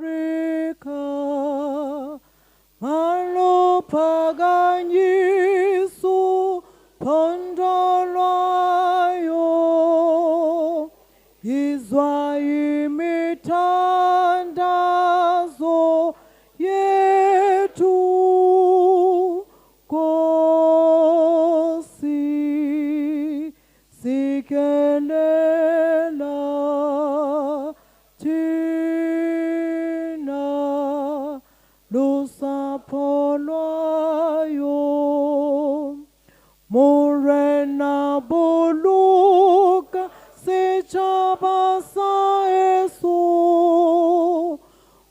Africa, Malopaganyisu Pondolayo, Izwa imitandazo yetu Kosi sikelela tina lusapho lwayo Morena boluka sechaba sa eso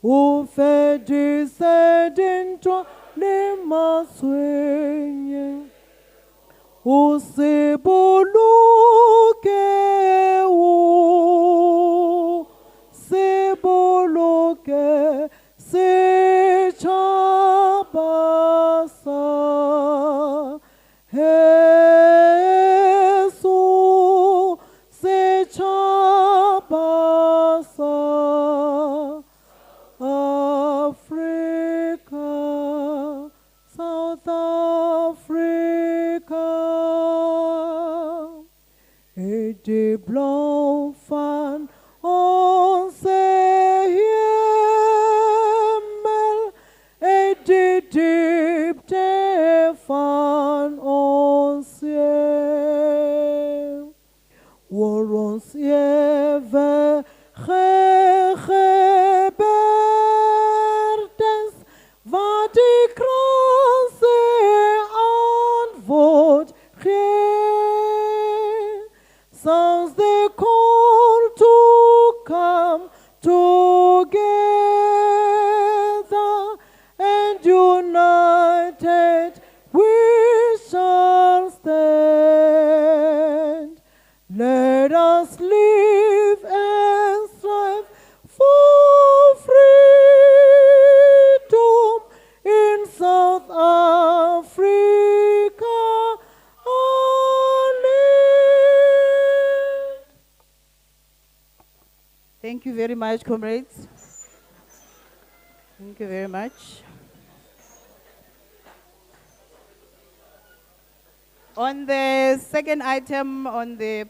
ufedise dintwa le maswenye usibuluke wo sibuluke sechaba sa Yesu sechaba sa Africa, South Africa. Edi blauw van onze hemel, edi diepte van ons heil. Waar ons eeuwige geberdes, wat die kranse antwoord geeft. Sounds the call to come together and united we shall stand. Let us live and strive for freedom in South Africa. Thank you very much, comrades. Thank you very much. On the second item on the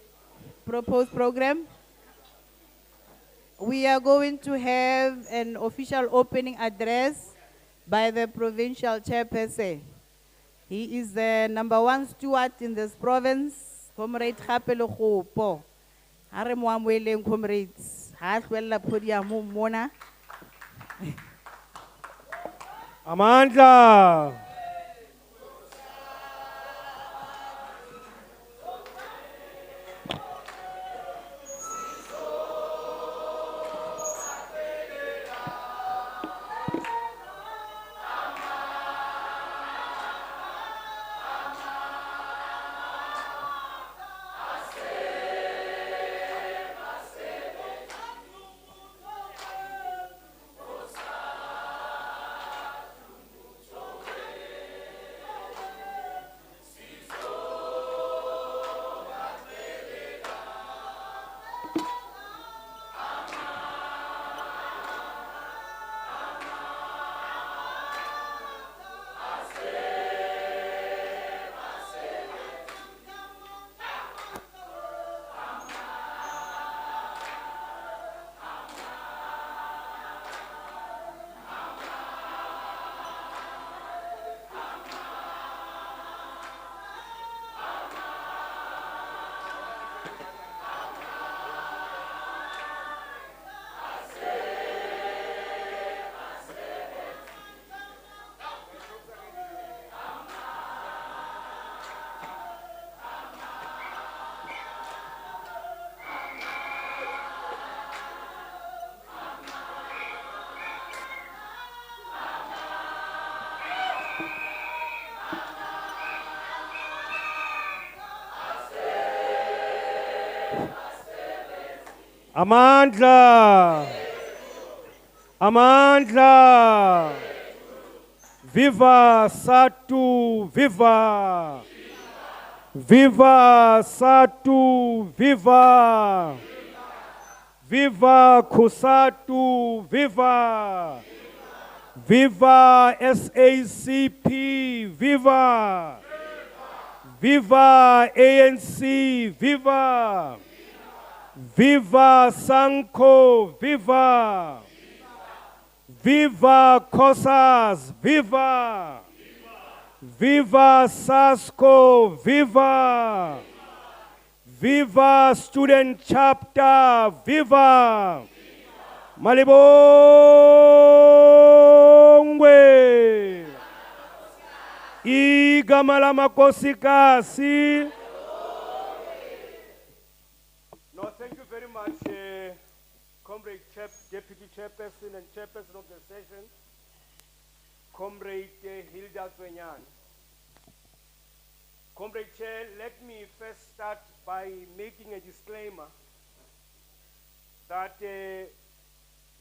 proposed program, we are going to have an official opening address by the provincial chairperson. He is the #1 steward in this province, Comrade Khapelo Kgopo. Are mo amoeleng comrades. Ha hlwella podium mona. Amandla. Amandla. Amandla. Viva Satu, viva. Viva Satu, viva. Viva COSATU, viva! Viva SACP, viva! Viva ANC, viva! Viva SANCO, viva! Viva COSAS, viva! Viva SASCO, viva! Viva Student Chapter, viva! Malibongwe! Igama lamakosikazi. No, thank you very much, Comrade Deputy Chairperson and Chairperson of the session, Comrade Hilda Zwenyan. Comrade Chair, let me first start by making a disclaimer that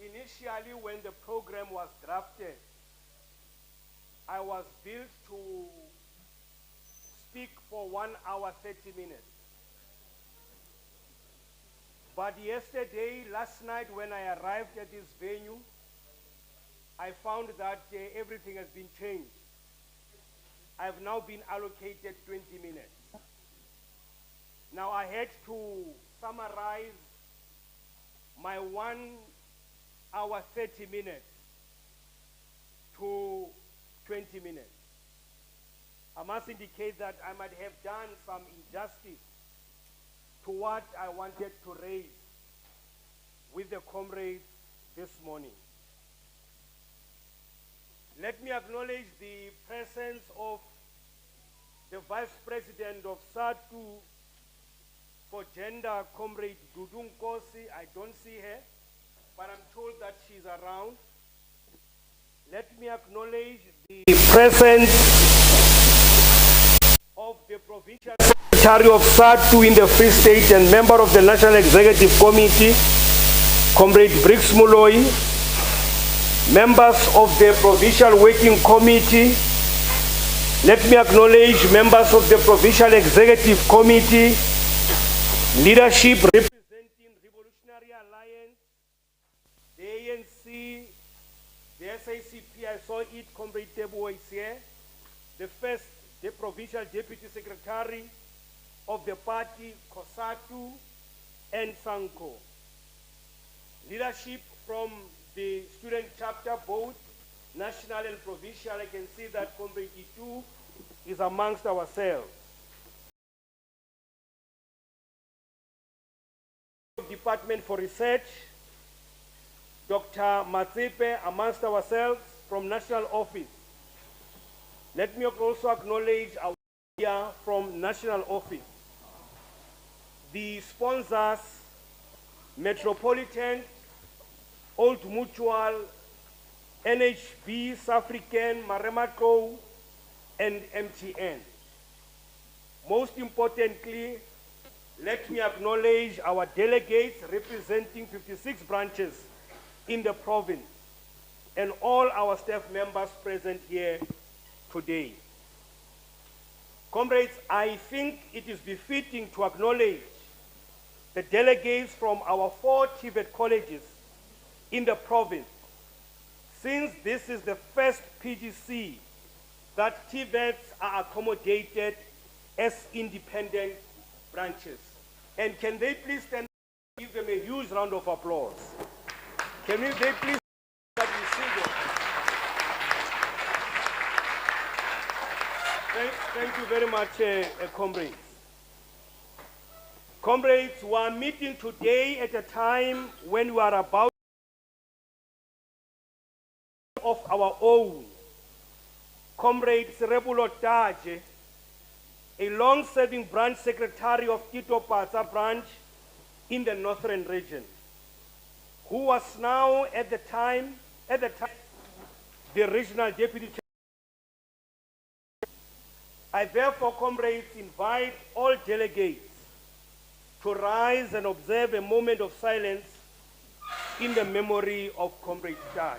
initially when the program was drafted, I was billed to speak for 1 hour, 30 minutes. But yesterday, last night, when I arrived at this venue, I found that everything has been changed. I've now been allocated 20 minutes. Now I had to summarize my 1 hour, 30 minutes to 20 minutes. I must indicate that I might have done some injustice to what I wanted to raise with the comrades this morning. Let me acknowledge the presence of the Vice President of SATU for Gender, Comrade Dudu Nkosi. I don't see her, but I'm told that she's around. Let me acknowledge the presence of the Provincial Secretary of SATU in the Free State and member of the National Executive Committee, Comrade Briggs Moloi, members of the Provincial Working Committee. Let me acknowledge members of the Provincial Executive Committee, leadership representing Revolutionary Alliance, the ANC, the SACP, I saw it, Comrade Tebo is here, the Provincial Deputy Secretary of the party, COSATU, and SANCO. Leadership from the student chapter, both national and provincial. I can see that Comrade Itu is amongst ourselves. Department for Research, Dr. Matsepe amongst ourselves from National Office. Let me also acknowledge our media from National Office. The sponsors, Metropolitan, Old Mutual, NHB, South African, Maremato, and MTN. Most importantly, let me acknowledge our delegates representing 56 branches in the province and all our staff members present here today. Comrades, I think it is befitting to acknowledge the delegates from our 4 TVET colleges in the province, since this is the first PGC that TVETs are accommodated as independent branches. And can they please stand up and give them a huge round of applause? Can they please that we see them? Thank you very much, comrades. Comrades, we are meeting today at a time when we are about of our own. Comrade Serebulo Taje, a long-serving branch secretary of Tito Pasa branch in the northern region, who was now at the time the regional deputy chairman. I therefore, comrades, invite all delegates to rise and observe a moment of silence in the memory of Comrade Taj.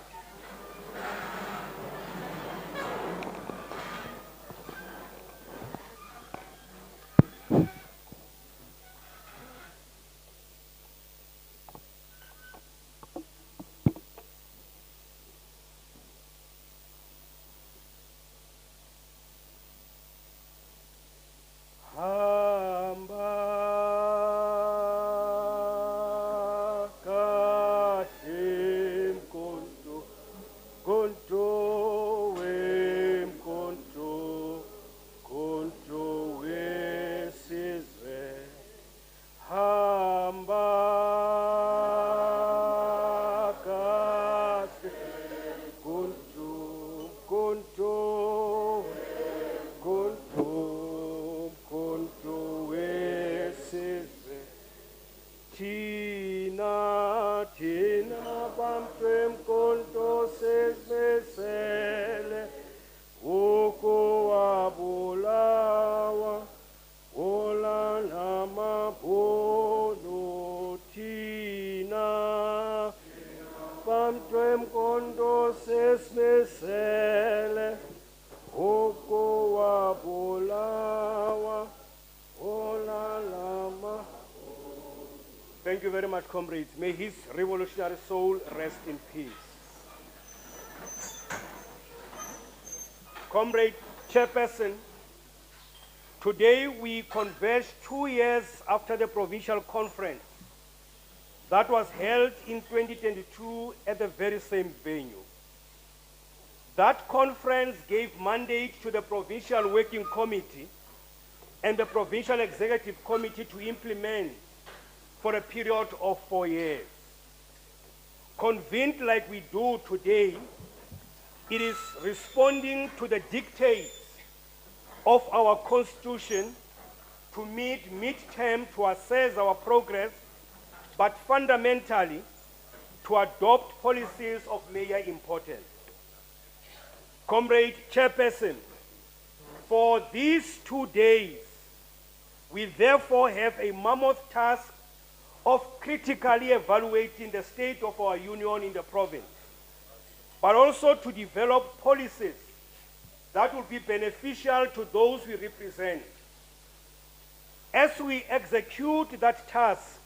bulawa, olalama. Thank you very much, comrades. May his revolutionary soul rest in peace. Comrade Chairperson, today we converge 2 years after the provincial conference that was held in 2022 at the very same venue. That conference gave mandate to the Provincial Working Committee and the Provincial Executive Committee to implement for a period of 4 years. Convened like we do today, it is responding to the dictates of our Constitution to meet midterm to assess our progress, but fundamentally to adopt policies of major importance. Comrade Chairperson, for these 2 days, we therefore have a mammoth task of critically evaluating the state of our union in the province, but also to develop policies that will be beneficial to those we represent. As we execute that task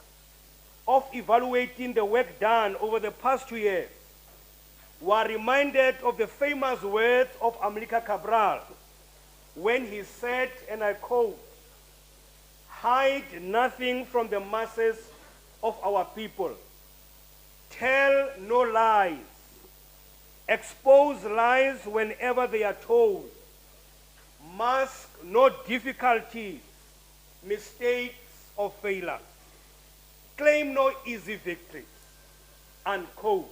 of evaluating the work done over the past 2 years, we are reminded of the famous words of Amilcar Cabral when he said, and I quote, "Hide nothing from the masses of our people. Tell no lies. Expose lies whenever they are told. Mask no difficulties, mistakes, or failure. Claim no easy victories." Unquote.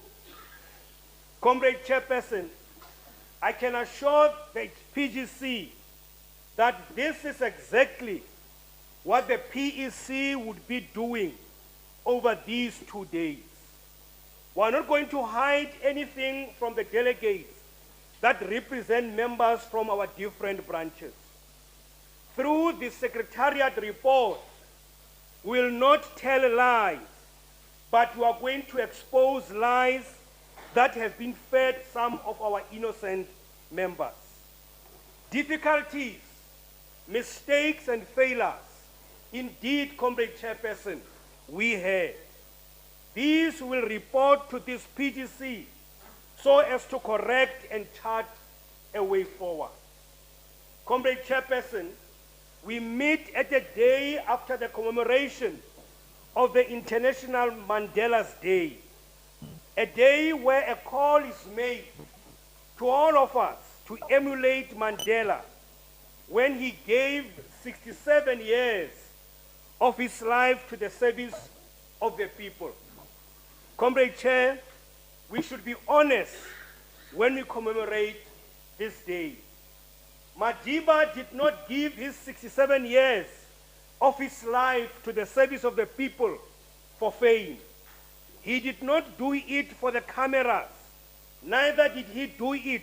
Comrade Chairperson, I can assure the PGC that this is exactly what the PEC would be doing over these 2 days. We are not going to hide anything from the delegates that represent members from our different branches. Through the Secretariat report, we will not tell lies, but we are going to expose lies that have been fed some of our innocent members. Difficulties, mistakes, and failures, indeed, Comrade Chairperson, we had. These will report to this PGC so as to correct and chart a way forward. Comrade Chairperson, we meet at a day after the commemoration of the International Mandela's Day, a day where a call is made to all of us to emulate Mandela when he gave 67 years of his life to the service of the people. Comrade Chair, we should be honest when we commemorate this day. Madiba did not give his 67 years of his life to the service of the people for fame. He did not do it for the cameras, neither did he do it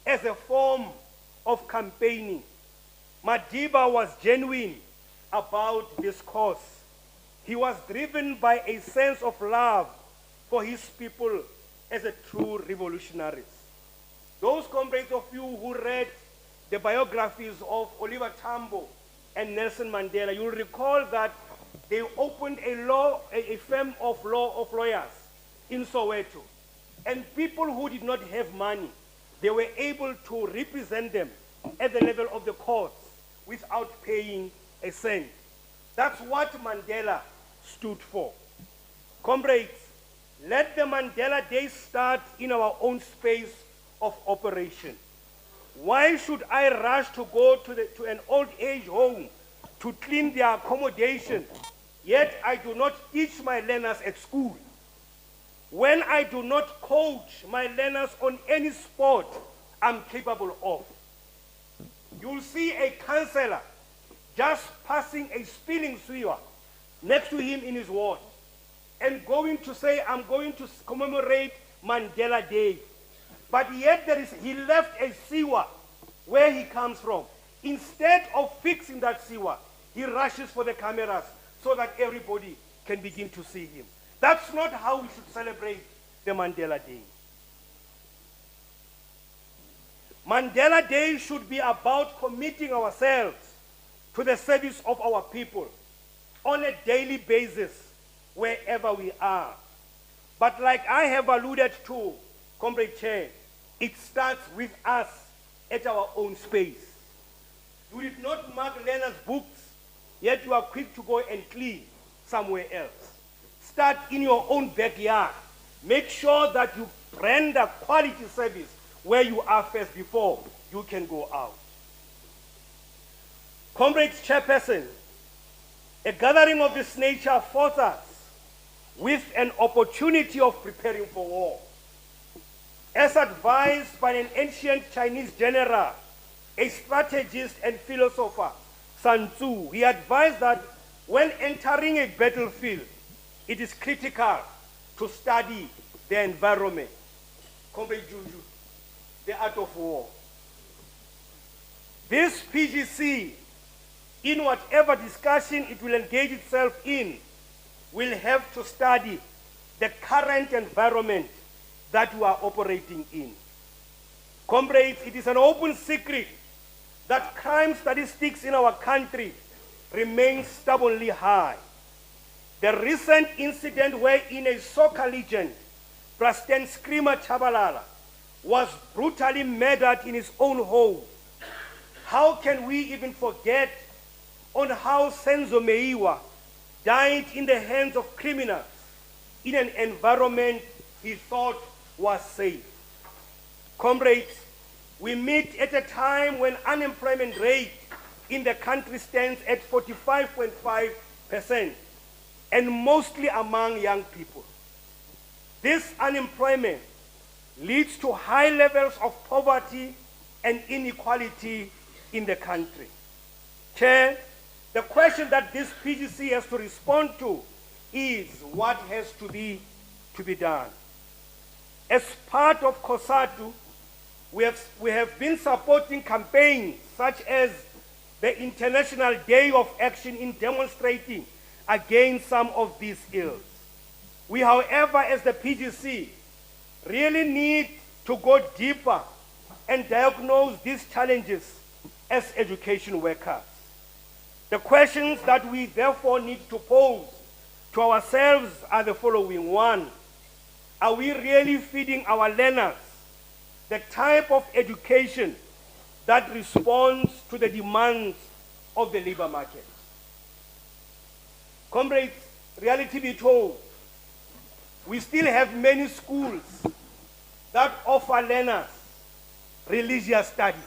as a form of campaigning. Madiba was genuine about this cause. He was driven by a sense of love for his people as a true revolutionary. Those comrades of you who read the biographies of Oliver Tambo and Nelson Mandela, you'll recall that they opened a firm of lawyers in Soweto. And people who did not have money, they were able to represent them at the level of the courts without paying a cent. That's what Mandela stood for. Comrades, let the Mandela Day start in our own space of operation. Why should I rush to go to an old age home to clean their accommodation, yet I do not teach my learners at school? When I do not coach my learners on any sport I'm capable of? You'll see a counselor just passing a spilling sewer next to him in his ward and going to say, I'm going to commemorate Mandela Day. But yet he left a sewer where he comes from. Instead of fixing that sewer, he rushes for the cameras so that everybody can begin to see him. That's not how we should celebrate the Mandela Day. Mandela Day should be about committing ourselves to the service of our people on a daily basis, wherever we are. But like I have alluded to, Comrade Chair, it starts with us at our own space. You did not mark learners' books, yet you are quick to go and clean somewhere else. Start in your own backyard. Make sure that you render quality service where you are first before you can go out. Comrades, Chairperson, a gathering of this nature affords us with an opportunity of preparing for war. As advised by an ancient Chinese general, a strategist and philosopher, Sun Tzu, he advised that when entering a battlefield, it is critical to study the environment. Comrade Juju, the art of war. This PGC, in whatever discussion it will engage itself in, will have to study the current environment that we are operating in. Comrades, it is an open secret that crime statistics in our country remain stubbornly high. The recent incident wherein a soccer legend, Preston Screamer Chabalala, was brutally murdered in his own home. How can we even forget on how Senzo Meiwa died in the hands of criminals in an environment he thought was safe? Comrades, we meet at a time when unemployment rate in the country stands at 45.5%, and mostly among young people. This unemployment leads to high levels of poverty and inequality in the country. Chair, the question that this PGC has to respond to is what has to be done. As part of COSATU, we have been supporting campaigns such as the International Day of Action in demonstrating against some of these ills. We, however, as the PGC, really need to go deeper and diagnose these challenges as education workers. The questions that we therefore need to pose to ourselves are the following. One, are we really feeding our learners the type of education that responds to the demands of the labor market? Comrades, reality be told, we still have many schools that offer learners religious studies.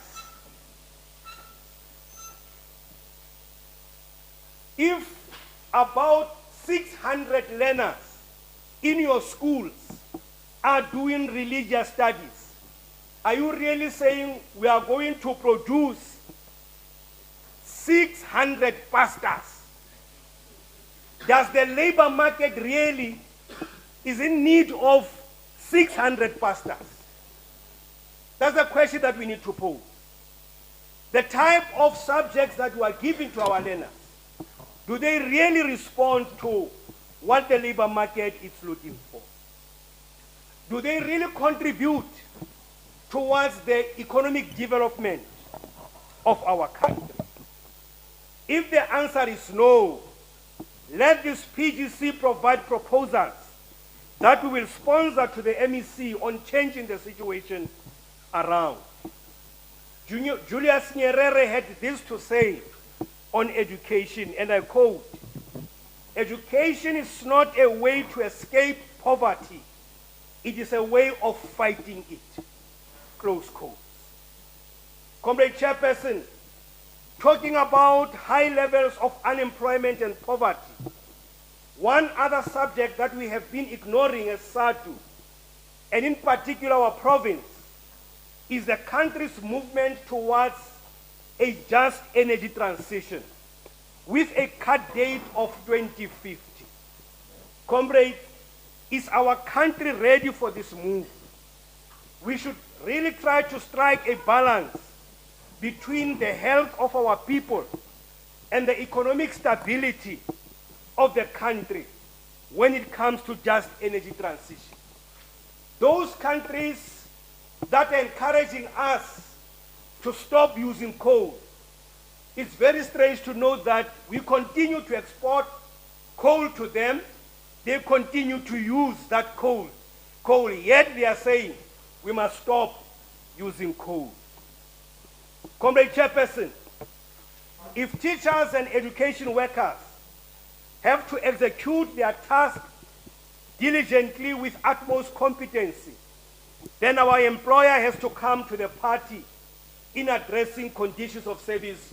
If about 600 learners in your schools are doing religious studies, are you really saying we are going to produce 600 pastors? Does the labor market really is in need of 600 pastors? That's the question that we need to pose. The type of subjects that we are giving to our learners, do they really respond to what the labor market is looking for? Do they really contribute towards the economic development of our country? If the answer is no, let this PGC provide proposals that we will sponsor to the MEC on changing the situation around. Julius Nyerere had this to say on education, and I quote, "Education is not a way to escape poverty. It is a way of fighting it." Close quote. Comrade Chairperson, talking about high levels of unemployment and poverty, one other subject that we have been ignoring as SADU, and in particular our province, is the country's movement towards a just energy transition with a cut date of 2050. Comrades, is our country ready for this move? We should really try to strike a balance between the health of our people and the economic stability of the country when it comes to just energy transition. Those countries that are encouraging us to stop using coal. It's very strange to note that we continue to export coal to them. They continue to use that coal. Yet they are saying we must stop using coal. Comrade Chairperson, if teachers and education workers have to execute their task diligently with utmost competency, then our employer has to come to the party in addressing conditions of service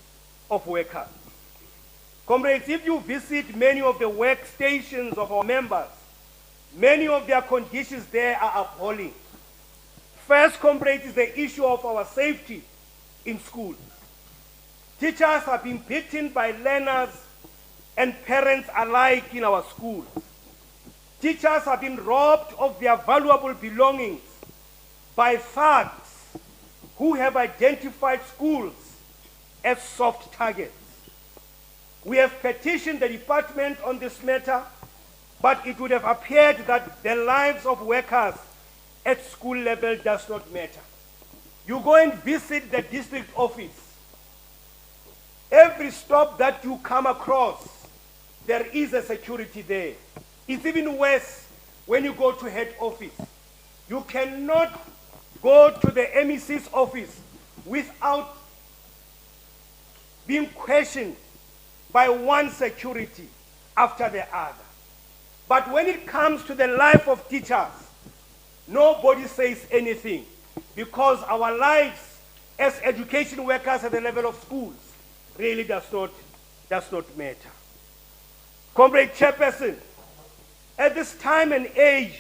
of workers. Comrades, if you visit many of the workstations of our members, many of their conditions there are appalling. First, comrades, is the issue of our safety in schools. Teachers are being beaten by learners and parents alike in our schools. Teachers have been robbed of their valuable belongings by thugs who have identified schools as soft targets. We have petitioned the department on this matter, but it would have appeared that the lives of workers at school level does not matter. You go and visit the district office. Every stop that you come across, there is a security there. It's even worse when you go to head office. You cannot go to the MEC's office without being questioned by one security after the other. But when it comes to the life of teachers, nobody says anything, because our lives as education workers at the level of schools really does not matter. Comrade Chairperson, at this time and age,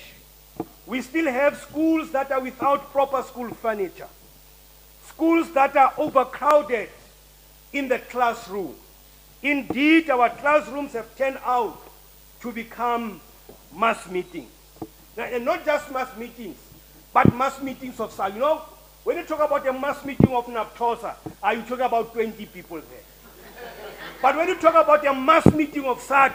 we still have schools that are without proper school furniture, schools that are overcrowded in the classroom. Indeed, our classrooms have turned out to become mass meetings. And not just mass meetings, but mass meetings of SARS. You know, when you talk about a mass meeting of NAPTOSA, are you talking about 20 people there? But when you talk about a mass meeting of SARS,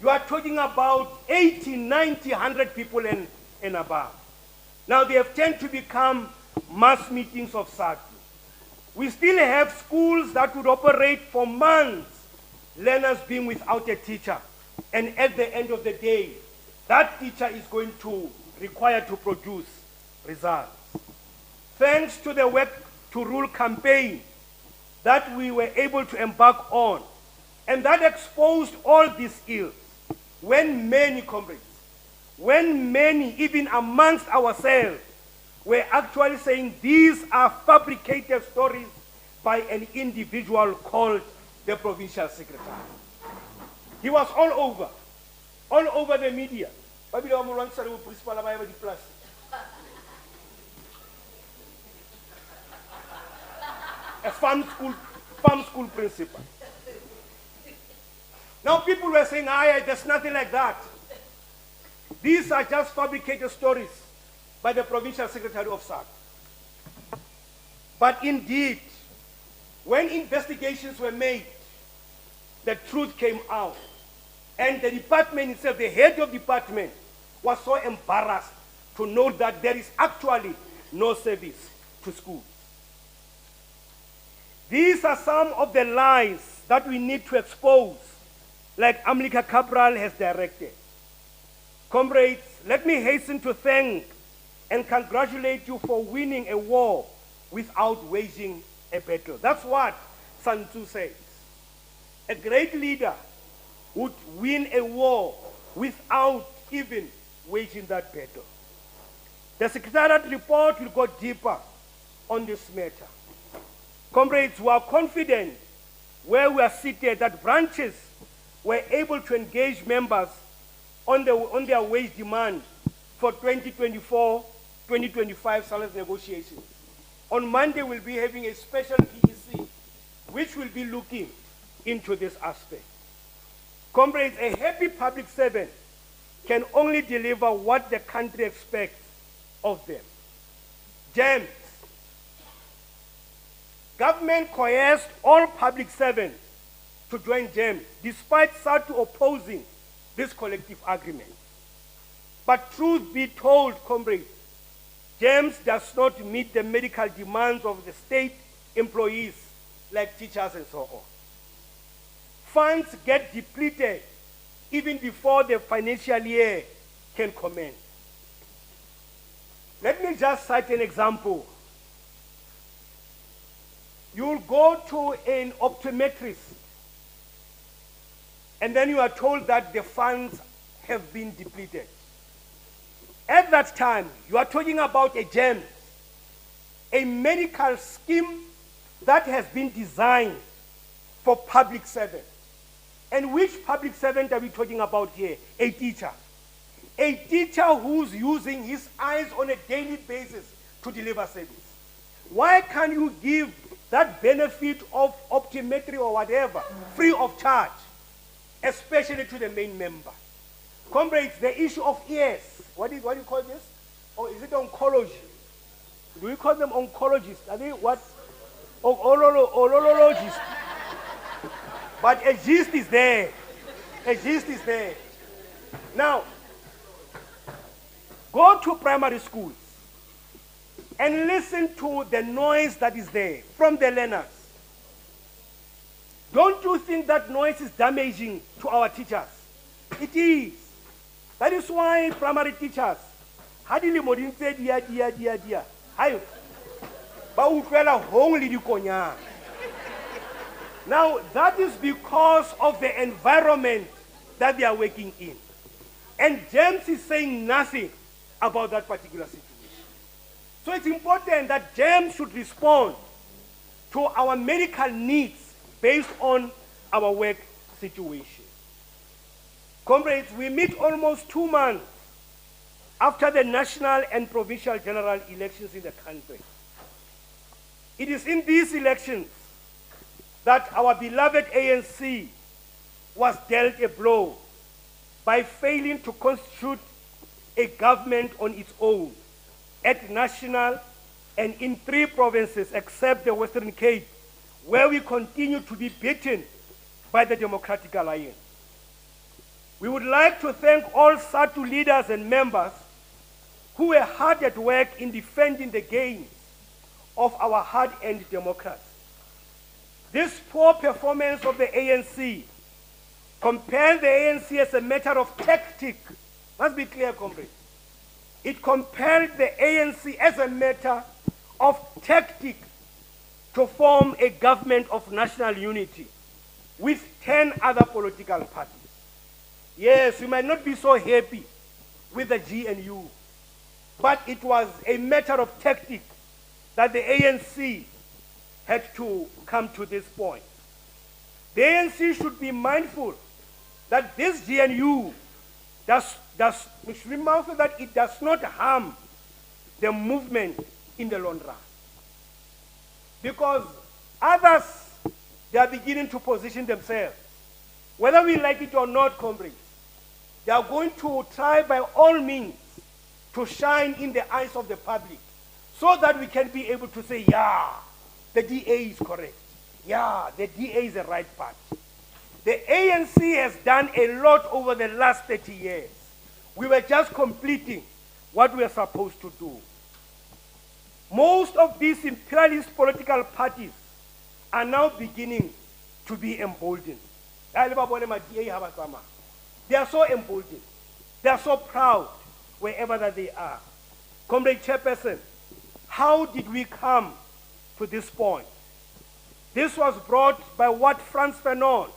you are talking about 80, 90, 100 people and above. Now they have tended to become mass meetings of SARS. We still have schools that would operate for months, learners being without a teacher. And at the end of the day, that teacher is going to require to produce results. Thanks to the Work to Rule campaign that we were able to embark on, and that exposed all these ills, when many comrades, when many, even amongst ourselves, were actually saying these are fabricated stories by an individual called the Provincial Secretary. He was all over the media. A farm school principal. Now people were saying, there's nothing like that. These are just fabricated stories by the Provincial Secretary of SARC. But indeed, when investigations were made, the truth came out. And the department itself, the head of department, was so embarrassed to know that there is actually no service to schools. These are some of the lies that we need to expose, like Amlika Cabral has directed. Comrades, let me hasten to thank and congratulate you for winning a war without waging a battle. That's what Sun Tzu says. A great leader would win a war without even waging that battle. The Secretariat report will go deeper on this matter. Comrades, we are confident where we are seated that branches were able to engage members on their wage demand for 2024-2025 salary negotiations. On Monday, we'll be having a special PEC, which will be looking into this aspect. Comrades, a happy public servant can only deliver what the country expects of them. GEMS. Government coerced all public servants to join GEMS, despite SATU opposing this collective agreement. But truth be told, comrades, GEMS does not meet the medical demands of the state employees like teachers and so on. Funds get depleted even before the financial year can commence. Let me just cite an example. You'll go to an optometrist, and then you are told that the funds have been depleted. At that time, you are talking about a GEM, a medical scheme that has been designed for public servants. And which public servant are we talking about here? A teacher. A teacher who's using his eyes on a daily basis to deliver service. Why can't you give that benefit of optometry or whatever free of charge, especially to the main member? Comrades, the issue of ears, what do you call this? Or is it oncology? Do we call them oncologists? Are they what? Olologists. But a gist is there. A gist is there. Now, go to primary schools and listen to the noise that is there from the learners. Don't you think that noise is damaging to our teachers? It is. That is why primary teachers, hadili modinte dia. Hayo. Ba utlwela hong le dikonya. Now, that is because of the environment that they are working in. And James is saying nothing about that particular situation. So it's important that James should respond to our medical needs based on our work situation. Comrades, we meet almost 2 months after the national and provincial general elections in the country. It is in these elections that our beloved ANC was dealt a blow by failing to constitute a government on its own at national and in 3 provinces except the Western Cape, where we continue to be beaten by the Democratic Alliance. We would like to thank all SATU leaders and members who were hard at work in defending the gains of our hard-earned democracy. This poor performance of the ANC compared the ANC as a matter of tactic. Must be clear, comrades. It compared the ANC as a matter of tactic to form a government of national unity with 10 other political parties. Yes, we might not be so happy with the GNU, but it was a matter of tactic that the ANC had to come to this point. The ANC should be mindful that this GNU should be mindful that it does not harm the movement in the long run. Because others, they are beginning to position themselves. Whether we like it or not, comrades, they are going to try by all means to shine in the eyes of the public so that we can be able to say, yeah, the DA is correct. Yeah, the DA is the right party. The ANC has done a lot over the last 30 years. We were just completing what we are supposed to do. Most of these imperialist political parties are now beginning to be emboldened. They are so emboldened. They are so proud wherever that they are. Comrade Chairperson, how did we come to this point? This was brought by what Frantz Fanon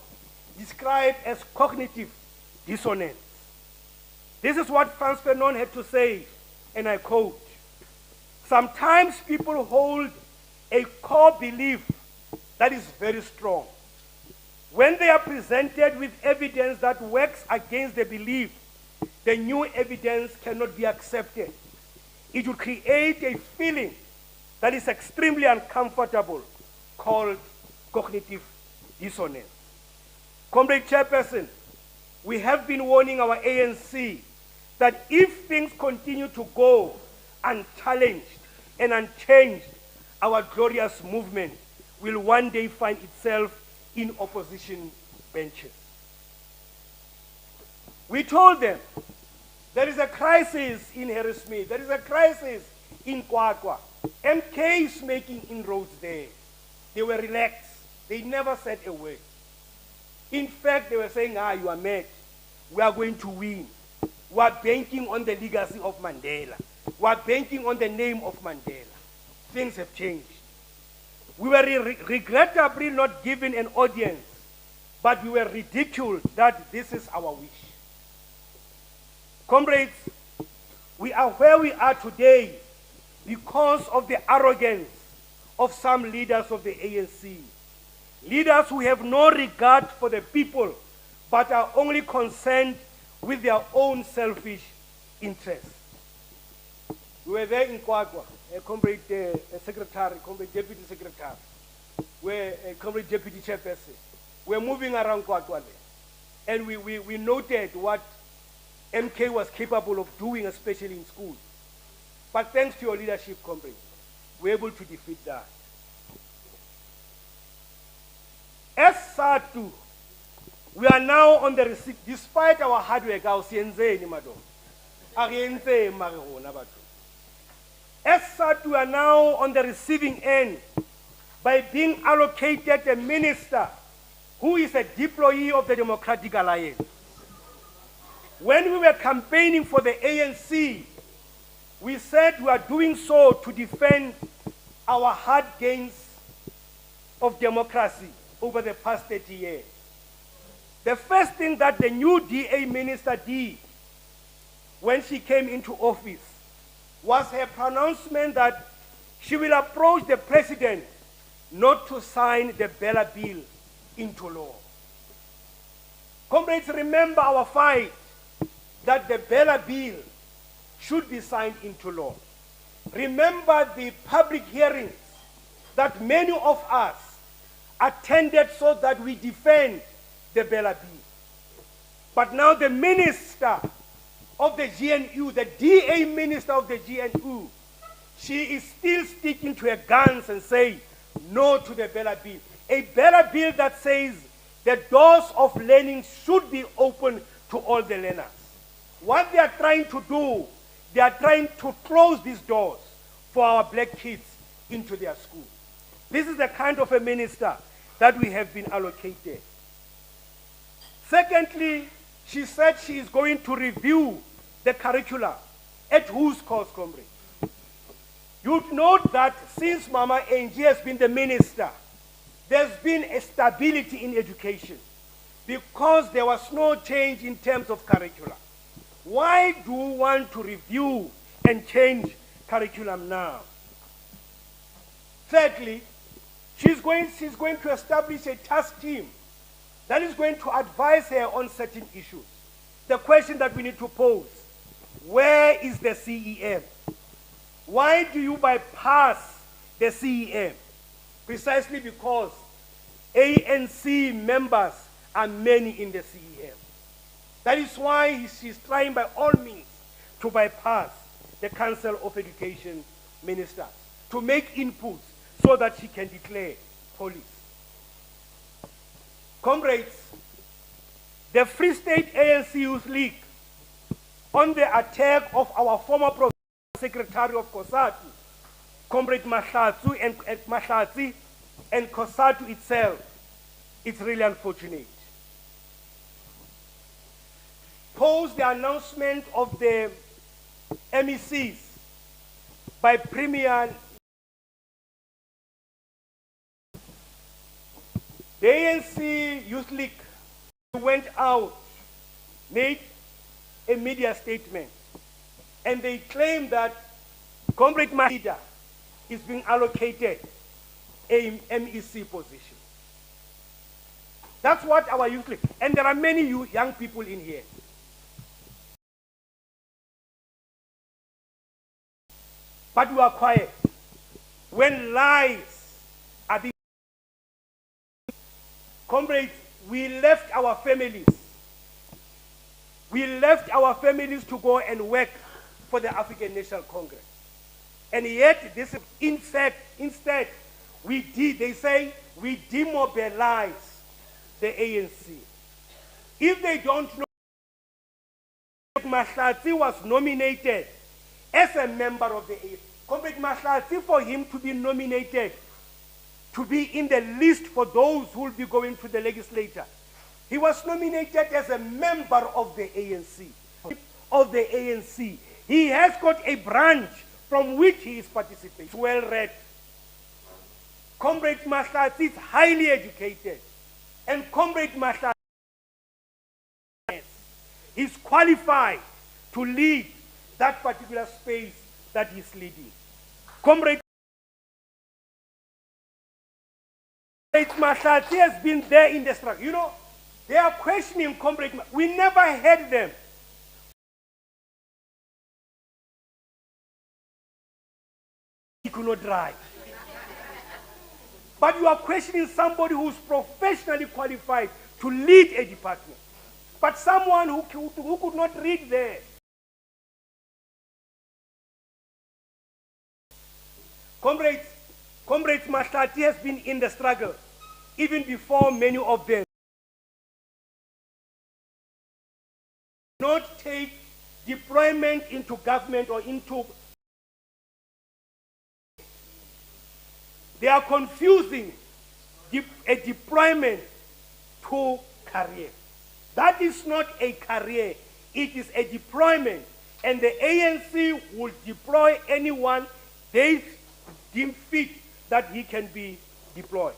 described as cognitive dissonance. This is what Frantz Fanon had to say, and I quote, "Sometimes people hold a core belief that is very strong. When they are presented with evidence that works against the belief, the new evidence cannot be accepted. It will create a feeling that is extremely uncomfortable, called cognitive dissonance." Comrade Chairperson, we have been warning our ANC that if things continue to go unchallenged and unchanged, our glorious movement will one day find itself in opposition benches. We told them there is a crisis in Harrismith, there is a crisis in Kwakwa. MK is making inroads there. they were relaxed. They never said a word. In fact, they were saying, you are mad. We are going to win. We are banking on the legacy of Mandela. We are banking on the name of Mandela. Things have changed. We were regrettably not given an audience, but we were ridiculed that this is our wish. Comrades, we are where we are today because of the arrogance of some leaders of the ANC. Leaders who have no regard for the people, but are only concerned with their own selfish interests. We were there in Kwagwa, Comrade Secretary, Comrade Deputy Secretary, Comrade Deputy Chairperson. We're moving around Kwagwa there. And we noted what MK was capable of doing, especially in school. But thanks to your leadership, comrade, we're able to defeat that. As SADTU, we are now on the receipt, despite our hard work, as SADTU, we are now on the receiving end by being allocated a minister who is a deployee of the Democratic Alliance. When we were campaigning for the ANC, we said we are doing so to defend our hard gains of democracy over the past 30 years. The first thing that the new DA minister did when she came into office was her pronouncement that she will approach the president not to sign the Bella Bill into law. Comrades, remember our fight that the Bella Bill should be signed into law. Remember the public hearings that many of us attended so that we defend the Bella Bill. But now the minister of the GNU, the DA minister of the GNU, she is still sticking to her guns and saying no to the Bella Bill. A Bella Bill that says the doors of learning should be open to all the learners. What they are trying to do, they are trying to close these doors for our black kids into their school. This is the kind of a minister that we have been allocated. Secondly, she said she is going to review the curricula. At whose cost, comrade? You'd note that since Mama Angie has been the minister, there's been a stability in education because there was no change in terms of curricula. Why do we want to review and change curriculum now? Thirdly, she's going to establish a task team that is going to advise her on certain issues. The question that we need to pose, where is the CEM? Why do you bypass the CEM? Precisely because ANC members are many in the CEM. That is why she's trying by all means to bypass the Council of Education Ministers, to make inputs so that she can declare police. Comrades, the Free State ANC Youth League, on the attack of our former Provincial Secretary of COSATU, Comrade Mahlatsi and COSATU itself, it's really unfortunate. Post the announcement of the MECs by Premier, the ANC Youth League went out, made a media statement, and they claimed that Comrade Mahida is being allocated a MEC position. That's what our youth league, and there are many young people in here. But we are quiet. When lies are being... Comrades, we left our families. We left our families to go and work for the African National Congress. And yet, this is, in fact, instead, they say we demobilize the ANC. If they don't know, Mahlatsi was nominated as a member of the ANC. Comrade Mahlatsi, for him to be nominated to be in the list for those who will be going to the legislature. He was nominated as a member of the ANC. He has got a branch from which he is participating. Well read. Comrade Mahlatsi is highly educated. And Comrade Mahlatsi is qualified to lead that particular space that he's leading. Comrade Mahlatsi has been there in the struggle. You know, they are questioning Comrade Mahlatsi. We never heard them. He could not drive. But you are questioning somebody who's professionally qualified to lead a department. But someone who could not read there. Comrades Mahlatsi has been in the struggle even before many of them. Not take deployment into government or into. They are confusing a deployment to career. That is not a career, it is a deployment. And the ANC will deploy anyone they deem fit that he can be deployed.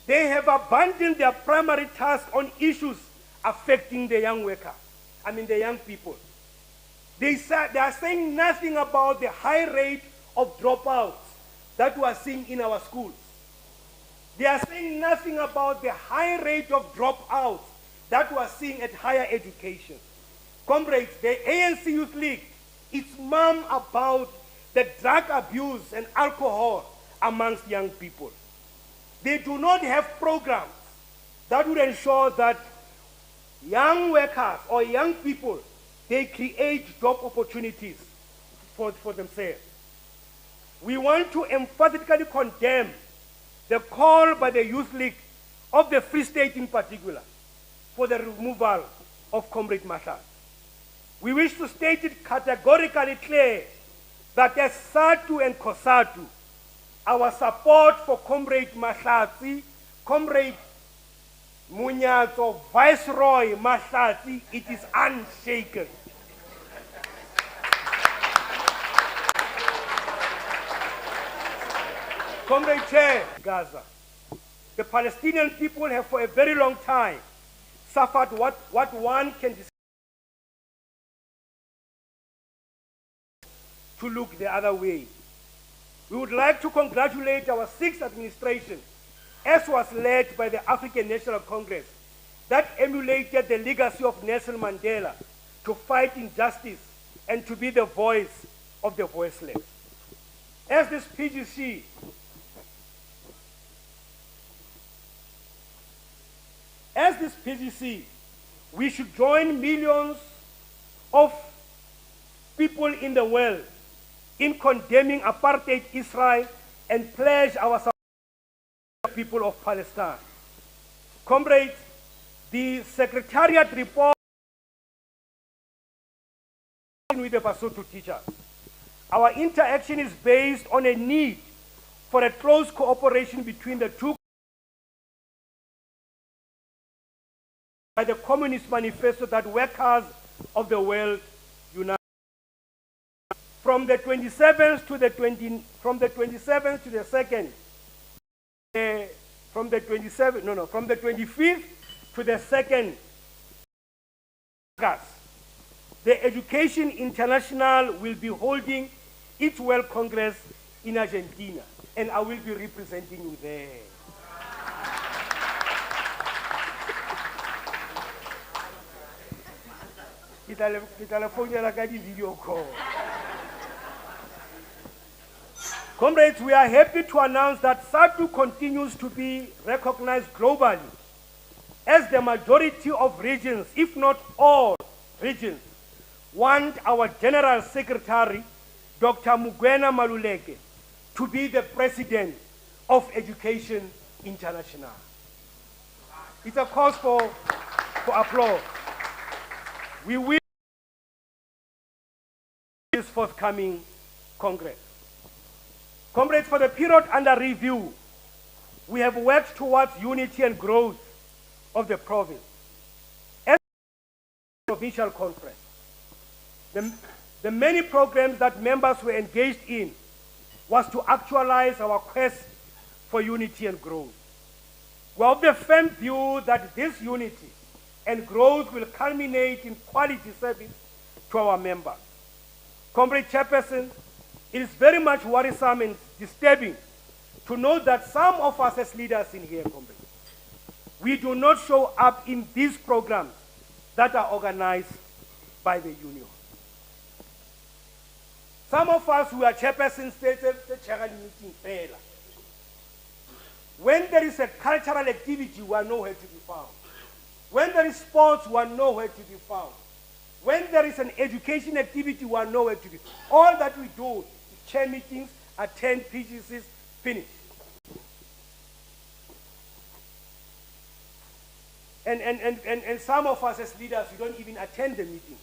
They have abandoned their primary task on issues affecting the young worker, the young people. They are saying nothing about the high rate of dropouts that we are seeing in our schools. They are saying nothing about the high rate of dropouts that we are seeing at higher education. Comrades, the ANC Youth League is mum about the drug abuse and alcohol amongst young people. They do not have programs that would ensure that young workers or young people, they create job opportunities for themselves. We want to emphatically condemn the call by the Youth League of the Free State in particular for the removal of Comrade Mahlatsi. We wish to state it categorically clear that as SADTU and COSATU, our support for Comrade Mahlatsi, Comrade Munyatso, Viceroy Mahlatsi, it is unshaken. Comrade Chair, Gaza, the Palestinian people have for a very long time suffered what one can describe to look the other way. We would like to congratulate our sixth administration, as was led by the African National Congress, that emulated the legacy of Nelson Mandela to fight injustice and to be the voice of the voiceless. As this PGC, we should join millions of people in the world in condemning apartheid Israel and pledge our support to the people of Palestine. Comrades, the Secretariat report with the Basotho teachers. Our interaction is based on a need for a close cooperation between the two by the Communist Manifesto that workers of the world unite. From the 27th to the 20, from the 27th to the 2nd, from the 25th to the 2nd August, the Education International will be holding its World Congress in Argentina, and I will be representing you there. Video call. Comrades, we are happy to announce that SADTU continues to be recognized globally as the majority of regions, if not all regions, want our General Secretary, Dr. Mugwena Maluleke, to be the President of Education International. It's a cause for applause. We will this forthcoming Congress. Comrades, for the period under review, we have worked towards unity and growth of the province. As a provincial conference, the many programs that members were engaged in was to actualize our quest for unity and growth. We are of the firm view that this unity and growth will culminate in quality service to our members. Comrade Chairperson, it is very much worrisome and disturbing to know that some of us as leaders in here, comrades, we do not show up in these programs that are organized by the union. Some of us who are chairpersons stated the chairman meeting failure. When there is a cultural activity, we are nowhere to be found. When there is sports, we are nowhere to be found. When there is an education activity, we are nowhere to be found. All that we do is chair meetings, attend PGCs, finish. And some of us as leaders, we don't even attend the meetings.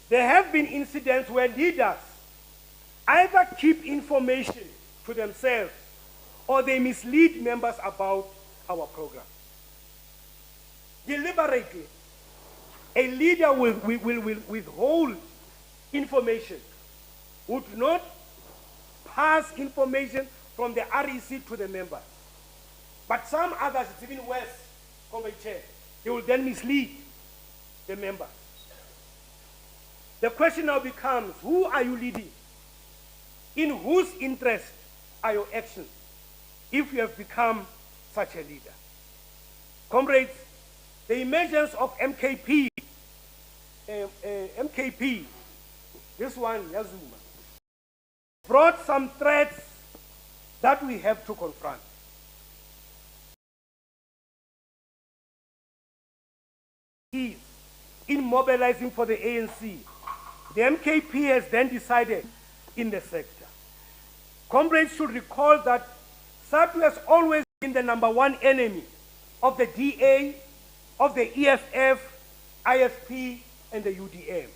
There have been incidents where leaders either keep information to themselves or they mislead members about our program. Deliberately, a leader will withhold information, would not pass information from the REC to the members. But some others, it's even worse, Comrade Chair, they will then mislead the members. The question now becomes, who are you leading? In whose interest are your actions if you have become such a leader? Comrades, the emergence of MKP, this one, Yazuma, brought some threats that we have to confront. In mobilizing for the ANC, the MKP has then decided in the sector. Comrades should recall that SADC has always been the #1 enemy of the DA, of the EFF, IFP, and the UDM,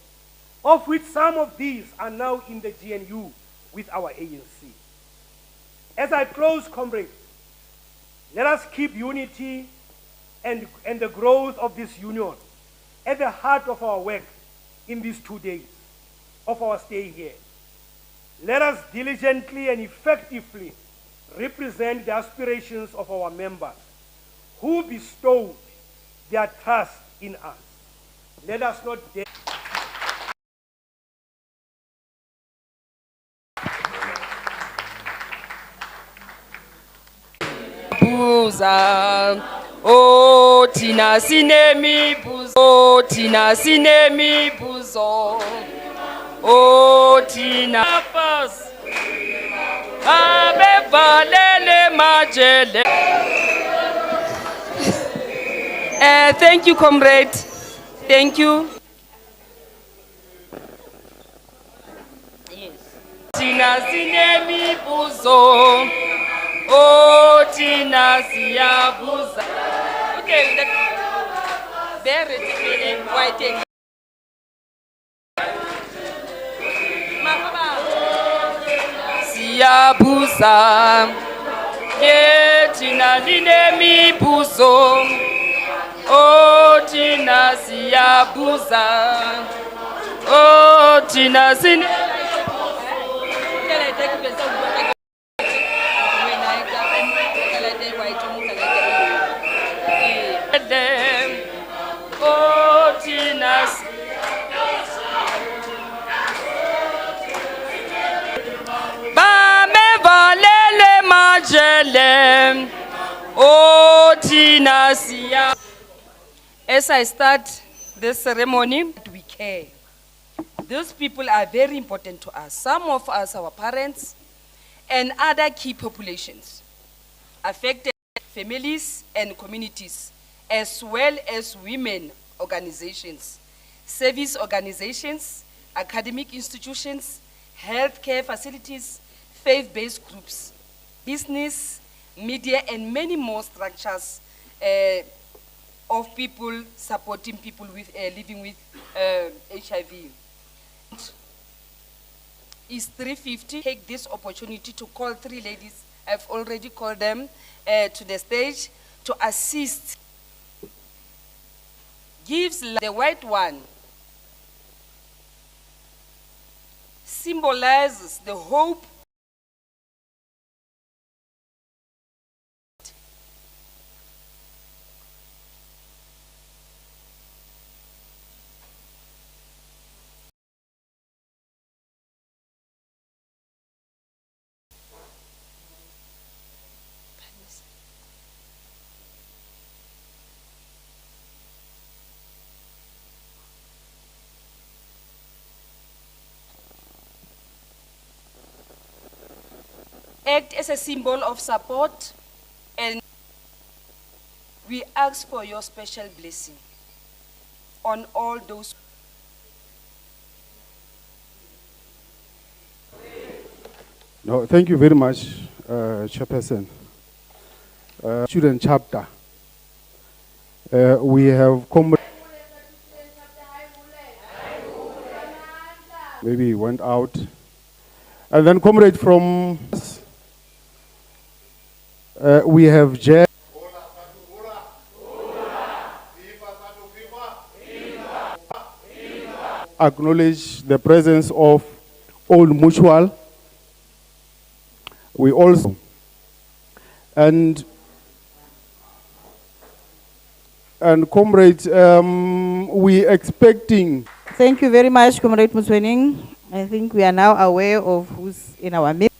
of which some of these are now in the GNU with our ANC. As I close, comrades, let us keep unity and the growth of this union at the heart of our work in these 2 days of our stay here. Let us diligently and effectively represent the aspirations of our members who bestowed their trust in us. Let us not dare. Oh, Tina Sinemi Buzo, oh, Tina Sinemi Buzo, oh, Tina Pass, Abe Valele Majele. Thank you, comrade. Thank you. Yes. Tina Sinemi Buzo. Oh, Tina Siyabuza. Okay, there it is. White. Siyabuza. Yeah, Tina Dinemi Buzo. Oh, Tina Siyabuza. Oh, Tina Sinemi. Oh, Tina. Bame valele majele. Oh, Tina Sia. As I start this ceremony, we care. Those people are very important to us. Some of us, our parents, and other key populations, affected families and communities, as well as women organizations, service organizations, academic institutions, healthcare facilities, faith-based groups, business, media, and many more structures of people supporting people with living with HIV. is 350. Take this opportunity to call 3 ladies. I've already called them to the stage to assist. Gives the white one symbolizes the hope act as a symbol of support, and we ask for your special blessing on all those. No, thank you very much, Chairperson. Student chapter. We have maybe he went out. And then comrade from we have Jack. Acknowledge the presence of Old Mutual. We also and comrades, we expecting. Thank you very much, Comrade Muswening. I think we are now aware of who's in our midst.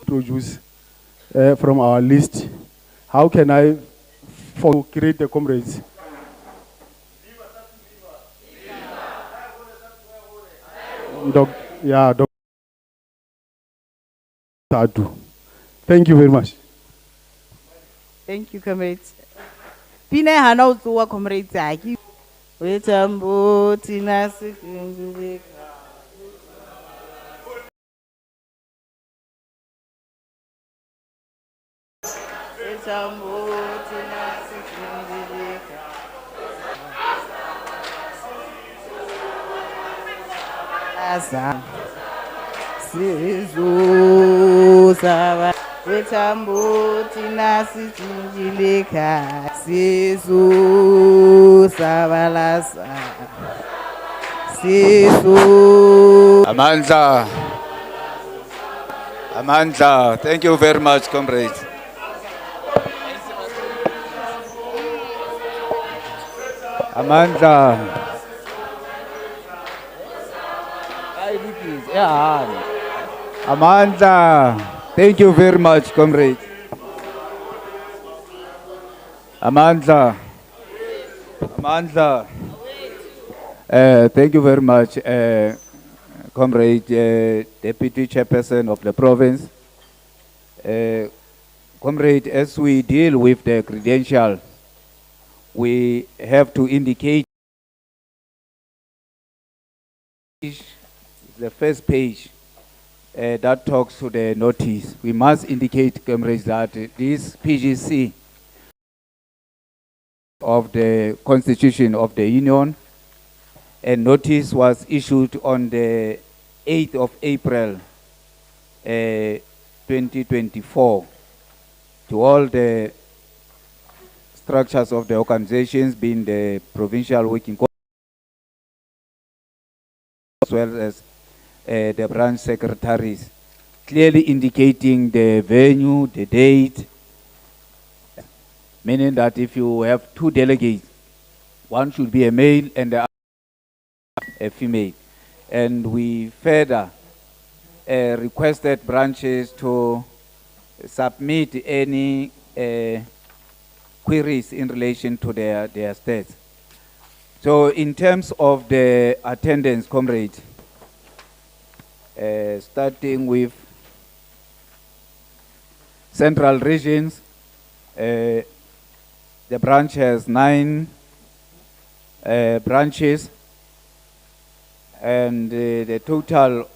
Introduce from our list. How can I create the comrades? Dr. Sadu. Thank you very much. Thank you, comrades. Pine hana utuwa comrades aki. Wetambo tina sikunjulika. Wetambo tina sikunjulika. Asa. Sizu sawa. Wetambo tina sikunjulika. Sizu sabalasa. Sizu. Amandla. Amandla. Thank you very much, comrades. Amandla. Amandla. Thank you very much, comrades. Amandla. Amandla. Thank you very much, comrade, Deputy Chairperson of the province. Comrade, as we deal with the credential, we have to indicate the first page that talks to the notice. We must indicate, comrades, that this PGC of the Constitution of the Union, and notice was issued on the 8th of April 2024 to all the structures of the organizations, being the provincial working committee, as well as the branch secretaries, clearly indicating the venue, the date, meaning that if you have 2 delegates, one should be a male and the other a female. And we further requested branches to submit any queries in relation to their states. So in terms of the attendance, comrades, starting with central regions, the branch has 9 branches, and the total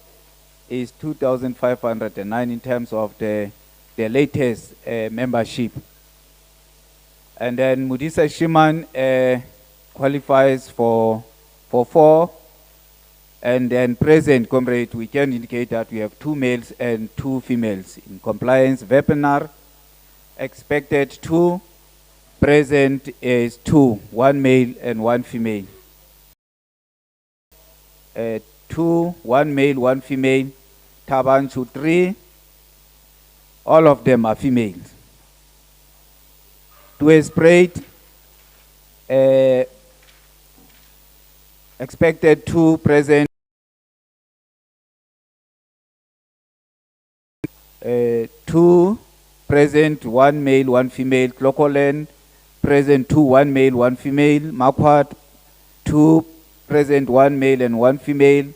is 2,509 in terms of the latest membership. And then Mudisa Shiman qualifies for 4. And then present, comrade, we can indicate that we have 2 males and 2 females. In compliance, weaponer, expected 2, present is 2, 1 male and 1 female. 2, 1 male, 1 female. Tabanchu 3, all of them are females. 2 is sprayed, expected 2, present 2, present 1 male, 1 female. Clocolan, present 2, 1 male, 1 female. Makwat, 2, present 1 male and 1 female.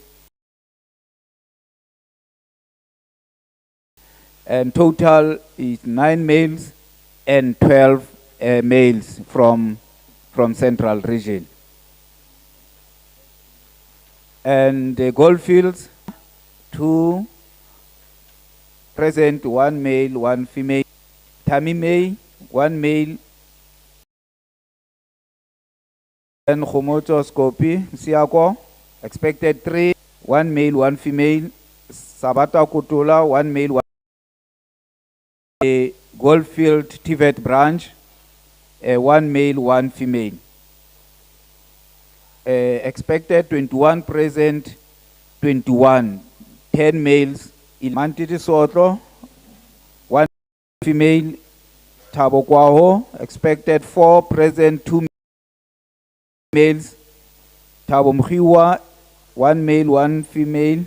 And total is 9 males and 12 males from Central Region. And the Goldfields, 2, present 1 male, 1 female. Tamime, 1 male. And Homotoscopy, Siako, expected 3, 1 male, 1 female. Sabata Kutula, 1 male, 1 Goldfield Tivet branch, 1 male, 1 female. Expected 21, present 21, 10 males. Mantiti Sotlo, 1 female. Tabokwaho, expected 4, present 2 males. Tabomhiwa, 1 male, 1 female.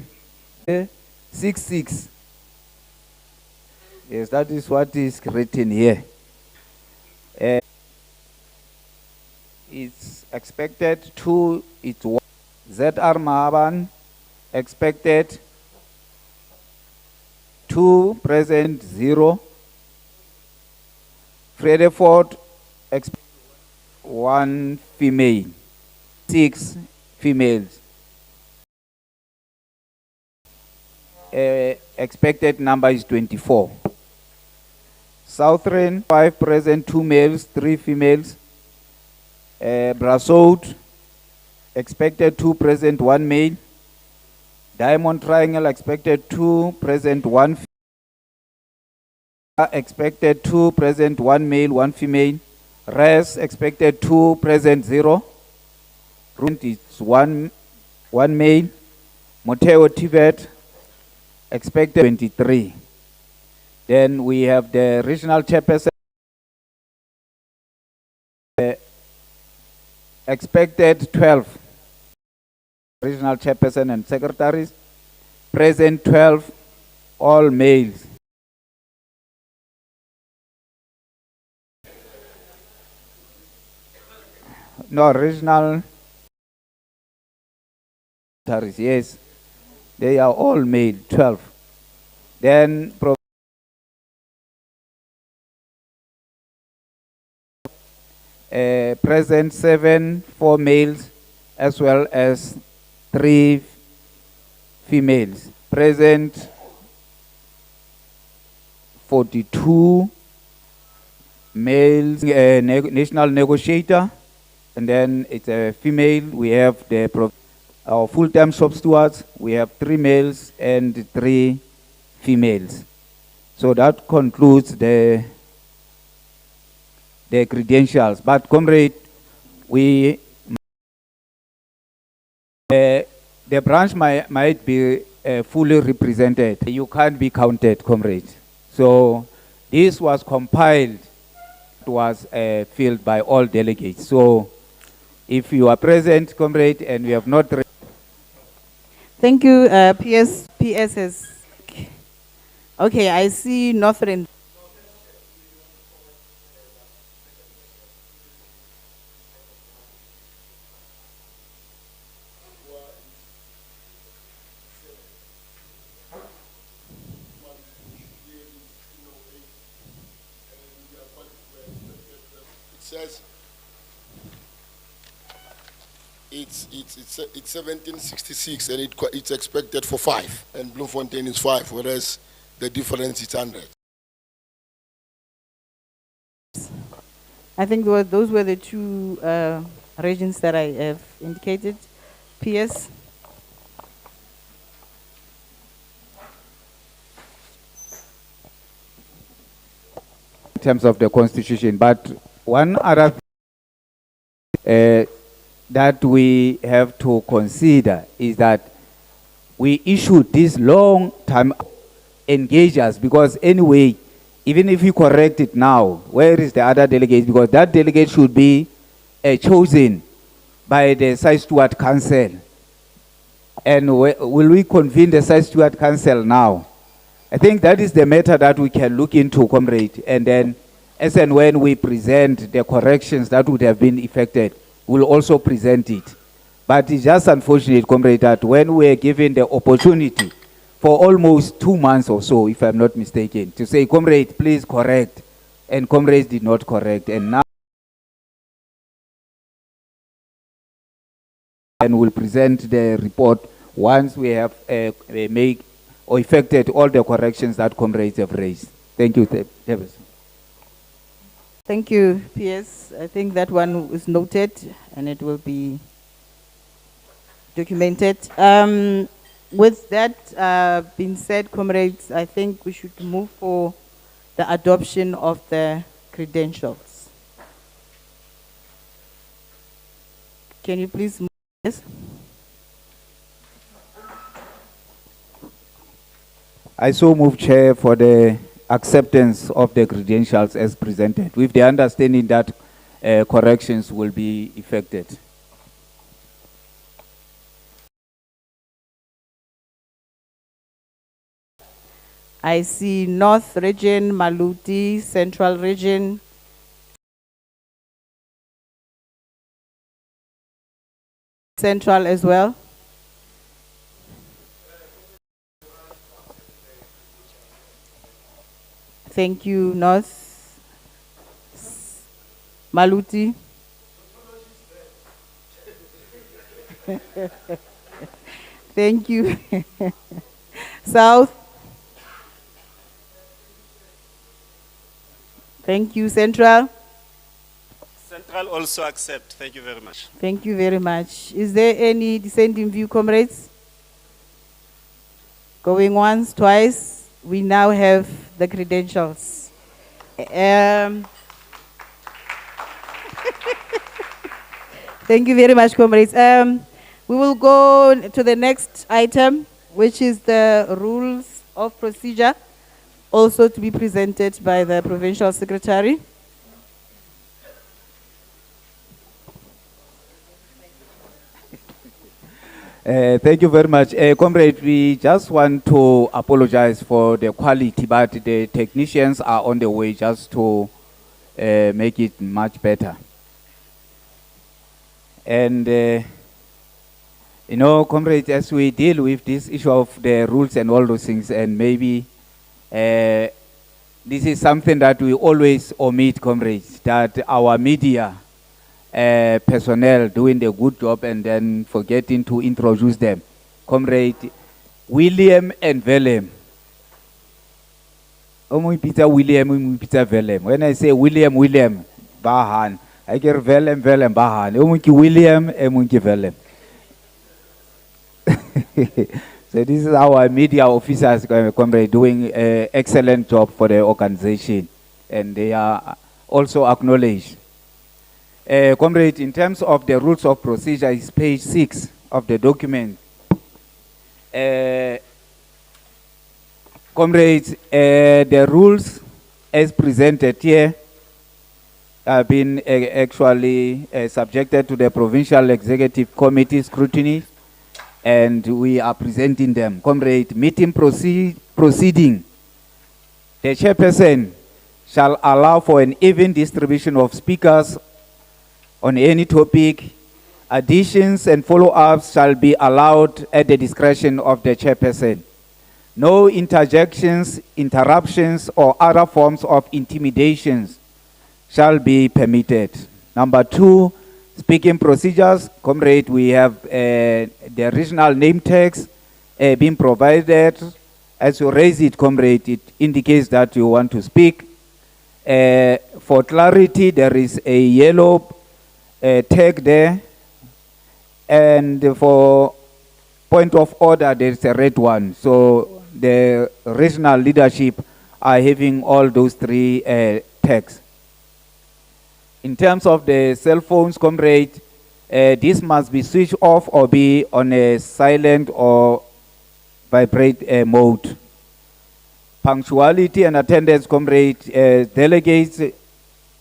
6. Yes, that is what is written here. It's expected 2, it's 1. ZR Mahaban, expected 2, present 0. Fredeford, expected 1 female, 6 females. Expected number is 24. Southern, 5 present, 2 males, 3 females. Brassoud, expected 2 present, 1 male. Diamond Triangle, expected 2 present, 1 female. Expected 2 present, 1 male, 1 female. Res, expected 2 present, 0. It's 1 male. Moteo Tivet, expected 23. Then we have the regional chairperson. Expected 12. Regional chairperson and secretaries. Present 12, all males. No, regional secretaries, yes. They are all male, 12. Then present 7, 4 males, as well as 3 females. Present 42 males, national negotiator, and then it's a female. We have our full-time shop stewards. We have 3 males and 3 females. So that concludes the credentials. But comrade, the branch might be fully represented. You can't be counted, comrade. So this was compiled, it was filled by all delegates. So if you are present, comrade, and we have not... Thank you, PSS. Okay, I see Northern. Says it's 1766 and it's expected for 5 and Bloemfontein is 5, whereas the difference is 100. I think those were the two regions that I have indicated. PS. In terms of the constitution, but one other that we have to consider is that we issued this long-term engagers, because anyway, even if you correct it now, where is the other delegate? Because that delegate should be chosen by the Site Steward Council. And will we convene the Site Steward Council now? I think that is the matter that we can look into, comrade. And then, as and when we present the corrections that would have been effected, we'll also present it. But it's just unfortunate, comrade, that when we're given the opportunity for almost 2 months or so, if I'm not mistaken, to say, comrade, please correct, and comrades did not correct, and now and we'll present the report once we have made or effected all the corrections that comrades have raised. Thank you, Davis. Thank you, PS. I think that one is noted and it will be documented. With that being said, comrades, I think we should move for the adoption of the credentials. Can you please move? Yes. I so move, Chair, for the acceptance of the credentials as presented, with the understanding that corrections will be effected. I see North Region, Maluti, Central Region. Central as well. Thank you, North. Maluti. Thank you. South. Thank you, Central. Central also accept. Thank you very much. Thank you very much. Is there any dissenting view, comrades? Going once, twice. We now have the credentials. Thank you very much, comrades. We will go to the next item, which is the rules of procedure, also to be presented by the Provincial Secretary. Thank you very much. Comrade, we just want to apologize for the quality, but the technicians are on the way just to make it much better. And, you know, comrade, as we deal with this issue of the rules and all those things, and maybe this is something that we always omit, comrades, that our media personnel doing the good job and then forgetting to introduce them. Comrade William and Willem. William, Willem. When I say William, Bahan, I get Willem, Bahan. William, Willem. So this is our media officers, comrade, doing an excellent job for the organization, and they are also acknowledged. Comrade, in terms of the rules of procedure, is page 6 of the document. Comrades, the rules as presented here have been actually subjected to the Provincial Executive Committee scrutiny, and we are presenting them. Comrade, meeting proceeding. The chairperson shall allow for an even distribution of speakers on any topic. Additions and follow-ups shall be allowed at the discretion of the chairperson. No interjections, interruptions, or other forms of intimidations shall be permitted. Number 2, speaking procedures. Comrade, we have the original name tags being provided. As you raise it, comrade, it indicates that you want to speak. For clarity, there is a yellow tag there, and for point of order, there is a red one. So the regional leadership are having all those three tags. In terms of the cell phones, comrade, this must be switched off or be on a silent or vibrate mode. Punctuality and attendance, comrade, delegates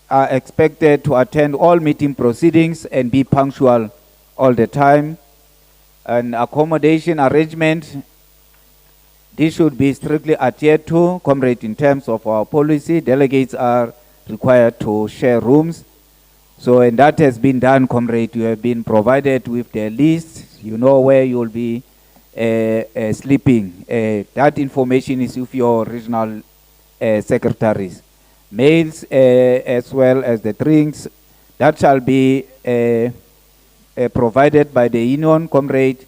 are expected to attend all meeting proceedings and be punctual all the time. An accommodation arrangement, this should be strictly adhered to, comrade, in terms of our policy. Delegates are required to share rooms. So, and that has been done, comrade. You have been provided with the list. You know where you will be sleeping. That information is with your regional secretaries. Meals as well as the drinks, that shall be provided by the union, comrade.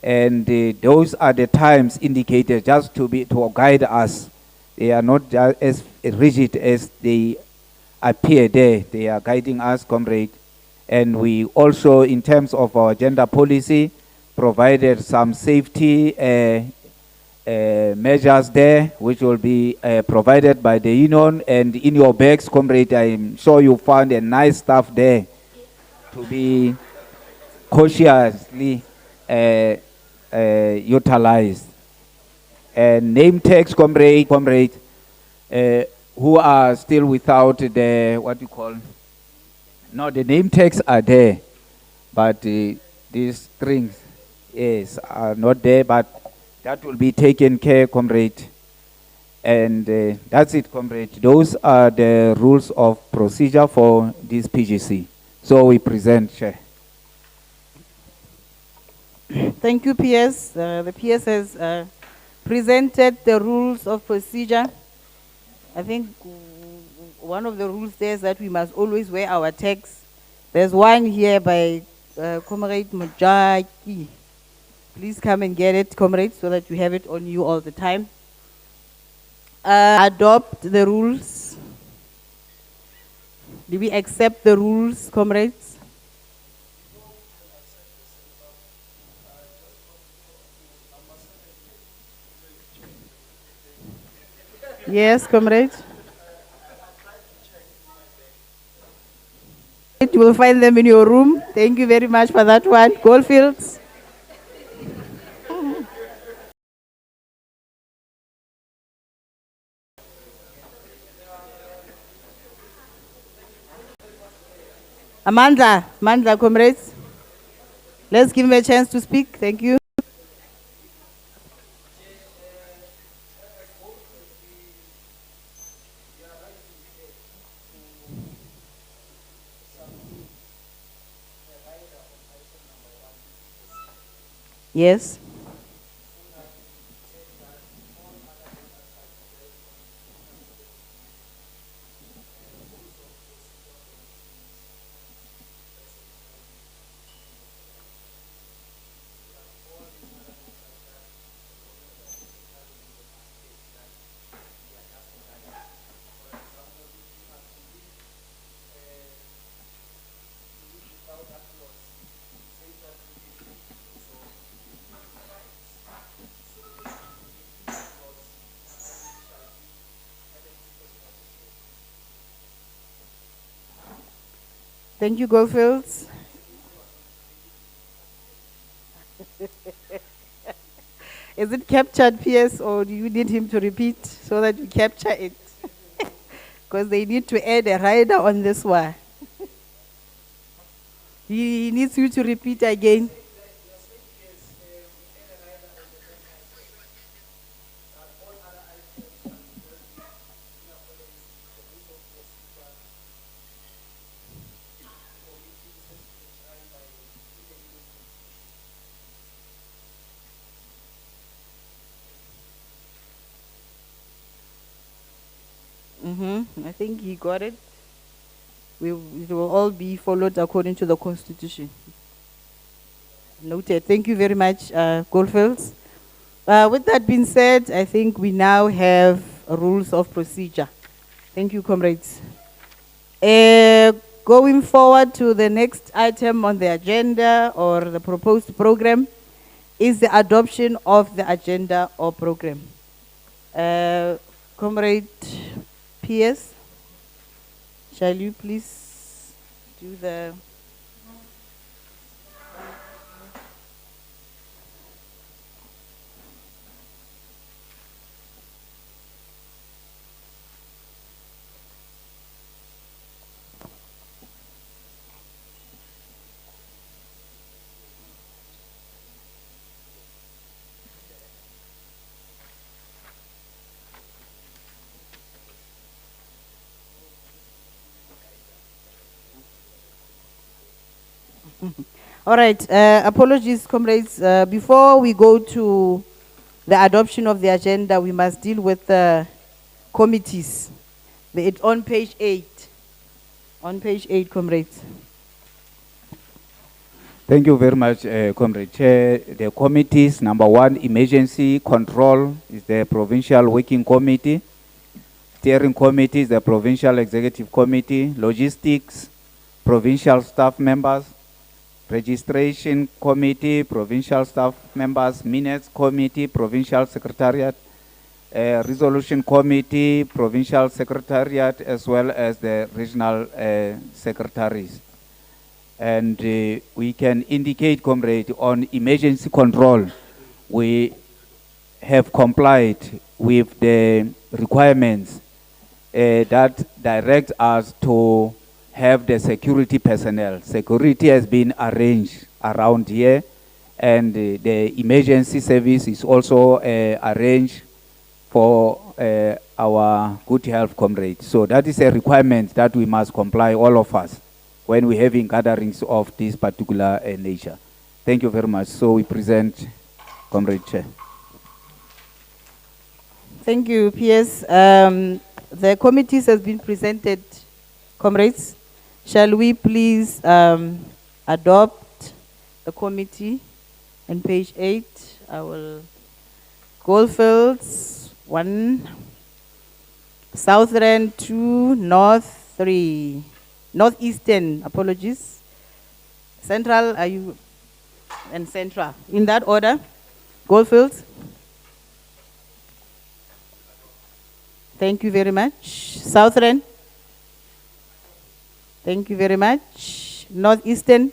And those are the times indicated just to guide us. They are not just as rigid as they appear there. They are guiding us, comrade. And we also, in terms of our gender policy, provided some safety measures there, which will be provided by the union. And in your bags, comrade, I'm sure you found a nice stuff there to be cautiously utilized. And name tags, comrade, who are still without the, what you call, no, the name tags are there, but these strings, yes, are not there, but that will be taken care, comrade. And that's it, comrade. Those are the rules of procedure for this PGC. So we present, Chair. Thank you, PS. The PS has presented the rules of procedure. I think one of the rules there is that we must always wear our tags. There's one here by Comrade Mujaki. Please come and get it, comrade, so that you have it on you all the time. Adopt the rules. Do we accept the rules, comrades? Yes, comrade. You will find them in your room. Thank you very much for that one. Goldfields. Amanda, comrades. Let's give him a chance to speak. Thank you. Yes. Thank you, Goldfields. Is it captured, PS, or do you need him to repeat so that we capture it? Because they need to add a rider on this one. He needs you to repeat again. I think he got it. It will all be followed according to the Constitution. Noted. Thank you very much, Goldfields. With that being said, I think we now have rules of procedure. Thank you, comrades. Going forward to the next item on the agenda or the proposed program is the adoption of the agenda or program. Comrade PS, shall you please do the... All right, apologies, comrades. Before we go to the adoption of the agenda, we must deal with the committees. It's on page 8. On page 8, comrades. Thank you very much, Comrade Chair. The committees, number 1, emergency control is the Provincial Working Committee. Steering Committee is the Provincial Executive Committee. Logistics, Provincial staff members. Registration Committee, Provincial staff members. Minutes Committee, Provincial Secretariat. Resolution Committee, Provincial Secretariat, as well as the regional secretaries. And we can indicate, comrade, on emergency control, we have complied with the requirements that direct us to have the security personnel. Security has been arranged around here, and the emergency service is also arranged for our good health, comrades. So that is a requirement that we must comply, all of us, when we're having gatherings of this particular nature. Thank you very much. So we present, Comrade Chair. Thank you, PS. The committees has been presented, comrades. Shall we please adopt the committee on page 8? I will... Goldfields, 1. Southern, 2. North, 3. Northeastern, apologies. Central, are you? And Central. In that order. Goldfields. Thank you very much. Southern. Thank you very much. Northeastern.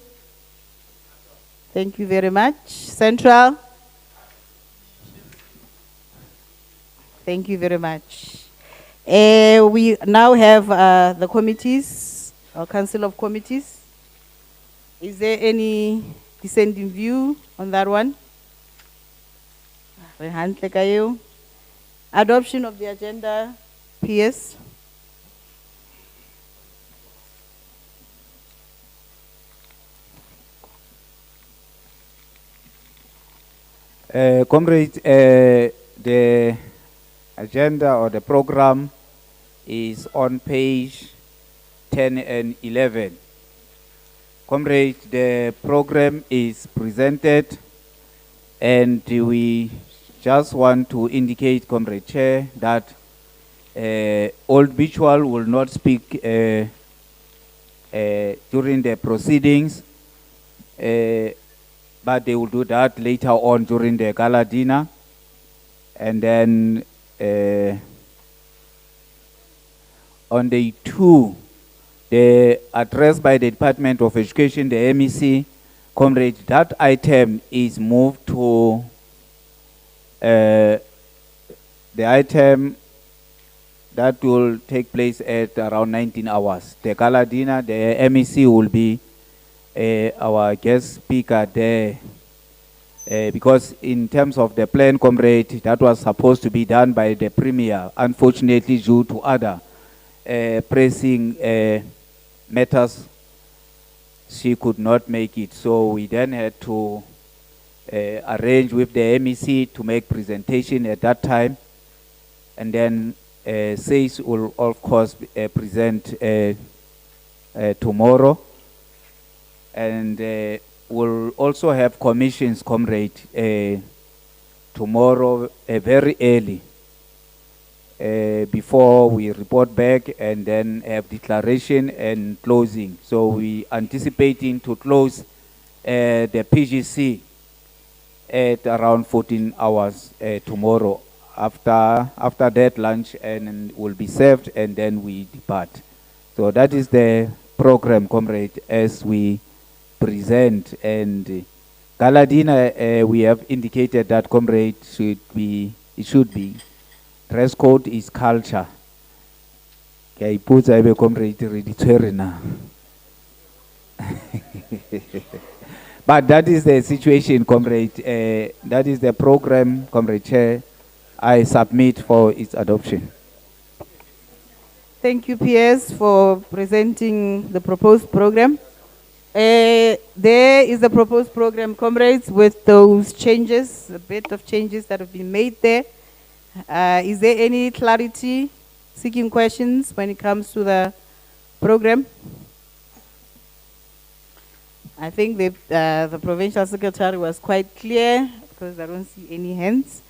Thank you very much. Central. Thank you very much. We now have the committees, our Council of Committees. Is there any dissenting view on that one? Adoption of the agenda, PS. Comrades, the agenda or the program is on page 10 and 11. Comrade, the program is presented, and we just want to indicate, Comrade Chair, that Old Visual will not speak during the proceedings, but they will do that later on during the gala dinner. And then on day 2, the address by the Department of Education, the MEC, comrade, that item is moved to the item that will take place at around 19 hours. The gala dinner, the MEC will be our guest speaker there. Because in terms of the plan, comrade, that was supposed to be done by the Premier. Unfortunately, due to other pressing matters, she could not make it. So we then had to arrange with the MEC to make presentation at that time. And then SACE will, of course, present tomorrow. And we'll also have commissions, comrade, tomorrow very early. before we report back and then have declaration and closing. So we anticipating to close the PGC at around 14 hours tomorrow. After that lunch and will be served and then we depart. So that is the program, comrade, as we present. And Galadina, we have indicated that, comrade, it should be dress code is culture. Okay, put a comrade ready now. But that is the situation, comrade. That is the program, comrade chair. I submit for its adoption. Thank you, PS, for presenting the proposed program. There is the proposed program, comrades, with those changes, a bit of changes that have been made there. Is there any clarity, seeking questions when it comes to the program? I think the provincial secretary was quite clear because I don't see any hands.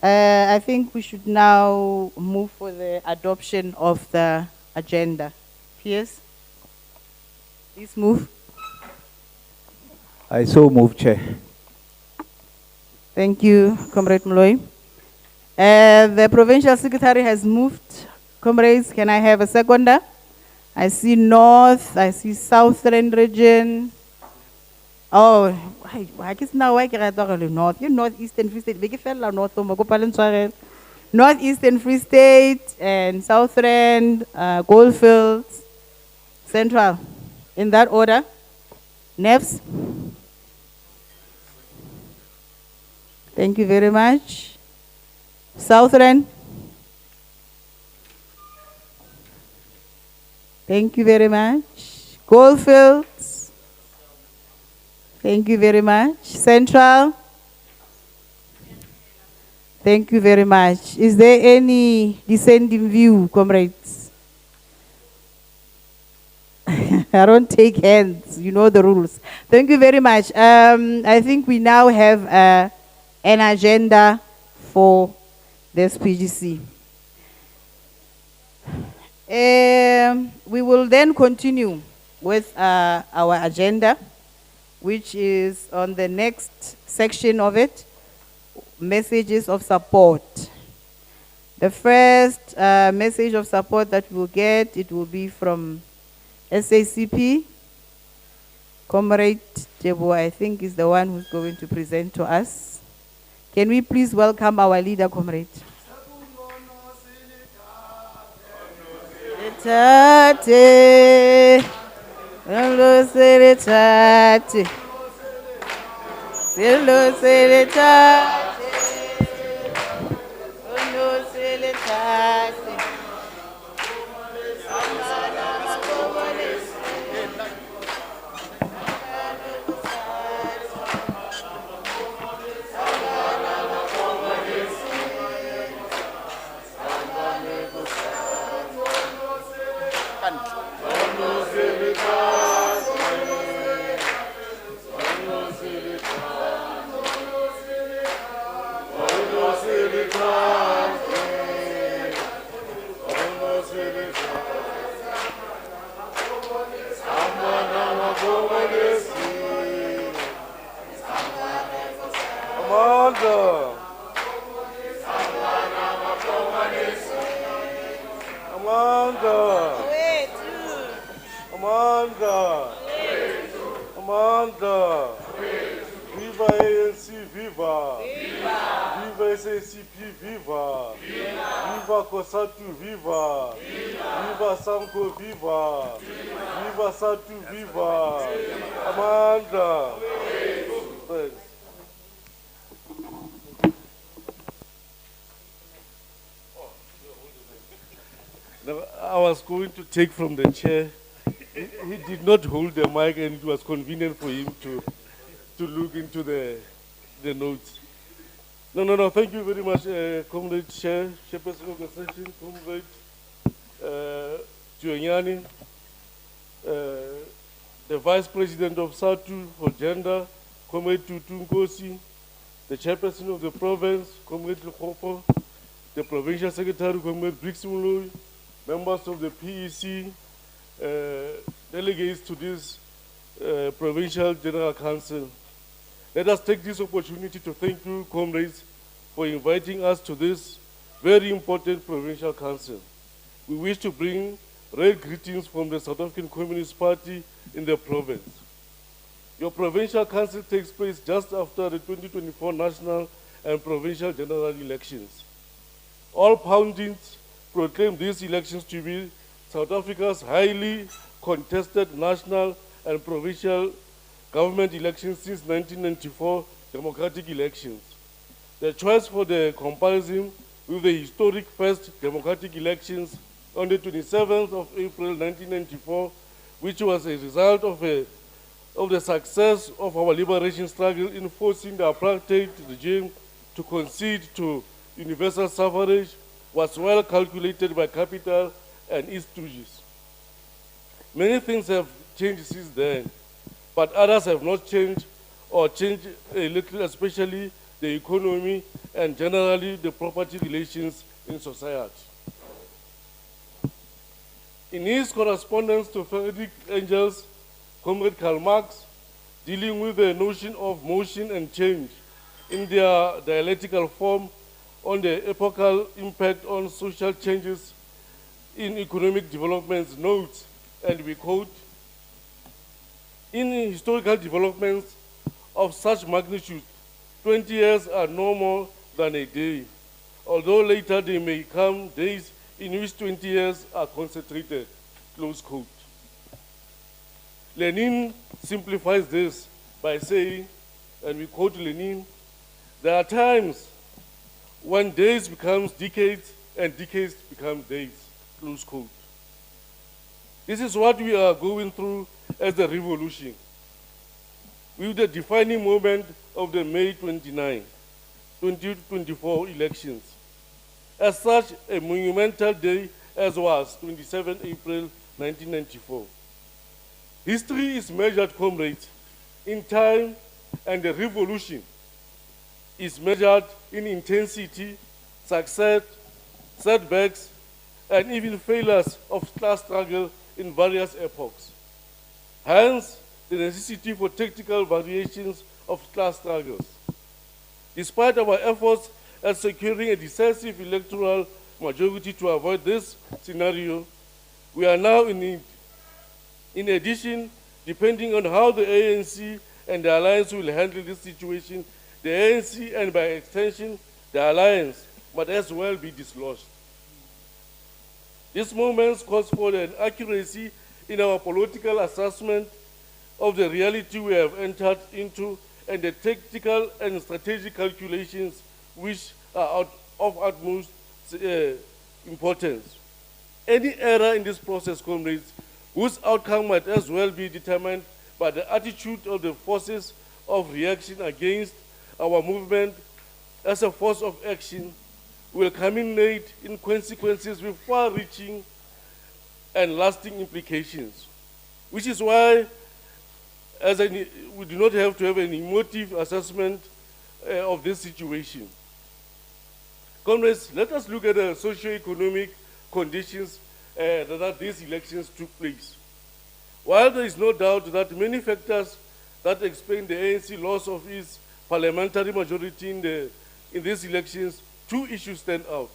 I think we should now move for the adoption of the agenda. PS, please move. I so move, Chair. Thank you, Comrade Moloi. The provincial secretary has moved. Comrades, can I have a seconder? I see North, I see Southern region. Oh, I guess now I can North. You Northeastern Free State. We fell North Northeastern Free State and Southern Goldfields, Central. In that order. Next. Thank you very much. Southern. Thank you very much. Goldfields. Thank you very much. Central. Thank you very much. Is there any dissenting view, comrades? I don't take hands. You know the rules. Thank you very much. I think we now have an agenda for this PGC. We will then continue with our agenda, which is on the next section of it, messages of support. The first message of support that we'll get, it will be from SACP. Comrade Jebo, I think, is the one who's going to present to us. Can we please welcome our leader, comrade? Amanda. Viva ANC, viva. Viva SACP, viva. Viva COSATU, viva. Viva SAMCO, viva. Viva SATU, viva. Amanda. Thanks. Now, I was going to take from the chair. He did not hold the mic, and it was convenient for him to look into the notes. No. Thank you very much, Comrade Chair, Chairperson of the session, Comrade Giuliani, the Vice President of SATU for Gender, Comrade Tutu Nkosi, the Chairperson of the province, Comrade Lekgopo, the Provincial Secretary, Comrade Brixmuloy, members of the PEC, delegates to this Provincial General Council. Let us take this opportunity to thank you, comrades, for inviting us to this very important Provincial Council. We wish to bring rare greetings from the South African Communist Party in the province. Your Provincial Council takes place just after the 2024 national and provincial general elections. All pundits proclaim these elections to be South Africa's highly contested national and provincial government elections since 1994 democratic elections. The choice for the comparison with the historic first democratic elections on the 27th of April 1994, which was a result of the success of our liberation struggle in forcing the apartheid regime to concede to universal suffrage, was well calculated by capital and its stooges. Many things have changed since then, but others have not changed or changed a little, especially the economy and generally the property relations in society. In his correspondence to Frederick Engels, Comrade Karl Marx, dealing with the notion of motion and change in their dialectical form on the epochal impact on social changes in economic developments, notes, and we quote, "In historical developments of such magnitude, 20 years are no more than a day, although later they may come days in which 20 years are concentrated," close quote. Lenin simplifies this by saying, and we quote Lenin, "There are times when days becomes decades and decades become days," close quote. This is what we are going through as a revolution, with the defining moment of the May 29, 2024 elections. As such, a monumental day as was 27 April 1994. History is measured, comrades, in time, and the revolution is measured in intensity, success, setbacks, and even failures of class struggle in various epochs. Hence, the necessity for tactical variations of class struggles. Despite our efforts at securing a decisive electoral majority to avoid this scenario, we are now in it. In addition, depending on how the ANC and the Alliance will handle this situation, the ANC and by extension, the Alliance might as well be dislodged. This moment calls for an accuracy in our political assessment of the reality we have entered into and the tactical and strategic calculations which are of utmost importance. Any error in this process, comrades, whose outcome might as well be determined by the attitude of the forces of reaction against our movement as a force of action, will culminate in consequences with far-reaching and lasting implications, which is why we do not have to have an emotive assessment of this situation. Comrades, let us look at the socio-economic conditions that these elections took place. While there is no doubt that many factors that explain the ANC loss of its parliamentary majority in these elections, two issues stand out.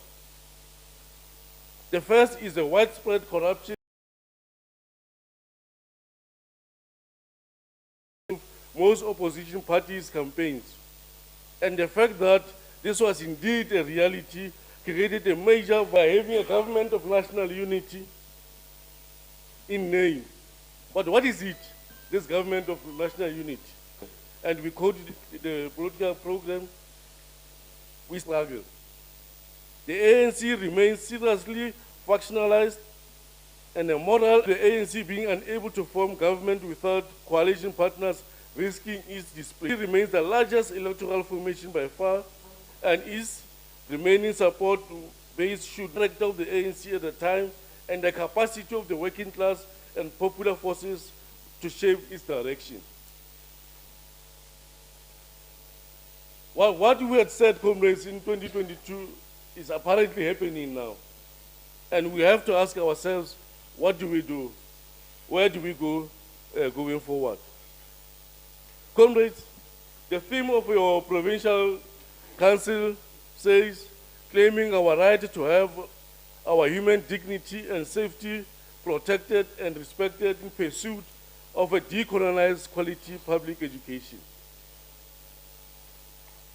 The first is the widespread corruption of most opposition parties' campaigns, and the fact that this was indeed a reality created a major by having a government of national unity in name. But what is it, this government of national unity? And we quoted the political program, we struggle. The ANC remains seriously factionalized, and the moral the ANC being unable to form government without coalition partners risking its display. It remains the largest electoral formation by far, and its remaining support base should direct of the ANC at the time and the capacity of the working class and popular forces to shape its direction. What we had said, comrades, in 2022 is apparently happening now. And we have to ask ourselves, what do we do? Where do we go going forward? Comrades, the theme of your provincial council says, claiming our right to have our human dignity and safety protected and respected in pursuit of a decolonized quality public education.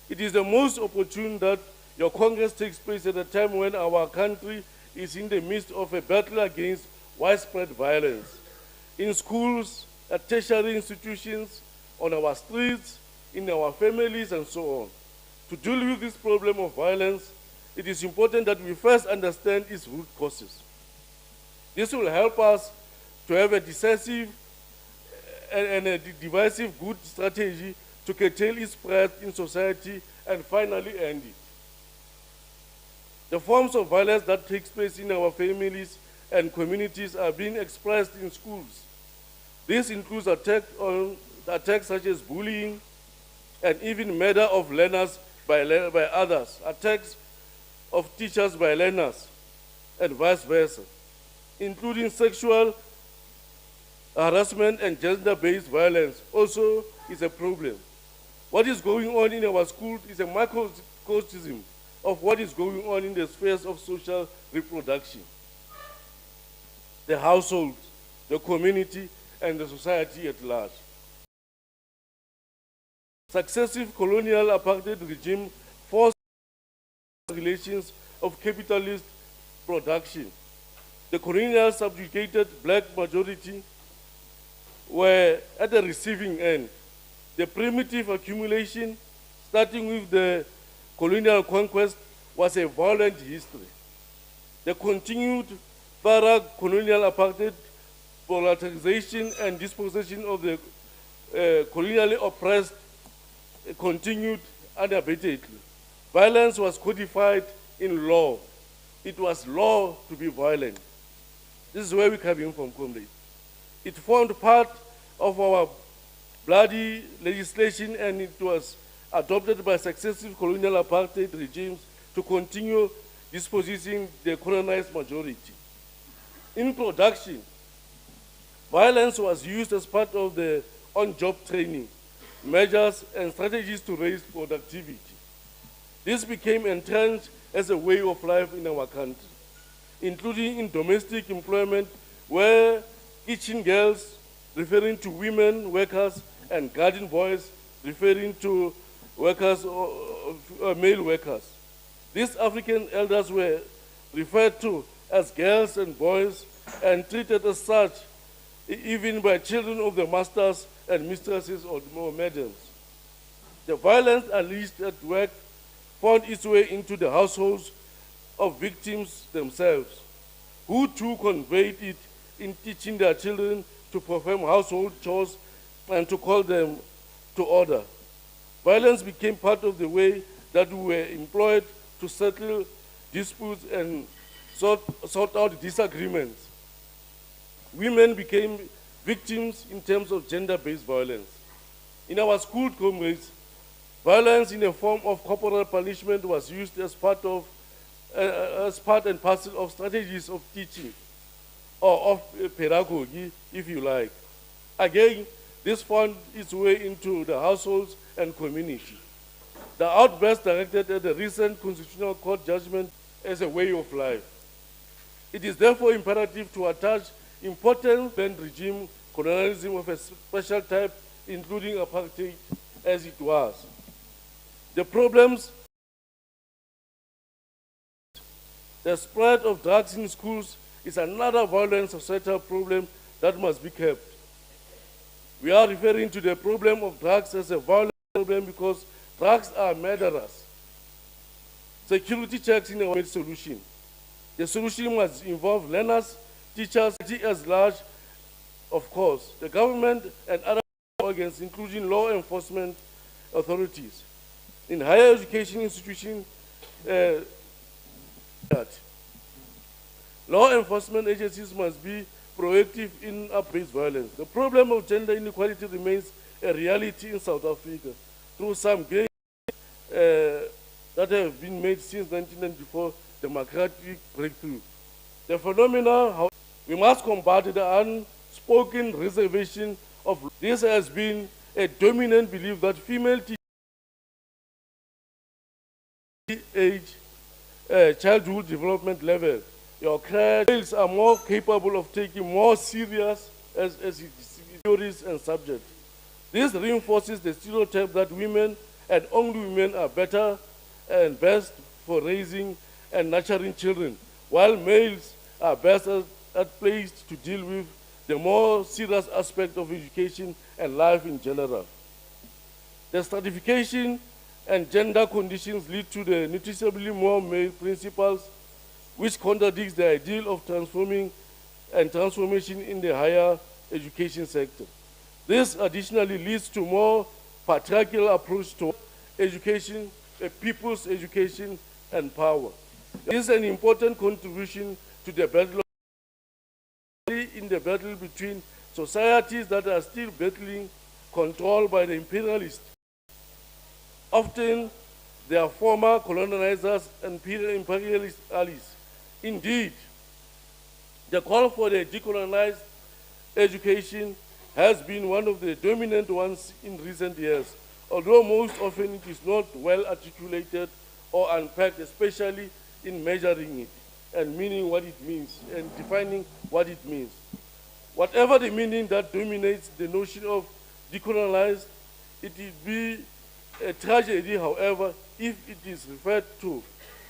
It is the most opportune that your Congress takes place at a time when our country is in the midst of a battle against widespread violence in schools, at tertiary institutions, on our streets, in our families, and so on. To deal with this problem of violence, it is important that we first understand its root causes. This will help us to have a decisive and a divisive good strategy to curtail its spread in society and finally end it. The forms of violence that takes place in our families and communities are being expressed in schools. This includes attacks such as bullying and even murder of learners by others, attacks of teachers by learners, and vice versa, including sexual harassment and gender-based violence also is a problem. What is going on in our schools is a microcosm of what is going on in the spheres of social reproduction. The household, the community, and the society at large. Successive colonial apartheid regime forced relations of capitalist production. The colonial subjugated black majority were at the receiving end. The primitive accumulation, starting with the colonial conquest, was a violent history. The continued thorough colonial apartheid, polarization, and dispossession of the colonially oppressed continued unabatedly. Violence was codified in law. It was law to be violent. This is where we're coming from, comrades. It formed part of our bloody legislation, and it was adopted by successive colonial apartheid regimes to continue dispossessing the colonized majority. In production, violence was used as part of the on-job training, measures, and strategies to raise productivity. This became entrenched as a way of life in our country, including in domestic employment, where kitchen girls, referring to women workers, and garden boys, referring to workers or male workers. These African elders were referred to as girls and boys and treated as such even by children of the masters and mistresses or madams. The violence unleashed at work found its way into the households of victims themselves, who too conveyed it in teaching their children to perform household chores and to call them to order. Violence became part of the way that we were employed to settle disputes and sort out disagreements. Women became victims in terms of gender-based violence. In our school comrades, violence in a form of corporal punishment was used as part and parcel of strategies of teaching, or of pedagogy, if you like. Again, this found its way into the households and community. The outburst directed at the recent Constitutional Court judgment as a way of life. It is therefore imperative to attach importance to regime colonialism of a special type, including apartheid, as it was. The problems, the spread of drugs in schools is another violent societal problem that must be kept. We are referring to the problem of drugs as a violent problem because drugs are murderers. Security checks in our solution. The solution must involve learners, teachers, as large, of course, the government and other organs, including law enforcement authorities. In higher education institutions, law enforcement agencies must be proactive in up-based violence. The problem of gender inequality remains a reality in South Africa through some great that have been made since 1994 democratic breakthrough. The phenomena, how we must combat the unspoken reservation of this has been a dominant belief that female age childhood development level, your girls are more capable of taking more serious as theories and subjects. This reinforces the stereotype that women and only women are better and best for raising and nurturing children, while males are best at placed to deal with the more serious aspect of education and life in general. The stratification and gender conditions lead to the noticeably more male principals, which contradicts the ideal of transformation in the higher education sector. This additionally leads to more patriarchal approach to education, people's education and power. This is an important contribution to the battle in the battle between societies that are still battling control by the imperialists. Often they are former colonizers and imperialist allies. Indeed, the call for the decolonized education has been one of the dominant ones in recent years, although most often it is not well articulated or unpacked, especially in measuring it and meaning what it means and defining what it means. Whatever the meaning that dominates the notion of decolonized, it will be a tragedy, however, if it is referred to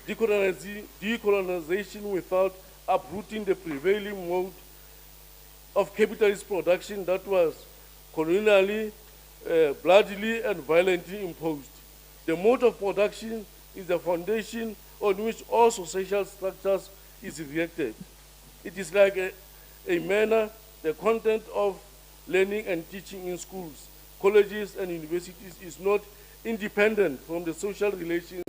decolonization without uprooting the prevailing mode of capitalist production that was colonially, bloodily and violently imposed. The mode of production is the foundation on which all social structures is erected. It is like a manner, the content of learning and teaching in schools, colleges and universities is not independent from the social relations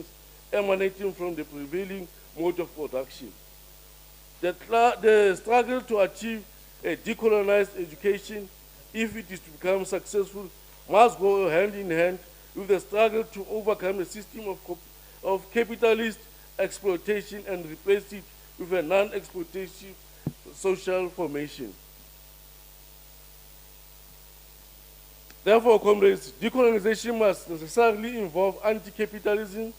emanating from the prevailing mode of production. The struggle to achieve a decolonized education, if it is to become successful, must go hand in hand with the struggle to overcome a system of capitalist exploitation and replace it with a non-exploitative social formation. Therefore, comrades, decolonization must necessarily involve anti-capitalism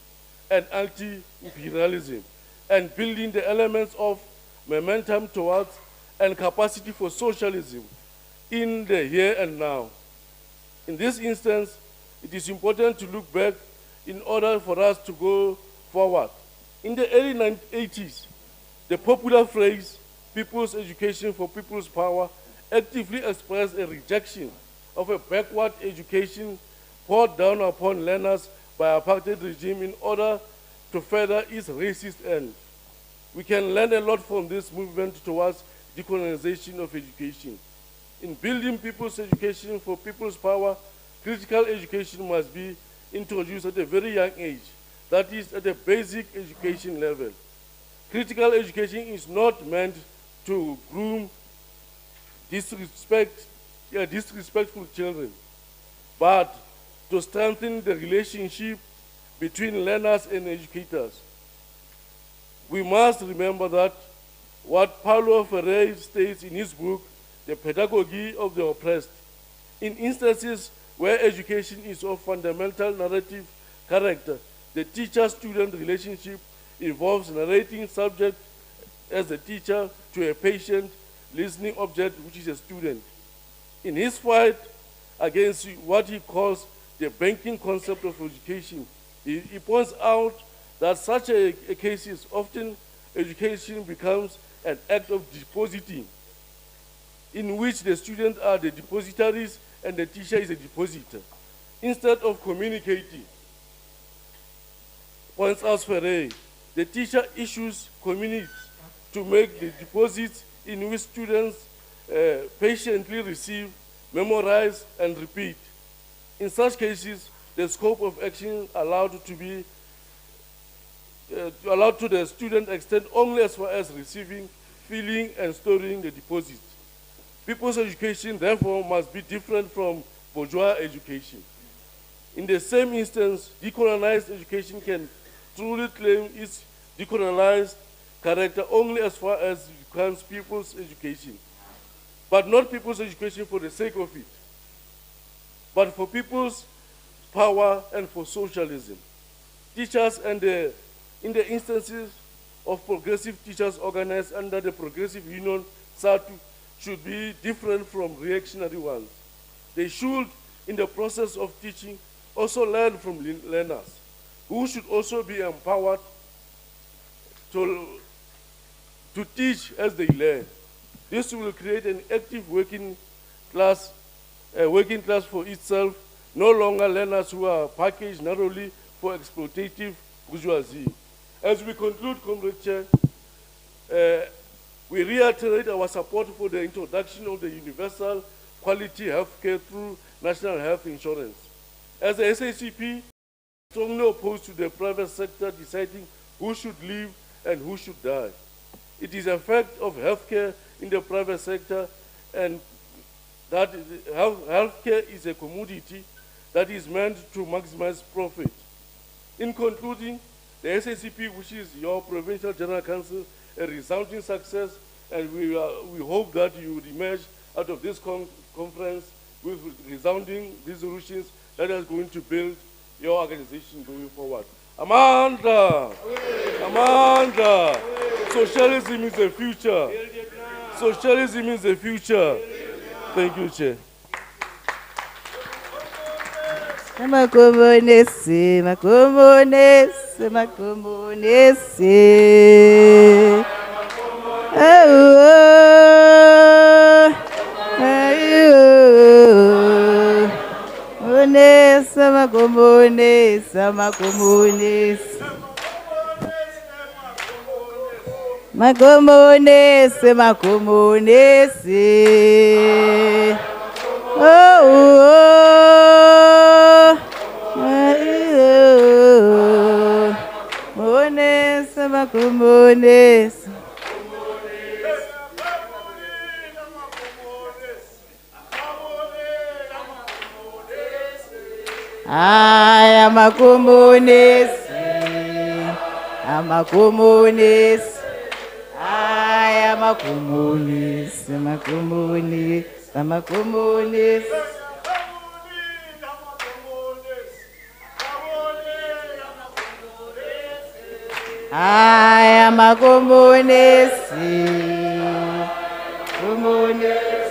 and anti-imperialism, and building the elements of momentum towards and capacity for socialism in the here and now. In this instance, it is important to look back in order for us to go forward. In the early 1980s, the popular phrase, people's education for people's power, actively expressed a rejection of a backward education poured down upon learners by apartheid regime in order to further its racist end. We can learn a lot from this movement towards decolonization of education. In building people's education for people's power, critical education must be introduced at a very young age, that is, at a basic education level. Critical education is not meant to groom disrespectful children, but to strengthen the relationship between learners and educators. We must remember that what Paulo Freire states in his book, The Pedagogy of the Oppressed, in instances where education is of fundamental narrative character, the teacher-student relationship involves narrating subject as a teacher to a patient listening object, which is a student. In his fight against what he calls the banking concept of education, he points out that such a case is often education becomes an act of depositing, in which the students are the depositaries and the teacher is a depositor. Instead of communicating, points out Ferre, the teacher issues communities to make the deposits in which students patiently receive, memorize, and repeat. In such cases, the scope of action allowed to the student extend only as far as receiving, filling, and storing the deposits. People's education, therefore, must be different from bourgeois education. In the same instance, decolonized education can truly claim its decolonized character only as far as it becomes people's education, but not people's education for the sake of it, but for people's power and for socialism. Teachers and in the instances of progressive teachers organized under the Progressive Union, SATU, should be different from reactionary ones. They should, in the process of teaching, also learn from learners, who should also be empowered to teach as they learn. This will create an active working class for itself, no longer learners who are packaged narrowly for exploitative bourgeoisie. As we conclude, Comrade Chair, we reiterate our support for the introduction of the universal quality healthcare through national health insurance. As the SACP, strongly opposed to the private sector deciding who should live and who should die. It is a fact of healthcare in the private sector, and that healthcare is a commodity that is meant to maximize profit. In concluding, the SACP wishes your Provincial General Council a resounding success, and we hope that you would emerge out of this conference with resounding resolutions that are going to build your organization going forward. Amanda! Amanda! Socialism is the future. Socialism is the future. Thank you, Chair. Makomonesi, makomonesi, makomonesi. Monesa, makomonesa, makomonesi. Makomonesi, makomonesi. Monesa, makomonesi. Ay, amakomonesi, amakomonesi. Ay, amakomonesi, amakomonesi, amakomonesi. Ay, amakomonesi, komonesi.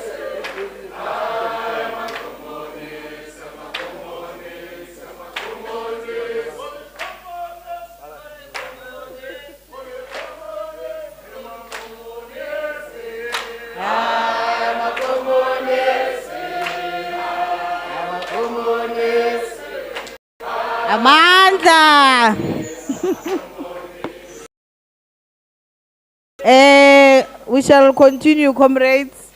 Amanda. We shall continue, comrades.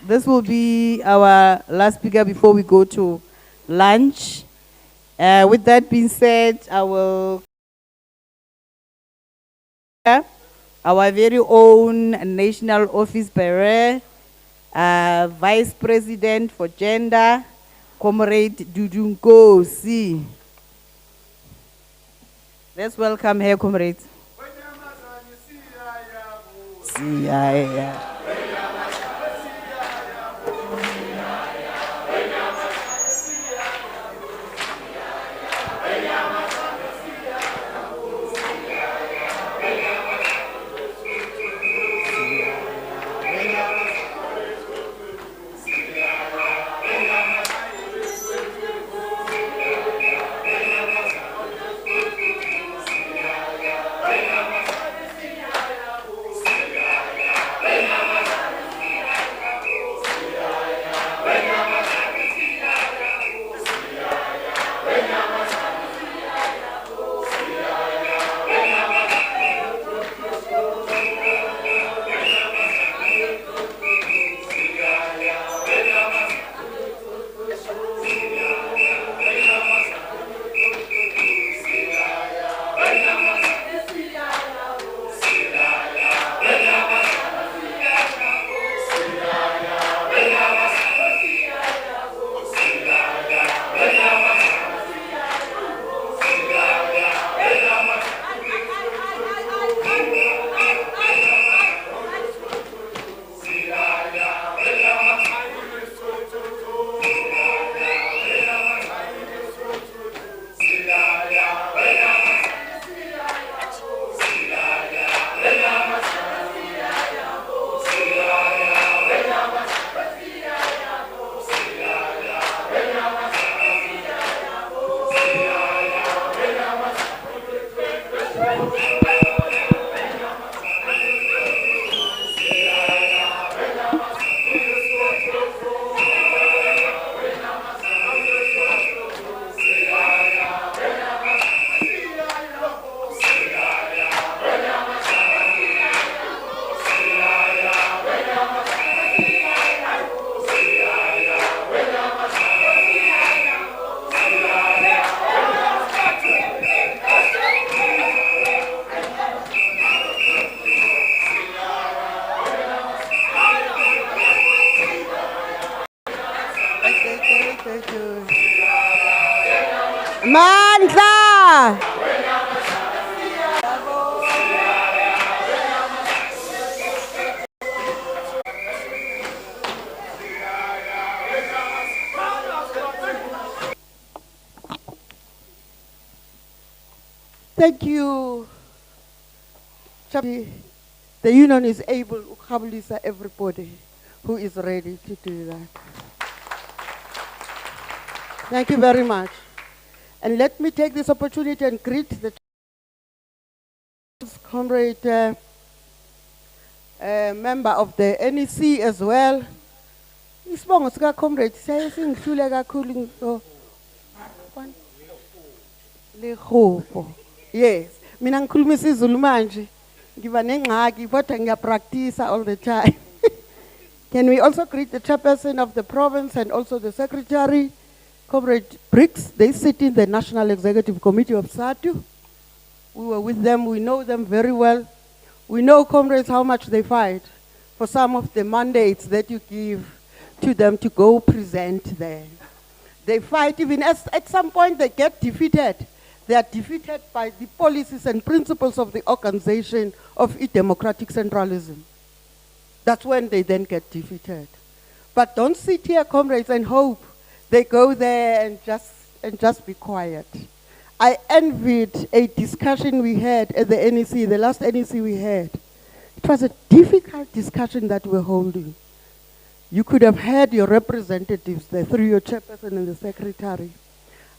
This will be our last speaker before we go to lunch. With that being said, I will our very own National Office Bearer, Vice President for Gender, Comrade Dudunko C. Let's welcome her, comrades. Thank you. The union is able to mobilize everybody who is ready to do that. Thank you very much. And let me take this opportunity and greet the comrade member of the NEC as well. Isibongo sika comrade siyasingihlule kakhulu Lehopo. Yes. Mina ngikhuluma isiZulu manje. Ngiba nengxaki kodwa ngiyapractice all the time. Can we also greet the chairperson of the province and also the secretary, Comrade Briggs? They sit in the National Executive Committee of SADU. We were with them, we know them very well. We know, comrades, how much they fight for some of the mandates that you give to them to go present there. They fight even as at some point they get defeated. They are defeated by the policies and principles of the organization of democratic centralism. That's when they then get defeated. But don't sit here, comrades, and hope they go there and just be quiet. I envied a discussion we had at the NEC, the last NEC we had. It was a difficult discussion that we're holding. You could have had your representatives there through your chairperson and the secretary,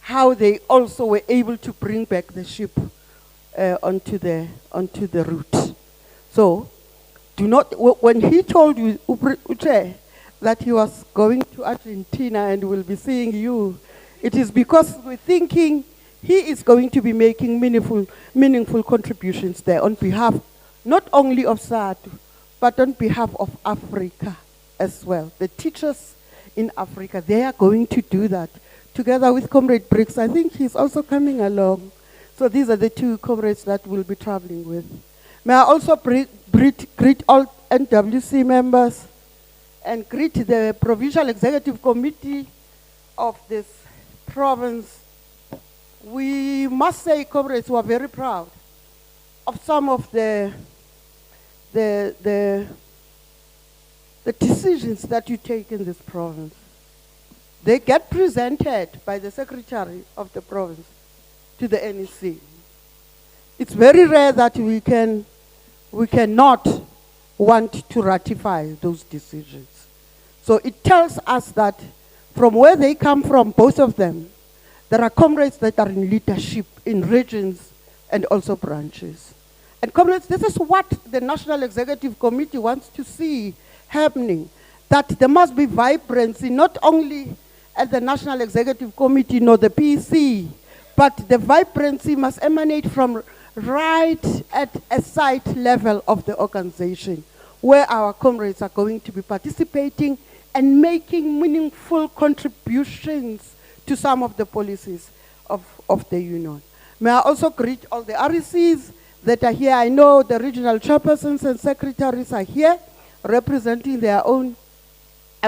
how they also were able to bring back the ship onto the route. So, do not, when he told you, Uche, that he was going to Argentina and will be seeing you, it is because we're thinking he is going to be making meaningful contributions there on behalf not only of SADU, but on behalf of Africa as well. The teachers in Africa, they are going to do that. Together with Comrade Briggs, I think he's also coming along. So these are the two comrades that we'll be traveling with. May I also greet all NWC members and greet the Provincial Executive Committee of this province. We must say, comrades, we are very proud of some of the decisions that you take in this province. They get presented by the Secretary of the province to the NEC. It's very rare that we cannot want to ratify those decisions. So it tells us that from where they come from, both of them, there are comrades that are in leadership in regions and also branches. And comrades, this is what the National Executive Committee wants to see happening, that there must be vibrancy, not only at the National Executive Committee nor the PC, but the vibrancy must emanate from right at a site level of the organization, where our comrades are going to be participating and making meaningful contributions to some of the policies of the union. May I also greet all the RECs that are here. I know the regional chairpersons and secretaries are here representing their own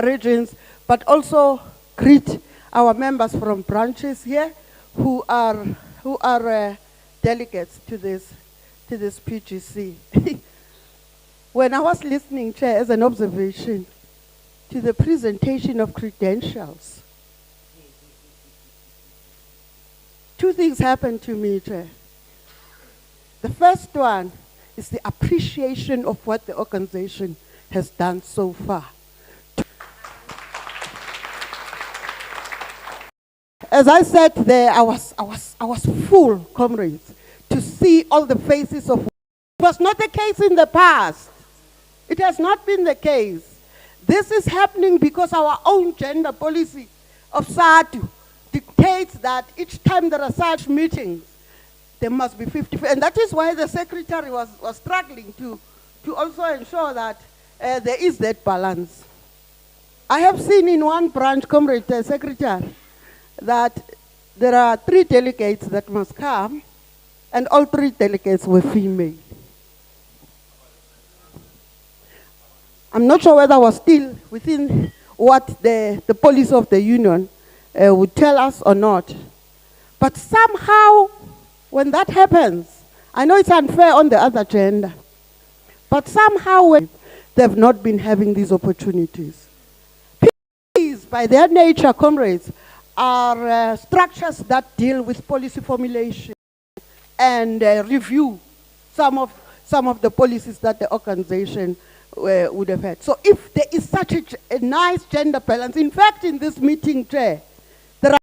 regions, but also greet our members from branches here who are delegates to this PGC. When I was listening, Chair, as an observation to the presentation of credentials, two things happened to me, Chair. The first one is the appreciation of what the organization has done so far. As I sat there, I was full, comrades, to see all the faces of. It was not the case in the past. It has not been the case. This is happening because our own gender policy of SADU dictates that each time there are such meetings, there must be 50. And that is why the secretary was struggling to also ensure that there is that balance. I have seen in one branch, comrade secretary, that there are 3 delegates that must come, and all 3 delegates were female. I'm not sure whether I was still within what the policy of the union would tell us or not. But somehow, when that happens, I know it's unfair on the other gender, but somehow they've not been having these opportunities. PARYS, by their nature, comrades, are structures that deal with policy formulation and review some of the policies that the organization would have had. So if there is such a nice gender balance, in fact, in this meeting, Chair, there are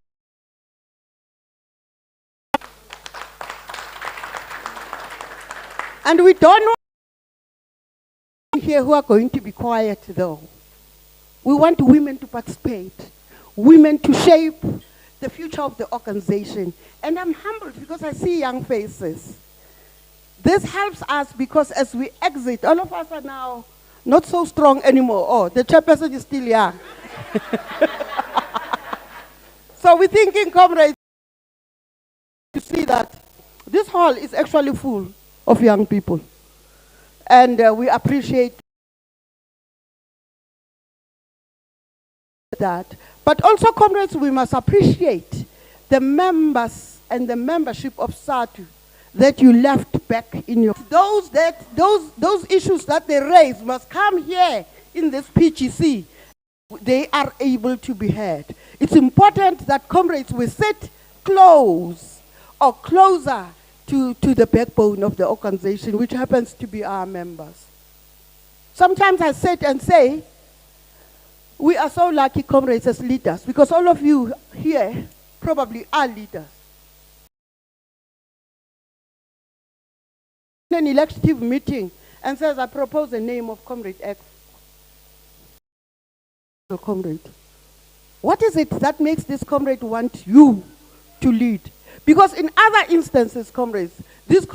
and we don't know here who are going to be quiet, though. We want women to participate, women to shape the future of the organization. And I'm humbled because I see young faces. This helps us because as we exit, all of us are now not so strong anymore. Oh, the chairperson is still young. So we're thinking, comrades, to see that this hall is actually full of young people. And we appreciate that. But also, comrades, we must appreciate the members and the membership of SATU that you left back in your... Those issues that they raise must come here in this PGC. They are able to be heard. It's important that, comrades, we sit close or closer to the backbone of the organization, which happens to be our members. Sometimes I sit and say, we are so lucky, comrades, as leaders, because all of you here probably are leaders. An elective meeting and says, I propose the name of Comrade X. Comrade. What is it that makes this comrade want you to lead? Because in other instances, comrades, these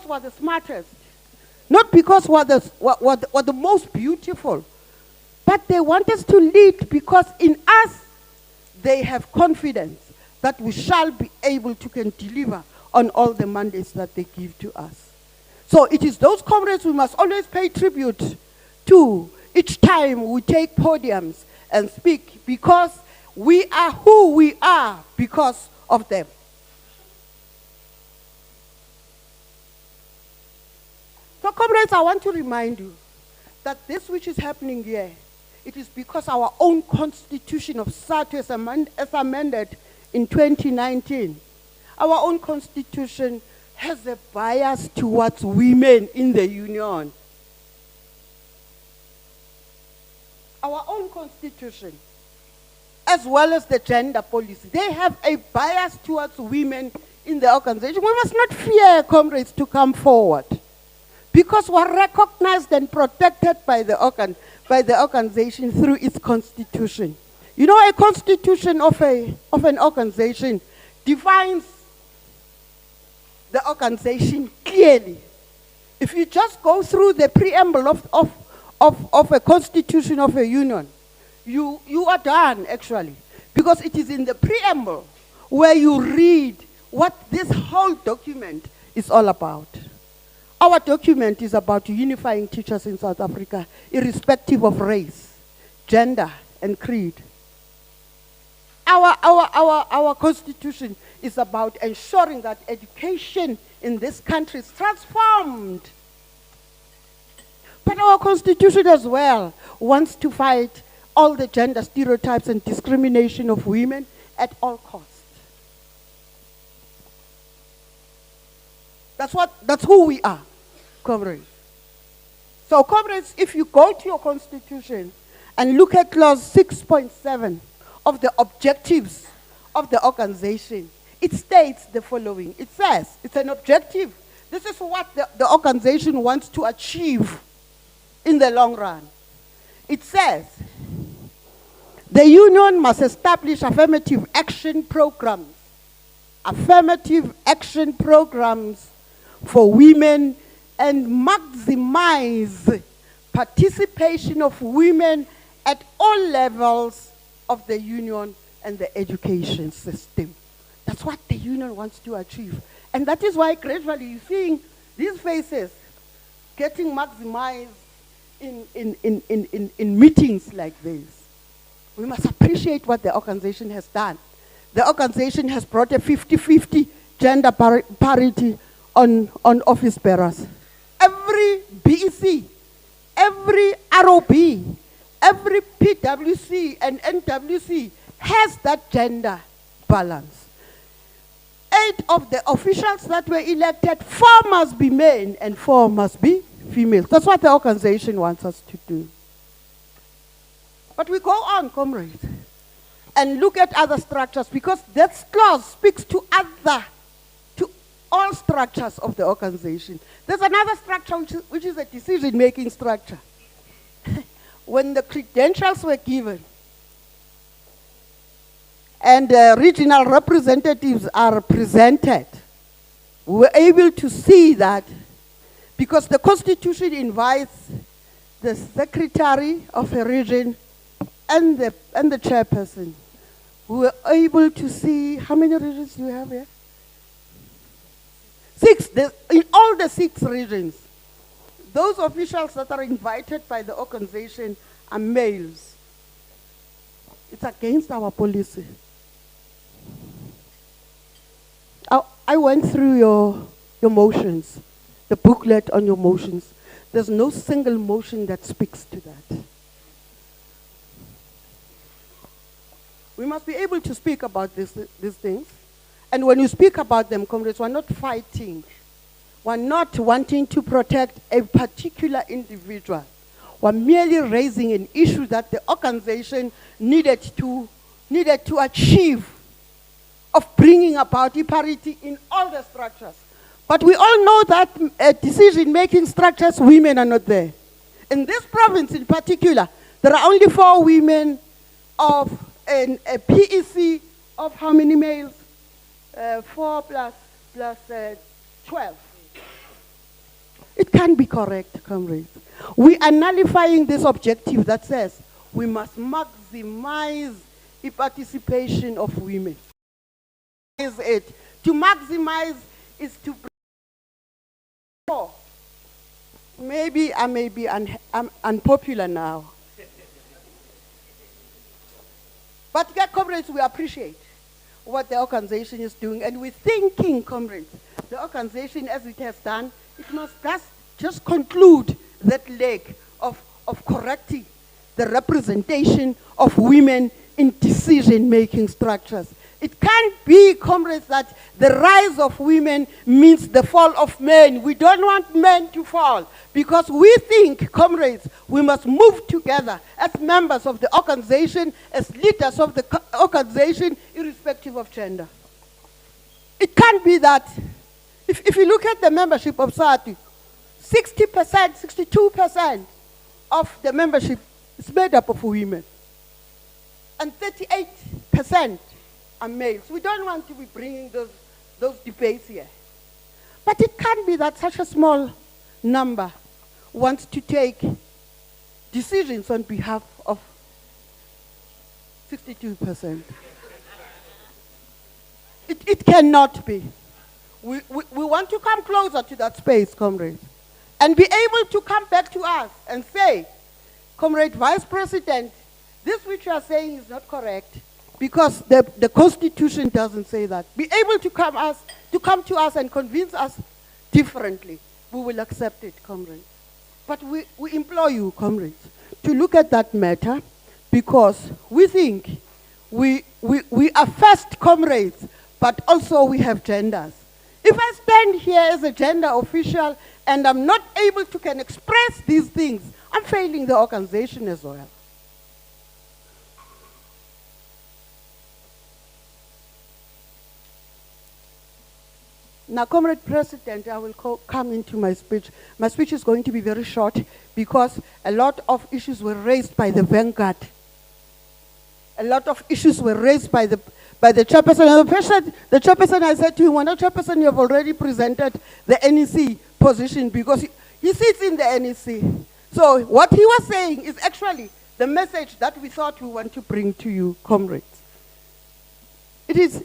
were the smartest, not because were the most beautiful, but they want us to lead because in us they have confidence that we shall be able to can deliver on all the mandates that they give to us. So it is those comrades we must always pay tribute to each time we take podiums and speak, because we are who we are because of them. So comrades, I want to remind you that this which is happening here, it is because our own constitution of SATU as amended in 2019, our own constitution has a bias towards women in the union. Our own constitution, as well as the gender policy, they have a bias towards women in the organization. We must not fear, comrades, to come forward, because we're recognized and protected by the organization through its constitution. You know, a constitution of an organization defines the organization clearly. If you just go through the preamble of a constitution of a union, you are done, actually, because it is in the preamble where you read what this whole document is all about. Our document is about unifying teachers in South Africa, irrespective of race, gender, and creed. Our constitution is about ensuring that education in this country is transformed. But our constitution as well wants to fight all the gender stereotypes and discrimination of women at all costs. That's who we are, comrades. So, comrades, if you go to your constitution and look at clause 6.7 of the objectives of the organization, it states the following. It says, it's an objective. This is what the organization wants to achieve in the long run. It says, the union must establish affirmative action programs for women and maximize participation of women at all levels of the union and the education system. That's what the union wants to achieve. And that is why gradually you're seeing these faces getting maximized in meetings like this. We must appreciate what the organization has done, the organization has brought a 50-50 gender parity on office bearers. Every BEC, every ROB, every PWC and NWC has that gender balance. 8 of the officials that were elected, 4 must be men and 4 must be females. That's what the organization wants us to do. But we go on, comrades, and look at other structures, because that clause speaks to all structures of the organization. There's another structure which is a decision-making structure. When the credentials were given and regional representatives are presented, we were able to see that, because the Constitution invites the secretary of a region and the chairperson. We were able to see, how many regions do you have here? 6, in all the 6 regions. Those officials that are invited by the organization are males. It's against our policy. I went through your motions, the booklet on your motions. There's no single motion that speaks to that. We must be able to speak about these things. And when you speak about them, comrades, we're not fighting. We're not wanting to protect a particular individual. We're merely raising an issue that the organization needed to achieve, of bringing about equality in all the structures. But we all know that decision-making structures, women are not there. In this province in particular, there are only 4 women of a PEC of how many males? 4 plus 12. It can't be correct, comrades. We are nullifying this objective that says we must maximize the participation of women. Is it? To maximize is to bring more. Maybe I may be unpopular now. But yeah, comrades, we appreciate what the organization is doing, and we're thinking, comrades, the organization, as it has done, it must just conclude that leg of correcting the representation of women in decision-making structures. It can't be, comrades, that the rise of women means the fall of men. We don't want men to fall, because we think, comrades, we must move together as members of the organization, as leaders of the organization, irrespective of gender. It can't be that. If you look at the membership of SADU, 60%, 62% of the membership is made up of women, and 38% are males. We don't want to be bringing those debates here. But it can't be that such a small number wants to take decisions on behalf of 62%. It cannot be. We want to come closer to that space, comrades, and be able to come back to us and say, Comrade Vice President, this which you are saying is not correct, because the Constitution doesn't say that. Be able to come to us and convince us differently. We will accept it, comrades. But we implore you, comrades, to look at that matter, because we think we are first comrades, but also we have genders. If I stand here as a gender official and I'm not able to can express these things, I'm failing the organization as well. Now, Comrade President, I will come into my speech. My speech is going to be very short because a lot of issues were raised by the vanguard. A lot of issues were raised by the chairperson. And the chairperson, I said to him, well, no, chairperson, you have already presented the NEC position because he sits in the NEC. So what he was saying is actually the message that we thought we want to bring to you, comrades. It is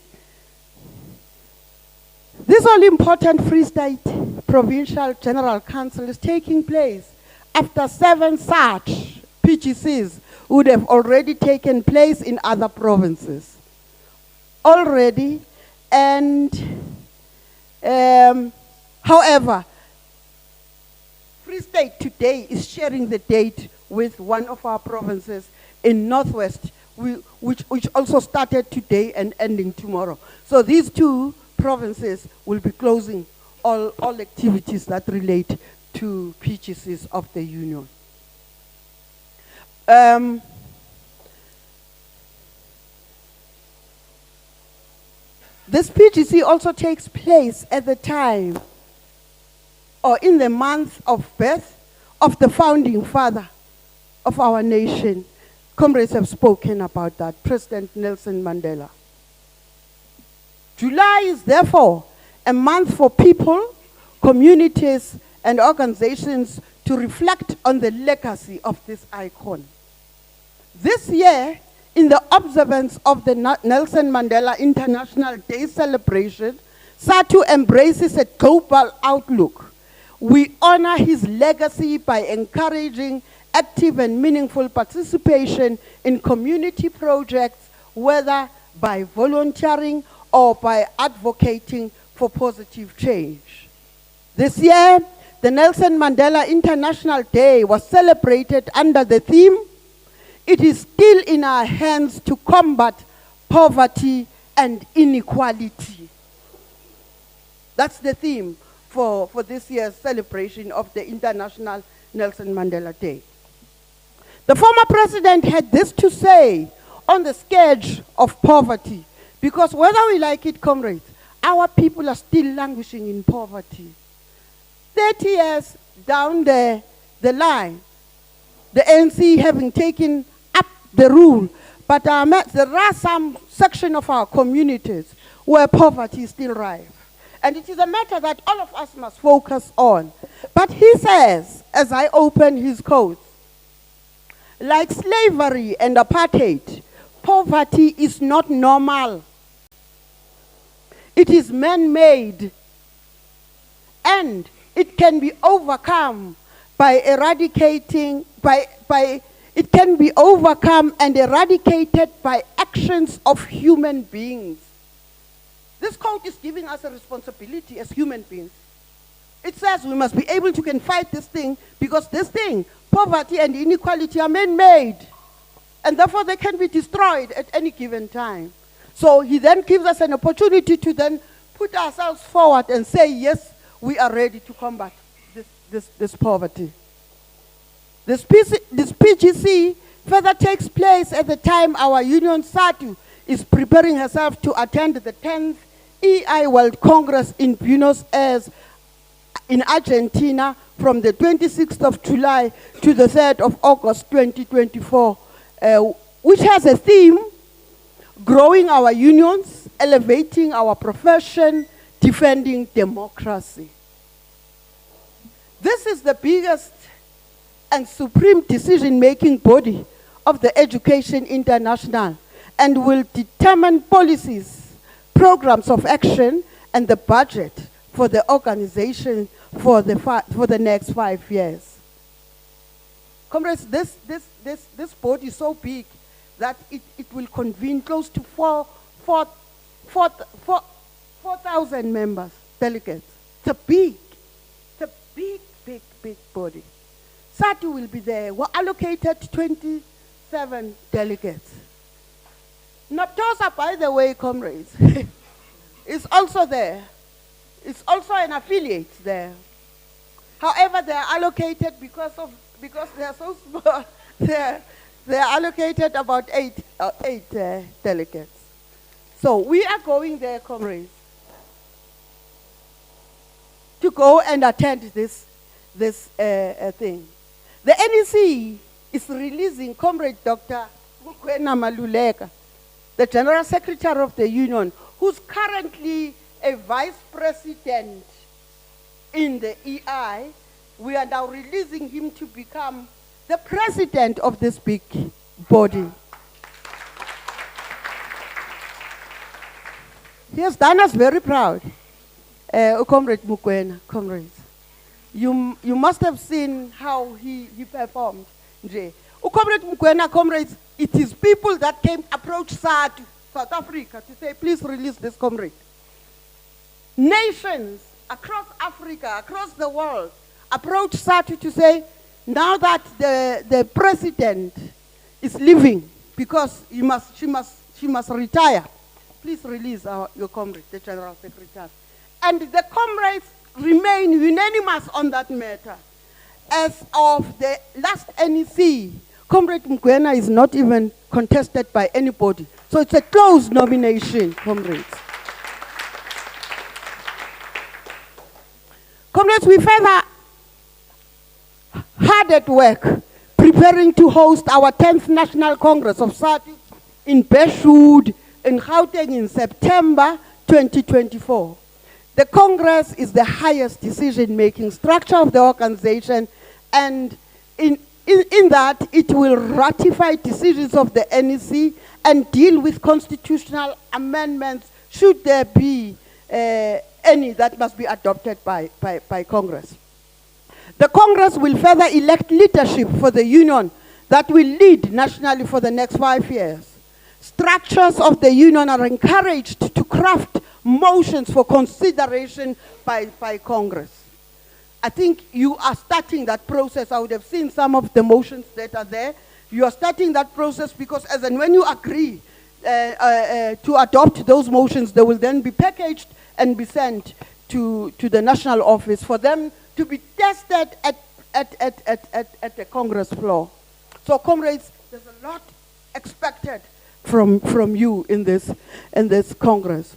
this all-important Free State Provincial General Council is taking place after 7 such PGCs would have already taken place in other provinces. already, and however, Free State today is sharing the date with one of our provinces in Northwest, which also started today and ending tomorrow. So these two provinces will be closing all activities that relate to PGCs of the Union. This PGC also takes place at the time or in the month of birth of the founding father of our nation. Comrades have spoken about that, President Nelson Mandela. July is therefore a month for people, communities, and organizations to reflect on the legacy of this icon. This year, in the observance of the Nelson Mandela International Day celebration, SADTU embraces a global outlook. We honor his legacy by encouraging active and meaningful participation in community projects, whether by volunteering or by advocating for positive change. This year, the Nelson Mandela International Day was celebrated under the theme, "It is still in our hands to combat poverty and inequality." That's the theme for this year's celebration of the International Nelson Mandela Day. The former president had this to say on the scourge of poverty, because whether we like it, comrades, our people are still languishing in poverty. 30 years down the line, the ANC having taken up the rule, but there are some section of our communities where poverty is still rife. And it is a matter that all of us must focus on. But he says, as I open his quotes, like slavery and apartheid, poverty is not normal. It is man-made, and it can be overcome by eradicating, it can be overcome and eradicated by actions of human beings. This quote is giving us a responsibility as human beings. It says we must be able to fight this thing, because this thing, poverty and inequality, are man-made, and therefore they can be destroyed at any given time. So he then gives us an opportunity to then put ourselves forward and say, yes, we are ready to combat this poverty. This PGC further takes place at the time our union SADTU is preparing herself to attend the 10th EI World Congress in Buenos Aires in Argentina from the 26th of July to the 3rd of August 2024, which has a theme, growing our unions, elevating our profession, defending democracy. This is the biggest and supreme decision-making body of the Education International, and will determine policies, programs of action, and the budget for the organization for the next 5 years. Comrades, this body is so big that it will convene close to 4,000 members, delegates. It's a big body. SADTU will be there. We're allocated 27 delegates. NAPTOSA, by the way, comrades, is also there. It's also an affiliate there. However, they are allocated because they are so small. They are allocated about eight delegates. So we are going there, comrades, to go and attend this thing. The NEC is releasing Comrade Dr. Mukwena Maluleka, the General Secretary of the Union, who's currently a vice president in the EI. We are now releasing him to become the president of this big body. He has done us very proud, Comrade Mukwena, comrades. You must have seen how he performed. Comrade Mukwena, comrades, it is people that came approach SADTU South Africa to say, please release this comrade. Nations across Africa, across the world, approached SADC to say, now that the president is leaving because she must retire, please release your comrade, the General Secretary. And the comrades remain unanimous on that matter. As of the last NEC, Comrade Mkwena is not even contested by anybody. So it's a closed nomination, comrades. Comrades, we further hard at work preparing to host our 10th National Congress of SADC in Beshwood in Gauteng in September 2024. The Congress is the highest decision-making structure of the organization, and in that it will ratify decisions of the NEC and deal with constitutional amendments should there be any that must be adopted by Congress. The Congress will further elect leadership for the Union that will lead nationally for the next 5 years. Structures of the Union are encouraged to craft motions for consideration by Congress. I think you are starting that process. I would have seen some of the motions that are there. You are starting that process because as and when you agree to adopt those motions, they will then be packaged and be sent to the national office for them to be tested at the Congress floor. So comrades, there's a lot expected from you in this Congress.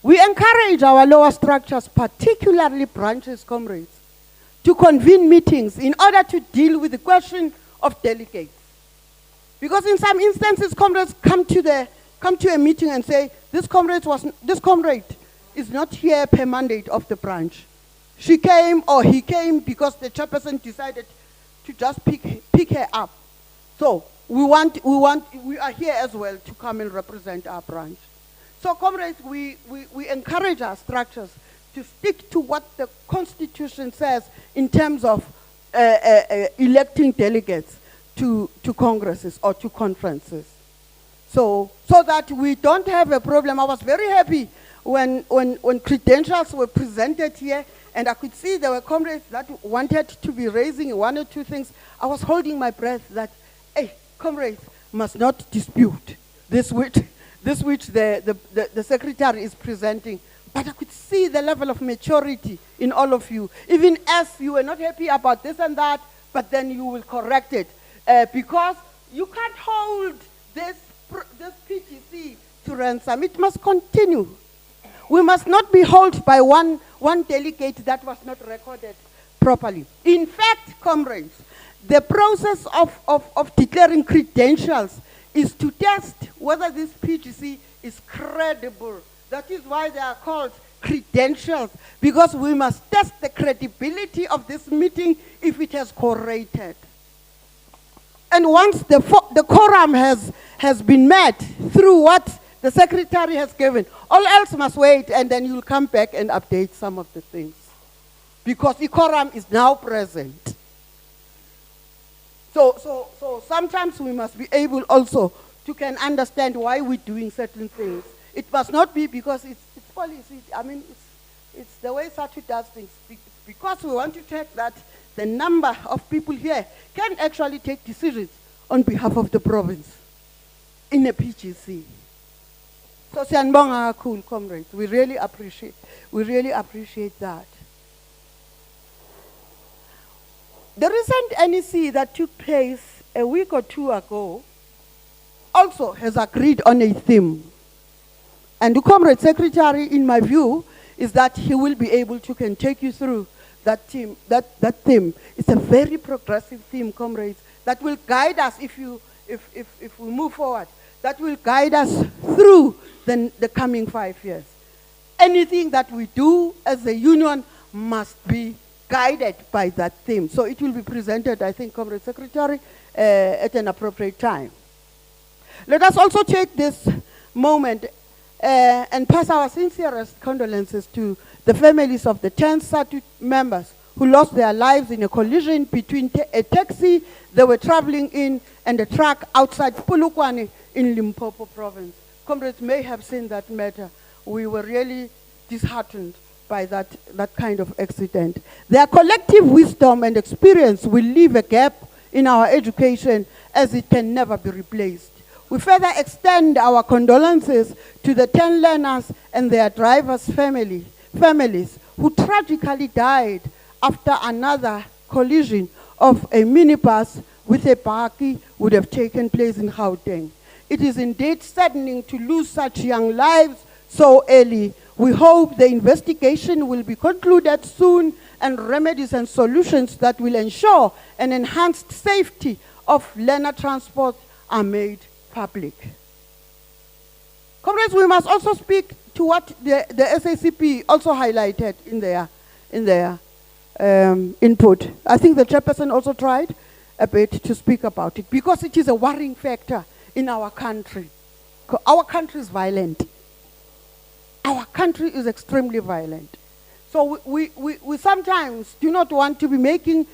We encourage our lower structures, particularly branches, comrades, to convene meetings in order to deal with the question of delegates. Because in some instances, comrades come to a meeting and say, this comrade is not here per mandate of the branch. She came or he came because the chairperson decided to just pick her up. So we are here as well to come and represent our branch. So comrades, we encourage our structures to stick to what the Constitution says in terms of electing delegates to congresses or to conferences. So that we don't have a problem. I was very happy when credentials were presented here, and I could see there were comrades that wanted to be raising one or two things. I was holding my breath that, hey, comrades must not dispute this which the secretary is presenting. But I could see the level of maturity in all of you. Even as you were not happy about this and that, but then you will correct it. Because you can't hold this PGC to ransom. It must continue. We must not be held by one delegate that was not recorded properly. In fact, comrades, the process of declaring credentials is to test whether this PGC is credible. That is why they are called credentials, because we must test the credibility of this meeting if it has correlated. And once the quorum has been met through what the secretary has given, all else must wait, and then you'll come back and update some of the things. Because the quorum is now present. So sometimes we must be able also to can understand why we're doing certain things. It must not be because it's policy. I mean, it's the way SADC does things. Because we want to check that the number of people here can actually take decisions on behalf of the province in a PGC. So Sianbonga cool comrades. We really appreciate that. The recent NEC that took place a week or two ago also has agreed on a theme. And the Comrade Secretary, in my view, is that he will be able to can take you through that theme. It's a very progressive theme, comrades, that will guide us if we move forward. That will guide us through the coming 5 years. Anything that we do as a union must be guided by that theme. So it will be presented, I think, Comrade Secretary, at an appropriate time. Let us also take this moment and pass our sincerest condolences to the families of the 10 SADC members who lost their lives in a collision between a taxi they were traveling in and a truck outside Polokwane in Limpopo province. Comrades may have seen that matter. We were really disheartened by that kind of accident. Their collective wisdom and experience will leave a gap in our education as it can never be replaced. We further extend our condolences to the 10 learners and their drivers' families who tragically died after another collision of a minibus with a PARYS would have taken place in Gauteng. It is indeed saddening to lose such young lives so early. We hope the investigation will be concluded soon and remedies and solutions that will ensure an enhanced safety of learner transport are made public. Comrades, we must also speak to what the SACP also highlighted in their input. I think the chairperson also tried a bit to speak about it because it is a worrying factor in our country. Our country is violent. Our country is extremely violent. So we sometimes do not want to be making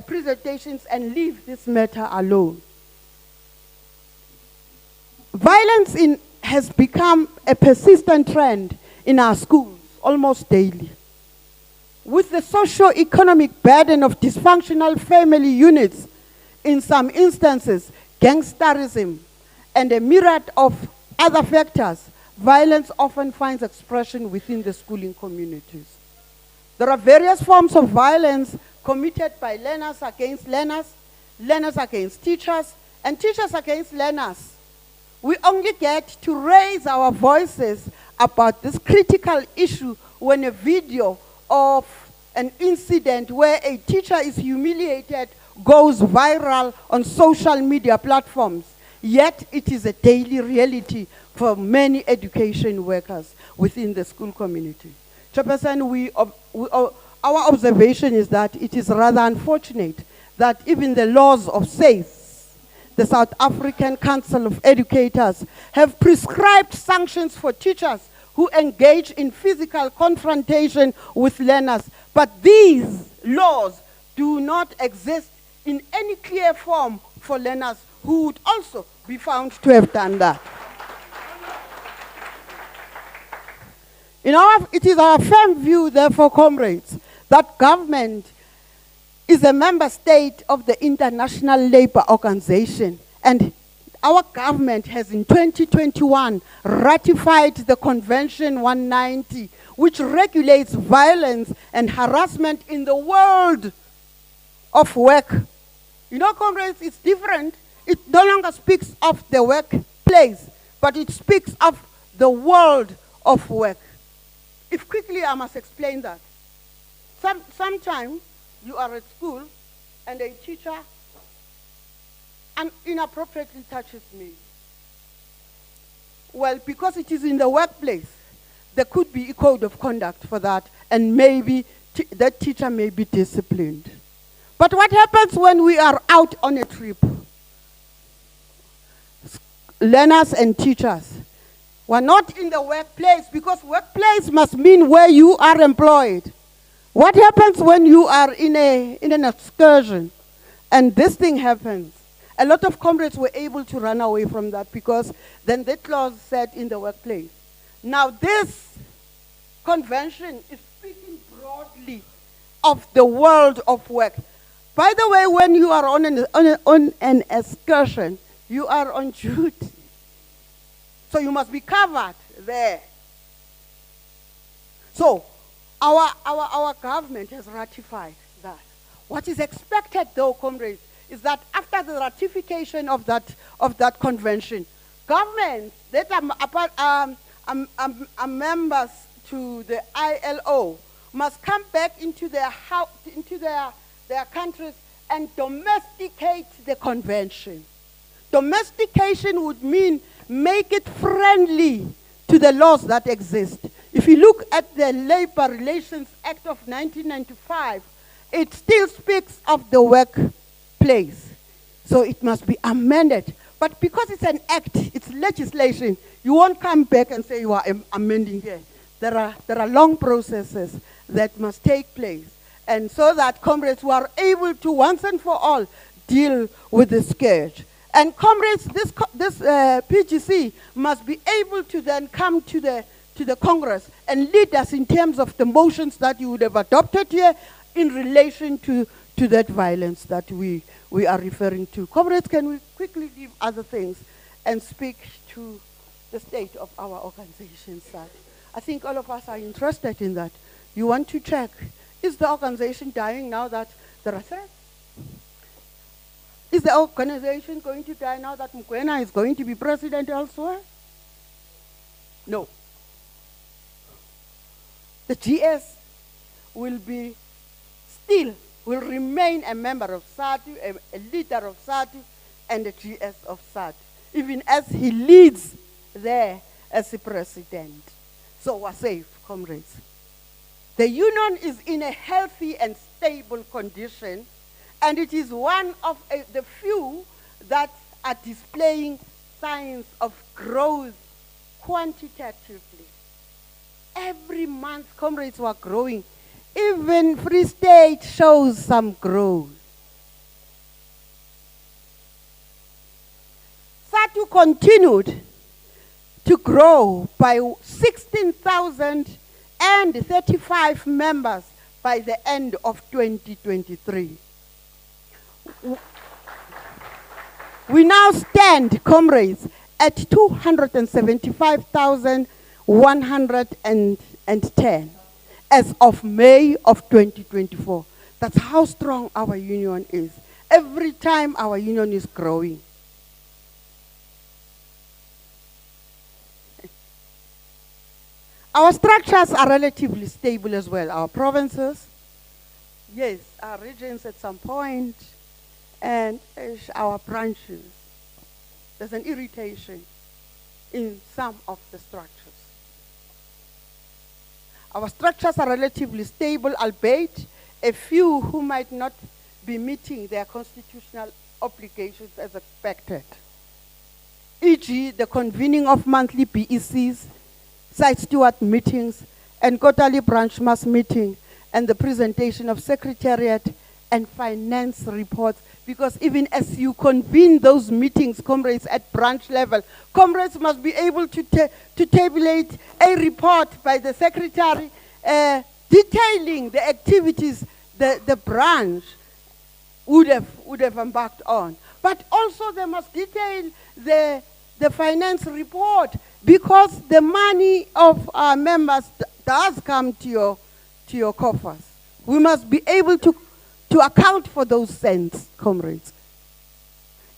presentations and leave this matter alone. Violence has become a persistent trend in our schools almost daily. With the socio-economic burden of dysfunctional family units, in some instances, gangsterism, and a myriad of other factors, violence often finds expression within the schooling communities. There are various forms of violence committed by learners against learners, learners against teachers, and teachers against learners. We only get to raise our voices about this critical issue when a video of an incident where a teacher is humiliated goes viral on social media platforms. Yet it is a daily reality for many education workers within the school community. Chairperson, our observation is that it is rather unfortunate that even the laws of SAFE, the South African Council of Educators, have prescribed sanctions for teachers who engage in physical confrontation with learners. But these laws do not exist in any clear form for learners who would also be found to have done that. It is our firm view, therefore, comrades, that government is a member state of the International Labour Organization, and our government has in 2021 ratified the Convention 190, which regulates violence and harassment in the world of work. You know, comrades, it's different. It no longer speaks of the workplace, but it speaks of the world of work. If quickly I must explain that. Sometimes you are at school and a teacher inappropriately touches me. Well, because it is in the workplace, there could be a code of conduct for that, and maybe that teacher may be disciplined. But what happens when we are out on a trip? Learners and teachers were not in the workplace, because workplace must mean where you are employed. What happens when you are in an excursion and this thing happens? A lot of comrades were able to run away from that because then the clause said in the workplace. Now this convention is speaking broadly of the world of work. By the way, when you are on an excursion, you are on duty. So you must be covered there. So our government has ratified that. What is expected, though, comrades, is that after the ratification of that convention, governments that are members to the ILO must come back into their countries and domesticate the convention. Domestication would mean make it friendly to the laws that exist. If you look at the Labor Relations Act of 1995, it still speaks of the workplace. So it must be amended. But because it's an act, it's legislation, you won't come back and say you are amending here. There are long processes that must take place. And so that comrades who are able to once and for all deal with the scourge. And comrades, this PGC must be able to then come to the Congress and lead us in terms of the motions that you would have adopted here in relation to that violence that we are referring to. Comrades, can we quickly leave other things and speak to the state of our organization, sir? I think all of us are interested in that. You want to check, is the organization dying now that there are threats? Is the organization going to die now that Mkwena is going to be president elsewhere? No. The GS will remain a member of SADU, a leader of SADU, and a GS of SADU, even as he leads there as the president. So we're safe, comrades. The union is in a healthy and stable condition, and it is one of the few that are displaying signs of growth quantitatively. Every month, comrades were growing. Even Free State shows some growth. SADU continued to grow by 16,035 members by the end of 2023. We now stand, comrades, at 275,110 as of May of 2024. That's how strong our union is. Every time our union is growing. Our structures are relatively stable as well. Our provinces, yes, our regions at some point, and our branches. There's an irritation in some of the structures. Our structures are relatively stable, albeit a few who might not be meeting their constitutional obligations as expected. E.g., the convening of monthly BECs, site steward meetings, and quarterly branch mass meeting, and the presentation of secretariat and finance reports. Because even as you convene those meetings, comrades, at branch level, comrades must be able to tabulate a report by the secretary detailing the activities the branch would have embarked on. But also they must detail the finance report, because the money of our members does come to your coffers. We must be able to account for those cents, comrades.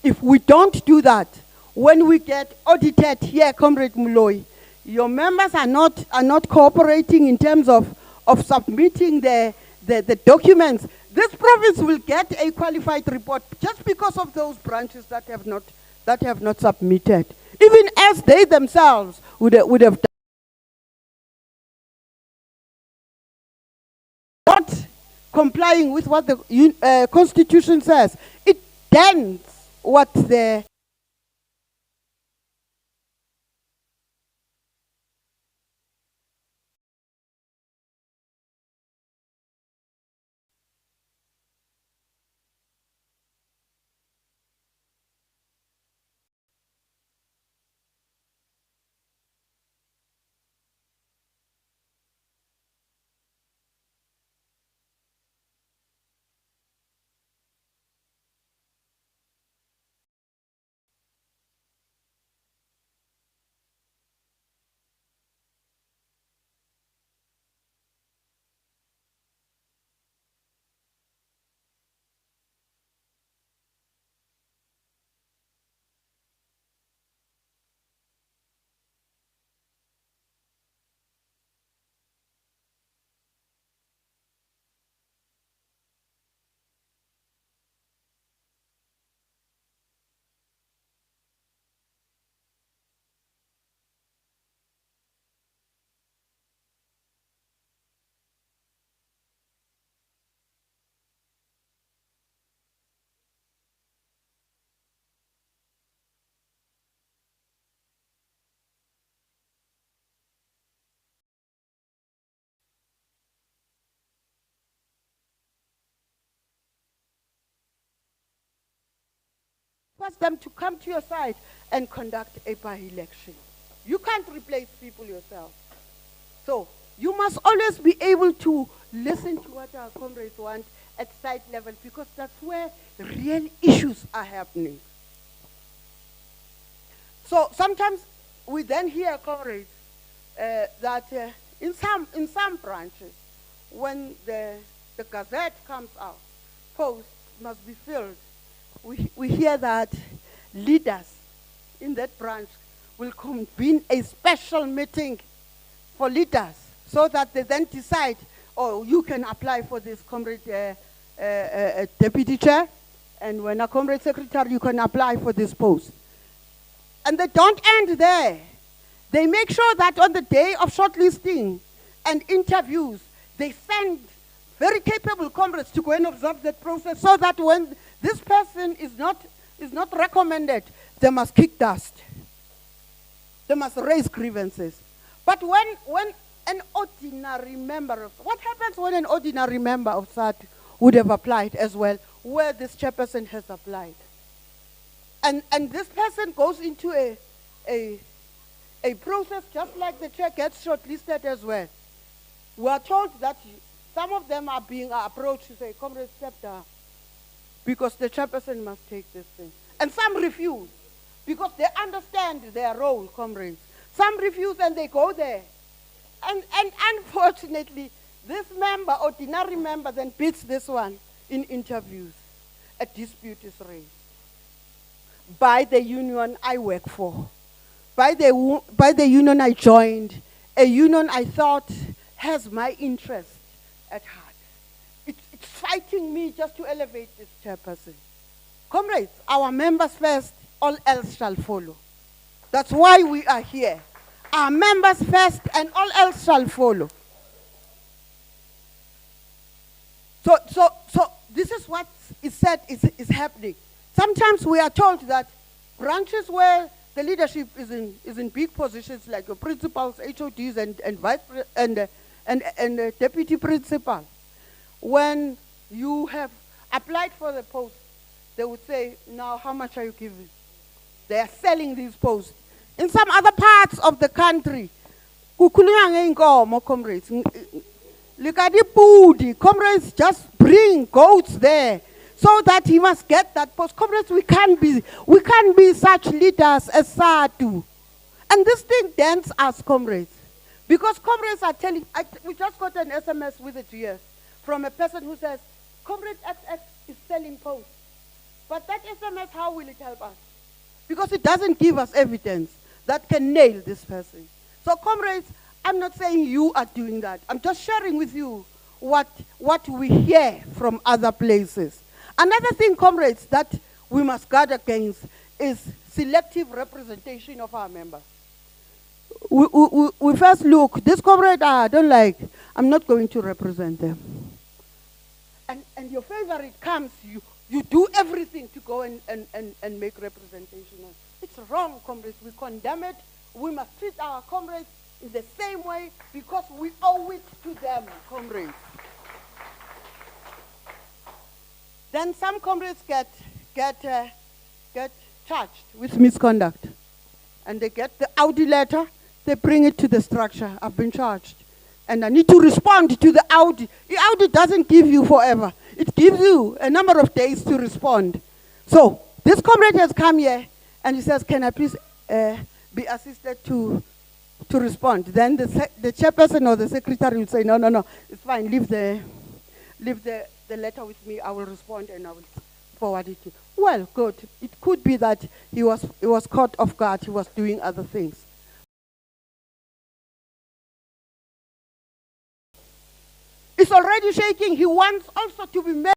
If we don't do that, when we get audited here, Comrade Muloi, your members are not cooperating in terms of submitting the documents. This province will get a qualified report just because of those branches that have not submitted, even as they themselves would have done. Not complying with what the Constitution says. It dents what the request them to come to your side and conduct a by-election. You can't replace people yourself. So you must always be able to listen to what our comrades want at site level, because that's where real issues are happening. So sometimes we then hear, comrades, that in some branches, when the gazette comes out, posts must be filled. We hear that leaders in that branch will convene a special meeting for leaders so that they then decide, oh, you can apply for this comrade deputy chair, and when a comrade secretary, you can apply for this post. And they don't end there. They make sure that on the day of shortlisting and interviews, they send very capable comrades to go and observe that process, so that when this person is not recommended, they must kick dust. They must raise grievances. But when an ordinary member of, what happens when an ordinary member of SAT would have applied as well, where this chairperson has applied? And this person goes into a process just like the chair gets shortlisted as well. We are told that some of them are being approached to say, comrade, step down, because the chairperson must take this thing. And some refuse, because they understand their role, comrades. Some refuse and they go there. And unfortunately, this member, ordinary member, then beats this one in interviews. A dispute is raised by the union I work for, by the union I joined, a union I thought has my interest at heart. It's fighting me just to elevate this chairperson. Comrades, our members first, all else shall follow. That's why we are here. Our members first and all else shall follow. So this is what is said is happening. Sometimes we are told that branches where the leadership is in big positions, like the principals, HODs, and vice and deputy principal, when you have applied for the post, they would say, now how much are you giving? They are selling these posts. In some other parts of the country, comrades, comrades just bring goats there so that he must get that post. Comrades, we can't be such leaders as SADU. And this thing dents us, comrades. Because comrades are telling, we just got an SMS with a GS from a person who says, Comrade XX is selling posts. But that SMS, how will it help us? Because it doesn't give us evidence that can nail this person. So comrades, I'm not saying you are doing that. I'm just sharing with you what we hear from other places. Another thing, comrades, that we must guard against is selective representation of our members. We first look, this comrade I don't like, I'm not going to represent them. And your favorite comes, you do everything to go and make representation. It's wrong, comrades. We condemn it. We must treat our comrades in the same way because we owe it to them, comrades. Then some comrades get charged with misconduct. And they get the Audi letter, they bring it to the structure. I've been charged. And I need to respond to the Audi. The Audi doesn't give you forever. It gives you a number of days to respond. So this comrade has come here and he says, can I please be assisted to respond? Then the chairperson or the secretary will say, no, it's fine, leave the letter with me, I will respond and I will forward it to you. Well, good. It could be that he was caught off guard, he was doing other things. It's already shaking. He wants also to be made,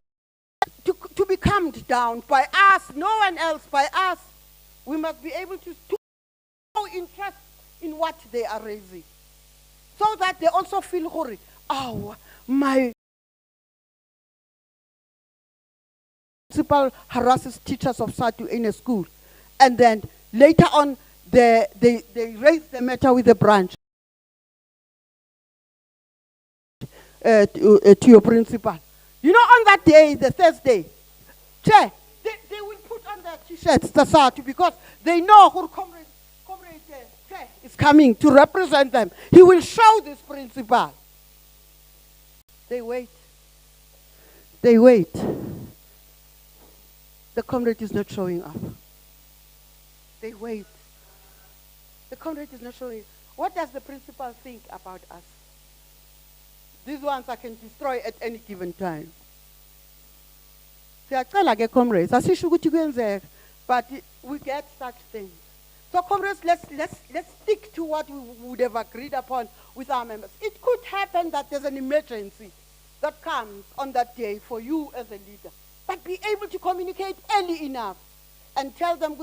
to be calmed down by us, no one else, by us. We must be able to show interest in what they are raising, so that they also feel worried. Oh, my principal harasses teachers of SADU in a school, and then later on they raise the matter with the branch. To your principal. You know, on that day, the Thursday, Chair, they will put on t-shirts because they know who comrade Chair is coming to represent them. He will show this principle. They wait. They wait. The comrade is not showing up. They wait. The comrade is not showing up. What does the principal think about us? These ones I can destroy at any given time. Siyacela ke comrades, asisho ukuthi kuyenzeka, but we get such things. So comrades, let's stick to what we would have agreed upon with our members. It could happen that there's an emergency that comes on that day for you as a leader. But be able to communicate early enough and tell them,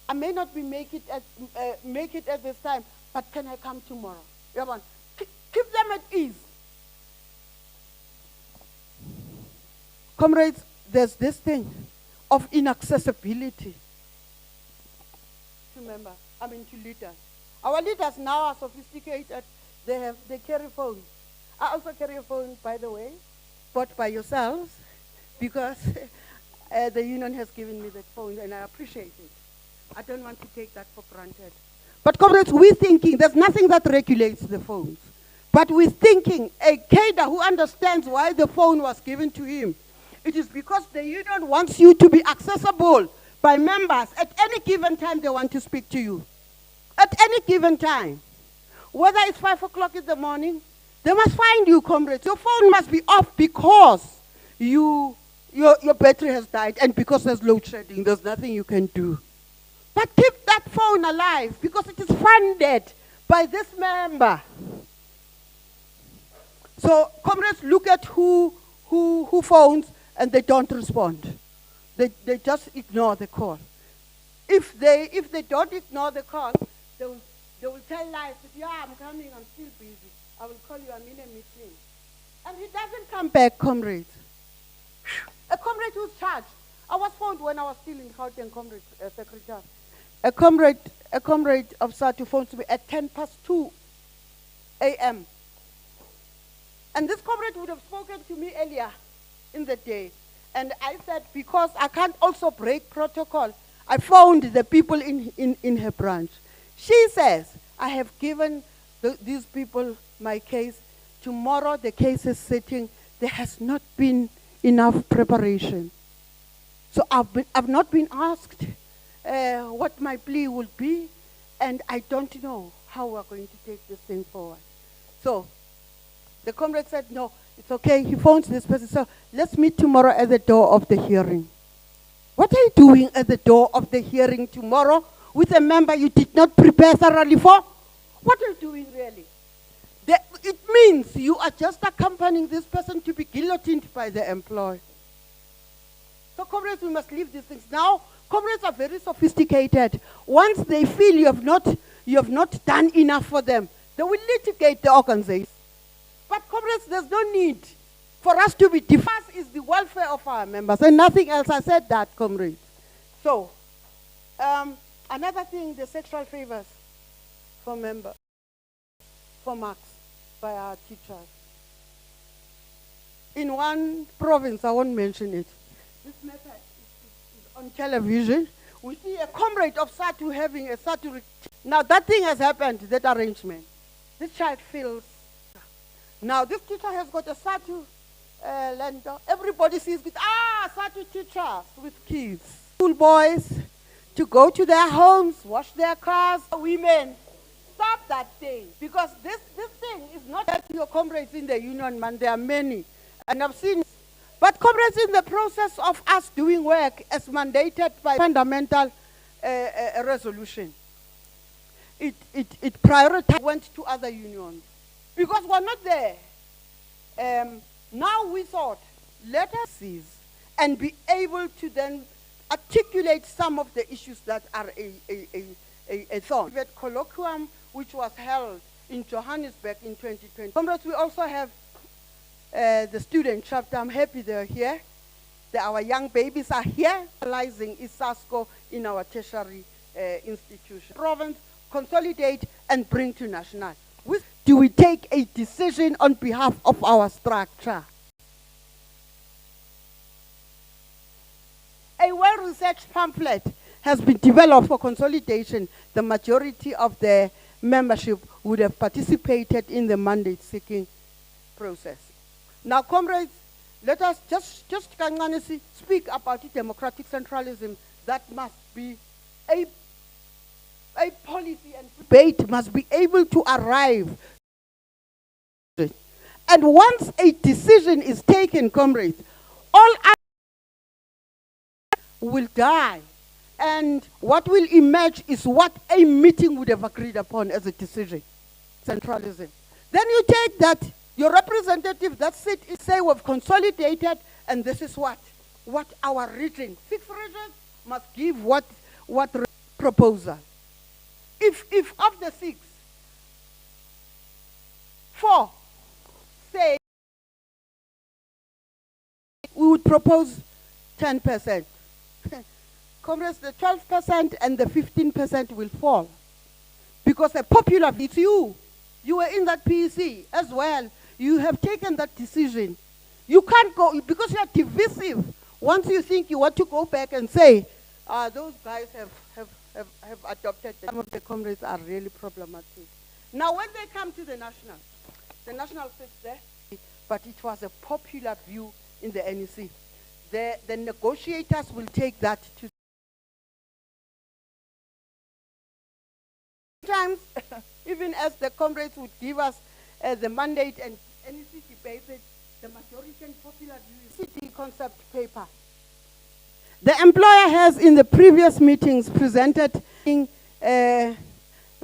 I may not make it at this time, but can I come tomorrow? Keep them at ease. Comrades, there's this thing of inaccessibility to members, to leaders. Our leaders now are sophisticated. They carry phones. I also carry a phone, by the way, bought by yourselves, because the union has given me that phone, and I appreciate it. I don't want to take that for granted. But comrades, we're thinking, there's nothing that regulates the phones. But we're thinking, a cadre who understands why the phone was given to him, it is because the union wants you to be accessible by members at any given time they want to speak to you. At any given time. Whether it's 5 o'clock in the morning, they must find you, comrades. Your phone must be off because your battery has died and because there's load shedding. There's nothing you can do. But keep that phone alive because it is funded by this member. So, comrades, look at who phones and they don't respond. They just ignore the call. If they don't ignore the call, they will tell lies. Yeah, I'm coming, I'm still busy. I will call you, I'm in a meeting. And he doesn't come back, comrades. A comrade who's charged. I was phoned when I was still in Gauteng, comrade secretary. A comrade of SATU phones me at 2:10 a.m. And this comrade would have spoken to me earlier in the day. And I said, because I can't also break protocol, I phoned the people in her branch. She says, I have given these people my case. Tomorrow the case is sitting. There has not been enough preparation. So I've not been asked what my plea will be, and I don't know how we're going to take this thing forward. So the comrade said, no, it's okay. He phones this person. So let's meet tomorrow at the door of the hearing. What are you doing at the door of the hearing tomorrow with a member you did not prepare thoroughly for? What are you doing really? It means you are just accompanying this person to be guillotined by the employer. So comrades, we must leave these things. Now, comrades are very sophisticated. Once they feel you have not done enough for them, they will litigate the organization. But comrades, there's no need for us to be defense is the welfare of our members and nothing else. I said that, comrades. So, another thing, the sexual favors for members, for marks by our teachers. In one province, I won't mention it, this matter is on television. We see a comrade of SATU having a SATU. Now that thing has happened, that arrangement. This child feels. Now this teacher has got a SATU lender. Everybody sees with, SATU teachers with kids. School boys to go to their homes, wash their cars. Women, stop that thing. Because this thing is not that your comrades in the union, man. There are many. And I've seen. But comrades, in the process of us doing work as mandated by fundamental resolution, it prioritized, went to other unions. Because we're not there. Now we thought, let us seize and be able to then articulate some of the issues that are a thorn. That colloquium which was held in Johannesburg in 2020. Comrades, we also have the student chapter. I'm happy they're here. Our young babies are here. Realizing ISASCO in our tertiary institution. Province, consolidate and bring to national. Do we take a decision on behalf of our structure? A well-researched pamphlet has been developed for consolidation, the majority of the membership would have participated in the mandate-seeking process. Now, comrades, let us just kancane speak about democratic centralism. That must be a policy, and debate must be able to arrive. And once a decision is taken, comrades, all will die. And what will emerge is what a meeting would have agreed upon as a decision. Centralism. Then you take that, your representative, that sit is say we've consolidated, and this is what our region, 6 regions, must give what proposal. If of the 6, 4 say we would propose 10%. Comrades, the 12% and the 15% will fall. Because a popular, it's you. You were in that PEC as well. You have taken that decision. You can't go, because you are divisive. Once you think you want to go back and say, those guys have adopted, some of the comrades are really problematic. Now when they come to the national sits there, but it was a popular view in the NEC. The negotiators will take that to sometimes, even as the comrades would give us the mandate and NEC debated, the majority and popular view is the concept paper. The employer has in the previous meetings presented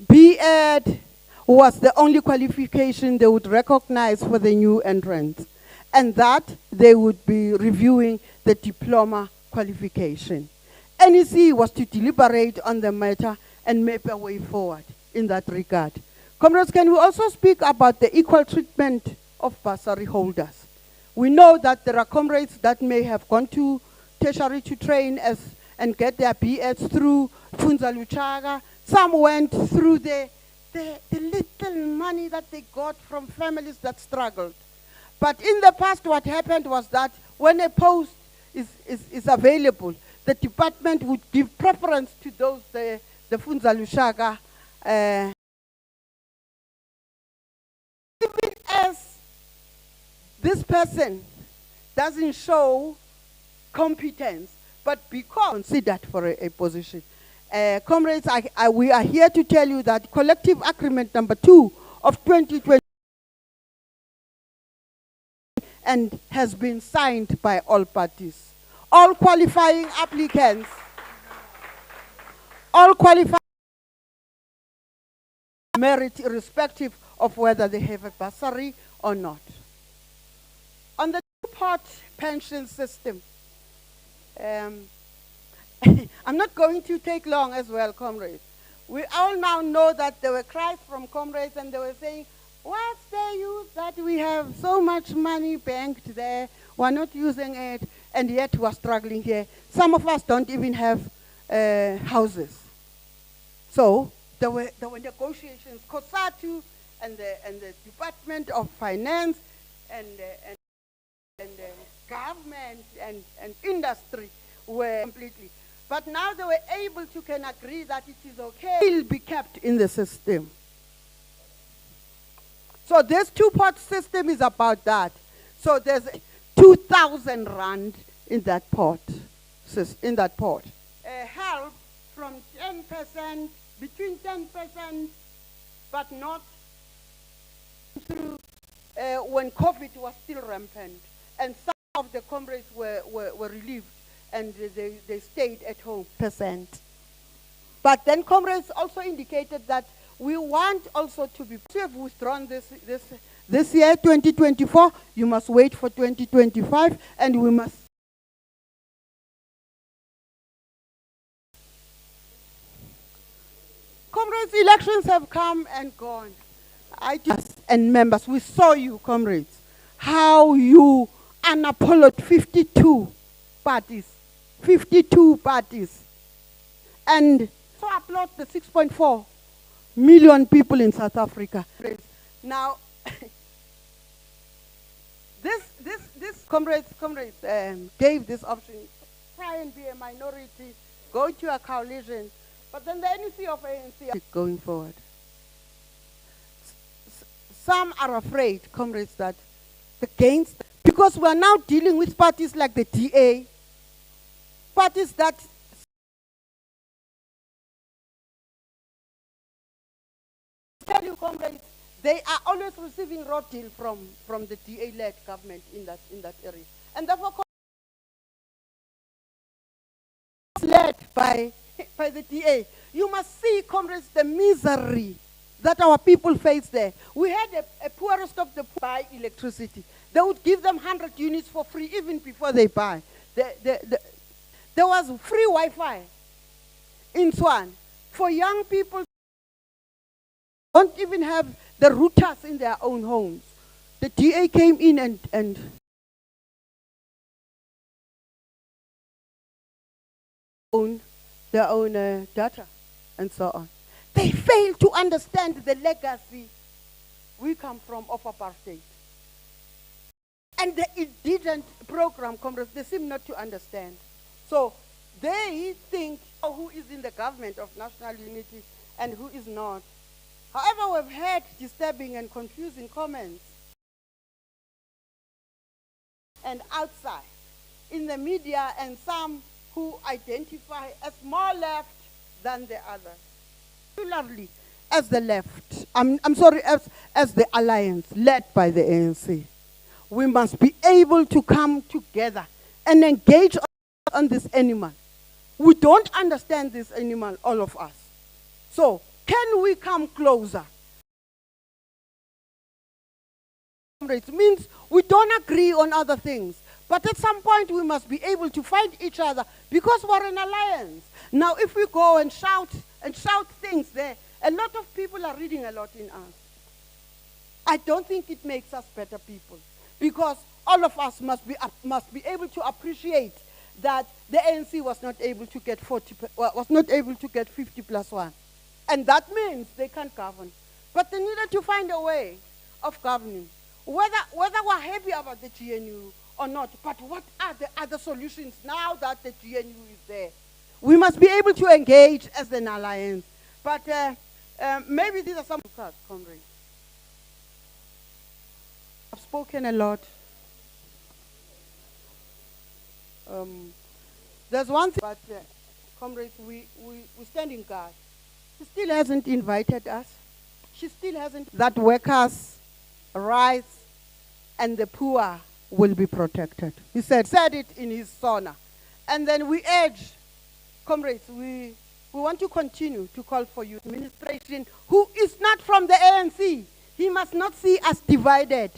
B.Ed was the only qualification they would recognize for the new entrants, and that they would be reviewing the diploma qualification. NEC was to deliberate on the matter and map a way forward in that regard. Comrades, can we also speak about the equal treatment of bursary holders? We know that there are comrades that may have gone to tertiary to train and get their B.Eds through Funza Luchaga. Some went through the little money that they got from families that struggled. But in the past, what happened was that when a post is available, the department would give preference to those, the Funza Luchaga. Even as this person doesn't show competence, but because considered for a position. Comrades, we are here to tell you that collective agreement number 2 of 2020 and has been signed by all parties. All qualifying applicants, all qualifying merit irrespective of whether they have a bursary or not. On the two-part pension system, I'm not going to take long as well, comrades. We all now know that there were cries from comrades and they were saying, what's the use that we have so much money banked there, we're not using it, and yet we're struggling here. Some of us don't even have houses. So there were negotiations. COSATU and the Department of Finance and the government and industry were completely. But now they were able to can agree that it is okay, it will be kept in the system. So this two-part system is about that. So there's 2,000 rand in that pot. Help from 10%, between 10%, but not through when COVID was still rampant. And some of the comrades were relieved and they stayed at home %. But then comrades also indicated that we want also to be, we have withdrawn this year, 2024, you must wait for 2025, and we must. Comrades, elections have come and gone. And members, we saw you, comrades, how you unapologetic 52 parties. And so applaud the 6.4 million people in South Africa. Now, this comrades gave this option, try and be a minority go to a coalition. But then the NEC of ANC are going forward. Some are afraid, comrades, that against, because we are now dealing with parties like the DA, parties that tell you, comrades, they are always receiving raw deal from the DA-led government in that area. And therefore, led by the DA. You must see, comrades, the misery that our people face there. We had a poorest of the poor buy electricity. They would give them 100 units for free even before they buy. There was free Wi-Fi in Swan. For young people, don't even have the routers in their own homes. The DA came in and own their own data and so on. They fail to understand the legacy we come from of apartheid. And the indigent program, comrades, they seem not to understand. So they think, oh, who is in the government of national unity and who is not. However, we've heard disturbing and confusing comments and outside in the media, and some who identify as more left than the others. Particularly as the left, as the alliance led by the ANC. We must be able to come together and engage on this animal. We don't understand this animal, all of us. So, can we come closer? It means we don't agree on other things. But at some point, we must be able to find each other because we're an alliance. Now, if we go and shout things there, a lot of people are reading a lot in us. I don't think it makes us better people, because all of us must be able to appreciate that the ANC was not able to get 50 plus 1. And that means they can't govern. But they needed to find a way of governing. Whether we're happy about the GNU or not, but what are the other solutions now that the GNU is there? We must be able to engage as an alliance. But maybe these are some cards, comrades. I've spoken a lot. There's one thing, but comrades, we stand in guard. She still hasn't invited us. She still hasn't. That workers' rights and the poor will be protected. He said it in his sauna. And then we urge, comrades, we want to continue to call for you, administration who is not from the ANC. He must not see us divided.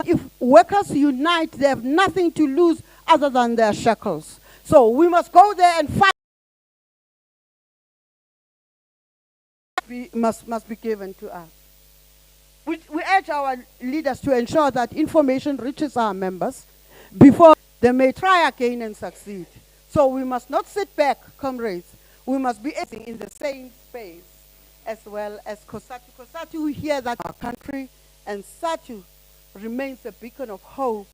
If workers unite, they have nothing to lose other than their shackles. So we must go there and fight. Must be given to us. We urge our leaders to ensure that information reaches our members before they may try again and succeed. So we must not sit back, comrades. We must be in the same space as well as COSATU. COSATU, we hear that our country, and SATU remains a beacon of hope.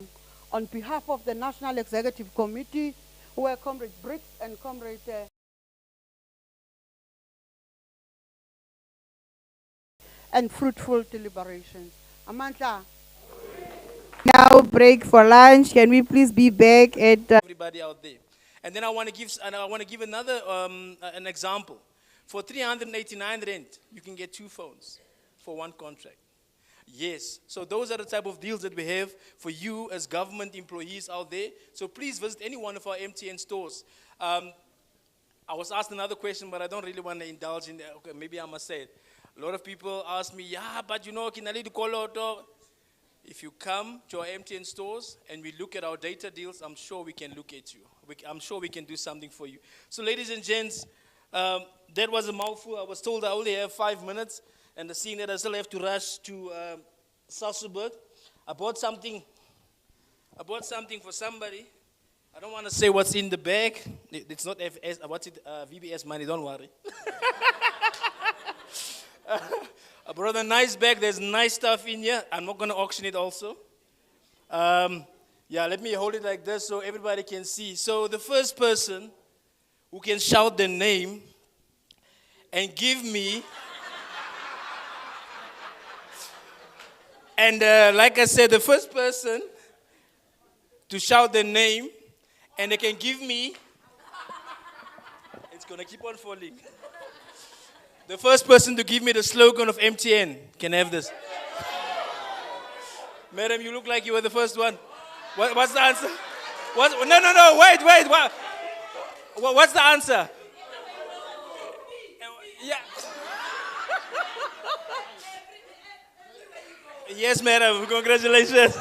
On behalf of the National Executive Committee, where Comrade Briggs and Comrade and fruitful deliberations. Amantla. Now break for lunch. Can we please be back at everybody out there? And then I want to give another an example. For 389 rand, you can get 2 phones for 1 contract. Yes, so those are the type of deals that we have for you as government employees out there. So please visit any one of our MTN stores. I was asked another question, but I don't really want to indulge in that. Okay, maybe I must say it. A lot of people ask me, yeah, but you know, can I need to call out? If you come to our MTN stores and we look at our data deals, I'm sure we can look at you. I'm sure we can do something for you. So ladies and gents, that was a mouthful. I was told I only have 5 minutes, and seeing that I still have to rush to Sasolburg. I bought something for somebody. I don't want to say what's in the bag. It's not FS, VBS money, don't worry. I brought a nice bag. There's nice stuff in here. I'm not going to auction it also. Yeah, let me hold it like this so everybody can see. So the first person who can shout the name and give me, and like I said, the first person to shout the name and they can give me, it's going to keep on falling. The first person to give me the slogan of MTN can have this. Madam, you look like you were the first one. What's the answer? No, wait. What's the answer? Yeah. Yes, madam, congratulations.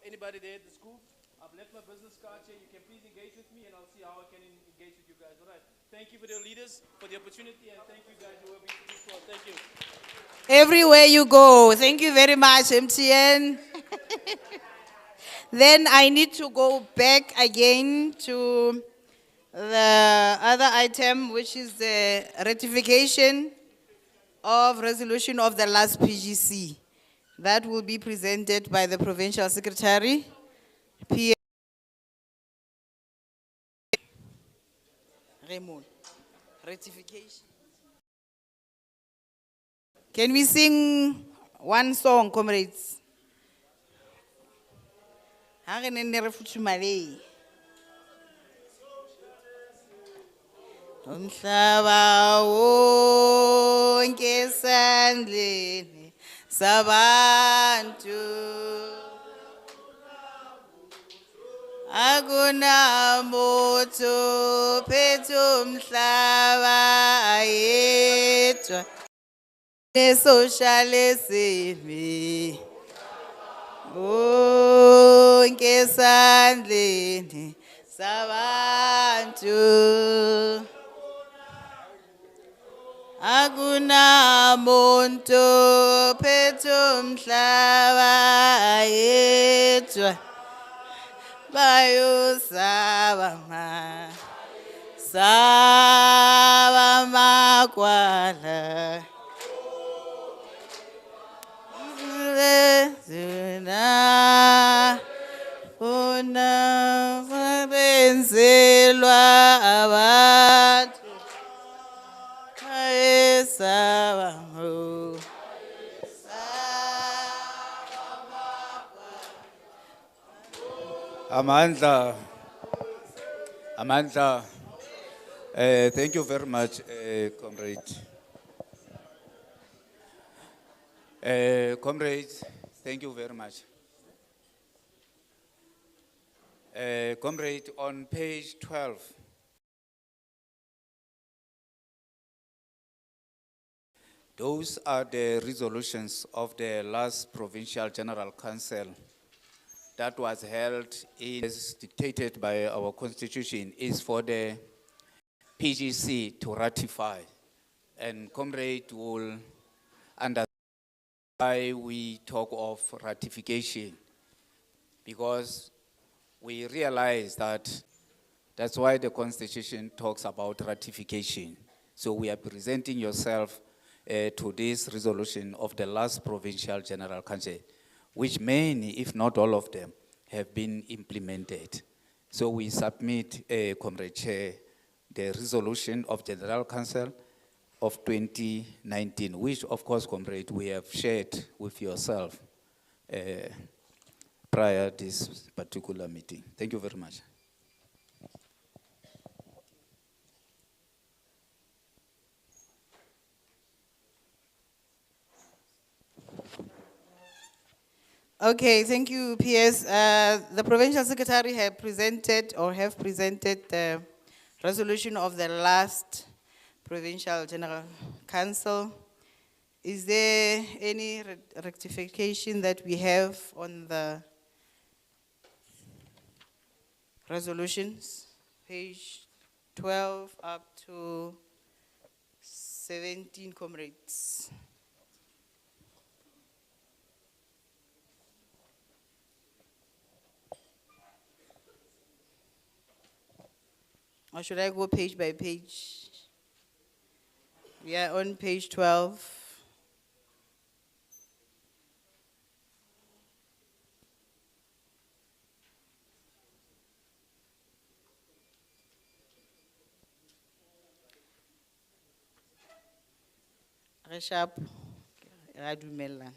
Anybody there at the school? I've left my business card here. You can please engage with me and I'll see how I can engage with you guys. All right. Thank you for the leaders, for the opportunity, and thank you guys who have been to this call. Thank you. Everywhere you go. Thank you very much, MTN. Then I need to go back again to the other item, which is the ratification of resolution of the last PGC. That will be presented by the Provincial Secretary, PA Raymond. Ratification. Can we sing one song, comrades? Umhlaba wonke esandleni sabantu, akunamuntu phethe umhlaba yedwa nesocialism wonke esandleni sabantu, akunamuntu phethe umhlaba yedwa bayosaba makwala una benzelwa abantu bayesaba Amandla, thank you very much, comrade. Comrades, thank you very much. Comrade, on page 12, those are the resolutions of the last Provincial General Council that was held as dictated by our constitution, is for the PGC to ratify And comrade will understand why we talk of ratification, because we realize that that's why the Constitution talks about ratification. So we are presenting yourself to this resolution of the last Provincial General Council, which many, if not all of them, have been implemented. So we submit, Comrade Chair, the resolution of General Council of 2019, which of course, Comrade, we have shared with yourself prior this particular meeting. Thank you very much. Okay, thank you, PS. The Provincial Secretary have presented the resolution of the last Provincial General Council. Is there any rectification that we have on the resolutions? Page 12 up to 17, comrades. Or should I go page by page? We are on page 12. Sharp, ra dumela.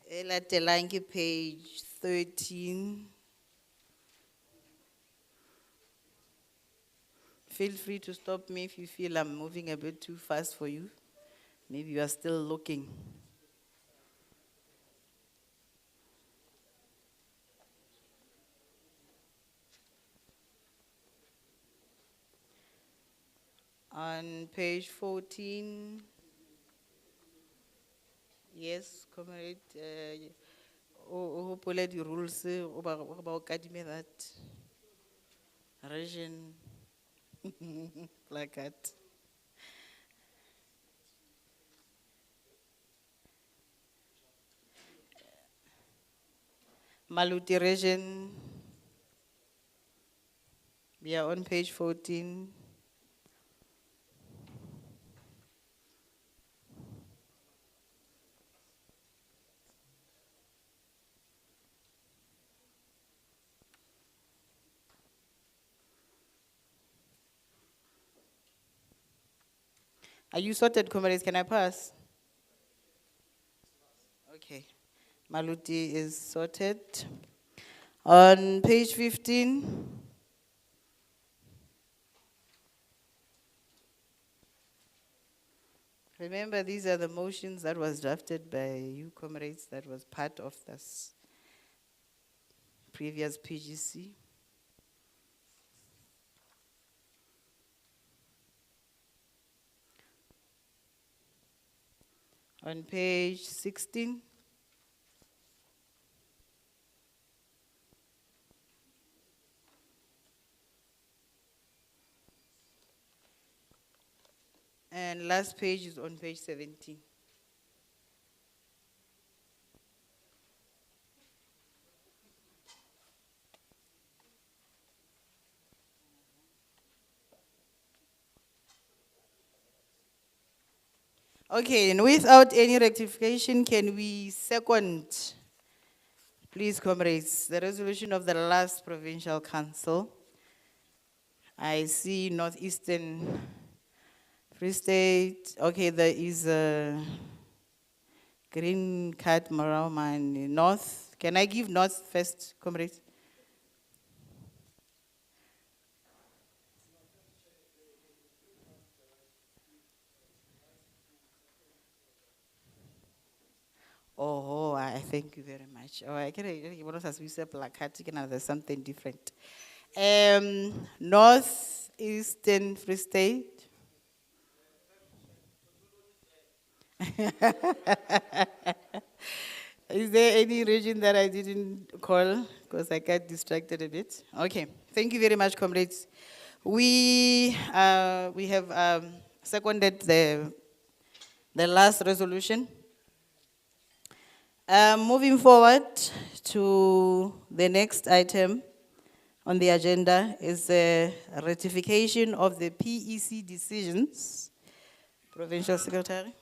E latelang ke page 13. Feel free to stop me if you feel I'm moving a bit too fast for you. Maybe you are still looking. On page 14, yes, comrade, hopefully the rules about that region like that. Maluti region, we are on page 14. Are you sorted, comrades? Can I pass? Okay. Maluti is sorted. On page 15. Remember, these are the motions that was drafted by you, comrades, that was part of this previous PGC. On page 16. And last page is on page 17. Okay, and without any rectification, can we second, please, comrades, the resolution of the last Provincial Council? I see Northeastern Free State. Okay, there is a green card, Marama, and North. Can I give North first, comrades? Oh, I thank you very much. Oh, I can as we say there's something different. Northeastern Free State. Is there any region that I didn't call? Because I got distracted a bit. Okay, thank you very much, comrades. We have seconded the last resolution. Moving forward to the next item on the agenda is the ratification of the PEC decisions. Provincial Secretary.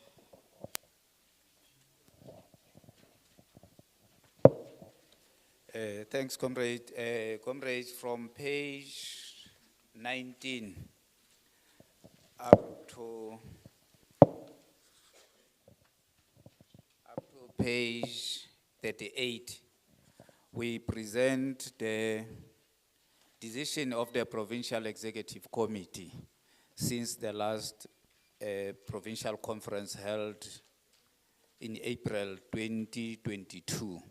Thanks, comrade. Comrades, from page 19 up to page 38, we present the decision of the Provincial Executive Committee since the last provincial conference held in April 2022.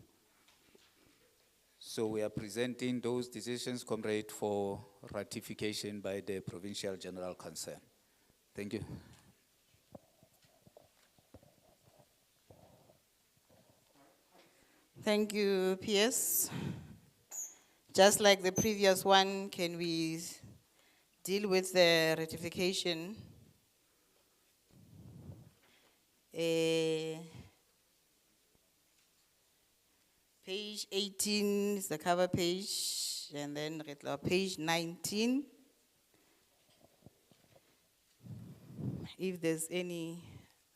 So we are presenting those decisions, comrade, for ratification by the Provincial General Council. Thank you. Thank you, PS. Just like the previous one, can we deal with the ratification? Page 18 is the cover page, and then page 19. If there's any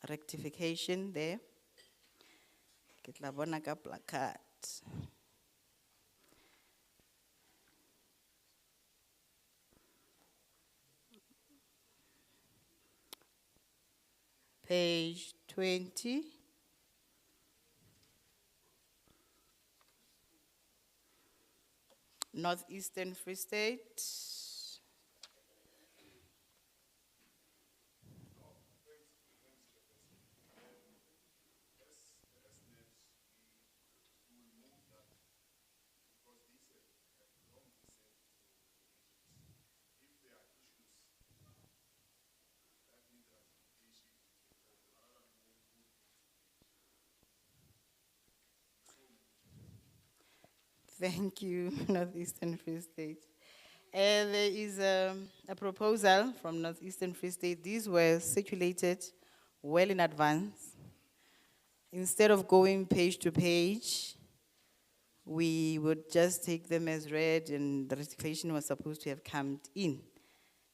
rectification there, get la bona ka placard. Page 20. Northeastern Free State. Thank you, Northeastern Free State. There is a proposal from Northeastern Free State. These were circulated well in advance. Instead of going page to page, we would just take them as read, and the ratification was supposed to have come in.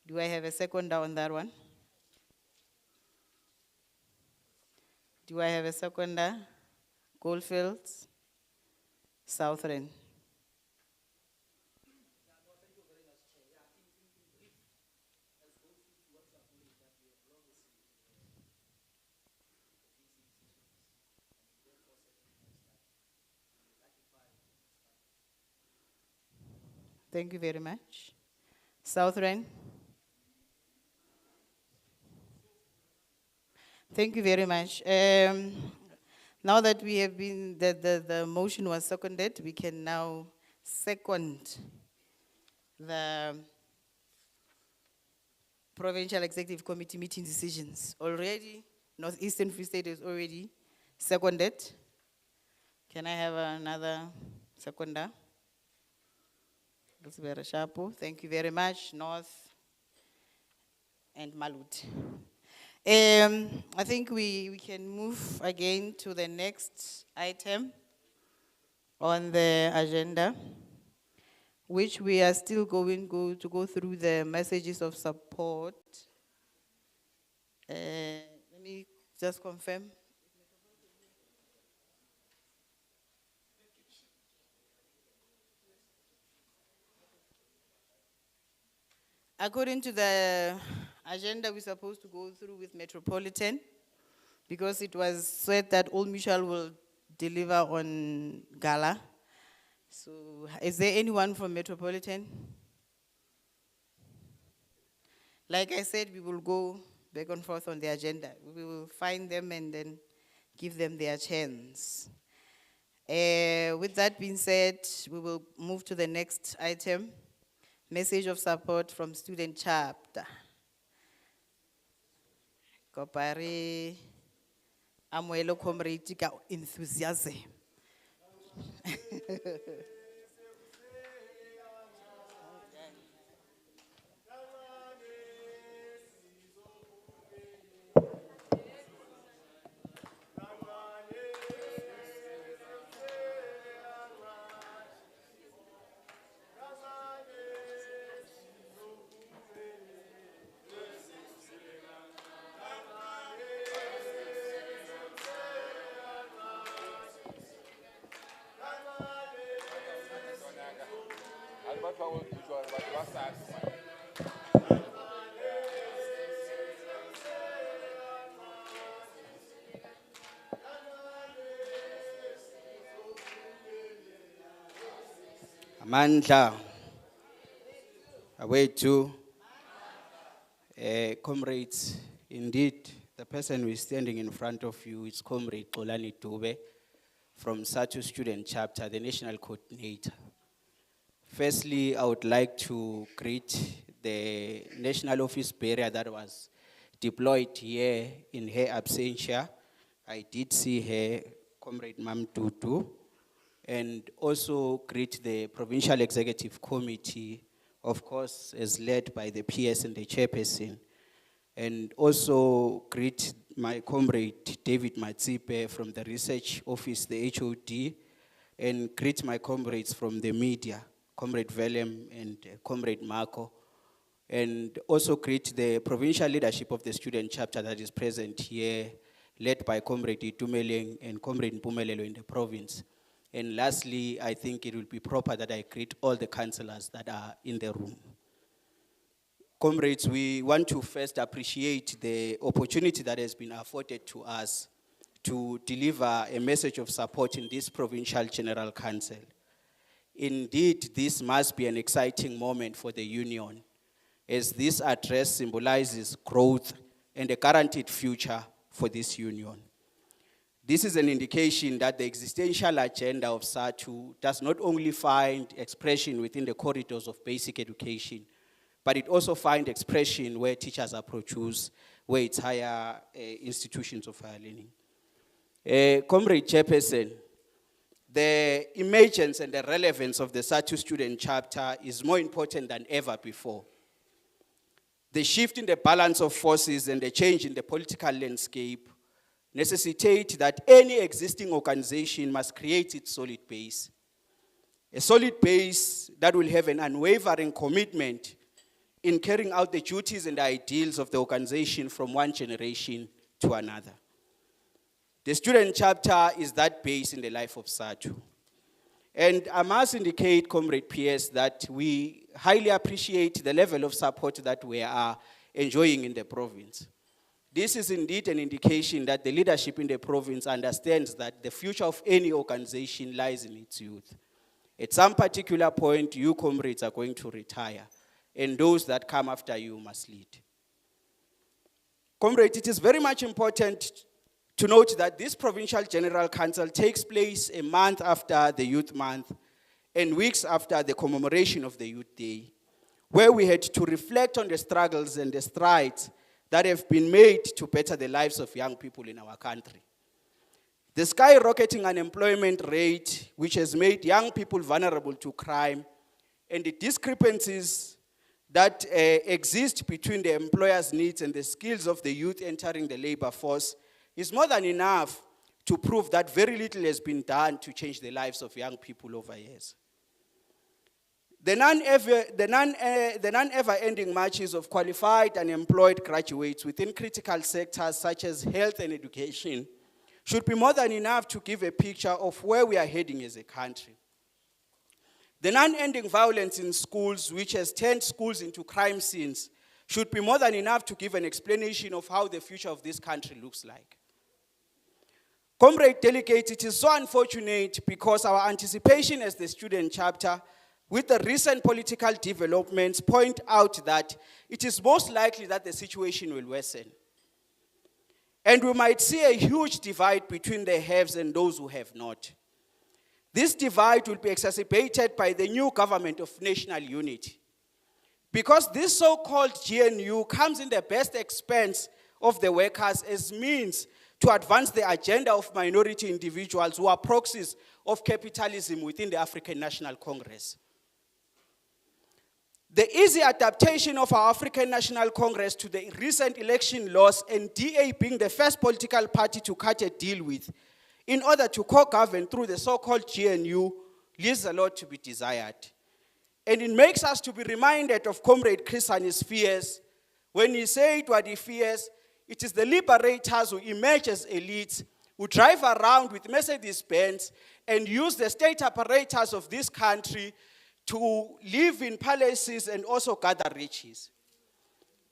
Do I have a seconder on that one? Do I have a seconder? Goldfields, Southern. Thank you very much. Southern. Thank you very much. Now that we have been, the motion was seconded, we can now second the Provincial Executive Committee meeting decisions. Already, Northeastern Free State is already seconded. Can I have another seconder? That's very sharp. Thank you very much, North and Malut. I think we can move again to the next item on the agenda, which we are still going to go through the messages of support. Let me just confirm. According to the agenda, we're supposed to go through with Metropolitan, because it was said that Old Mutual will deliver on Gala. So is there anyone from Metropolitan? Like I said, we will go back and forth on the agenda. We will find them and then give them their chance. With that being said, we will move to the next item. Message of support from student chapter. Kopari Amuelo comrade ka enthusiasm. Amandla. Awethu. Comrades, indeed, the person who is standing in front of you is Comrade Xolani Dube from SATU Student Chapter, the National Coordinator. Firstly, I would like to greet the National Office bearer that was deployed here in her absentia. I did see her, Comrade Mam Tutu, and also greet the Provincial Executive Committee, of course, as led by the PS and the chairperson, and also greet my comrade David Matsipe from the Research Office, the HOD, and greet my comrades from the media, Comrade Velem and Comrade Marco, and also greet the provincial leadership of the student chapter that is present here, led by Comrade Itumeleng and Comrade Mpumelelo in the province. And lastly, I think it will be proper that I greet all the councillors that are in the room. Comrades, we want to first appreciate the opportunity that has been afforded to us to deliver a message of support in this Provincial General Council. Indeed, this must be an exciting moment for the Union, as this address symbolizes growth and a guaranteed future for this Union. This is an indication that the existential agenda of SATU does not only find expression within the corridors of basic education, but it also finds expression where teachers are produced, where it's higher institutions of higher learning. Comrade Chairperson, the emergence and the relevance of the SATU student chapter is more important than ever before. The shift in the balance of forces and the change in the political landscape necessitate that any existing organization must create its solid base. A solid base that will have an unwavering commitment in carrying out the duties and the ideals of the organization from one generation to another. The student chapter is that base in the life of SATU. And I must indicate, Comrade PS, that we highly appreciate the level of support that we are enjoying in the province. This is indeed an indication that the leadership in the province understands that the future of any organization lies in its youth. At some particular point, you comrades are going to retire, and those that come after you must lead. Comrades, it is very much important to note that this Provincial General Council takes place a month after the Youth Month and weeks after the commemoration of the Youth Day, where we had to reflect on the struggles and the strides that have been made to better the lives of young people in our country. The skyrocketing unemployment rate, which has made young people vulnerable to crime, and the discrepancies that exist between the employer's needs and the skills of the youth entering the labor force is more than enough to prove that very little has been done to change the lives of young people over years. The non-ever-ending marches of qualified and employed graduates within critical sectors such as health and education should be more than enough to give a picture of where we are heading as a country. The non-ending violence in schools, which has turned schools into crime scenes, should be more than enough to give an explanation of how the future of this country looks like. Comrade delegates, it is so unfortunate because our anticipation as the student chapter with the recent political developments point out that it is most likely that the situation will worsen. And we might see a huge divide between the haves and those who have not. This divide will be exacerbated by the new government of national unity. Because this so-called GNU comes in the best expense of the workers as means to advance the agenda of minority individuals who are proxies of capitalism within the African National Congress. The easy adaptation of our African National Congress to the recent election laws and DA being the first political party to cut a deal with in order to co-govern through the so-called GNU leaves a lot to be desired. And it makes us to be reminded of Comrade Chris and his fears when he said what he fears, it is the liberators who emerge as elites, who drive around with Mercedes-Benz and use the state apparatus of this country to live in palaces and also gather riches.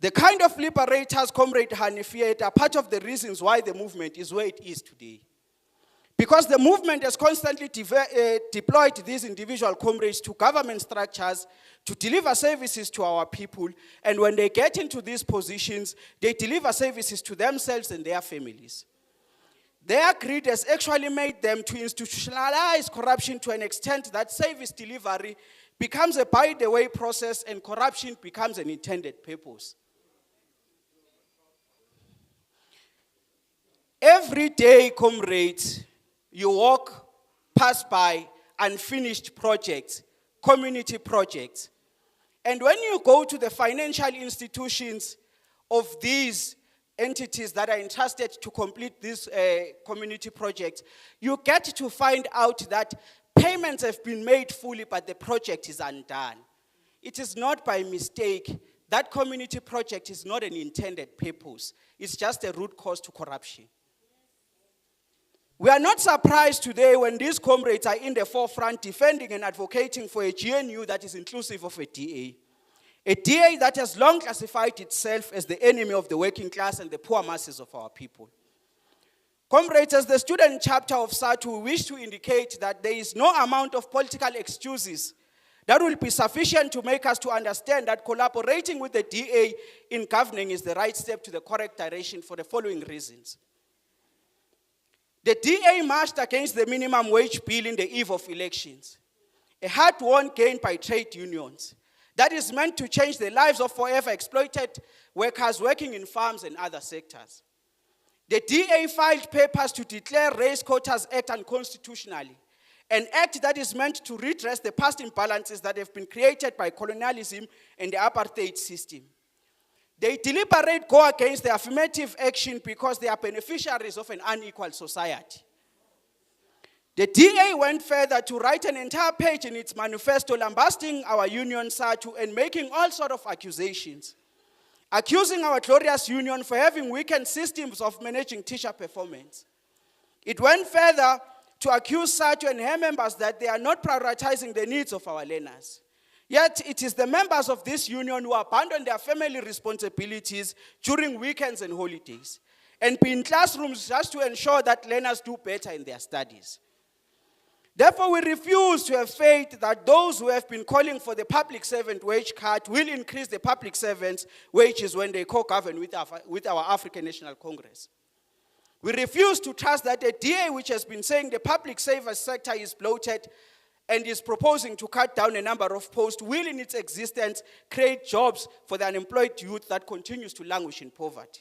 The kind of liberators, Comrade Hanifiet, are part of the reasons why the movement is where it is today. Because the movement has constantly deployed these individual comrades to government structures to deliver services to our people, and when they get into these positions, they deliver services to themselves and their families. Their greed has actually made them to institutionalize corruption to an extent that service delivery becomes a by-the-way process and corruption becomes an intended purpose. Every day, comrades, you walk past by unfinished projects, community projects. And when you go to the financial institutions of these entities that are entrusted to complete this community project, you get to find out that payments have been made fully, but the project is undone. It is not by mistake. That community project is not an intended purpose. It's just a root cause to corruption. We are not surprised today when these comrades are in the forefront defending and advocating for a GNU that is inclusive of a DA. A DA that has long classified itself as the enemy of the working class and the poor masses of our people. Comrades, as the student chapter of SATU, we wish to indicate that there is no amount of political excuses that will be sufficient to make us to understand that collaborating with the DA in governing is the right step to the correct direction for the following reasons. The DA marched against the minimum wage bill in the eve of elections, a hard-won gain by trade unions that is meant to change the lives of forever exploited workers working in farms and other sectors. The DA filed papers to declare Race Quotas Act unconstitutionally, an act that is meant to redress the past imbalances that have been created by colonialism and the apartheid system. They deliberately go against the affirmative action because they are beneficiaries of an unequal society. The DA went further to write an entire page in its manifesto lambasting our union SATU and making all sorts of accusations, accusing our glorious union for having weakened systems of managing teacher performance. It went further to accuse SATU and her members that they are not prioritizing the needs of our learners. Yet it is the members of this union who abandon their family responsibilities during weekends and holidays and be in classrooms just to ensure that learners do better in their studies. Therefore, we refuse to have faith that those who have been calling for the public servant wage cut will increase the public servants' wages when they co-govern with our African National Congress. We refuse to trust that the DA, which has been saying the public service sector is bloated, and is proposing to cut down a number of posts, will in its existence create jobs for the unemployed youth that continues to languish in poverty.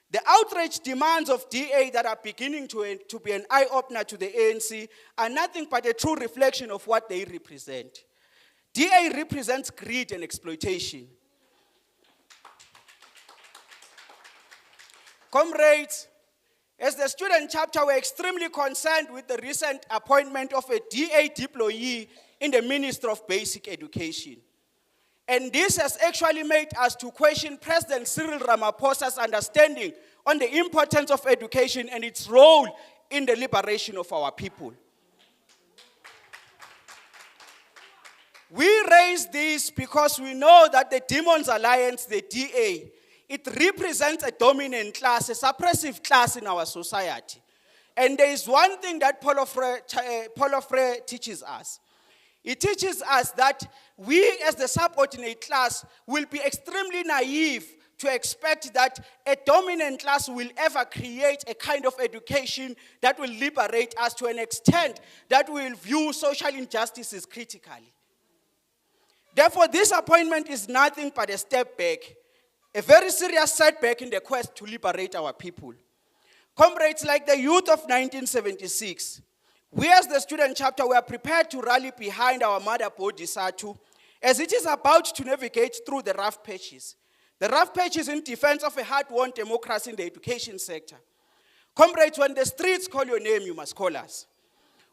The outrage demands of DA that are beginning to be an eye-opener to the ANC are nothing but a true reflection of what they represent. DA represents greed and exploitation. Comrades, as the student chapter, we're extremely concerned with the recent appointment of a DA deployee in the Ministry of Basic Education. And this has actually made us to question President Cyril Ramaphosa's understanding on the importance of education and its role in the liberation of our people. We raise this because we know that the Demons Alliance, the DA, it represents a dominant class, a suppressive class in our society. And there is one thing that Paul of Frey teaches us. It teaches us that we as the subordinate class will be extremely naive to expect that a dominant class will ever create a kind of education that will liberate us to an extent that will view social injustices critically. Therefore, this appointment is nothing but a step back, a very serious setback in the quest to liberate our people. Comrades, like the youth of 1976, we as the student chapter were prepared to rally behind our mother body SATU as it is about to navigate through the rough patches. The rough patches in defense of a hard-won democracy in the education sector. Comrades, when the streets call your name, you must call us.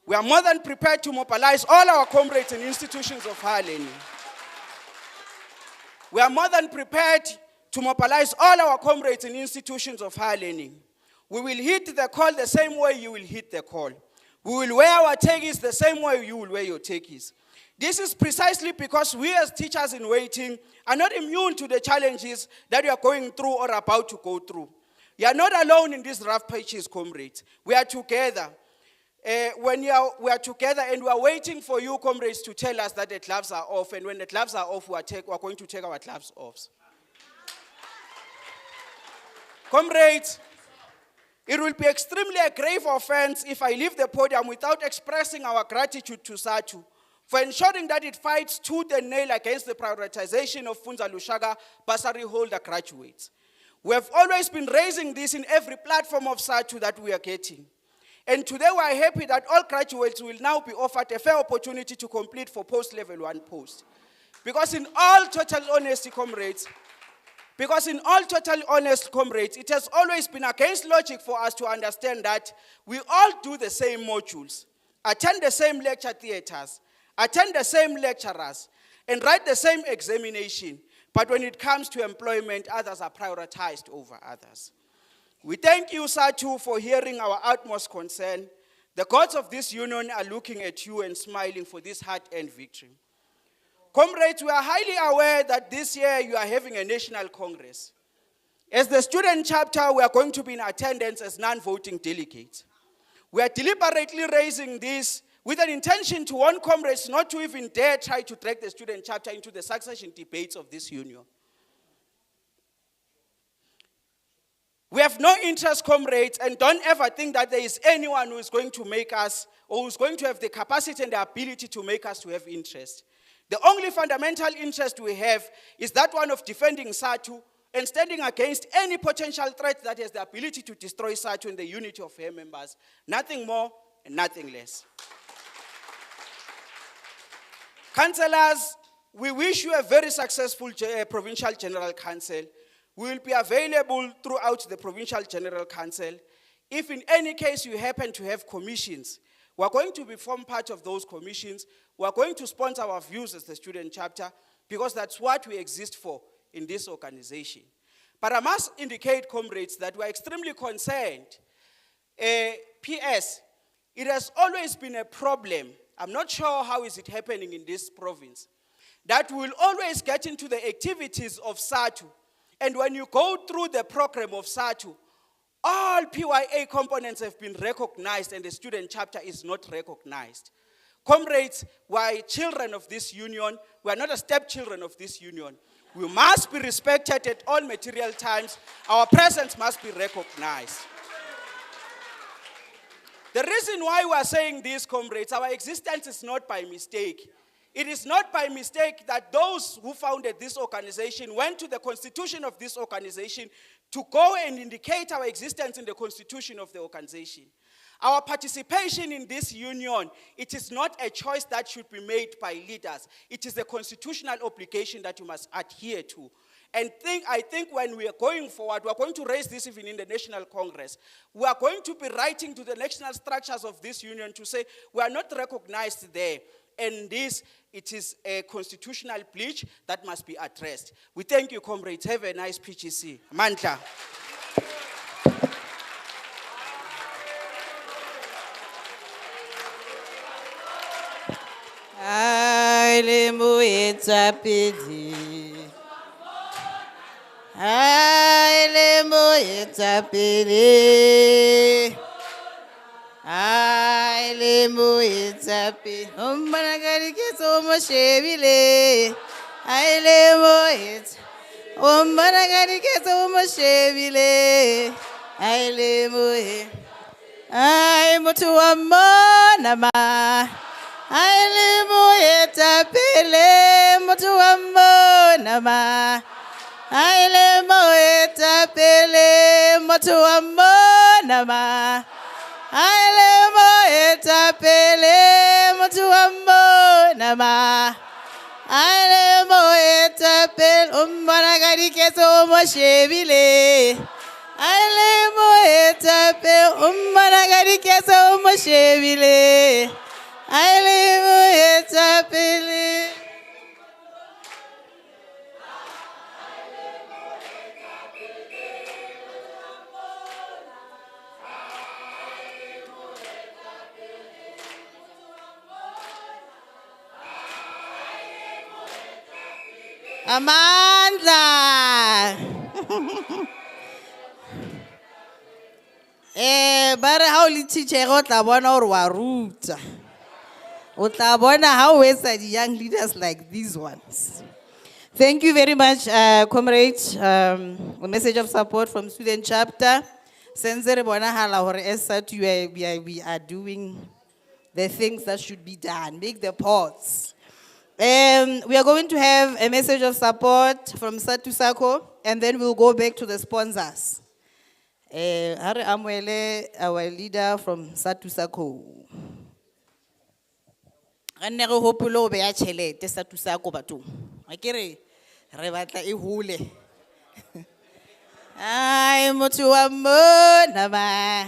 We are more than prepared to mobilize all our comrades in institutions of higher learning. We are more than prepared to mobilize all our comrades in institutions of higher learning. We will hit the call the same way you will hit the call. We will wear our techies the same way you will wear your techies. This is precisely because we as teachers in waiting are not immune to the challenges that you are going through or about to go through. You are not alone in these rough patches, comrades. We are together. We are together and we are waiting for you, comrades, to tell us that the gloves are off. And when the gloves are off, we are going to take our gloves off. Comrades, it will be extremely a grave offense if I leave the podium without expressing our gratitude to SATU for ensuring that it fights tooth and nail against the prioritization of Funza Lushaka bursary holder graduates. We have always been raising this in every platform of SATU that we are getting. And today we are happy that all graduates will now be offered a fair opportunity to complete for post-level 1 post. Because in all total honesty, comrades, it has always been against logic for us to understand that we all do the same modules, attend the same lecture theaters, attend the same lecturers, and write the same examination. But when it comes to employment, others are prioritized over others. We thank you, SATU, for hearing our utmost concern. The gods of this union are looking at you and smiling for this hard-earned victory. Comrades, we are highly aware that this year you are having a national congress. As the student chapter, we are going to be in attendance as non-voting delegates. We are deliberately raising this with an intention to warn comrades not to even dare try to drag the student chapter into the succession debates of this union. We have no interest, comrades, and don't ever think that there is anyone who is going to make us, or who is going to have the capacity and the ability to make us to have interest. The only fundamental interest we have is that one of defending SATU and standing against any potential threat that has the ability to destroy SATU and the unity of her members. Nothing more and nothing less. Councillors, we wish you a very successful Provincial General Council. We will be available throughout the Provincial General Council. If in any case you happen to have commissions, we are going to form part of those commissions. We are going to sponsor our views as the student chapter because that's what we exist for in this organization. But I must indicate, comrades, that we are extremely concerned. PS, it has always been a problem. I'm not sure how is it happening in this province, that we will always get into the activities of SATU. And when you go through the program of SATU, all PYA components have been recognized and the student chapter is not recognized. Comrades, we are children of this union. We are not a stepchildren of this union. We must be respected at all material times. Our presence must be recognized. The reason why we are saying this, comrades, our existence is not by mistake. It is not by mistake that those who founded this organization went to the constitution of this organization to go and indicate our existence in the constitution of the organization. Our participation in this union, it is not a choice that should be made by leaders. It is a constitutional obligation that you must adhere to. And I think when we are going forward, we are going to raise this even in the National Congress. We are going to be writing to the national structures of this union to say we are not recognized there. And this, it is a constitutional breach that must be addressed. We thank you, comrades. Have a nice PGC. Mantla. Ai le moetsape ombanagari ke somo shebile ai le moet ombanagari ke somo shebile ai le moe ai mutu amona ma ai le moetapele mutu amona ma ai le moetapele mutu amona ma Aile mo etapele mutuambo nama. Aile mo etapele umbaragari keso mo shebile. Aile mo etapele umbaragari keso mo shebile. Aile mo etapele. Amandla. But how le teacher o tla bona hore wa ruta. O tla bona how we the young leaders like these ones. Thank you very much, comrades. A message of support from student chapter. Since re bonahala hore as such we are doing the things that should be done. Make the pots. We are going to have a message of support from Satu Sako, and then we'll go back to the sponsors. Hari Amwele, our leader from Satu Sako. Ganne re hopolo be ya tšhelete Satu Sako batho. Akere re batla e hole. Ai motho wa mona ma.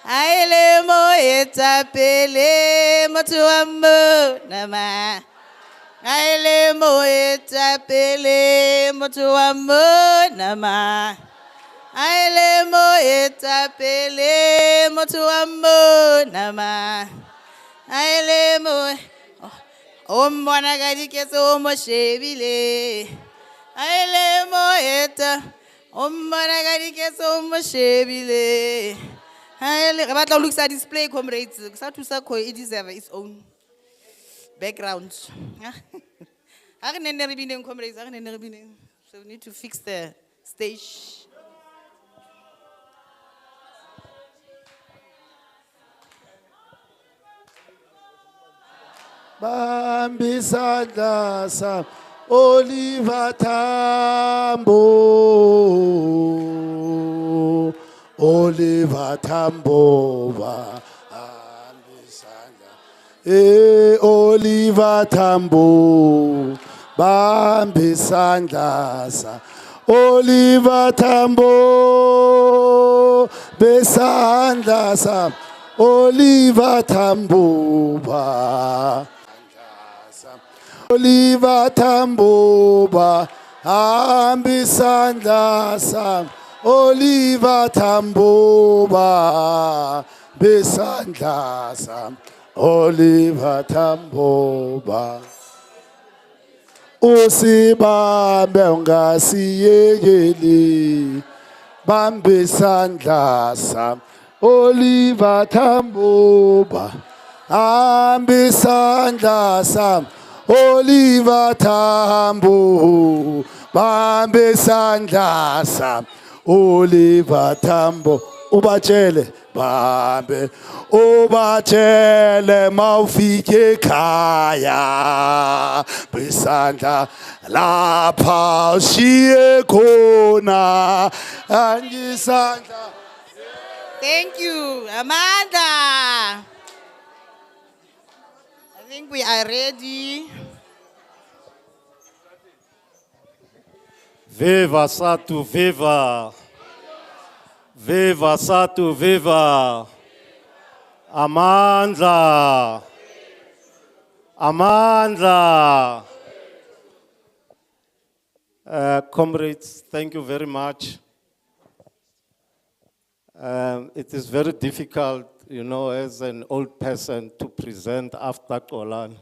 Ai le mo etapele motho wa mona ma. Ai le mo etapele motho wa mona ma. Ai le mo etapele motho wa mona ma. Ai le mo o mmona ka diketso o mo shebile. Ai le mo eta o mmona ka diketso o mo shebile. Ai le re batla ho lokisa display comrades sa thusa ko it deserve its own background. Ha re nne re bineng comrades ha re nne re bineng, so we need to fix the stage. Bambisanda sa Oliver Tambo, Oliver Tambo, bambisanda, Oliver Tambo, bambisanda sa Oliver Tambo, besanda sa Oliver Tambo, Oliver Tamboba, ambisanda sam. Oliver Tamboba, besanda sam. Oliver Tamboba. Usibambe ungasiyekeli, bambisanda sam. Oliver Tamboba, ambisanda sam. Oliver Tambo, bambe sandla sam. Oliver Tambo, ubachele bambe, ubachele maufike kaya. Besandla lapha ushiye khona, angisandla. Thank you, Amanda. I think we are ready. Viva Satu, viva! Viva Satu, viva! Amandla! Amandla! Comrades, thank you very much. It is very difficult, you know, as an old person to present after Kolan.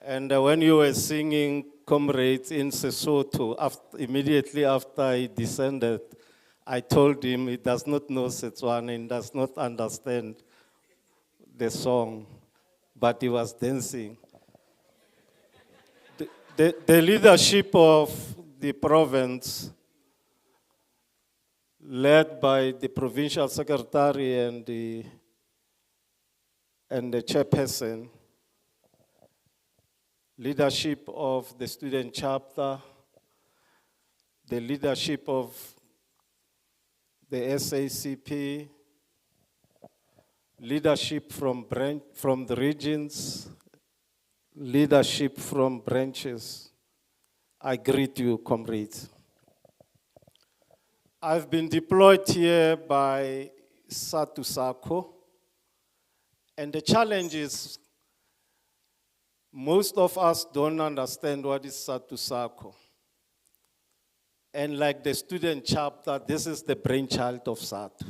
And when you were singing Comrades in Sesotho, immediately after he descended, I told him he does not know Setswana and does not understand the song, but he was dancing. The leadership of the province, led by the provincial secretary and the chairperson, leadership of the student chapter, the leadership of the SACP, leadership from the regions, leadership from branches. I greet you, comrades. I've been deployed here by Satu Sako, and the challenge is most of us don't understand what is Satu Sako. And like the student chapter, this is the brainchild of Satu.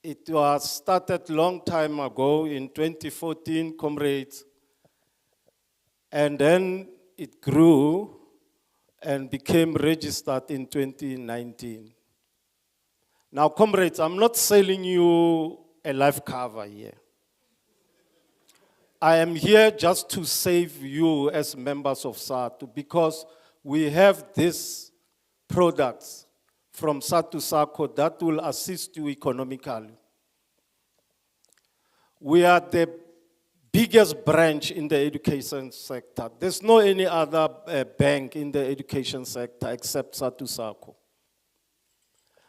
It was started long time ago in 2014, comrades. And then it grew and became registered in 2019. Now, comrades, I'm not selling you a life cover here. I am here just to save you as members of SATU because we have these products from SATU SACCO that will assist you economically. We are the biggest branch in the education sector. There's no any other bank in the education sector except SATU SACCO.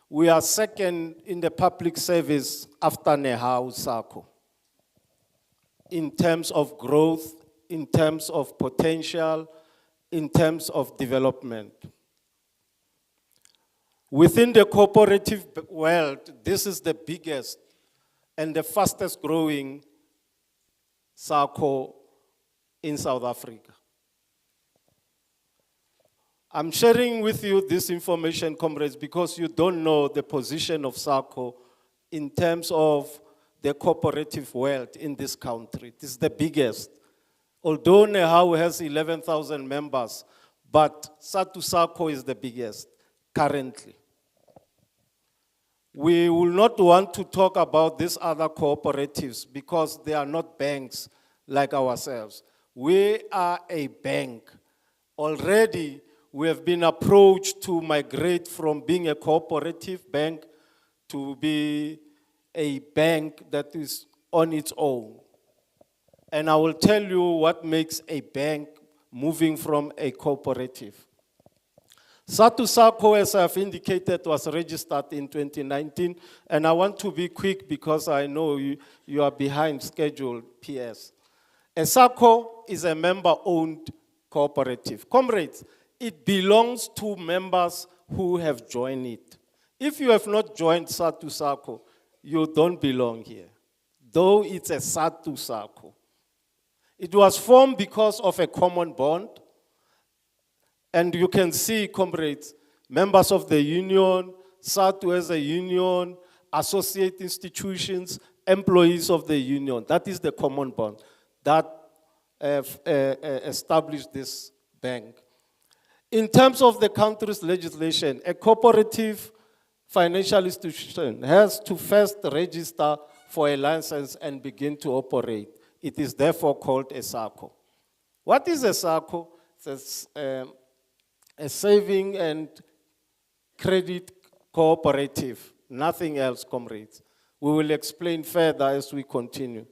We are second in the public service after Nehau SACCO in terms of growth, in terms of potential, in terms of development. Within the cooperative world, this is the biggest and the fastest growing SACCO in South Africa. I'm sharing with you this information, comrades, because you don't know the position of SACCO in terms of the cooperative world in this country. It is the biggest. Although Nehau has 11,000 members, but SATU SACCO is the biggest currently. We will not want to talk about these other cooperatives because they are not banks like ourselves. We are a bank. Already, we have been approached to migrate from being a cooperative bank to be a bank that is on its own. And I will tell you what makes a bank moving from a cooperative. SATU SACCO, as I've indicated, was registered in 2019, and I want to be quick because I know you are behind schedule, PS. A SACCO is a member-owned cooperative. Comrades, it belongs to members who have joined it. If you have not joined SATU SACCO, you don't belong here, though it's a SATU SACCO. It was formed because of a common bond. And you can see, comrades, members of the union, SATU as a union, associate institutions, employees of the union. That is the common bond that established this bank. In terms of the country's legislation, a cooperative financial institution has to first register for a license and begin to operate. It is therefore called a SACCO. What is a SACCO? It's a saving and credit cooperative, nothing else, comrades. We will explain further as we continue.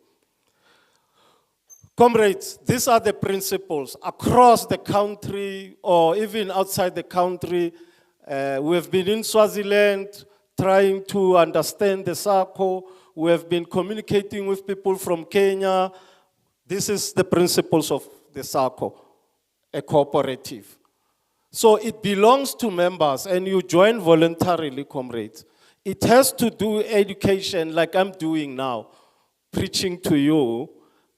Comrades, these are the principles across the country or even outside the country. We have been in Swaziland trying to understand the SACCO. We have been communicating with people from Kenya. This is the principles of the SACCO, a cooperative. So it belongs to members and you join voluntarily, comrades. It has to do education like I'm doing now, preaching to you,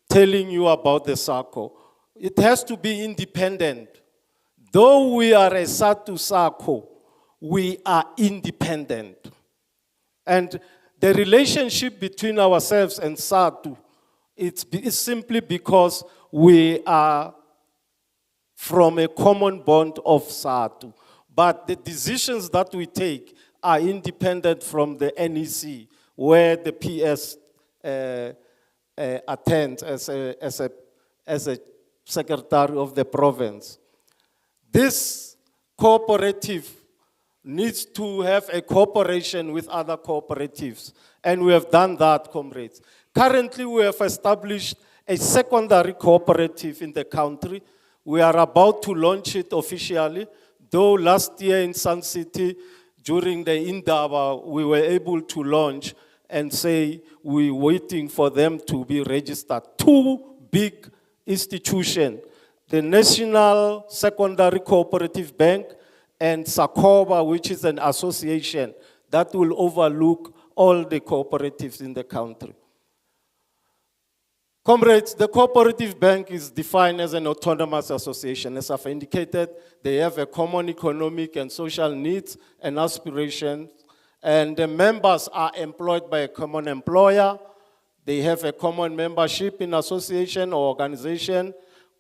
telling you about the SACCO. It has to be independent. Though we are a SATU SACCO, we are independent. And the relationship between ourselves and SATU, it's simply because we are from a common bond of SATU. But the decisions that we take are independent from the NEC, where the PS attends as a secretary of the province. This cooperative needs to have a cooperation with other cooperatives, and we have done that, comrades. Currently, we have established a secondary cooperative in the country. We are about to launch it officially, though last year in Sun City, during the Indaba, we were able to launch and say we're waiting for them to be registered. Two big institutions, the National Secondary Cooperative Bank and SACOBA, which is an association that will overlook all the cooperatives in the country. Comrades, the cooperative bank is defined as an autonomous association. As I've indicated, they have a common economic and social needs and aspirations, And the members are employed by a common employer. They have a common membership in association or organization,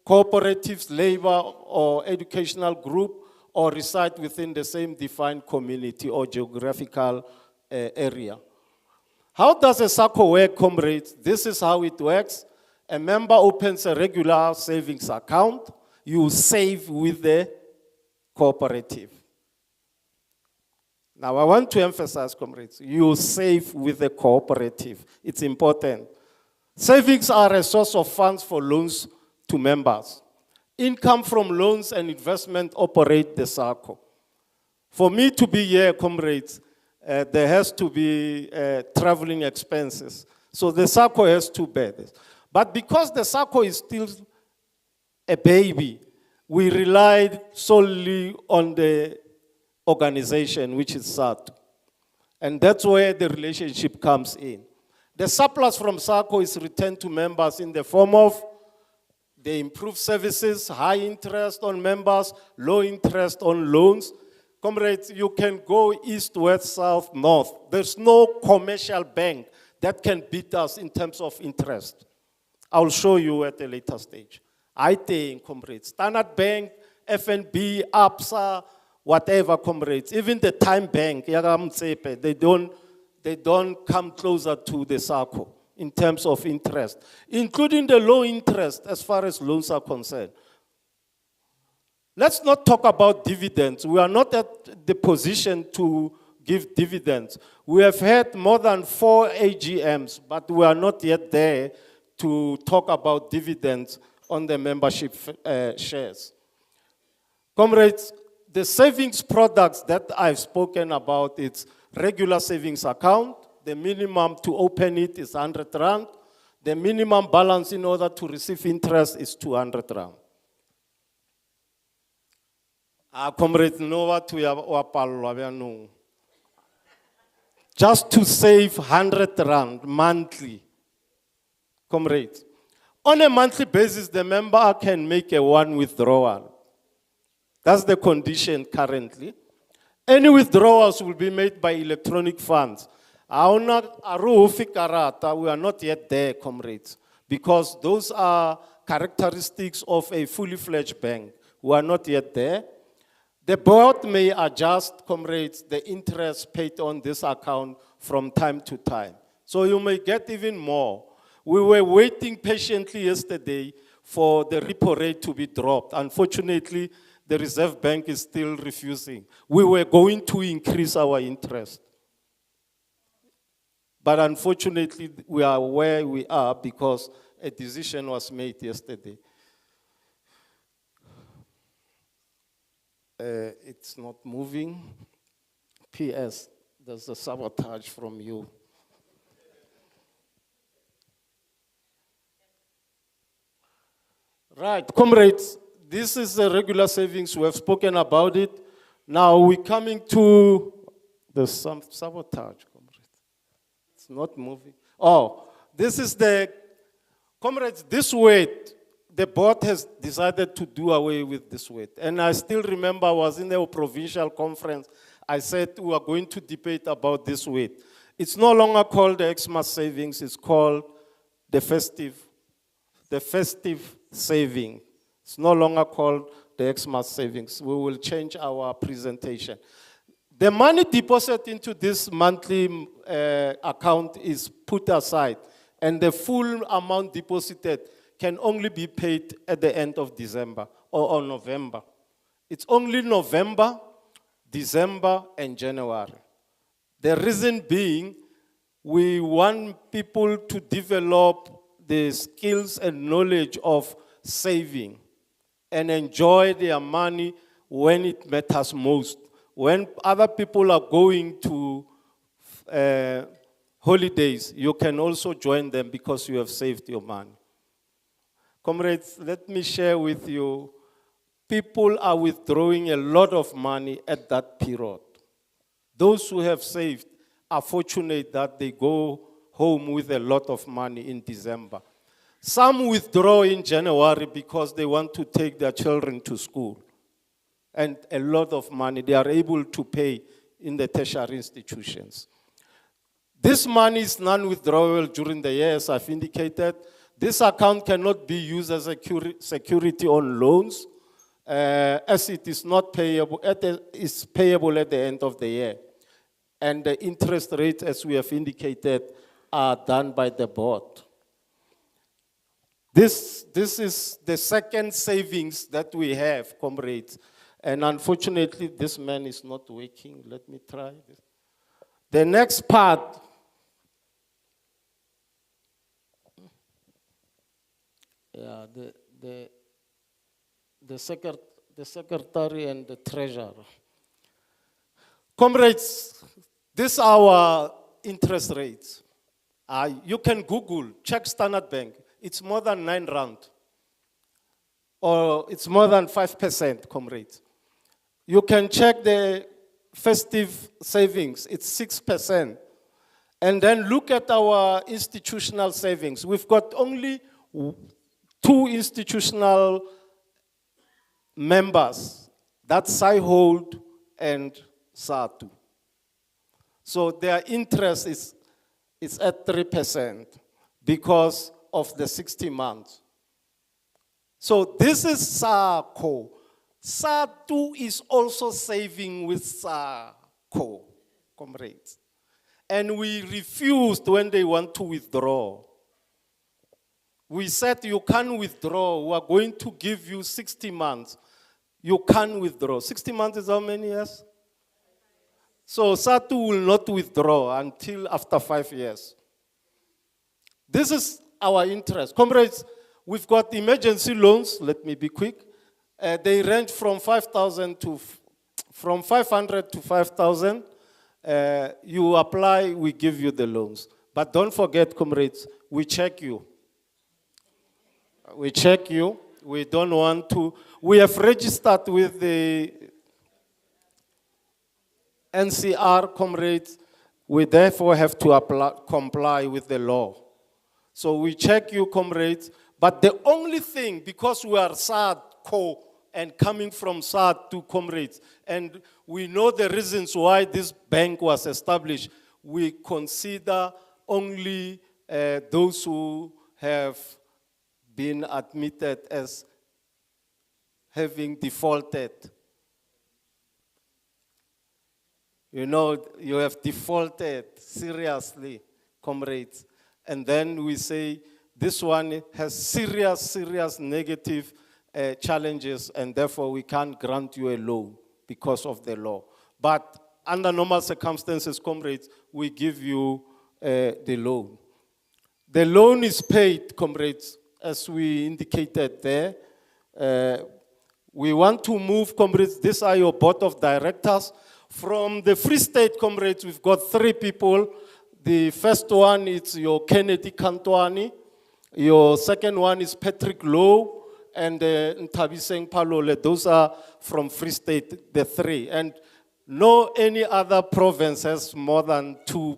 cooperatives, labor or educational group, or reside within the same defined community or geographical area. How does a SACCO work, comrades? This is how it works. A member opens a regular savings account. You save with the cooperative. Now, I want to emphasize, comrades, you save with the cooperative. It's important. Savings are a source of funds for loans to members. Income from loans and investment operate the SACCO. For me to be here, comrades, there has to be traveling expenses. So the SACCO has to bear this. But because the SACCO is still a baby, we relied solely on the organization, which is SATU. And that's where the relationship comes in. The surplus from SACCO is returned to members in the form of the improved services, high interest on members, low interest on loans. Comrades, you can go east, west, south, north. There's no commercial bank that can beat us in terms of interest. I'll show you at a later stage. I think, comrades, Standard Bank, FNB, ABSA, whatever, comrades, even the Time Bank, they don't come closer to the SACCO in terms of interest, including the low interest as far as loans are concerned. Let's not talk about dividends. We are not at the position to give dividends. We have had more than 4 AGMs, but we are not yet there to talk about dividends on the membership shares. Comrades, the savings products that I've spoken about, it's regular savings account. The minimum to open it is 100 rand. The minimum balance in order to receive interest is 200 rand. Comrades, know what we are. Just to save 100 rand monthly. Comrades, on a monthly basis, the member can make a one withdrawal. That's the condition currently. Any withdrawals will be made by electronic funds. We are not yet there, comrades, because those are characteristics of a fully fledged bank. We are not yet there. The board may adjust, comrades, the interest paid on this account from time to time. So you may get even more. We were waiting patiently yesterday for the repo rate to be dropped. Unfortunately, the Reserve Bank is still refusing. We were going to increase our interest. But unfortunately, we are where we are because a decision was made yesterday. It's not moving. PS, there's a sabotage from you. Right, comrades, this is the regular savings. We have spoken about it. Now we're coming to the sabotage, comrades. It's not moving. Oh, this is the, comrades, this weight, the board has decided to do away with this weight. And I still remember I was in the provincial conference. I said we are going to debate about this weight. It's no longer called the Xmas savings, it's called the festive saving. It's no longer called the Xmas savings. We will change our presentation. The money deposited into this monthly account is put aside, and the full amount deposited can only be paid at the end of December or November. It's only November, December, and January. The reason being, we want people to develop the skills and knowledge of saving and enjoy their money when it matters most. When other people are going to holidays, you can also join them because you have saved your money. Comrades, let me share with you, people are withdrawing a lot of money at that period. Those who have saved are fortunate that they go home with a lot of money in December. Some withdraw in January because they want to take their children to school. And a lot of money they are able to pay in the tertiary institutions. This money is non-withdrawable during the year, as I've indicated. This account cannot be used as a security on loans, as it is not payable, is payable at the end of the year. And the interest rates, as we have indicated, are done by the board. This is the second savings that we have, comrades. And unfortunately, this man is not working. Let me try this. The next part. Yeah, the secretary and the treasurer. Comrades, these are our interest rates. You can Google, check Standard Bank. It's more than 9 rand. Or it's more than 5%, comrades. You can check the festive savings, it's 6%. And then look at our institutional savings. We've got only 2 institutional members, that's SIHOLD and SATU. So their interest is at 3% because of the 60 months. So this is SACO. SATU is also saving with SACO, comrades. And we refused when they want to withdraw. We said, you can't withdraw. We are going to give you 60 months. You can't withdraw. 60 months is how many years? So SATU will not withdraw until after 5 years. This is our interest. Comrades, we've got emergency loans. Let me be quick. They range from 5,000 to, from 500 to 5,000. You apply, we give you the loans. But don't forget, comrades, we check you. We check you. We don't want to. We have registered with the NCR, comrades. We therefore have to comply with the law. So we check you, comrades. But the only thing, because we are SADCO and coming from SAD to comrades, and we know the reasons why this bank was established, we consider only those who have been admitted as having defaulted. You know, you have defaulted seriously, comrades. And then we say, this one has serious negative challenges, and therefore we can't grant you a loan because of the law. But under normal circumstances, comrades, we give you the loan. The loan is paid, comrades, as we indicated there. We want to move, comrades, these are your board of directors. From the Free State, comrades, we've got 3 people. The first one is your Kennedy Kantwani. Your second one is Patrick Lowe and Ntabiseng Palole. Those are from Free State, the 3. And no any other province has more than two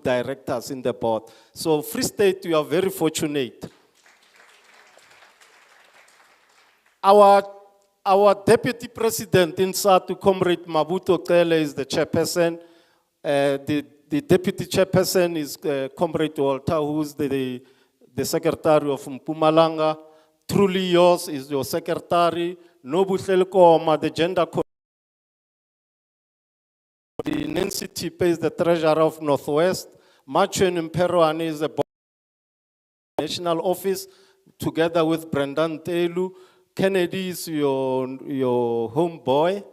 directors in the board. So Free State, you are very fortunate. Our deputy president in SATU, Comrade Mabuto Kele, is the chairperson. The deputy chairperson is Comrade Walter, who's the secretary of Mpumalanga. Truly Yours is your secretary. Nobuhlel Koma, the gender coordinator. The Nancy Tipe is the treasurer of Northwest. Machuen Mperoani is the national office, together with Brendan Telu. Kennedy is your homeboy.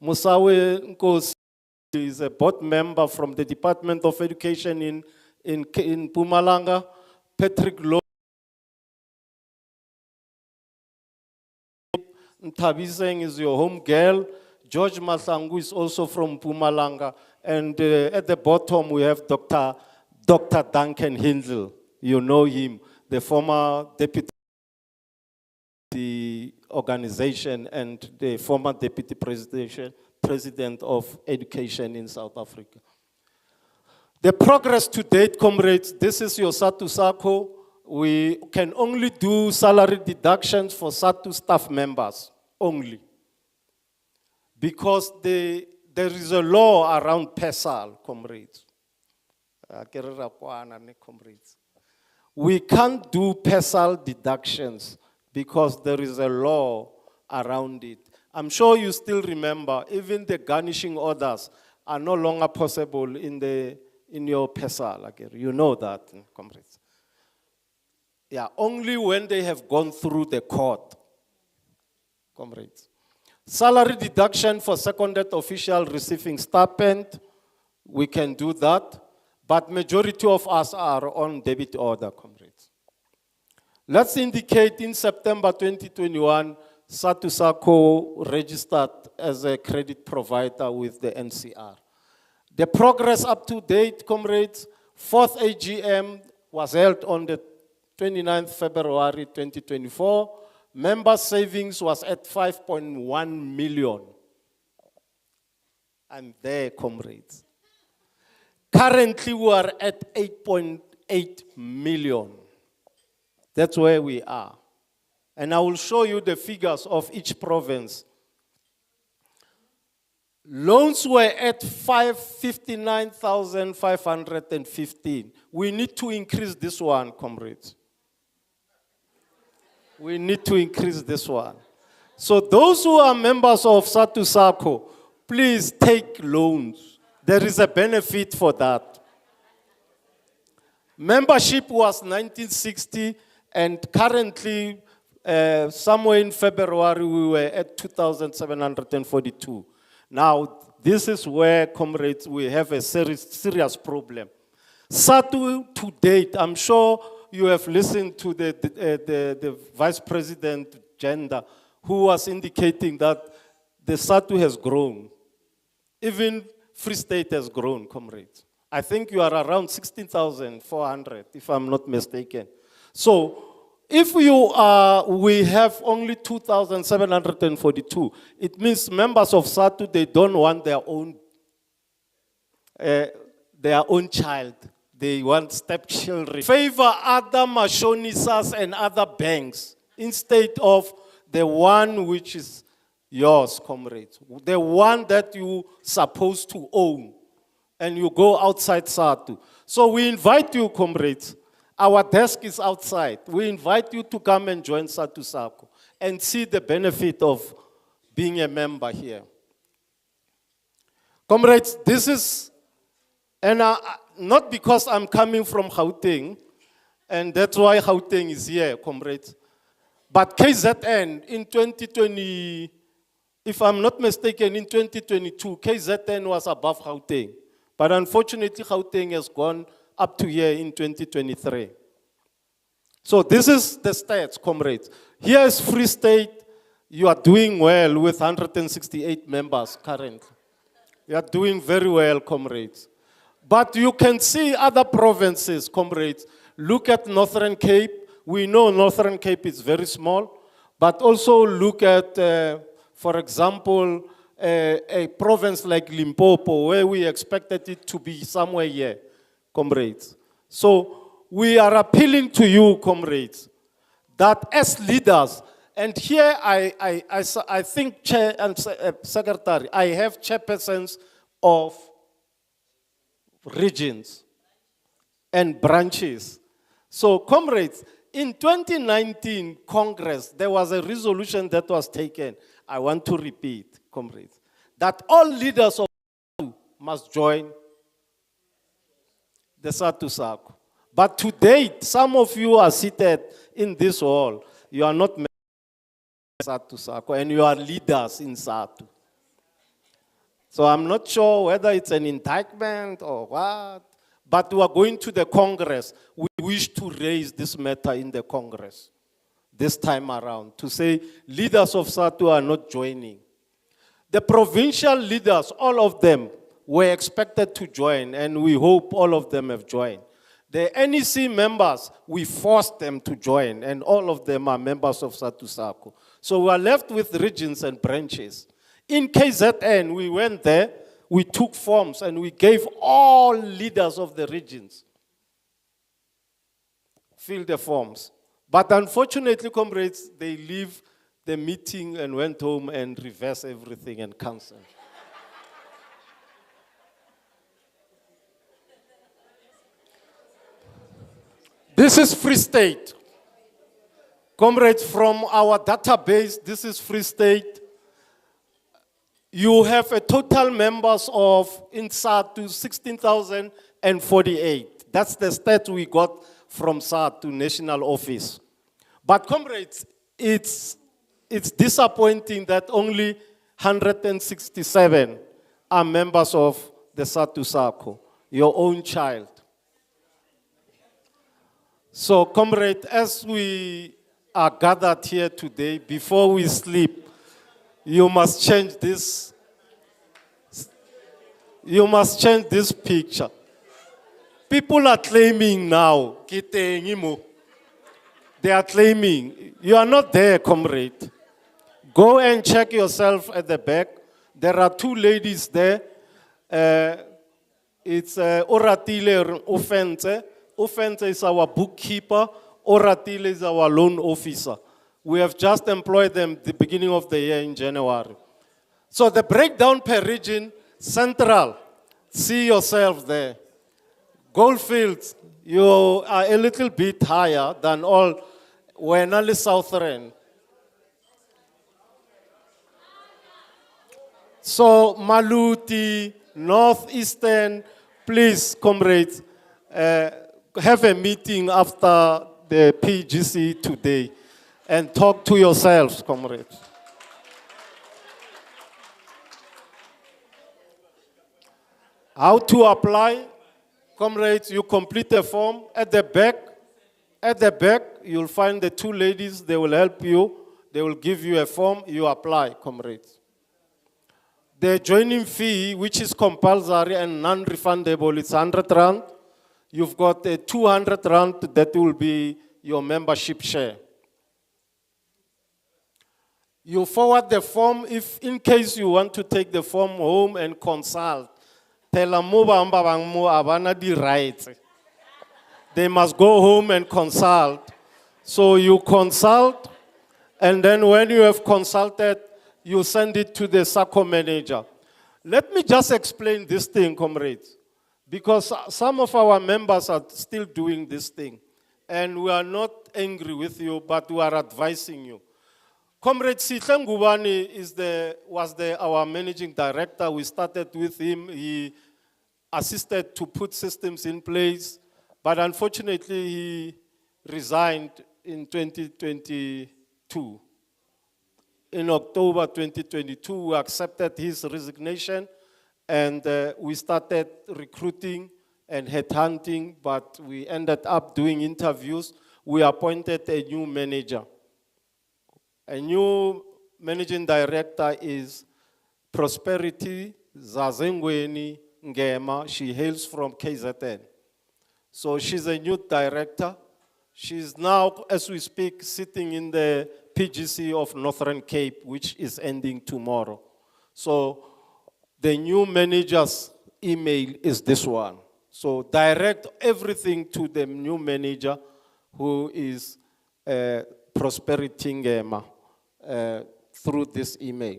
Musawe Nkosi is a board member from the Department of Education in Mpumalanga. Patrick Lowe. Ntabiseng is your home girl. George Masangu is also from Mpumalanga. And at the bottom we have Dr. Duncan Hindle. You know him, the former deputy the organization and the former deputy president of education in South Africa. The progress to date, comrades, this is your SATU SACO. We can only do salary deductions for SATU staff members, only. because there is a law around PESAL, comrades. Comrades. We can't do PESAL deductions because there is a law around it. I'm sure you still remember, even the garnishing orders are no longer possible in your PESAL. You know that, comrades. Yeah, only when they have gone through the court, comrades. Salary deduction for seconded official receiving stipend, we can do that, but majority of us are on debit order, comrades. Let's indicate in September 2021, SATU SACCO registered as a credit provider with the NCR. The progress up to date, comrades, 4th AGM was held on the 29th February 2024. Member savings was at 5.1 million. I'm there, comrades. Currently, we are at 8.8 million. That's where we are. And I will show you the figures of each province. Loans were at 59,515. We need to increase this one, comrades. We need to increase this one. So those who are members of SATU SACCO, please take loans. There is a benefit for that. Membership was 1960, and currently, somewhere in February, we were at 2,742. Now, this is where, comrades, we have a serious problem. SATU to date, I'm sure you have listened to the Vice President Gender, who was indicating that the SATU has grown. Even Free State has grown, comrades. I think you are around 16,400, if I'm not mistaken. So, if we have only 2,742, it means members of SATU, they don't want their own child. They want stepchildren. Favor other Mashonisas and other banks instead of the one which is yours, comrades. The one that you supposed to own. And you go outside SATU. So we invite you, comrades. Our desk is outside. We invite you to come and join SATU SACCO and see the benefit of being a member here. Comrades, this is, and not because I'm coming from Gauteng, and that's why Gauteng is here, comrades. But KZN in 2020, if I'm not mistaken, in 2022, KZN was above Gauteng. But unfortunately, Gauteng has gone up to here in 2023. So this is the stats, comrades. Here is Free State. You are doing well with 168 members currently. You are doing very well, comrades. But you can see other provinces, comrades. Look at Northern Cape. We know Northern Cape is very small. But also look at, for example, a province like Limpopo, where we expected it to be somewhere here, comrades. So we are appealing to you, comrades, that as leaders, and here I think, Chair and Secretary, I have chairpersons of regions and branches. So, comrades, in 2019 Congress, there was a resolution that was taken. I want to repeat, comrades, that all leaders of SATU must join the SATU SACCO. But to date, some of you are seated in this hall. You are not members of SATU SACCO, and you are leaders in SATU. So I'm not sure whether it's an indictment or what, but we are going to the Congress. We wish to raise this matter in the Congress this time around, to say leaders of SATU are not joining. The provincial leaders, all of them, were expected to join, and we hope all of them have joined. The NEC members, we forced them to join, and all of them are members of SATU SACCO. So we are left with regions and branches. In KZN, we went there, we took forms, and we gave all leaders of the regions fill the forms. But unfortunately, comrades, they leave the meeting and went home and reversed everything and canceled. This is Free State. Comrades, from our database, this is Free State. You have a total members of in SADTU 16,048. That's the stat we got from SADTU National Office. But comrades, it's disappointing that only 167 are members of the SADTU SACCO, your own child. So, comrade, as we are gathered here today, before we sleep, you must change this. You must change this picture. People are claiming now, they are claiming. You are not there, comrade. Go and check yourself at the back. There are two ladies there. It's Oratile Offense. Offense is our bookkeeper. Oratile is our loan officer. We have just employed them at the beginning of the year in January. So the breakdown per region, Central, see yourself there. Goldfields, you are a little bit higher than all. We're only Southern. So Maluti, Northeastern, please, comrades, have a meeting after the PGC today and talk to yourselves, comrades. How to apply? Comrades, you complete the form at the back. At the back, you'll find the two ladies. They will help you. They will give you a form. You apply, comrades. The joining fee, which is compulsory and non-refundable, it's 100 rand. You've got a 200 rand that will be your membership share. You forward the form if, in case you want to take the form home and consult. Tell them the rights. They must go home and consult. So you consult, and then when you have consulted, you send it to the SACCO manager. Let me just explain this thing, comrades, because some of our members are still doing this thing, and we are not angry with you, but we are advising you. Comrade Sihle Ngubane was our managing director. We started with him. He assisted to put systems in place, but unfortunately he resigned in 2022. In October 2022, we accepted his resignation, and we started recruiting and headhunting, but we ended up doing interviews. We appointed a new manager. A new managing director is Prosperity Zazengweni Ngema. She hails from KZN. So she's a new director. She's now, as we speak, sitting in the PGC of Northern Cape, which is ending tomorrow. So the new manager's email is this one. So direct everything to the new manager, who is Prosperity Ngema, through this email.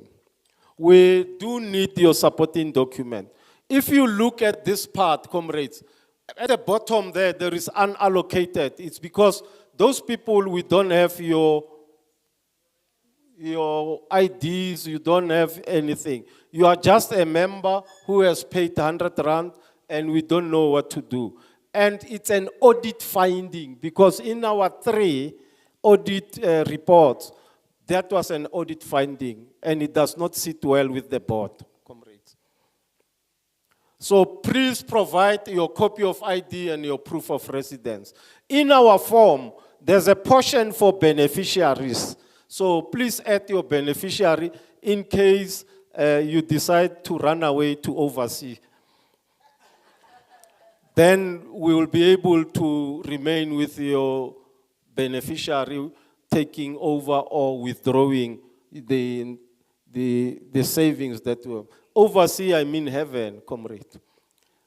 We do need your supporting document. If you look at this part, comrades, at the bottom there is unallocated. It's because those people, we don't have your IDs, you don't have anything. You are just a member who has paid 100 rand, and we don't know what to do. And it's an audit finding, because in our 3 audit reports, that was an audit finding, and it does not sit well with the board, comrades. So please provide your copy of ID and your proof of residence. In our form, there's a portion for beneficiaries. So please add your beneficiary in case you decide to run away to overseas. Then we will be able to remain with your beneficiary taking over or withdrawing the savings that we have. Overseas, I mean heaven, comrade.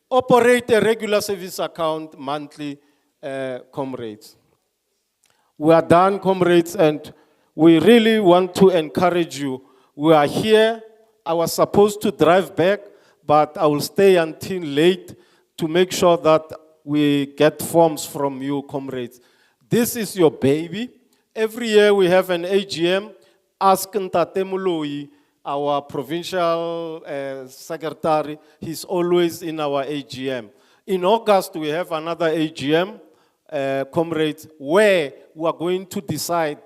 Operate a regular service account monthly, comrades. We are done, comrades, and We really want to encourage you. We are here. I was supposed to drive back, but I will stay until late to make sure that we get forms from you, comrades. This is your baby. Every year we have an AGM. Ask Ntate Moloi, our provincial secretary. He's always in our AGM. In August, we have another AGM, comrades, where we are going to decide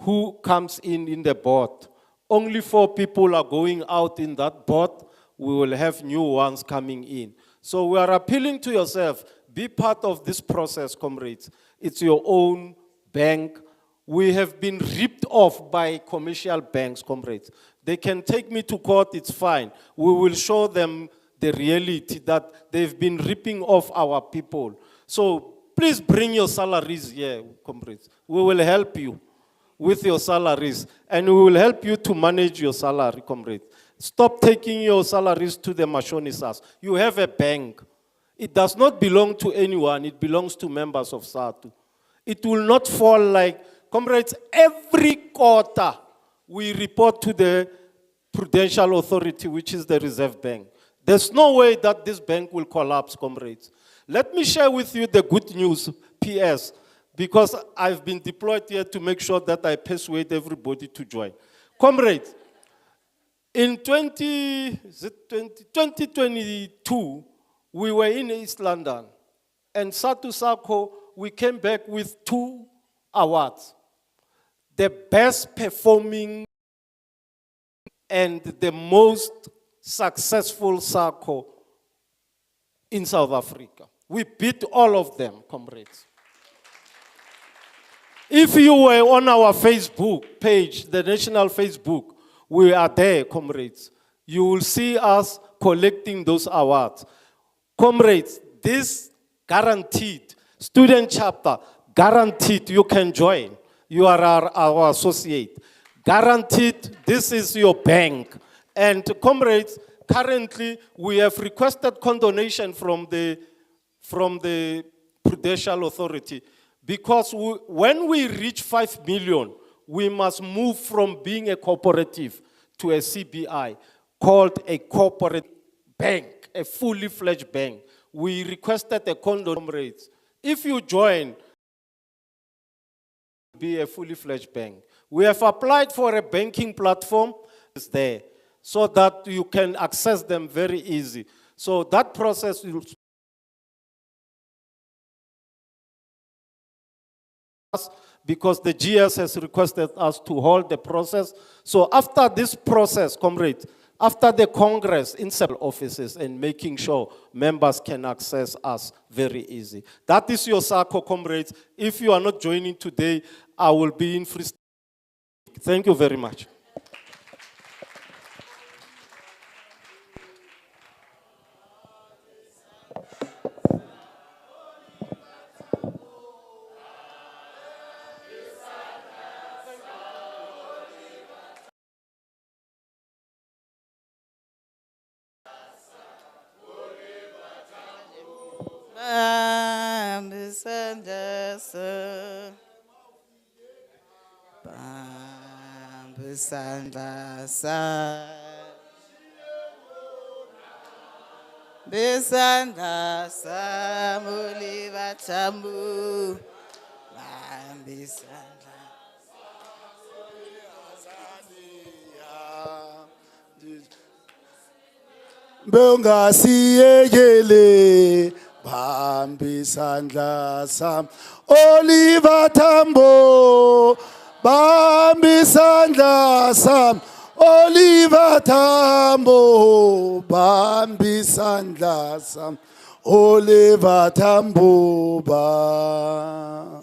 who comes in the board. Only 4 people are going out in that board. We will have new ones coming in. So we are appealing to yourself, be part of this process, comrades. It's your own bank. We have been ripped off by commercial banks, comrades. They can take me to court, it's fine. We will show them the reality that they've been ripping off our people. So please bring your salaries here, comrades. We will help you with your salaries, and we will help you to manage your salary, comrades. Stop taking your salaries to the Mashonisas. You have a bank. It does not belong to anyone, it belongs to members of SATU. It will not fall like, comrades, every quarter we report to the Prudential Authority, which is the Reserve Bank. There's no way that this bank will collapse, comrades. Let me share with you the good news, PS, because I've been deployed here to make sure that I persuade everybody to join. Comrades, in 2022, we were in East London, and SATU SACO, we came back with 2 awards. The best performing and the most successful SACO in South Africa. We beat all of them, comrades. If you were on our Facebook page, the national Facebook, we are there, comrades. You will see us collecting those awards. Comrades, this guaranteed, student chapter, guaranteed you can join. You are our associate. Guaranteed, this is your bank. And comrades, currently we have requested condonation from the Prudential Authority, because when we reach 5 million, we must move from being a cooperative to a CBI, called a corporate bank, a fully fledged bank. We requested a condonation, comrades. If you join, be a fully fledged bank. We have applied for a banking platform, it's there, so that you can access them very easy. So that process will, because the GS has requested us to hold the process. So after this process, comrades, after the Congress in several offices and making sure members can access us very easy. That is your SACO, comrades. If you are not joining today, I will be in free. Thank you very much. Besanda samuliva tambu, besanda. Bengasiyekele bambi sandla sam Oliver Tambo bambi sandla sam Oliver Tambo bambi sandla sam Oliver Tambo ba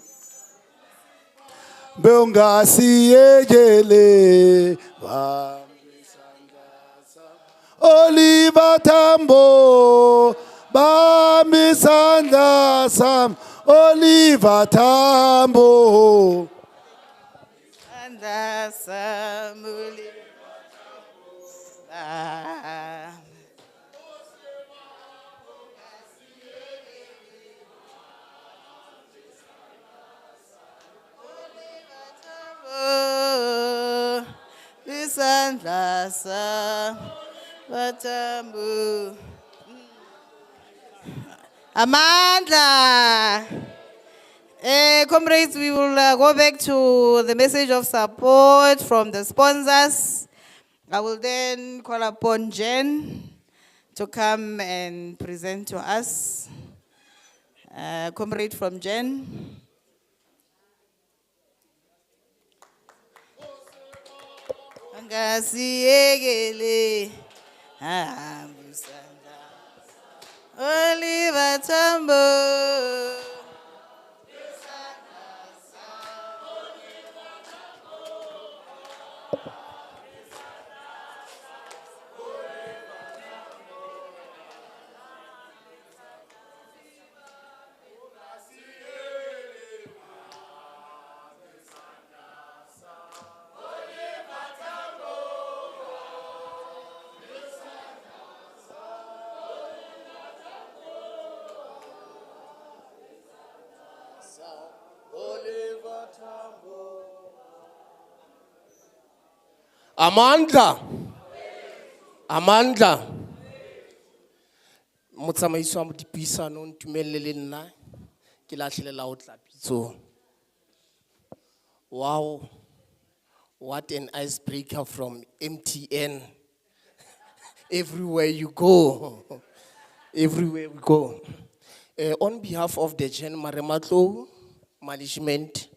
Bengasiyekele bambi sandla sam Oliver Tambo bambi sandla sam Oliver Tambo Sanda samuli. isandla sabathambo. Amandla. Comrades, we will go back to the message of support from the sponsors. I will then call upon Jen to come and present to us. Comrade from Jen. Angasiyekele, ahambisana. Oliver Tambo. Amandla. Amandla. Motsamaiso wa dipuisano ntumelele le nna ke latlhelela o tla pitso. Wow. What an icebreaker from MTN. Everywhere you go. Everywhere we go. On behalf of the Gen Marematlo management,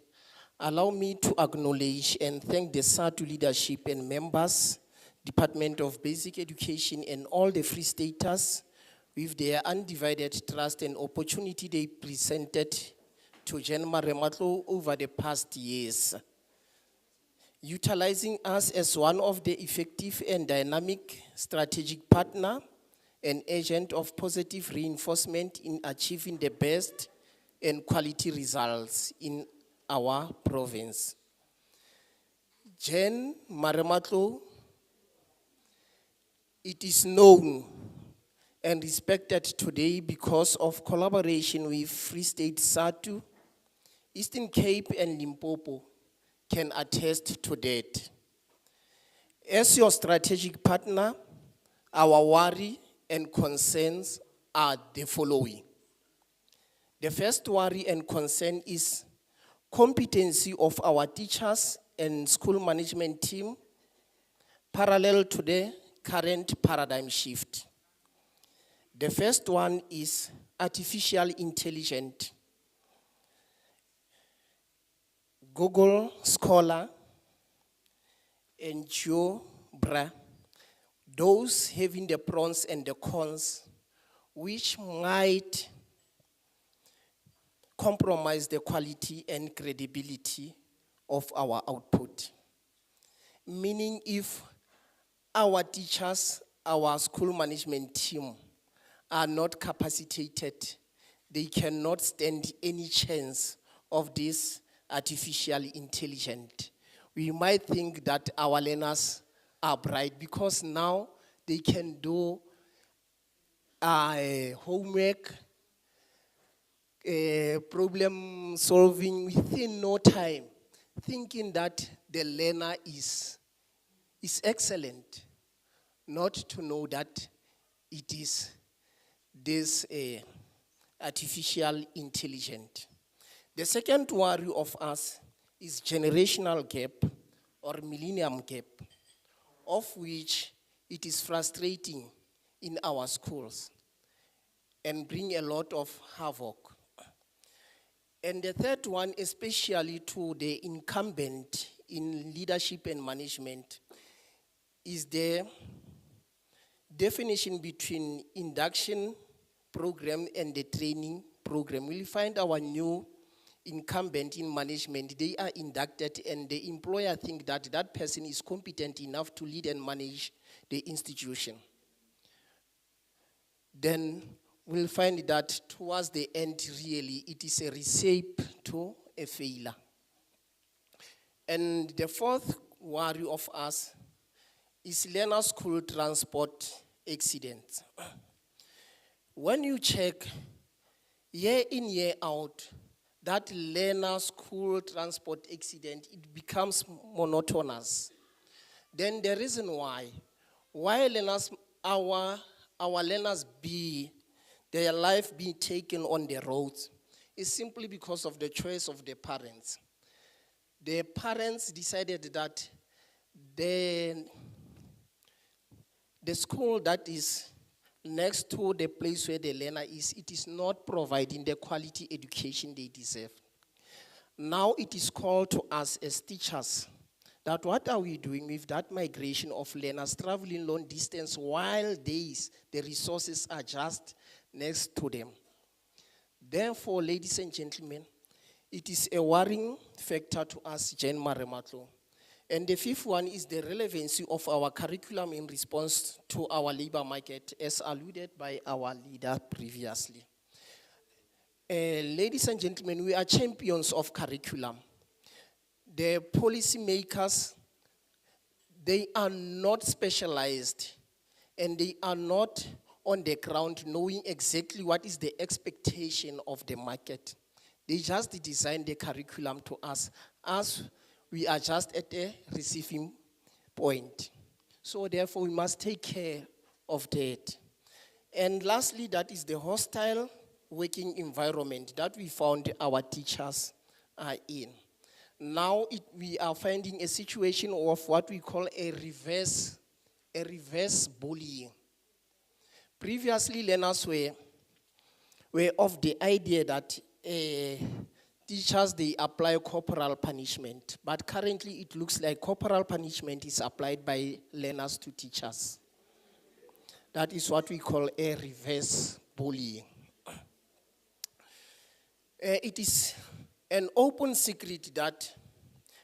allow me to acknowledge and thank the SADU leadership and members, Department of Basic Education and all the Free Staters with their undivided trust and opportunity they presented to Gen Marematlo over the past years. Utilizing us as one of the effective and dynamic strategic partner and agent of positive reinforcement in achieving the best and quality results in our province. Gen Marematlo, it is known and respected today because of collaboration with Free State SADU, Eastern Cape and Limpopo can attest to that. As your strategic partner, our worry and concerns are the following. The first worry and concern is competency of our teachers and school management team parallel to the current paradigm shift. The first one is artificial intelligence. Google Scholar and GeoBra, those having the pros and the cons, which might compromise the quality and credibility of our output. Meaning if our teachers, our school management team are not capacitated, they cannot stand any chance of this artificial intelligence. We might think that our learners are bright because now they can do homework, problem solving within no time, thinking that the learner is excellent, not to know that it is this artificial intelligence. The second worry of us is generational gap or millennium gap, of which it is frustrating in our schools and bring a lot of havoc. And the third one, especially to the incumbent in leadership and management, is the definition between induction program and the training program. We'll find our new incumbent in management, they are inducted and the employer think that that person is competent enough to lead and manage the institution. Then we'll find that towards the end, really, it is a recipe to a failure. And the fourth worry of us is learner school transport accidents. When you check year in, year out, that learner school transport accident, it becomes monotonous. Then the reason why learners, our learners their life be taken on the roads, is simply because of the choice of the parents. The parents decided that the school that is next to the place where the learner is, it is not providing the quality education they deserve. Now it is called to us as teachers that what are we doing with that migration of learners traveling long distance while the resources are just next to them. Therefore, ladies and gentlemen, it is a worrying factor to us, Jen Marematlo. And the fifth one is the relevancy of our curriculum in response to our labor market, as alluded by our leader previously. Ladies and gentlemen, we are champions of curriculum. The policy makers, they are not specialized and they are not on the ground knowing exactly what is the expectation of the market. They just design the curriculum to us as we are just at a receiving point. So therefore, we must take care of that. And lastly, that is the hostile working environment that we found our teachers are in. Now we are finding a situation of what we call a reverse bullying. Previously, learners were of the idea that teachers, they apply corporal punishment. But currently, it looks like corporal punishment is applied by learners to teachers. That is what we call a reverse bullying. It is an open secret that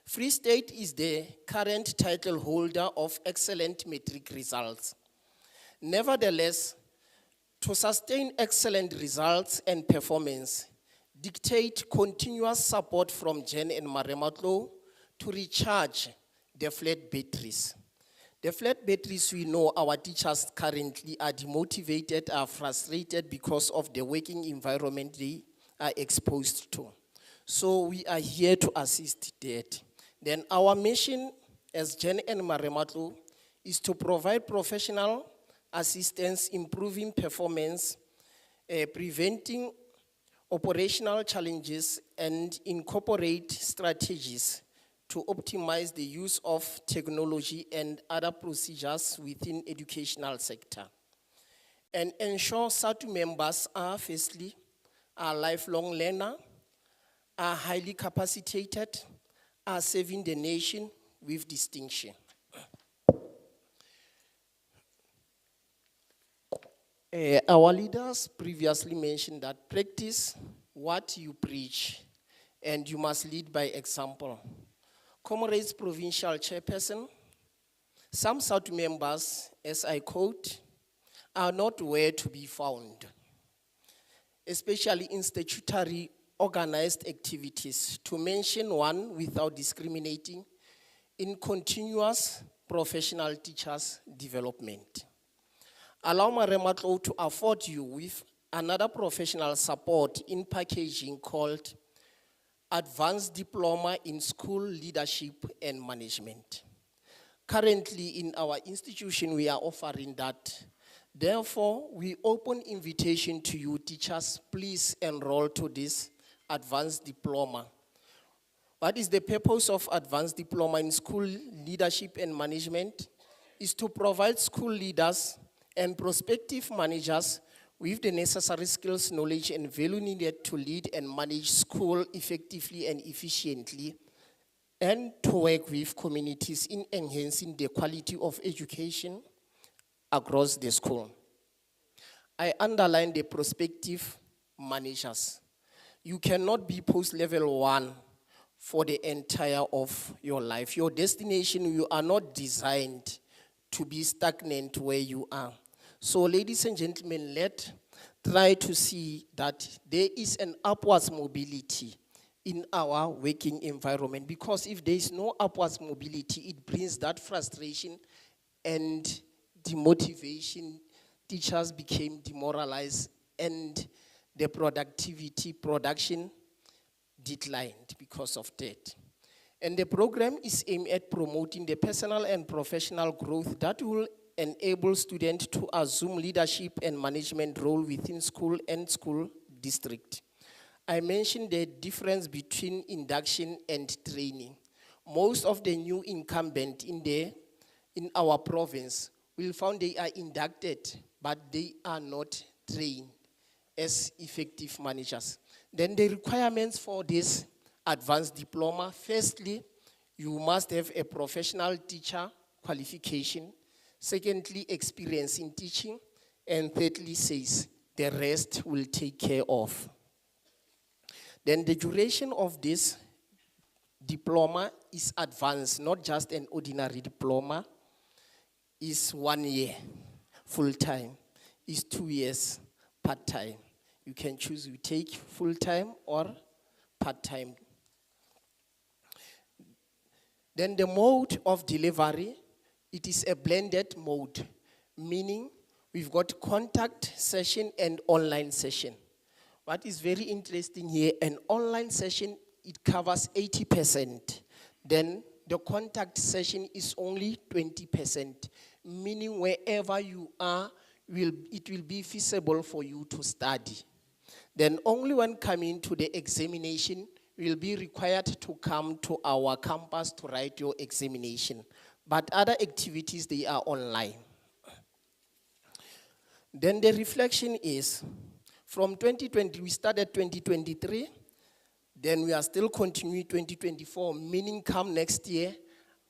Free State is the current title holder of excellent matric results. Nevertheless, to sustain excellent results and performance, dictate continuous support from Jen and Marematlo to recharge the flat batteries. The flat batteries, we know our teachers currently are demotivated, are frustrated because of the working environment they are exposed to. So we are here to assist that. Then our mission as Jen and Marematlo is to provide professional assistance, improving performance, preventing operational challenges, and incorporate strategies to optimize the use of technology and other procedures within educational sector. And ensure SATU members are firstly, are lifelong learner, are highly capacitated, are serving the nation with distinction. Our leaders previously mentioned that practice what you preach and you must lead by example. Comrades Provincial Chairperson, some SATU members, as I quote, are not where to be found, especially in statutory organized activities, to mention one without discriminating, in continuous professional teachers' development. Allow Marematlo to afford you with another professional support in packaging called Advanced Diploma in School Leadership and Management. Currently in our institution, we are offering that. Therefore, we open invitation to you teachers, please enroll to this Advanced Diploma. What is the purpose of Advanced Diploma in School Leadership and Management? Is to provide school leaders and prospective managers with the necessary skills, knowledge, and value needed to lead and manage school effectively and efficiently, and to work with communities in enhancing the quality of education across the school. I underline the prospective managers. You cannot be post-level 1 for the entire of your life. Your destination, you are not designed to be stagnant where you are. So ladies and gentlemen, let's try to see that there is an upwards mobility in our working environment, because if there is no upwards mobility, it brings that frustration and demotivation. Teachers became demoralized and the production declined because of that. And the program is aimed at promoting the personal and professional growth that will enable students to assume leadership and management role within school and school district. I mentioned the difference between induction and training. Most of the new incumbents in our province will find they are inducted, but they are not trained as effective managers. Then the requirements for this advanced diploma, firstly, you must have a professional teacher qualification. Secondly, experience in teaching. And thirdly, says the rest will take care of. Then the duration of this diploma is advanced, not just an ordinary diploma, is 1 year full-time, is 2 years part-time. You can choose to take full-time or part-time. Then the mode of delivery, it is a blended mode, meaning we've got contact session and online session. What is very interesting here, an online session, it covers 80%. Then the contact session is only 20%, meaning wherever you are, it will be feasible for you to study. Then only when coming to the examination, you will be required to come to our campus to write your examination. But other activities, they are online. Then the reflection is, from 2020, we started 2023, then we are still continuing 2024, meaning come next year,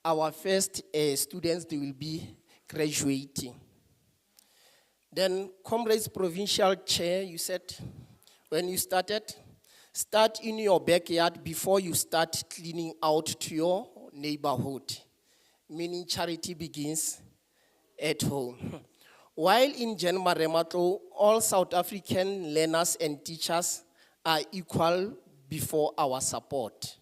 our first students, they will be graduating. Then, Comrades Provincial Chair, you said, when you started, start in your backyard before you start cleaning out to your neighborhood, meaning charity begins at home. While in Jan Maremato, all South African learners and teachers are equal before our support.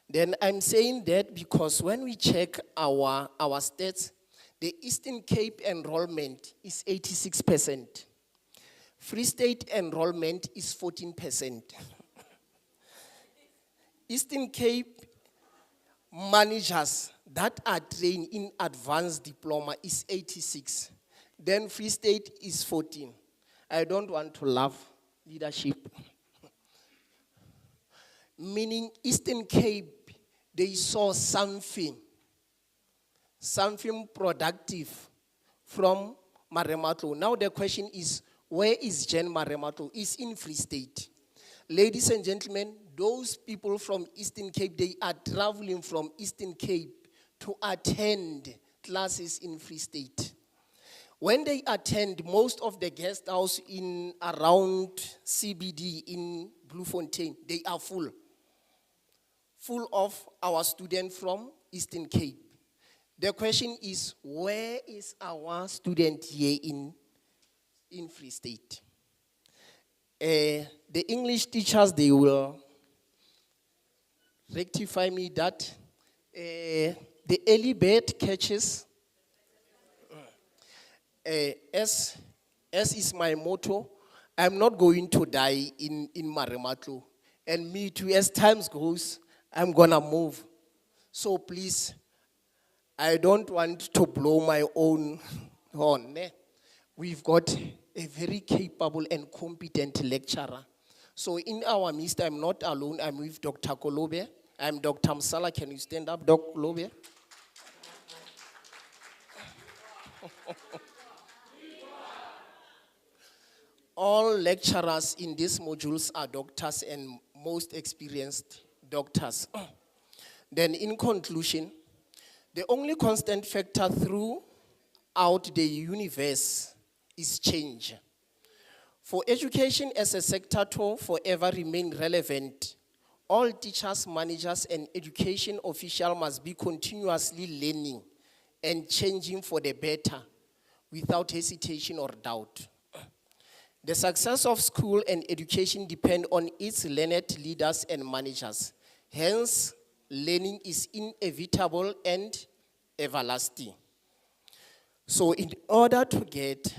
Then I'm saying that because when we check our stats, the Eastern Cape enrollment is 86%. Free State enrollment is 14%. Eastern Cape managers that are trained in advanced diploma is 86. Then Free State is 14. I don't want to love leadership. Meaning Eastern Cape, they saw something productive from Maremato. Now the question is, where is Jen Maremato? It's in Free State. Ladies and gentlemen, those people from Eastern Cape, they are traveling from Eastern Cape to attend classes in Free State. When they attend, most of the guest house in around CBD in Bloemfontein, they are full of our students from Eastern Cape. The question is, where is our student here in Free State? The English teachers, they will rectify me that the early bird catches, as is my motto, I'm not going to die in Maremato. And me too, as time goes, I'm gonna move. So please, I don't want to blow my own horn. We've got a very capable and competent lecturer. So in our midst, I'm not alone. I'm with Dr. Kolobe. I'm Dr. Msala. Can you stand up, Dr. Kolobe? All lecturers in these modules are doctors and most experienced doctors. Then in conclusion, the only constant factor throughout the universe is change. For education as a sector to forever remain relevant, all teachers, managers, and education officials must be continuously learning and changing for the better without hesitation or doubt. The success of school and education depend on its learned leaders and managers. Hence, learning is inevitable and everlasting. So in order to get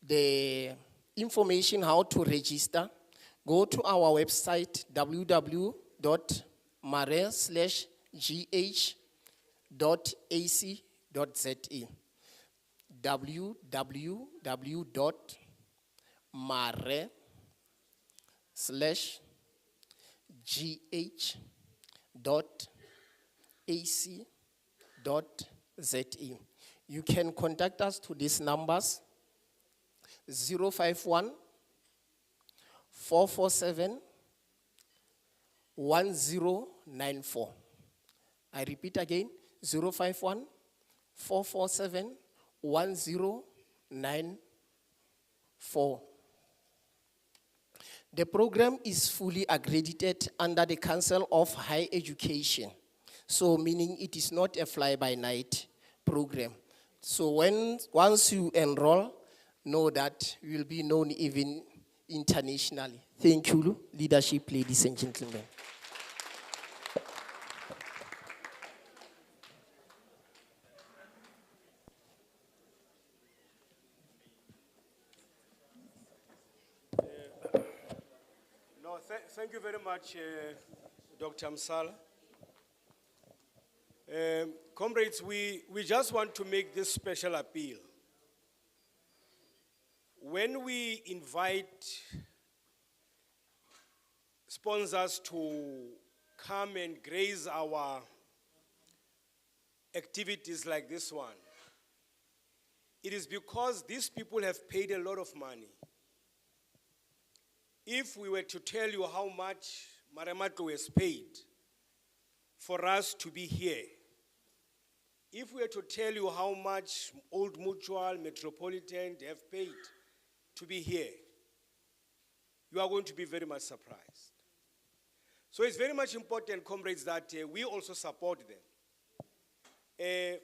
the information how to register, go to our website, www.maremato.org. mare/gh.ac.za. www.mare/gh.ac.za. You can contact us to these numbers: 051 447 1094. I repeat again: 051 447 1094. The program is fully accredited under the Council of Higher Education. So meaning it is not a fly-by-night program. So once you enroll, know that you will be known even internationally. Thank you, leadership, ladies and gentlemen. No, thank you very much, Dr. Msala. Comrades, we just want to make this special appeal. When we invite sponsors to come and grace our activities like this one, it is because these people have paid a lot of money. If we were to tell you how much Maremato has paid for us to be here, if we were to tell you how much Old Mutual, Metropolitan have paid to be here, you are going to be very much surprised. So it's very much important, comrades, that we also support them.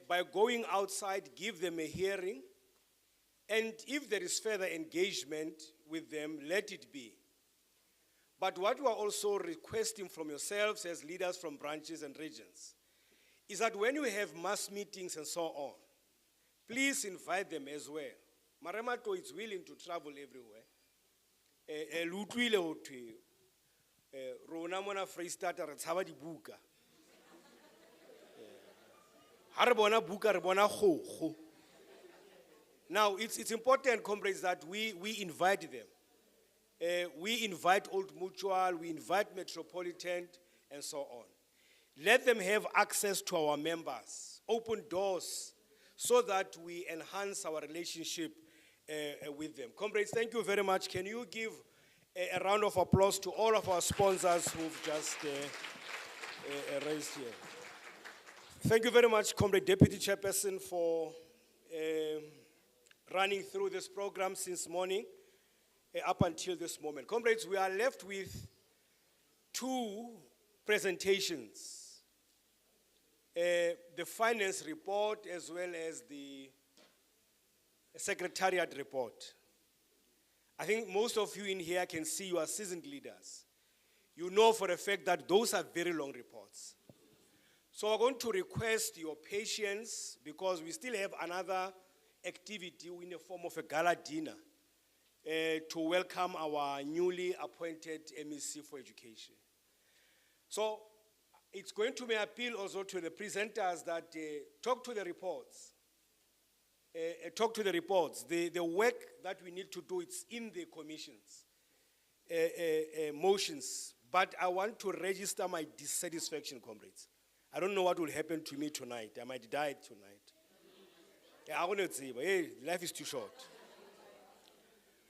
By going outside, give them a hearing, and if there is further engagement with them, let it be. But what we are also requesting from yourselves as leaders from branches and regions is that when you have mass meetings and so on, please invite them as well. Maremato is willing to travel everywhere. Lutuile hotwe, rona mona Freistata re tshaba dibuka. Ha re bona buka re bona kgokgo. Now it's important, comrades, that we invite them. We invite Old Mutual, we invite Metropolitan, and so on. Let them have access to our members, open doors, so that we enhance our relationship with them. Comrades, thank you very much. Can you give a round of applause to all of our sponsors who've just raised here? Thank you very much, Comrade Deputy Chairperson, for running through this program since morning up until this moment. Comrades, we are left with two presentations. The finance report as well as the secretariat report. I think most of you in here can see you are seasoned leaders. You know for a fact that those are very long reports. So I'm going to request your patience because we still have another activity in the form of a gala dinner to welcome our newly appointed MEC for Education. So it's going to be an appeal also to the presenters that talk to the reports. Talk to the reports. The work that we need to do, it's in the commissions, motions. But I want to register my dissatisfaction, comrades. I don't know what will happen to me tonight. I might die tonight. I want to say, hey, life is too short.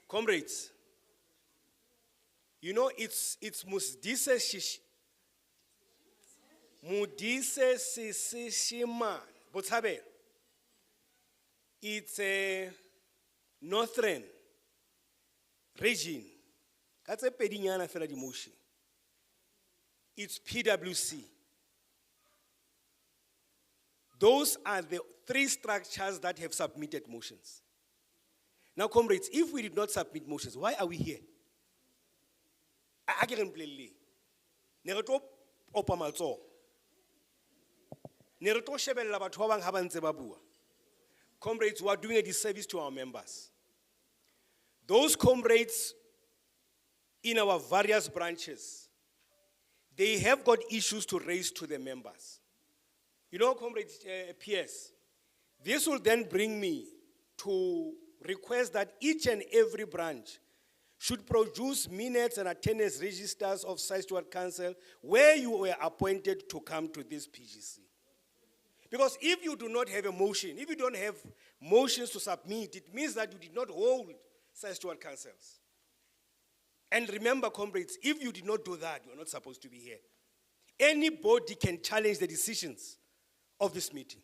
Comrades, you know, it's musdise shish. Mudise sisishima. Botsabe. It's a northern region. That's a pedinyana fela di motion. It's PWC. Those are the three structures that have submitted motions. Now, comrades, if we did not submit motions, why are we here? I can play. Nereto opa matso. Nereto shebella batho ba bang ha ba ntse ba bua. Comrades, we are doing a disservice to our members. Those comrades in our various branches, they have got issues to raise to the members. You know, Comrade PS, this will then bring me to request that each and every branch should produce minutes and attendance registers of Site Steward Council where you were appointed to come to this PGC. Because if you do not have a motion, if you don't have motions to submit, it means that you did not hold Site Steward Councils. And remember, comrades, if you did not do that, you are not supposed to be here. Anybody can challenge the decisions of this meeting.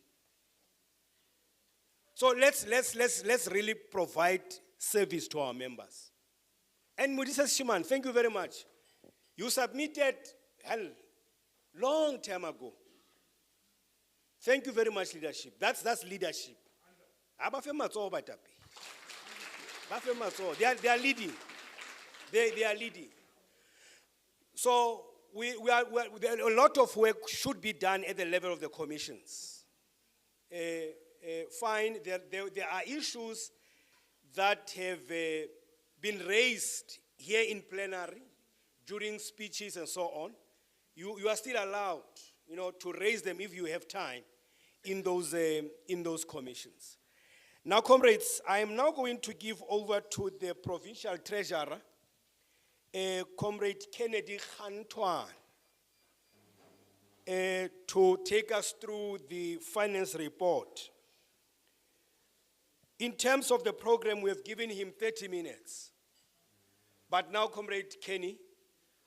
So let's really provide service to our members. And Mudisa Shiman, thank you very much. You submitted, hell, long time ago. Thank you very much, leadership. That's leadership. They are leading. They are leading. So a lot of work should be done at the level of the commissions. Fine, there are issues that have been raised here in plenary during speeches and so on. You are still allowed, to raise them if you have time in those commissions. Now, comrades, I am now going to give over to the provincial treasurer, Comrade Kennedy Khantwan, to take us through the finance report. In terms of the program, we have given him 30 minutes. But now, Comrade Kenny,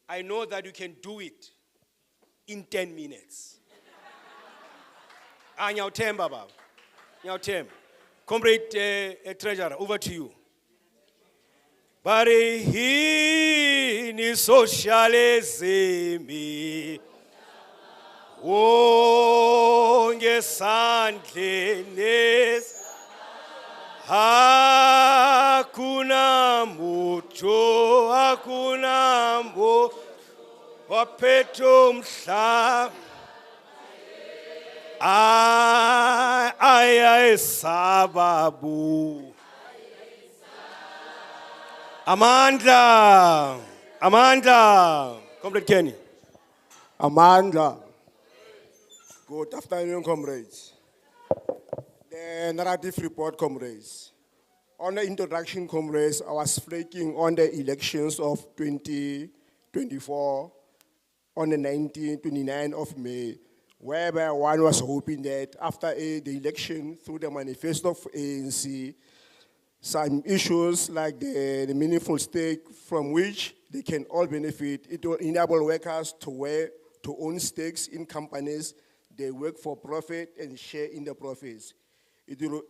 I know that you can do it in 10 minutes. Nyautem, Baba. Nyautem. Comrade Treasurer, over to you. Barihini socialism. Wonge sandlenes. Hakuna mucho, hakuna mo. Wapeto msha. Ay sababu. Amanda. Comrade Kenny. Amanda. Good afternoon, comrades. The narrative report, comrades. On the introduction, comrades, I was flaking on the elections of 2024 on the 29th of May, whereby one was hoping that after the election, through the manifesto of ANC, some issues like the meaningful stake from which they can all benefit, it will enable workers to own stakes in companies, they work for profit and share in the profits. It will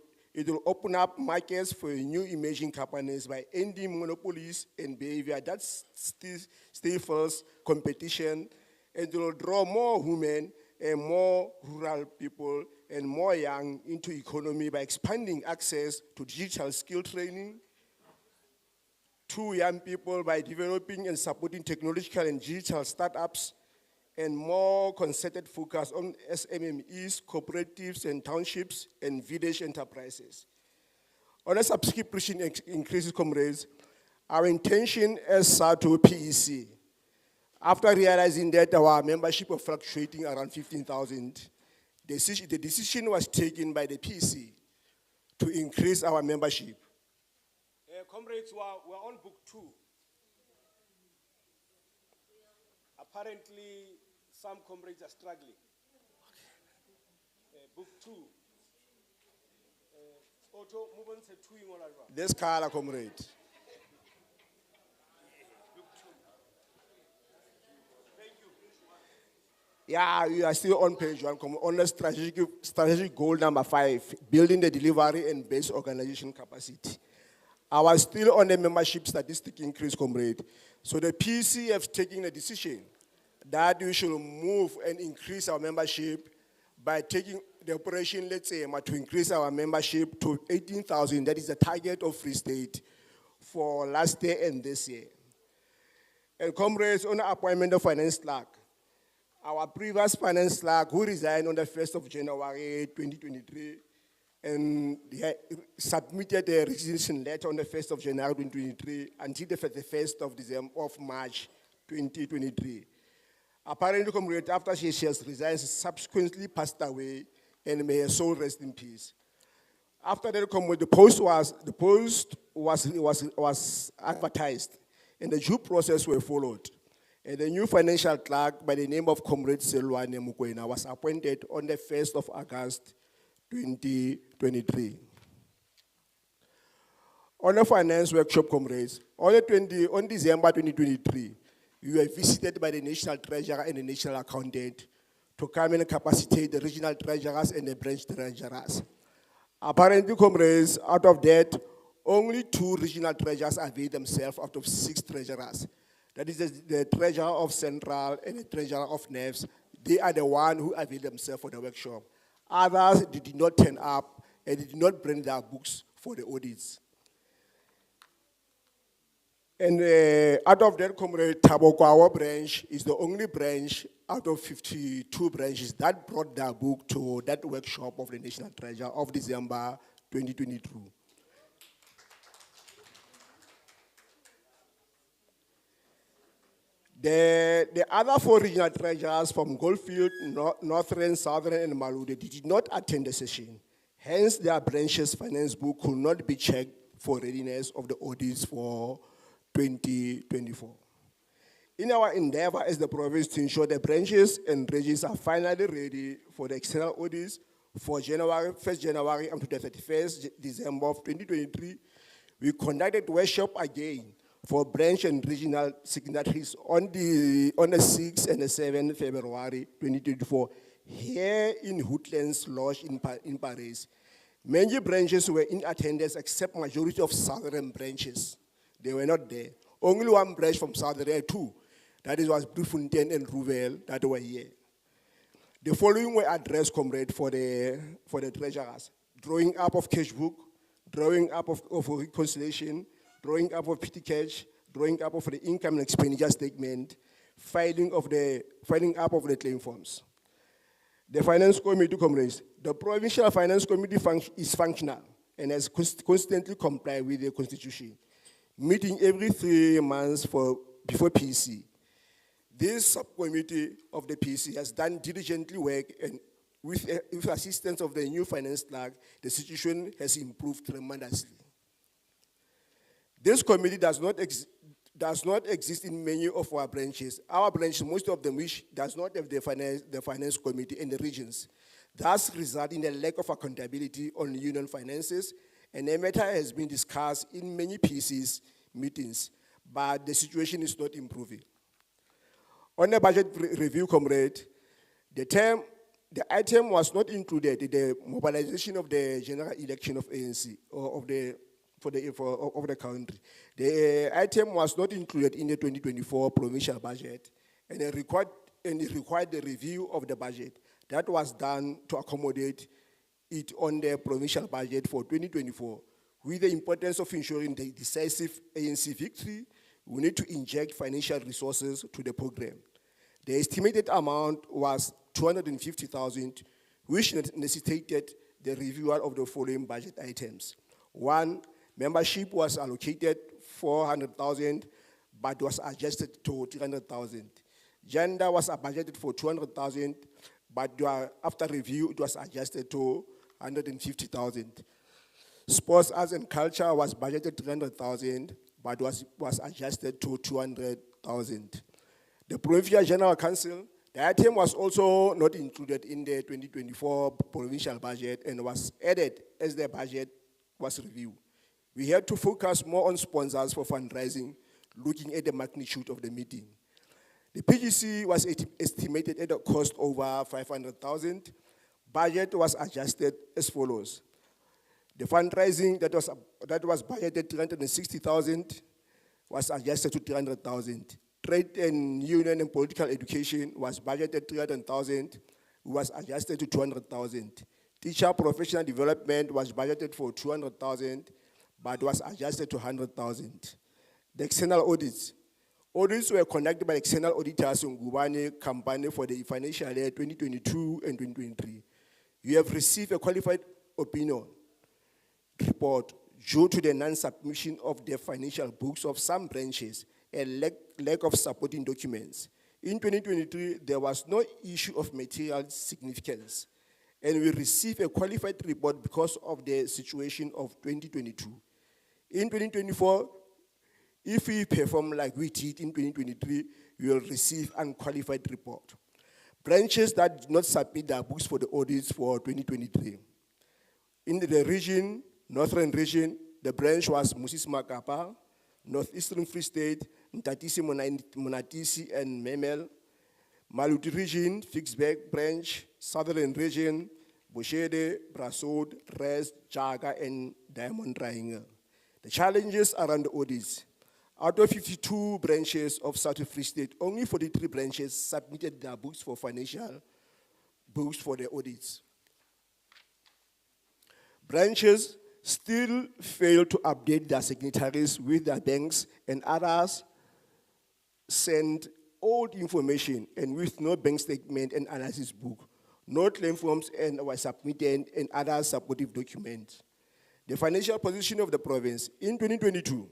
open up markets for new emerging companies by ending monopolies and behavior that stifles competition, and it will draw more women and more rural people and more young into economy by expanding access to digital skill training, to young people by developing and supporting technological and digital startups, and more concerted focus on SMMEs, cooperatives and townships and village enterprises. On a subscription increases, comrades, our intention as SATO PEC, after realizing that our membership was fluctuating around 15,000, the decision was taken by the PEC to increase our membership. Comrades, we're on book 2. Apparently, some comrades are struggling. Book 2. This color, comrade. Yeah, we are still on page 1, on the strategic goal number 5, building the delivery and base organization capacity. I was still on the membership statistic increase, comrade. So the PC have taken a decision that we should move and increase our membership by taking the operation, let's say, to increase our membership to 18,000. That is the target of Free State for last year and this year. And comrades, on the appointment of finance clerk, our previous finance clerk who resigned on the 1st of January 2023, and they submitted a resignation letter on the 1st of January 2023 until the 1st of March 2023. Apparently, comrade, after she has resigned, she subsequently passed away, and may her soul rest in peace. After that, comrade, the post was advertised, and the due process were followed. And the new financial clerk by the name of Comrade Selwane Mukwena was appointed on the 1st of August 2023. On a finance workshop, comrades, on December 2023, we were visited by the National Treasurer and the National Accountant to come and capacitate the regional treasurers and the branch treasurers. Apparently, comrades, out of that, only 2 regional treasurers availed themselves out of 6 treasurers. That is the treasurer of Central and the treasurer of NEFs. They are the ones who availed themselves for the workshop. Others did not turn up and did not bring their books for the audits. And out of that, comrade, Tabokwawa branch is the only branch out of 52 branches that brought their book to that workshop of the National Treasurer of December 2022. The other 4 regional treasurers from Goldfield, Northern, Southern, and Malude did not attend the session. Hence, their branches' finance book could not be checked for readiness of the audits for 2024. In our endeavor as the province to ensure the branches and regions are finally ready for the external audits for 1st January up to the 31st December of 2023, we conducted workshop again for branch and regional signatories on the 6th and the 7th February 2024 here in Woodlands Lodge in PARYS. Many branches were in attendance except majority of southern branches. They were not there. Only 1 branch from southern, 2. That was Bloemfontein and Ruvel that were here. The following were addressed, comrade, for the treasurers: drawing up of cash book, drawing up of reconciliation, drawing up of petty cash, drawing up of the income and expenditure statement, filing up of the claim forms. The finance committee, comrades, the provincial finance committee is functional and has constantly complied with the constitution, meeting every 3 months before PC. This subcommittee of the PC has done diligently work, and with assistance of the new finance clerk, the situation has improved tremendously. This committee does not exist in many of our branches. Our branches, most of them, which does not have the finance committee in the regions, thus result in a lack of accountability on union finances, and the matter has been discussed in many PCs meetings, but the situation is not improving. On the budget review, comrade, the item was not included in the mobilization of the general election of ANC or of the country. The item was not included in the 2024 provincial budget, and it required the review of the budget. That was done to accommodate it on the provincial budget for 2024. With the importance of ensuring the decisive ANC victory, we need to inject financial resources to the program. The estimated amount was 250,000, which necessitated the review of the following budget items. 1, membership was allocated 400,000, but was adjusted to 300,000. Gender was budgeted for 200,000, but after review, it was adjusted to 150,000. Sports, arts, and culture was budgeted 300,000, but was adjusted to 200,000. The Provincial General Council, the item was also not included in the 2024 provincial budget and was added as the budget was reviewed. We had to focus more on sponsors for fundraising, looking at the magnitude of the meeting. The PGC was estimated at a cost over 500,000. Budget was adjusted as follows. The fundraising that was budgeted 360,000 was adjusted to 300,000. Trade and union and political education was budgeted 300,000, was adjusted to 200,000. Teacher professional development was budgeted for 200,000, but was adjusted to 100,000. The external audits. Audits were conducted by external auditors in Ngubane company for the financial year 2022 and 2023. You have received a qualified opinion report due to the non-submission of the financial books of some branches and lack of supporting documents. In 2023, there was no issue of material significance, and we received a qualified report because of the situation of 2022. In 2024, if we perform like we did in 2023, we will receive unqualified report. Branches that did not submit their books for the audits for 2023. In the region, Northern region, the branch was Moses Makapa, Northeastern Free State, Ntatisi Monatisi and Memel. Maluti region, Fixback branch, Southern region, Boshede, Brasod, Rest, Jaga, and Diamond Triangle. The challenges around the audits. Out of 52 branches of South Free State, only 43 branches submitted their books for financial books for the audits. Branches still fail to update their signatories with their banks, and others send old information and with no bank statement and analysis book. No claim forms and were submitted and other supportive documents. The financial position of the province. In 2022,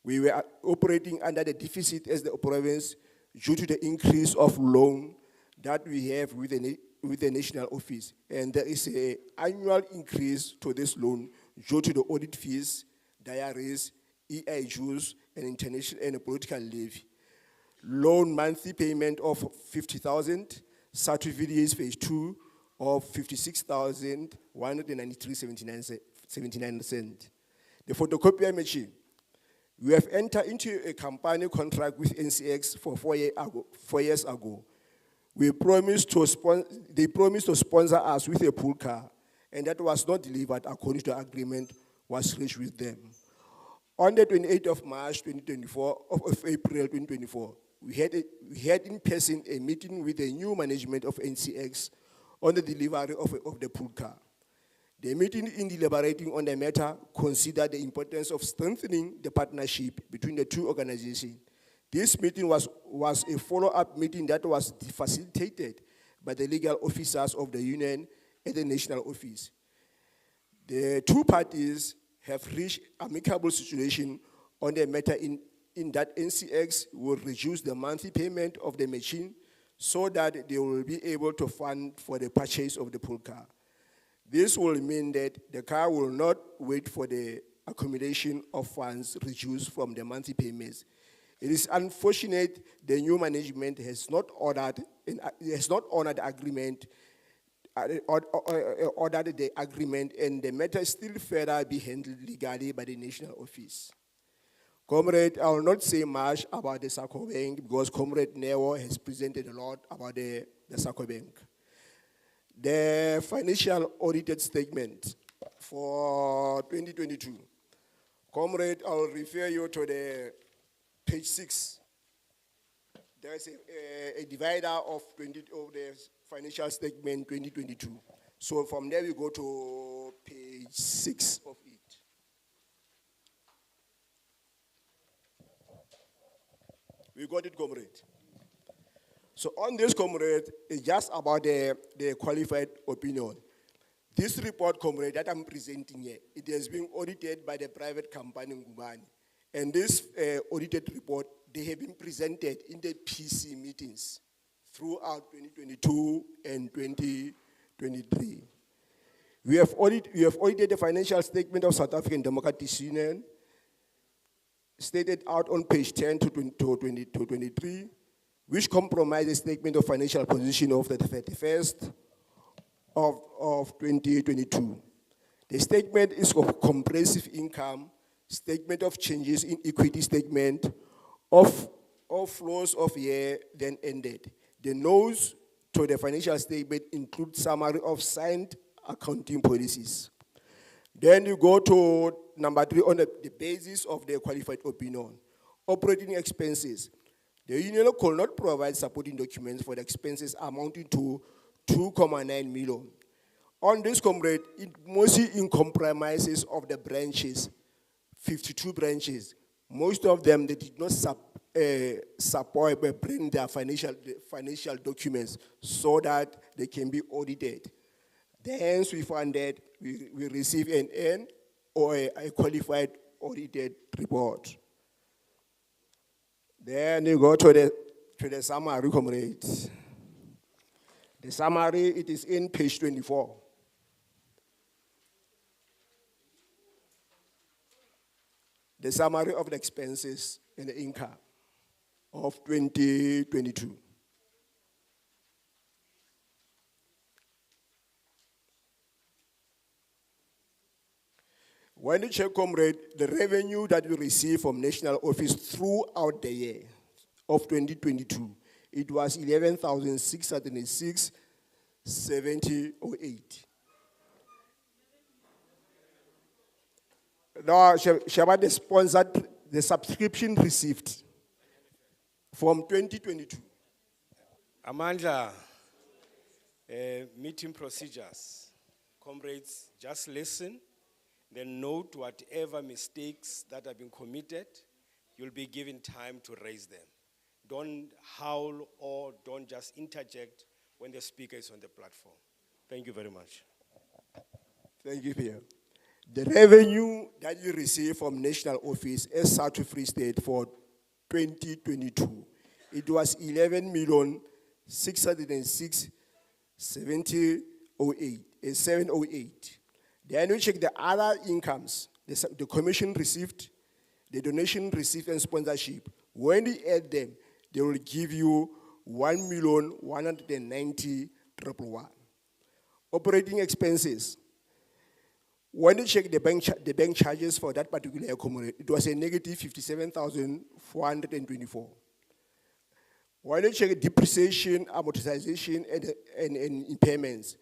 we were operating under the deficit as the province due to the increase of loan that we have with the national office. And there is an annual increase to this loan due to the audit fees, diaries, EI dues, and international and political levy. Loan monthly payment of 50,000, Satu VDA's phase 2 of 56,193.79 cents. The photocopier machine. We have entered into a company contract with NCX for 4 years ago. They promised to sponsor us with a pool car, and that was not delivered according to the agreement was reached with them. On the 28th of March 2024, of April 2024, we had in person a meeting with the new management of NCX on the delivery of the pool car. The meeting, in deliberating on the matter, considered the importance of strengthening the partnership between the two organizations. This meeting was a follow-up meeting that was facilitated by the legal officers of the union at the national office. The two parties have reached amicable situation on the matter in that NCX will reduce the monthly payment of the machine so that they will be able to fund for the purchase of the pool car. This will mean that the car will not wait for the accumulation of funds reduced from the monthly payments. It is unfortunate the new management has not honored the agreement, and the matter still further be handled legally by the national office. Comrade, I will not say much about the Sacco Bank because Comrade Neo has presented a lot about the Sacco Bank. The financial audited statement for 2022. Comrade, I will refer you to the page 6. There is a divider of the financial statement 2022. So from there we go to page 6 of it. We got it, comrade. So on this, comrade, it's just about the qualified opinion. This report, comrade, that I'm presenting here, it has been audited by the private company Ngubani. And this audited report, they have been presented in the PC meetings throughout 2022 and 2023. We have audited the financial statement of South African Democratic Union, stated out on page 10 to 23, which compromises the statement of financial position of the 31st of 2022. The statement is of comprehensive income, statement of changes in equity statement, of flows of year then ended. The notes to the financial statement include summary of signed accounting policies. Then you go to number 3 on the basis of the qualified opinion. Operating expenses. The union could not provide supporting documents for the expenses amounting to 2.9 million. On this, comrade, it mostly compromises of the branches, 52 branches. Most of them, they did not bring their financial documents so that they can be audited. Hence, we found that we receive an N or a qualified audited report. Then you go to the to the summary, comrades. The summary, it is in page 24. The summary of the expenses and the income of 2022. When you check, comrade, the revenue that we receive from national office throughout the year of 2022, it was 11,606.7008. Now, Shabbat, the sponsored, the subscription received from 2022. Amandla, meeting procedures. Comrades, just listen, then note whatever mistakes that have been committed. You'll be given time to raise them. Don't howl or don't just interject when the speaker is on the platform. Thank you very much. Thank you, Pierre. The revenue that you receive from national office as South Free State for 2022, it was 11,606,708. Then we check the other incomes, the commission received, the donation received, and sponsorship. When you add them, they will give you 1,190,111. Operating expenses. When you check the bank charges for that particular community, it was a negative 57,424. When you check depreciation, amortization, and impairments,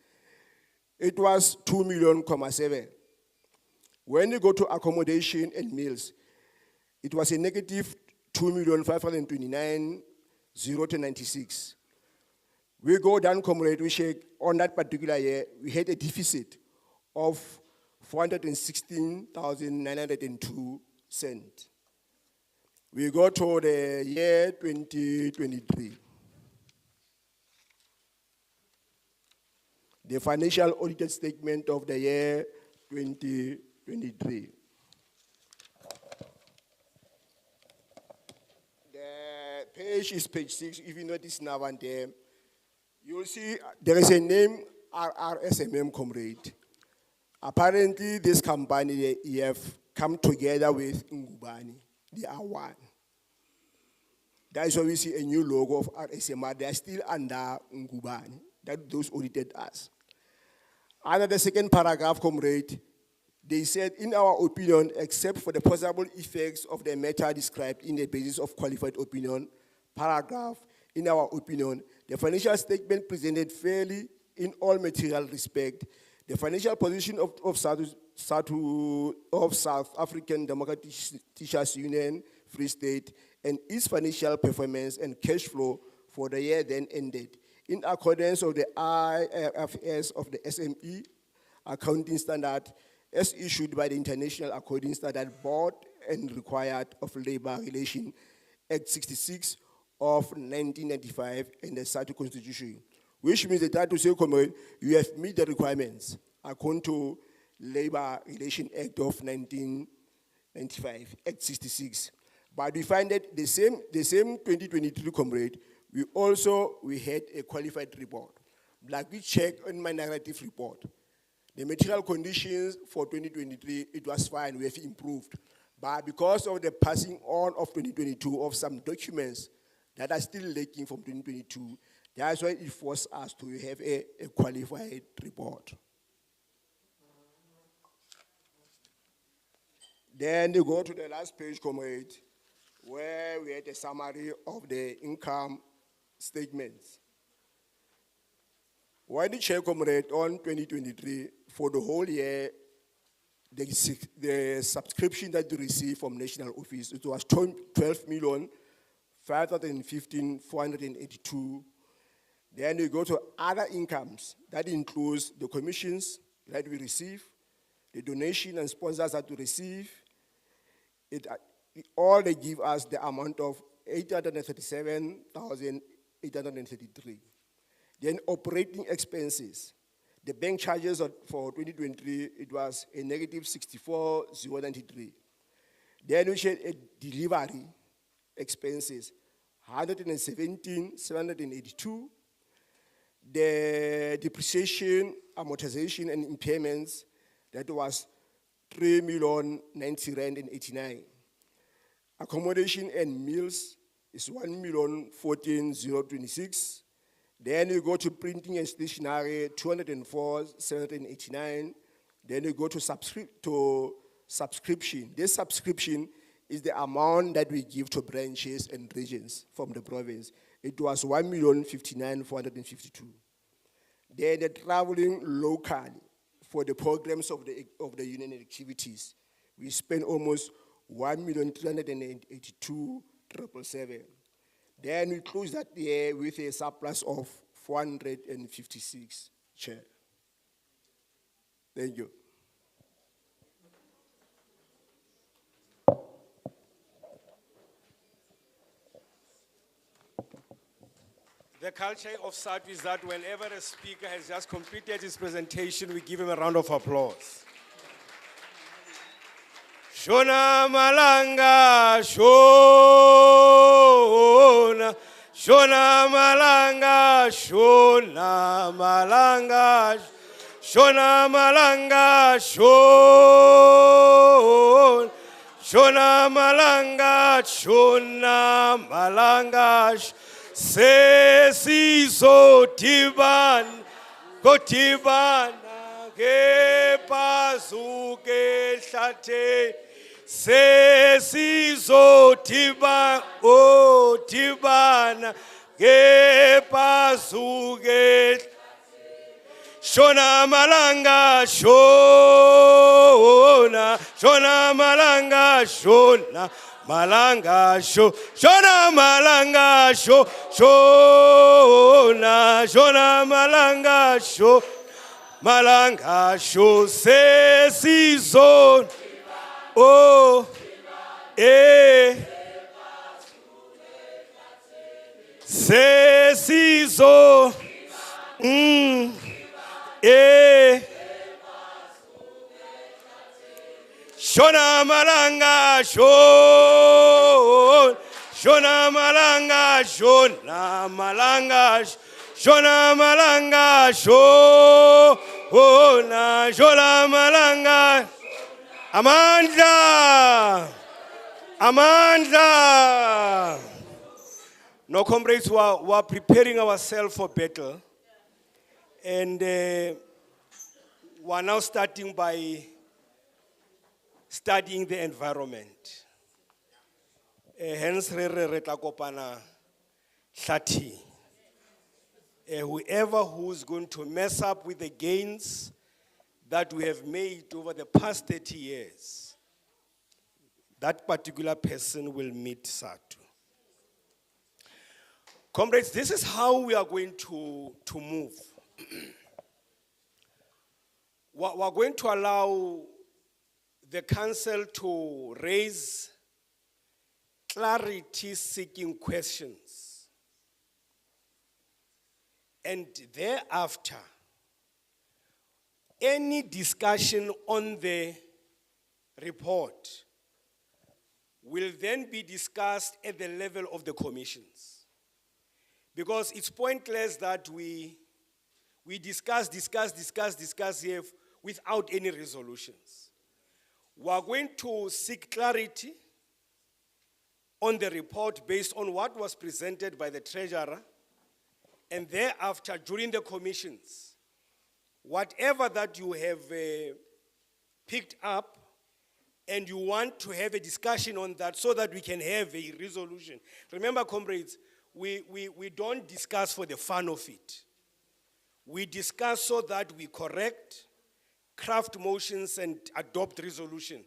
it was 2 million,7. When you go to accommodation and meals, it was a negative 2,529,096. We go down, comrade, we check on that particular year, we had a deficit of 416,902 cents. We go to the year 2023. The financial audited statement of the year 2023. The page is page 6. If you notice now and there, you will see there is a name RRSMM, comrade. Apparently, this company, they have come together with Ngubani. They are one. That is why we see a new logo of RSMR. They are still under Ngubani. That those audited us. Under the second paragraph, comrade, they said, in our opinion, except for the possible effects of the matter described in the basis of qualified opinion, paragraph, in our opinion, the financial statement presented fairly in all material respect. The financial position of South African Democratic Teachers Union, Free State, and its financial performance and cash flow for the year then ended, in accordance with the IFRS of the SME accounting standard, as issued by the International Accounting Standard Board and required of Labor Relation Act 66 of 1995 and the SATU Constitution. Which means that to say, comrade, you have met the requirements according to Labor Relation Act of 1995, Act 66. But we find that the same 2023, comrade, we had a qualified report. Like we checked on my narrative report. The material conditions for 2023, it was fine, we have improved. But because of the passing on of 2022 of some documents that are still lacking from 2022, that's why it forced us to have a qualified report. Then you go to the last page, comrade, where we had a summary of the income statements. When you check, comrade, on 2023, for the whole year, the subscription that you receive from national office, it was 12,515,482. Then you go to other incomes. That includes the commissions that we receive, the donation and sponsors that we receive. All they give us the amount of 837,833. Then operating expenses. The bank charges for 2023, it was a negative 64,093. Then we had a delivery expenses, 117,782. The depreciation, amortization, and impairments, that was 3,090,089. Accommodation and meals is 1,014,026. Then you go to printing and stationery, 204,789. Then you go to subscription. This subscription is the amount that we give to branches and regions from the province. It was 1,059,452. Then the traveling locally for the programs of the union activities, we spent almost 1,382,777. Then we close that year with a surplus of 456 chair. Thank you. The culture of SADU is that whenever a speaker has just completed his presentation, we give him a round of applause. Shona Malanga, Shona, Shona Malanga, Shona Malanga, Shona Malanga, Shona, Shona Malanga, Shona Malanga, Sesizo Tiban, Kotibana, Kepazuke Shate. Sesizo tiba o tibana ke pasuge Shona malanga shona Shona malanga shona malanga shona malanga shona Shona malanga malanga sesizo. Oh, Sesizo, Shona malanga, Shona malanga, Shona malanga, Shona malanga, Shona malanga. Amandla! Amandla! No, comrades, we are preparing ourselves for battle. And we are now starting by studying the environment. Hence, re tla kopana hlathi. Whoever who's going to mess up with the gains that we have made over the past 30 years, that particular person will meet SADU. Comrades, this is how we are going to move. We're going to allow the council to raise clarity-seeking questions. And thereafter, any discussion on the report will then be discussed at the level of the commissions. Because it's pointless that we discuss here without any resolutions. We are going to seek clarity on the report based on what was presented by the treasurer, and thereafter, during the commissions, whatever that you have picked up and you want to have a discussion on that so that we can have a resolution. Remember, comrades, we don't discuss for the fun of it. We discuss so that we correct, craft motions, and adopt resolution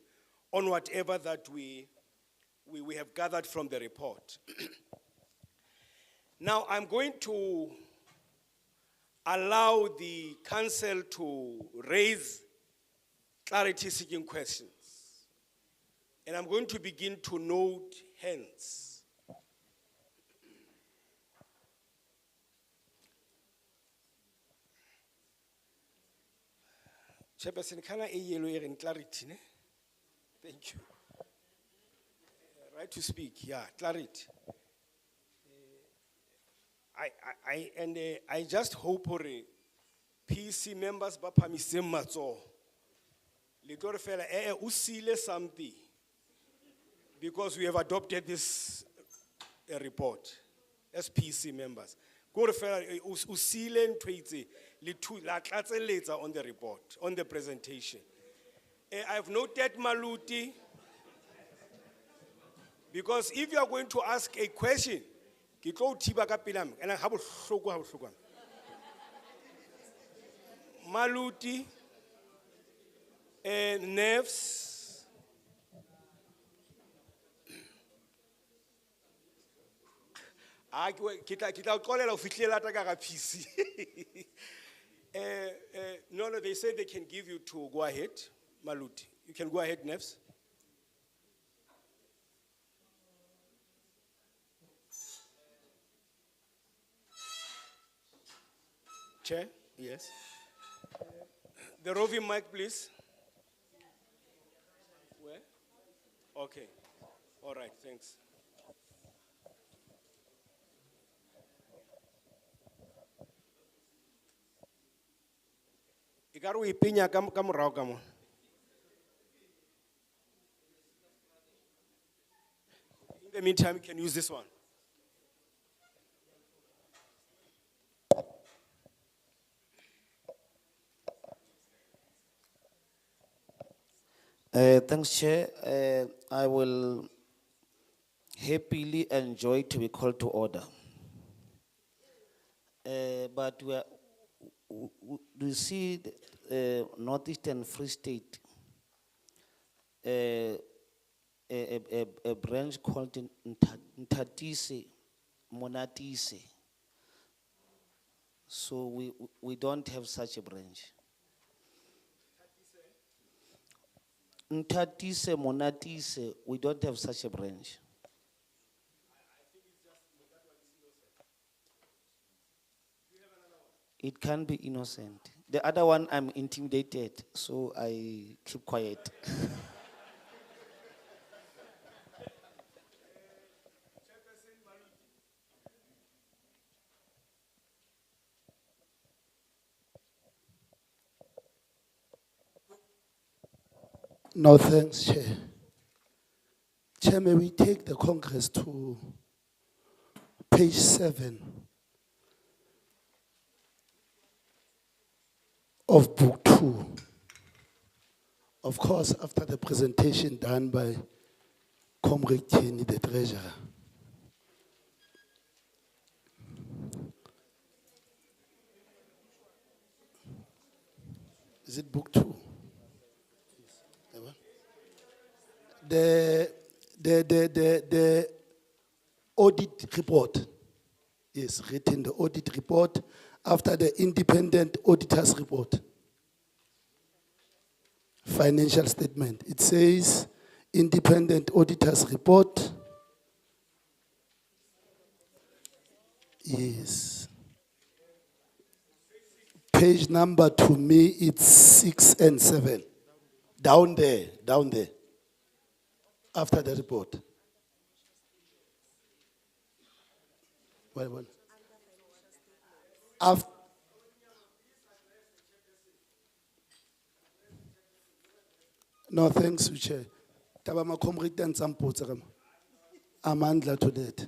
on whatever that we have gathered from the report. Now, I'm going to allow the council to raise clarity-seeking questions. And I'm going to begin to note hands. Chairperson, can I yellow here in clarity? Ne? Thank you. Right to speak, yeah, clarity. I just hope hore PC members ba phamiseng matsoho. Le tlo re fela o sile something because we have adopted this report as PC members. Go re fela o sile ntho e itse le la tlatseletsa on the report, on the presentation. I've noted Maluti because if you are going to ask a question, ke tlo thiba ka pela me, and ha bohloko ha bohloko. Maluti, nerves, kita ukolela ufihlela ta ka PC. No, they said they can give you two. Go ahead, Maluti. You can go ahead, Nerves. Chair, yes. The roving mic, please. Where? Okay. All right, thanks. Ikaru ipinya kam rao kamo. In the meantime, you can use this one. Thanks, Chair. I will happily enjoy to be called to order. But we see Northeastern Free State, a branch called Ntatise, Monatise. So we don't have such a branch. Ntatise, Monatise, we don't have such a branch. It can be innocent. The other one, I'm intimidated, so I keep quiet. No, thanks, Chair. Chair, may we take the Congress to page 7 of Book 2. Of course, after the presentation done by Comrade Kenny, the Treasurer. Is it Book 2? The audit report is written, the audit report after the independent auditor's report. Financial statement. It says independent auditor's report. Yes. Page number to me, it's 6 and 7. Down there. After the report. Well. After. No, thanks, Chair. Tabama comrade and some potteram. Amandla to that.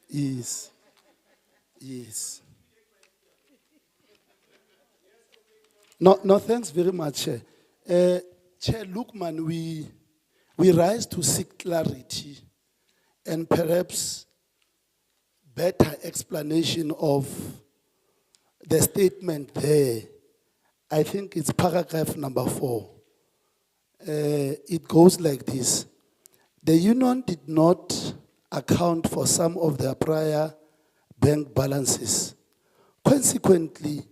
Yes. No, thanks very much, Chair. Chair Lukman, we rise to seek clarity and perhaps better explanation of the statement there. I think it's paragraph number 4. It goes like this. The union did not account for some of their prior bank balances. Consequently,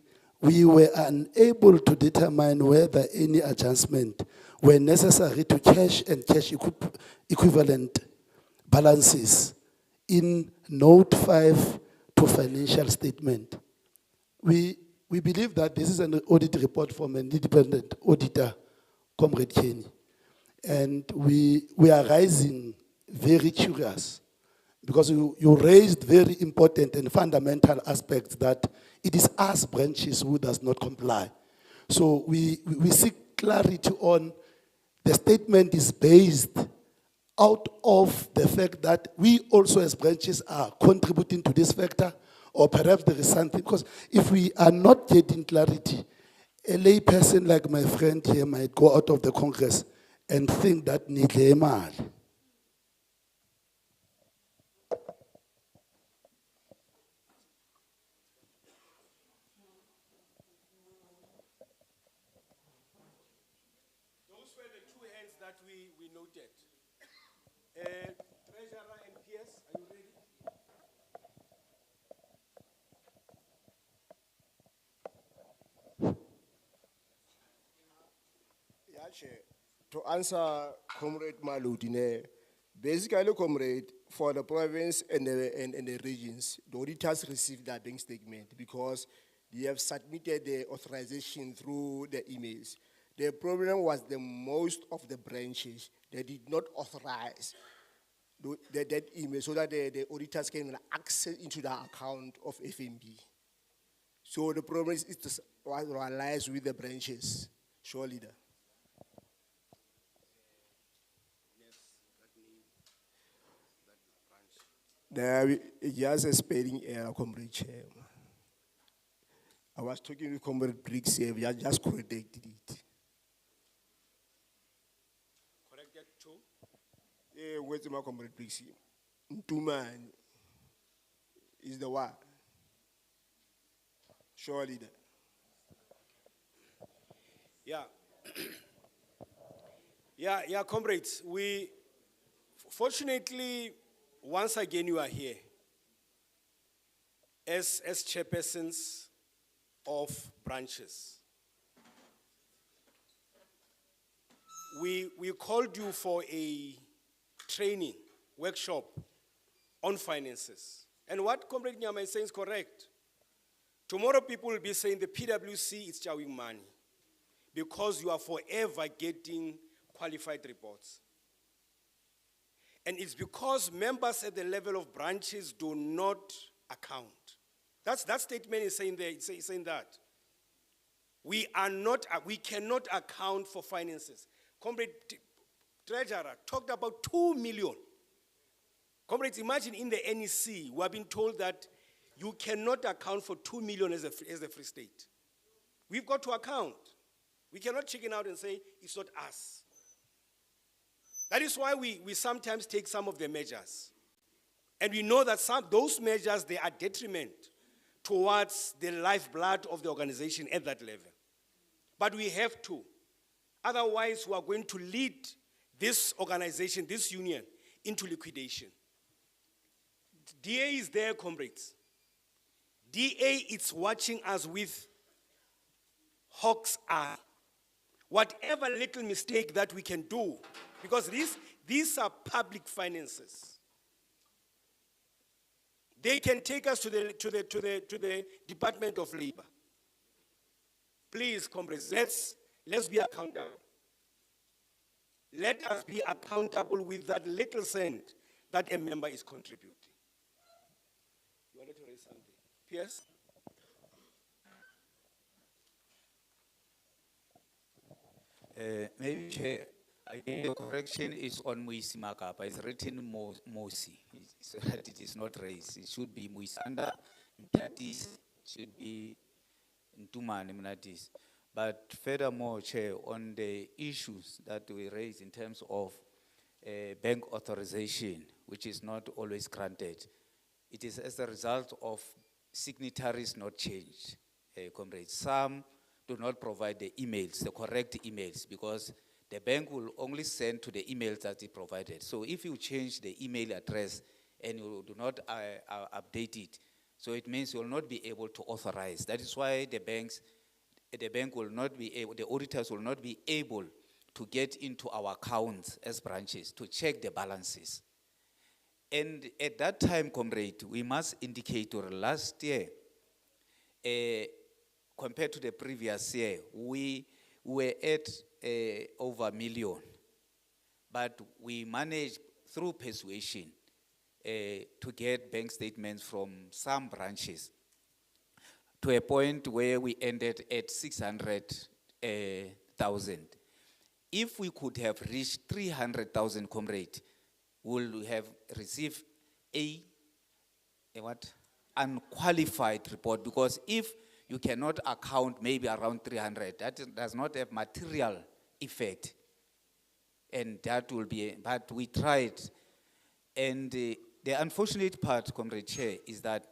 we were unable to determine whether any adjustment were necessary to cash and cash equivalent balances in Note 5 to financial statement. We believe that this is an audit report from an independent auditor, Comrade Kenny. And we are rising very curious because you raised very important and fundamental aspects that it is us branches who does not comply. So we seek clarity on the statement is based out of the fact that we also as branches are contributing to this factor, or perhaps there is something, because if we are not getting clarity, a lay person like my friend here might go out of the Congress and think that nidle imali. Those were the two hands that we noted. Treasurer and PS, are you ready? Yeah, Chair. To answer Comrade Maludine, basically, Comrade, for the province and the regions, the auditors received their bank statement because they have submitted the authorization through the emails. The problem was the most of the branches, they did not authorize that email so that the auditors can access into the account of FNB. So the problem is lies with the branches, surely. There just a spelling error, Comrade Chair. I was talking with Comrade Briggs here, we just corrected it. Corrected too? Yeah, where's my Comrade Briggs here? Ntuman is the one. Surely that. Yeah. Yeah, comrades, fortunately, once again you are here as chairpersons of branches. We called you for a training workshop on finances. And what Comrade Nyama is saying is correct. Tomorrow people will be saying the PwC is chowing money because you are forever getting qualified reports. And it's because members at the level of branches do not account. That statement is saying there, it's saying that. We cannot account for finances. Comrade Treasurer talked about 2 million. Comrades, imagine in the NEC, we have been told that you cannot account for 2 million as a Free State. We've got to account. We cannot chicken out and say, it's not us. That is why we sometimes take some of the measures. And we know that those measures, they are detriment towards the lifeblood of the organization at that level. But we have to. Otherwise, we are going to lead this organization, this union, into liquidation. DA is there, comrades. DA is watching us with hawk's eye. Whatever little mistake that we can do, because these are public finances. They can take us to the Department of Labor. Please, comrades, let's be accountable. Let us be accountable with that little cent that a member is contributing. You wanted to raise something? Yes? Maybe, Chair, again, the correction is on Muisi Makapa. It's written Mosi, so that it is not raised. It should be Muisanda, Mtatis, should be Ntumane Mnatis. But furthermore, Chair, on the issues that we raise in terms of bank authorization, which is not always granted, it is as a result of signatories not changed, comrades. Some do not provide the emails, the correct emails, because the bank will only send to the emails that it provided. So if you change the email address and you do not update it, so it means you will not be able to authorize. That is why the bank will not be able, the auditors will not be able to get into our accounts as branches to check the balances. And at that time, comrade, we must indicate, or last year, compared to the previous year, we were at over 1 million. But we managed through persuasion to get bank statements from some branches to a point where we ended at 600,000. If we could have reached 300,000, comrade, we'll have received a what? Unqualified report, because if you cannot account maybe around 300, that does not have material effect. And that will be, but we tried. And the unfortunate part, Comrade Chair, is that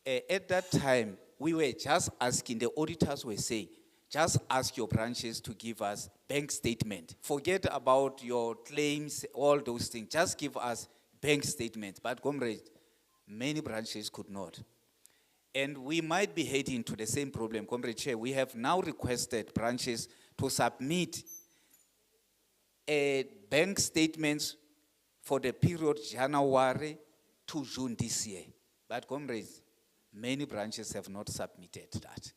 at that time, we were just asking, the auditors were saying, just ask your branches to give us bank statement. Forget about your claims, all those things. Just give us bank statement. But comrade, many branches could not. And we might be heading to the same problem, Comrade Chair. We have now requested branches to submit bank statements for the period January to June this year. But comrades, many branches have not submitted that.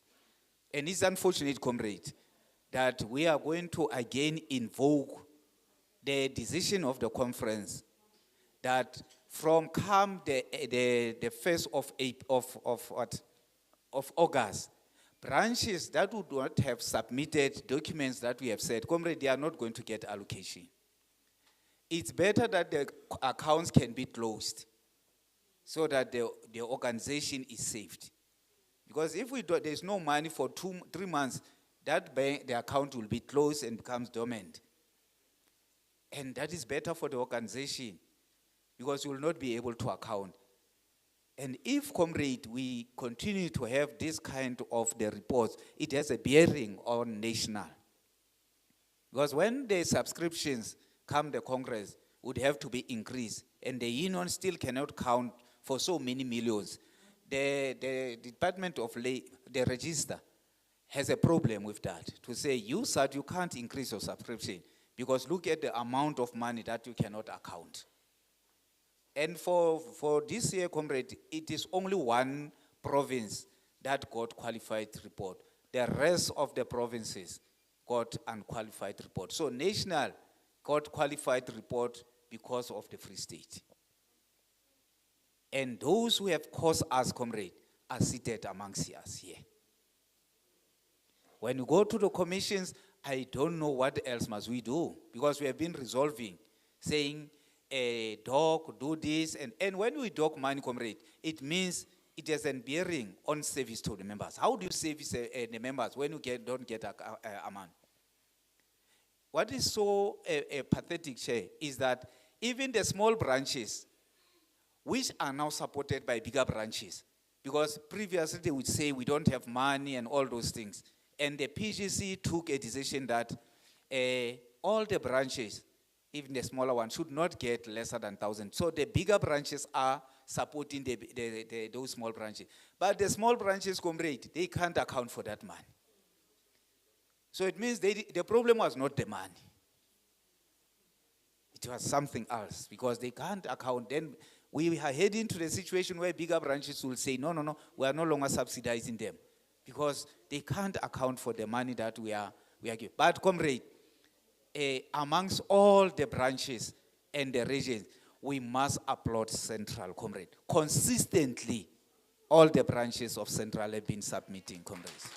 And it's unfortunate, comrade, that we are going to again invoke the decision of the conference that from come the 1st of August, branches that would not have submitted documents that we have said, comrade, they are not going to get allocation. It's better that the accounts can be closed so that the organization is saved. Because if there's no money for 3 months, the account will be closed and becomes dormant. And that is better for the organization, because we will not be able to account. And if, comrade, we continue to have this kind of the reports, it has a bearing on national. Because when the subscriptions come, the Congress would have to be increased, and the union still cannot count for so many millions. The Department of Labor, the register, has a problem with that, to say, you said you can't increase your subscription, because look at the amount of money that you cannot account. And for this year, comrade, it is only one province that got qualified report. The rest of the provinces got unqualified report. So national got qualified report because of the Free State. And those who have caused us, comrade, are seated amongst us here. When you go to the commissions, I don't know what else must we do, because we have been resolving, saying, doc, do this, and when we doc money, comrade, it means it has a bearing on service to the members. How do you service the members when you don't get a amount? What is so pathetic, Chair, is that even the small branches, which are now supported by bigger branches, because previously they would say we don't have money and all those things, and the PGC took a decision that all the branches, even the smaller ones, should not get lesser than 1,000. So the bigger branches are supporting those small branches. But the small branches, comrade, they can't account for that money. So it means the problem was not the money. It was something else, because they can't account. Then we are heading to the situation where bigger branches will say, no, we are no longer subsidizing them, because they can't account for the money that we are giving. But comrade, amongst all the branches and the regions, we must applaud Central, comrade. Consistently, all the branches of Central have been submitting, comrades.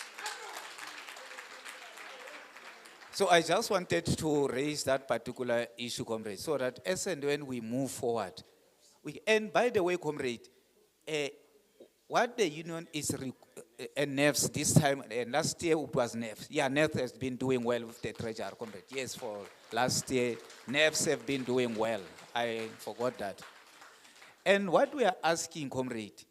So I just wanted to raise that particular issue, comrade, so that as and when we move forward, and by the way, comrade, what the union is, and NEFs this time, last year it was NEFs. Yeah, NEFs has been doing well with the treasurer, comrade. Yes, for last year, NEFs have been doing well. I forgot that. And what we are asking, comrade,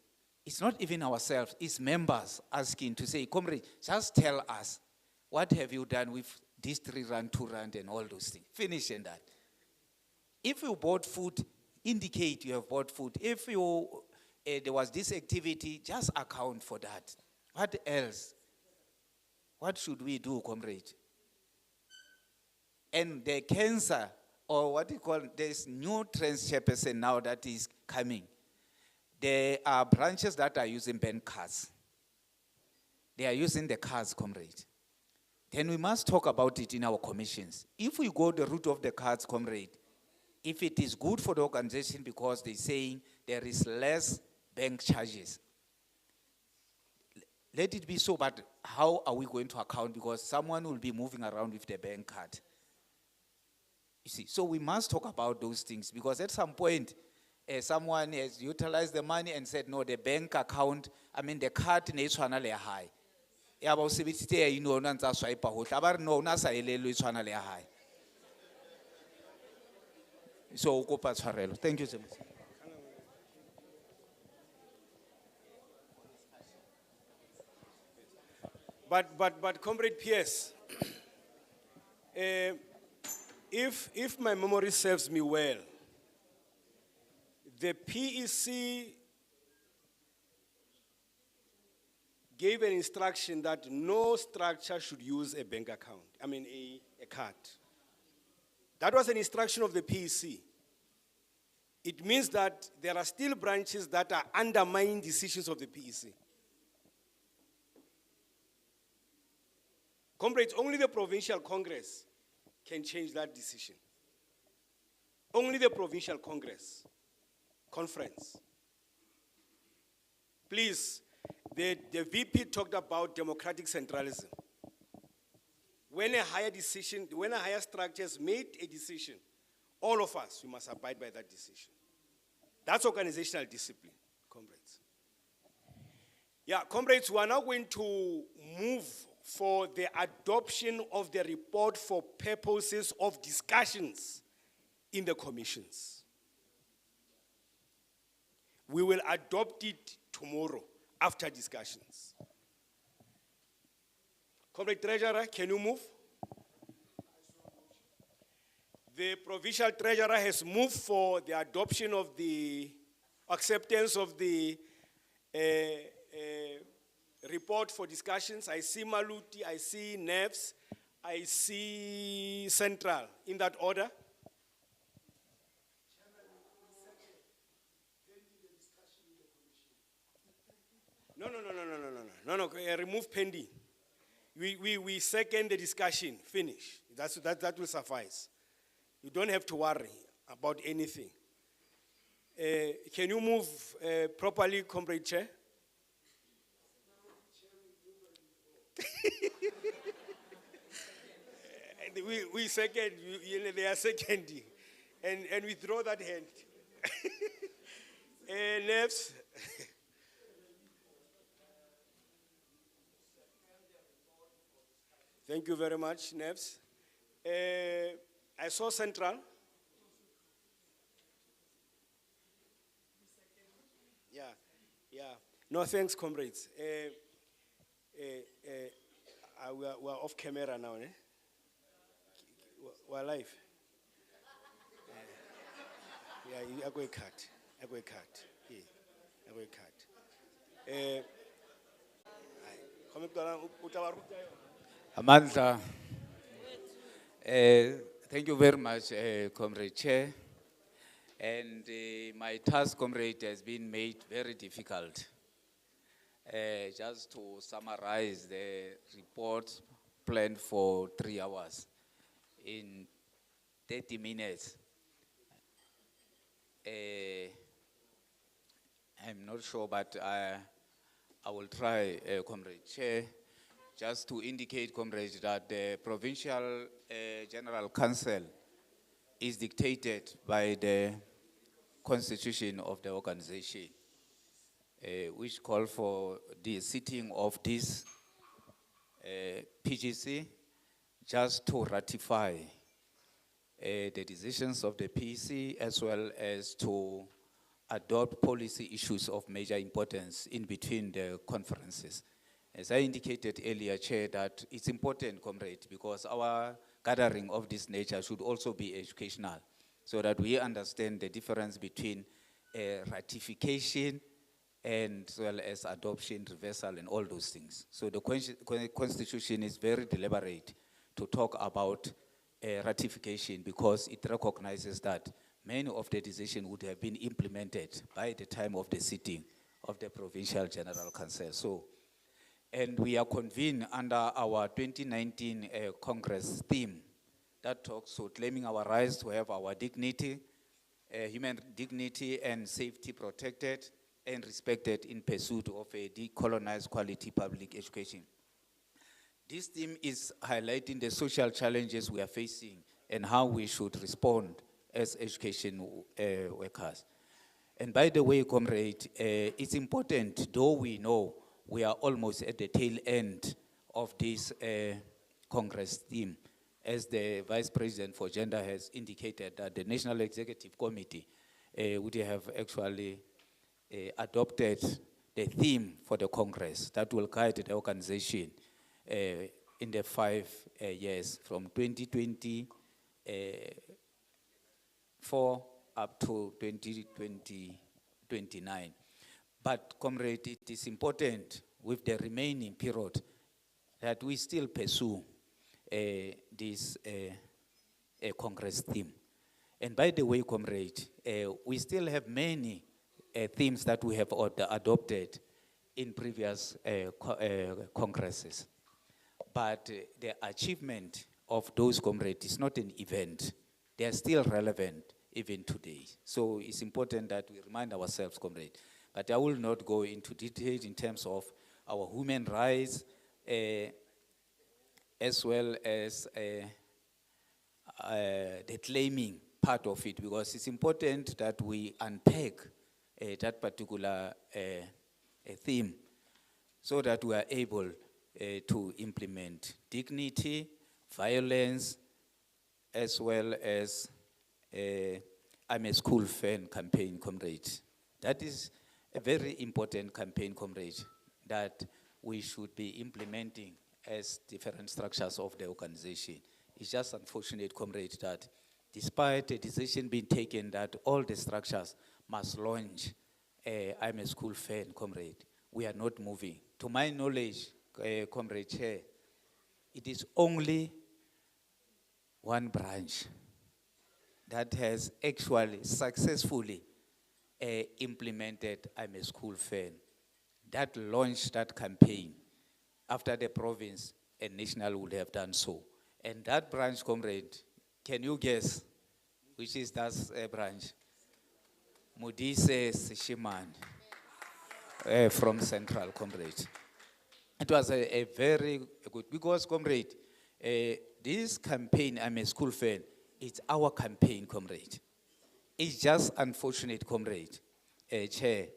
it's not even ourselves, it's members asking to say, comrade, just tell us, what have you done with this 3 rand, 2 rand, and all those things? Finish in that. If you bought food, indicate you have bought food. If you there was this activity, just account for that. What else? What should we do, comrade? And the cancer, or what you call, there's new trans chairperson now that is coming. There are branches that are using bank cards. They are using the cards, comrade. Then we must talk about it in our commissions. If we go the route of the cards, comrade, if it is good for the organization because they're saying there is less bank charges, let it be so, but how are we going to account? Because someone will be moving around with the bank card. You see, so we must talk about those things, because at some point, someone has utilized the money and said, no, the bank account, I mean, the card is high. Ya ba o sebedisitse ya ino ona ntsa swipe hohle a ba re no ona sa elelo e tshwana le ya hae. So o kopa tshwarelo. Thank you so much. But Comrade PS, if my memory serves me well, the PEC gave an instruction that no structure should use a bank account, I mean a card. That was an instruction of the PEC. It means that there are still branches that are undermining decisions of the PEC. Comrades, only the Provincial Congress can change that decision. Only the Provincial Conference. Please, the VP talked about democratic centralism. When a higher structure has made a decision, all of us, we must abide by that decision. That's organizational discipline, comrades. Yeah, comrades, we are now going to move for the adoption of the report for purposes of discussions in the commissions. We will adopt it tomorrow after discussions. Comrade Treasurer, can you move? The Provincial Treasurer has moved for the adoption of the acceptance of the report for discussions. I see Maluti, I see NEVS, I see Central, in that order. No, remove pending. We second the discussion, finish. That will suffice. You don't have to worry about anything. Can you move properly, Comrade Chair? We second, they are seconding, and we throw that hand. Next. Thank you very much, Neves. I saw Central. Yeah. No, thanks, comrades. We are off camera now, eh? We're live. Yeah, I go a cut. Yeah, I go a cut. Amandla, thank you very much, Comrade Chair. And my task, Comrade, has been made very difficult. Just to summarize the report planned for 3 hours in 30 minutes. I'm not sure, but I will try, Comrade Chair, just to indicate, comrades, that the Provincial General Council is dictated by the constitution of the organization, which call for the sitting of this PGC just to ratify the decisions of the PEC, as well as to adopt policy issues of major importance in between the conferences. As I indicated earlier, Chair, that it's important, comrade, because our gathering of this nature should also be educational, so that we understand the difference between ratification and as well as adoption, reversal, and all those things. So the Constitution is very deliberate to talk about ratification, because it recognizes that many of the decisions would have been implemented by the time of the sitting of the Provincial General Council. So, and we are convened under our 2019 Congress theme that talks, so claiming our rights to have our dignity, human dignity and safety protected and respected in pursuit of a decolonized quality public education. This theme is highlighting the social challenges we are facing and how we should respond as education workers. And by the way, comrade, it's important, though we know we are almost at the tail end of this Congress theme, as the Vice President for Gender has indicated that the National Executive Committee would have actually adopted the theme for the Congress that will guide the organization in the 5 years from 2024 up to 2029. But, comrade, it is important with the remaining period that we still pursue this Congress theme. And by the way, comrade, we still have many themes that we have adopted in previous congresses. But the achievement of those, comrades, is not an event. They are still relevant even today. So it's important that we remind ourselves, comrade. But I will not go into detail in terms of our human rights, as well as the claiming part of it, because it's important that we unpack that particular theme so that we are able to implement dignity, violence, as well as I'm a school fan campaign, comrade. That is a very important campaign, comrade, that we should be implementing as different structures of the organization. It's just unfortunate, comrade, that despite a decision being taken that all the structures must launch I'm a school fan, comrade, we are not moving. To my knowledge, comrade Chair, it is only one branch that has actually successfully implemented I'm a school fan, that launched that campaign after the province and national would have done so. And that branch, comrade, can you guess which is that branch? Modise Sishiman from Central, comrade. It was a very good, because, comrade, this campaign, I'm a school fan, it's our campaign, comrade. It's just unfortunate, comrade, Chair,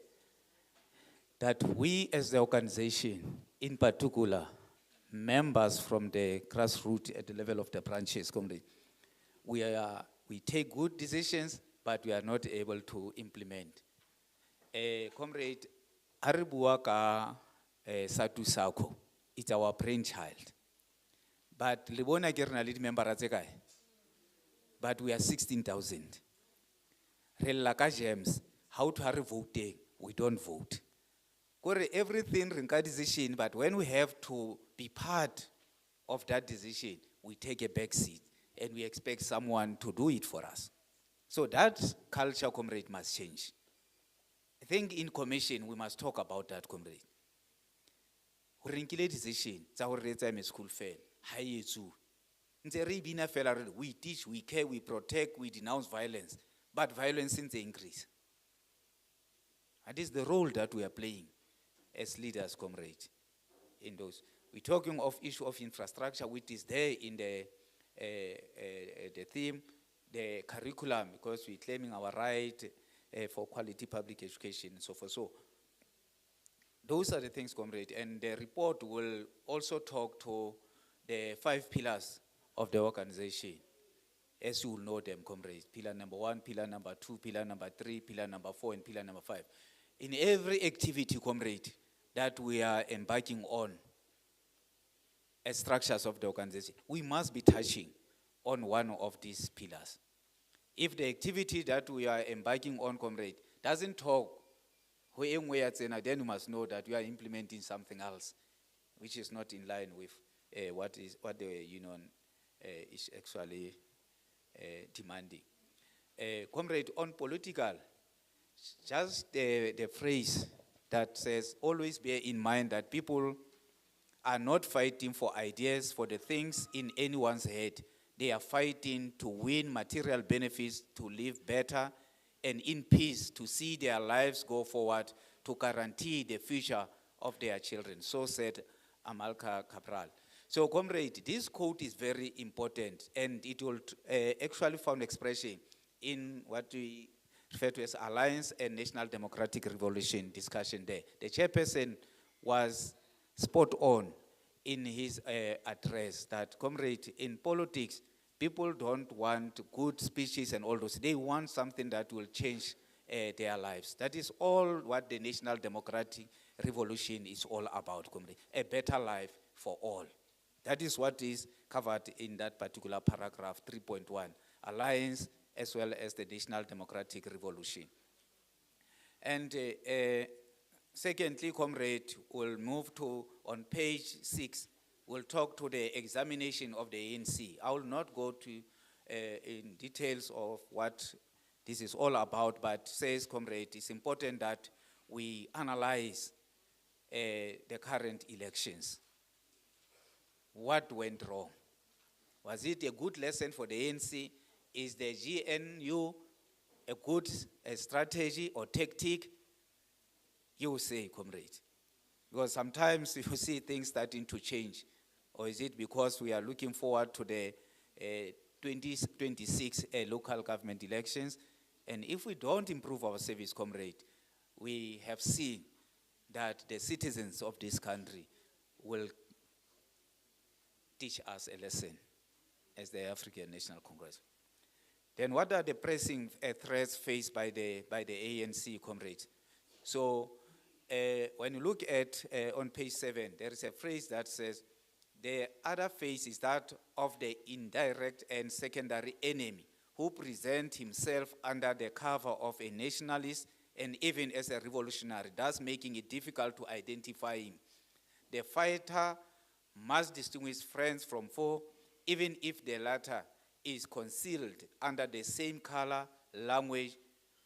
that we as the organization, in particular, members from the grassroots at the level of the branches, comrade, we take good decisions, but we are not able to implement. Comrade, Aribuaka Satu Sako, it's our brainchild. But Libona Gernalid member Azekai, but we are 16,000. Relaka James, how to have voting, we don't vote. Everything rinka decision, but when we have to be part of that decision, we take a back seat and we expect someone to do it for us. So that culture, comrade, must change. I think in commission, we must talk about that, comrade. Rinkile decision, I'm a school fan, we teach, we care, we protect, we denounce violence, but violence seems to increase. And this is the role that we are playing as leaders, comrade, in those. We're talking of issue of infrastructure, which is there in the theme, the curriculum, because we're claiming our right for quality public education and so forth. So those are the things, comrade, and the report will also talk to the 5 pillars of the organization, as you will know them, comrade. Pillar number 1, pillar number 2, pillar number 3, pillar number 4, and pillar number 5. In every activity, comrade, that we are embarking on as structures of the organization, we must be touching on one of these pillars. If the activity that we are embarking on, comrade, doesn't talk, then you must know that we are implementing something else, which is not in line with what the union is actually demanding. Comrade, on political, just the phrase that says, always bear in mind that people are not fighting for ideas, for the things in anyone's head. They are fighting to win material benefits, to live better and in peace to see their lives go forward, to guarantee the future of their children. So said Amalka Cabral. So, comrade, this quote is very important, and it will actually found expression in what we refer to as Alliance and National Democratic Revolution discussion there. The chairperson was spot on in his address that, comrade, in politics, people don't want good speeches and all those. They want something that will change their lives. That is all what the National Democratic Revolution is all about, comrade. A better life for all. That is what is covered in that particular paragraph 3.1, Alliance as well as the National Democratic Revolution. And secondly, comrade, we'll move to, on page 6, we'll talk to the examination of the ANC. I will not go to in details of what this is all about, but says, comrade, it's important that we analyze the current elections. What went wrong? Was it a good lesson for the ANC? Is the GNU a good strategy or tactic? You say, comrade. Because sometimes you see things starting to change. Or is it because we are looking forward to the 2026 local government elections? And if we don't improve our service, comrade, we have seen that the citizens of this country will teach us a lesson as the African National Congress. Then what are the pressing threats faced by the ANC, comrades? So when you look at on page 7, there is a phrase that says, the other phase is that of the indirect and secondary enemy who present himself under the cover of a nationalist and even as a revolutionary, thus making it difficult to identify him. The fighter must distinguish friends from foe, even if the latter is concealed under the same color, language,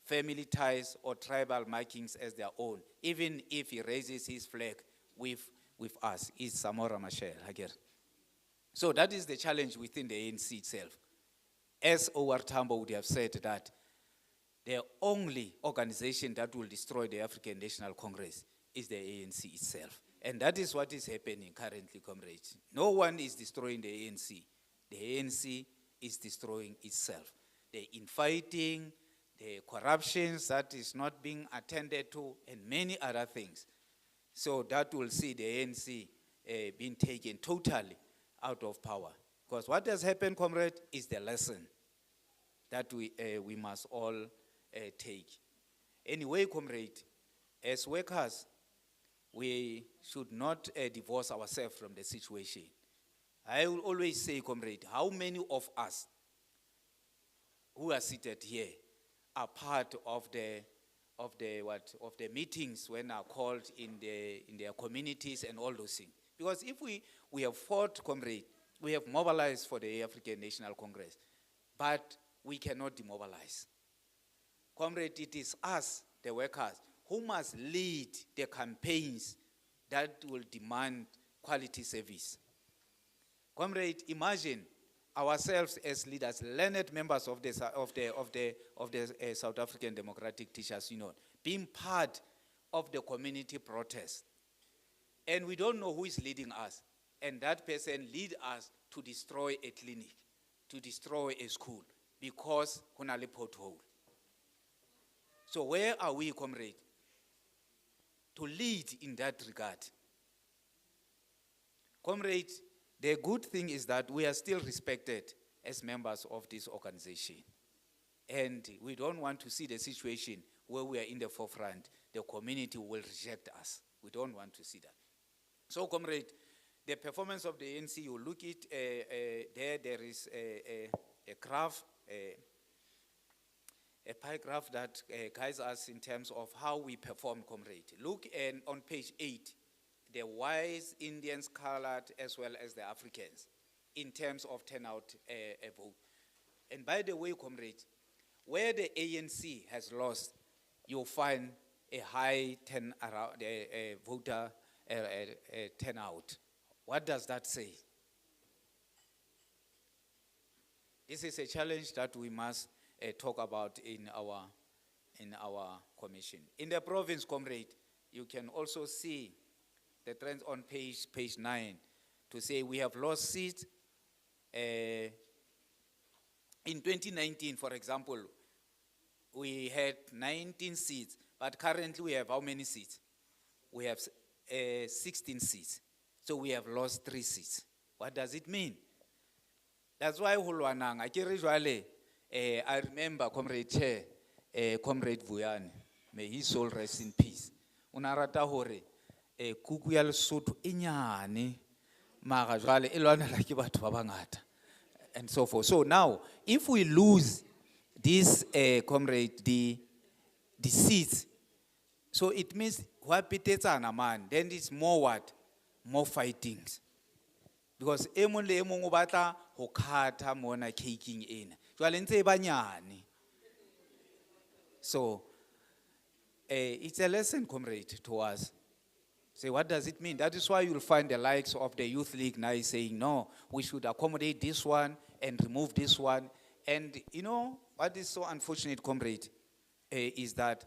family ties, or tribal markings as their own, even if he raises his flag with us, is Samora Machel again. So that is the challenge within the ANC itself. As Owar Tambo would have said that the only organization that will destroy the African National Congress is the ANC itself. And that is what is happening currently, comrades. No one is destroying the ANC. The ANC is destroying itself. The infighting, the corruptions that is not being attended to, and many other things. So that will see the ANC being taken totally out of power. Because what has happened, comrade, is the lesson that we must all take. Anyway, comrade, as workers, we should not divorce ourselves from the situation. I will always say, comrade, how many of us who are seated here are part of the meetings when are called in their communities and all those things? Because if we have fought, comrade, we have mobilized for the African National Congress, but we cannot demobilize. Comrade, it is us, the workers, who must lead the campaigns that will demand quality service. Comrade, imagine ourselves as leaders, learned members of the South African Democratic Teachers Union, being part of the community protest. And we don't know who is leading us. And that person lead us to destroy a clinic, to destroy a school, because hunale pothole. So where are we, comrade, to lead in that regard? Comrade, the good thing is that we are still respected as members of this organization. And we don't want to see the situation where we are in the forefront, the community will reject us. We don't want to see that. So, comrade, the performance of the ANC, you look at there is a graph, a pie graph that guides us in terms of how we perform, comrade. Look on page 8, the whites, Indians, colored, as well as the Africans, in terms of turnout a vote. And by the way, comrade, where the ANC has lost, you'll find a high voter turnout. What does that say? This is a challenge that we must talk about in our in our commission. In the province, comrade, you can also see the trends on page 9 to say we have lost seats. In 2019, for example, we had 19 seats, but currently we have how many seats? We have 16 seats. So we have lost 3 seats. What does it mean? That's why Hulwanang, I remember Comrade Chair, Comrade Vuyani, may his soul rest in peace. Unarata hore, kuku ya Lesotho inyane, mara jwale e lwanela ke batho ba bangata, and so forth. So now, if we lose this, comrade, the seats, so it means what pitetsana man, then it's more what? More fightings. Because emong le emong o batla ho khatha mona caking ena. Jwale ntse e banyane. So, it's a lesson, comrade, to us. Say, what does it mean? That is why you'll find the likes of the Youth League now saying, no, we should accommodate this one and remove this one. And you know, what is so unfortunate, comrade, is that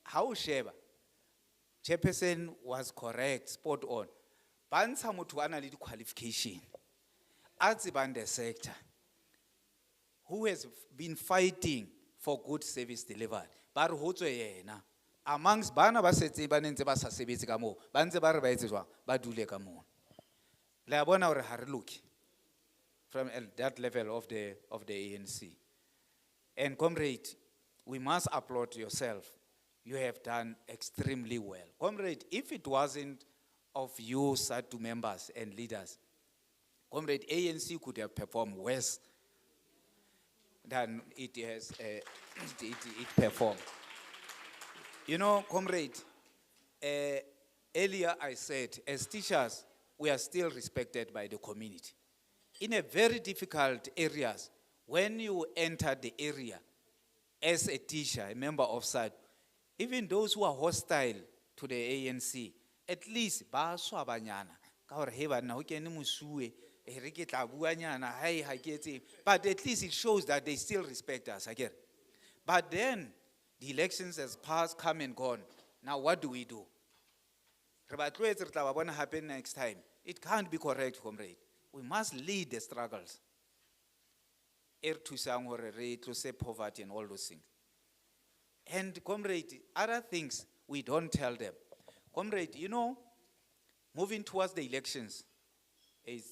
how Sheba, Chairperson was correct, spot on. Bansa motho ana le qualification. At the sector, who has been fighting for good service delivered. But hotso yena. Amongst bana ba setse ba nentse ba sa sebetse ka mo, ba ntse ba re ba etse jwang, ba dule ka mo. Le bona hore ha re loke from that level of the ANC. And comrade, we must applaud yourself. You have done extremely well. Comrade, if it wasn't of you, SADU members and leaders, comrade, ANC could have performed worse than it has it performed. You know, comrade, earlier I said, as teachers, we are still respected by the community. In a very difficult areas, when you enter the area as a teacher, a member of SADU, even those who are hostile to the ANC, at least ba swa banyana ka hore he bana ho kene mosue e re ke tla bua nyana hai ha ke etse, but at least it shows that they still respect us again. But then the elections has passed, come and gone. Now what do we do? Re ba tloetse re tla ba bona happen next time. It can't be correct, comrade. We must lead the struggles. Er thusang hore re tlose poverty and all those things. And comrade, other things we don't tell them. Comrade, you know, moving towards the elections, it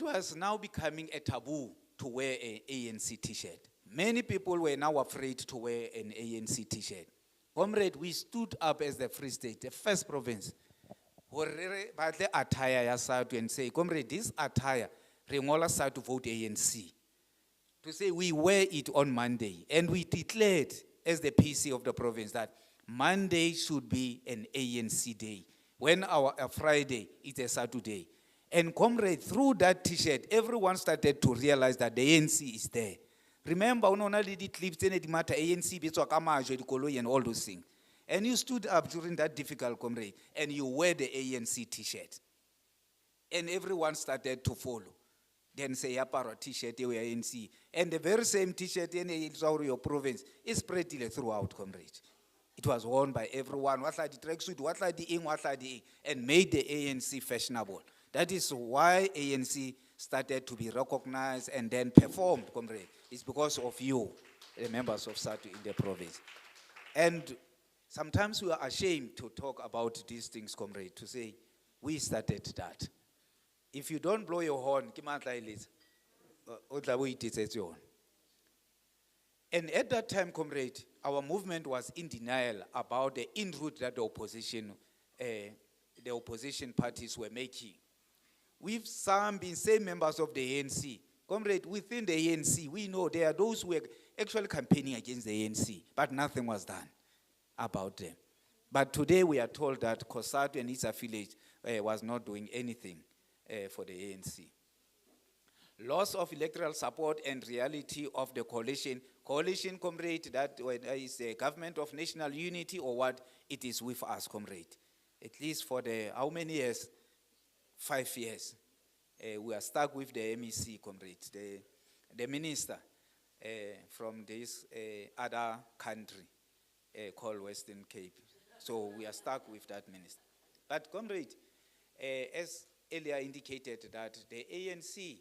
was now becoming a taboo to wear an ANC t-shirt. Many people were now afraid to wear an ANC t-shirt. Comrade, we stood up as the Free State, the first province, but the attire ya SADU and say, comrade, this attire, Rengola SADU vote ANC. To say we wear it on Monday, and we declared as the PC of the province that Monday should be an ANC day, when our Friday is a Saturday. And comrade, through that t-shirt, everyone started to realize that the ANC is there. Remember, unona the clips in the matter ANC bitwa kamajo dikoloi and all those things. And you stood up during that difficult, comrade, and you wear the ANC t-shirt. And everyone started to follow. Then say aparo t-shirt we ANC. And the very same t-shirt in your province is spread throughout, comrade. It was worn by everyone. What like the tracksuit, what like the ing, what like the ing, and made the ANC fashionable. That is why ANC started to be recognized and then performed, comrade. It's because of you, the members of SADU in the province. And sometimes we are ashamed to talk about these things, comrade, to say, we started that. If you don't blow your horn, and at that time, comrade, our movement was in denial about the inroad that the opposition parties were making. We've some been same members of the ANC. Comrade, within the ANC, we know there are those who were actually campaigning against the ANC, but nothing was done about them. But today we are told that COSATU and its affiliates was not doing anything for the ANC. Loss of electoral support and reality of the coalition. Coalition, comrade, that is a government of national unity or what, it is with us, comrade. At least for the, how many years? 5 years. We are stuck with the MEC, comrade, the minister. from this other country called Western Cape. So we are stuck with that minister. But comrade, as earlier indicated that the ANC,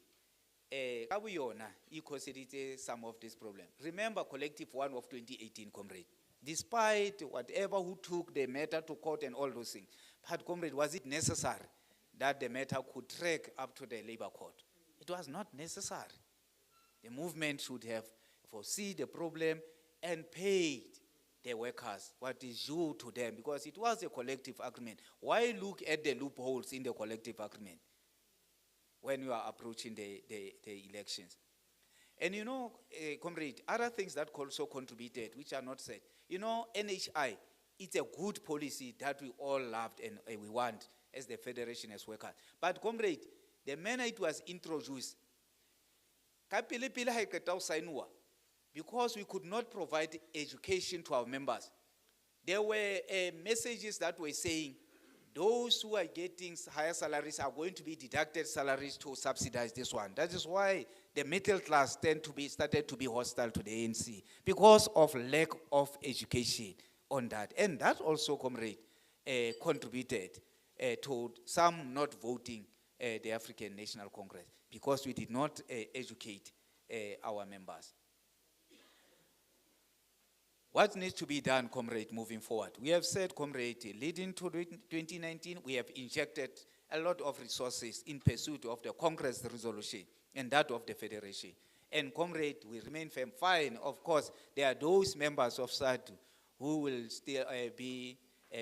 some of this problem. Remember Collective 1 of 2018, comrade. Despite whatever who took the matter to court and all those things, but comrade, was it necessary that the matter could track up to the labor court? It was not necessary. The movement should have foreseen the problem and paid the workers what is due to them, because it was a collective agreement. Why look at the loopholes in the collective agreement when you are approaching the elections? And you know, comrade, other things that also contributed, which are not said. You know, NHI, it's a good policy that we all loved and we want as the Federation as workers. But comrade, the manner it was introduced, because we could not provide education to our members, there were messages that were saying those who are getting higher salaries are going to be deducted salaries to subsidize this one. That is why the middle class started to be hostile to the ANC, because of lack of education on that. And that also, comrade, contributed to some not voting the African National Congress, because we did not educate our members. What needs to be done, comrade, moving forward? We have said, comrade, leading to 2019, we have injected a lot of resources in pursuit of the Congress resolution and that of the Federation. And comrade, we remain firm. Fine, of course, there are those members of SADU who will still be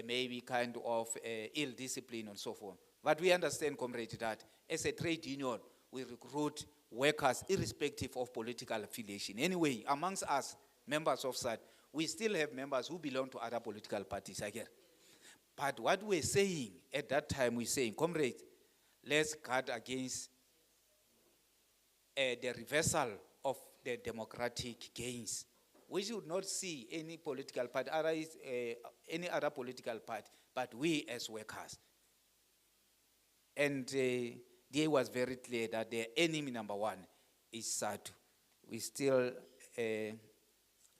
maybe kind of ill-disciplined and so forth. But we understand, comrade, that as a trade union, we recruit workers irrespective of political affiliation. Anyway, amongst us, members of SAD, we still have members who belong to other political parties again. But what we're saying at that time, we're saying, comrade, let's guard against the reversal of the democratic gains. We should not see any political party, any other political party, but we as workers. And there was very clear that the enemy number one is SADU. We still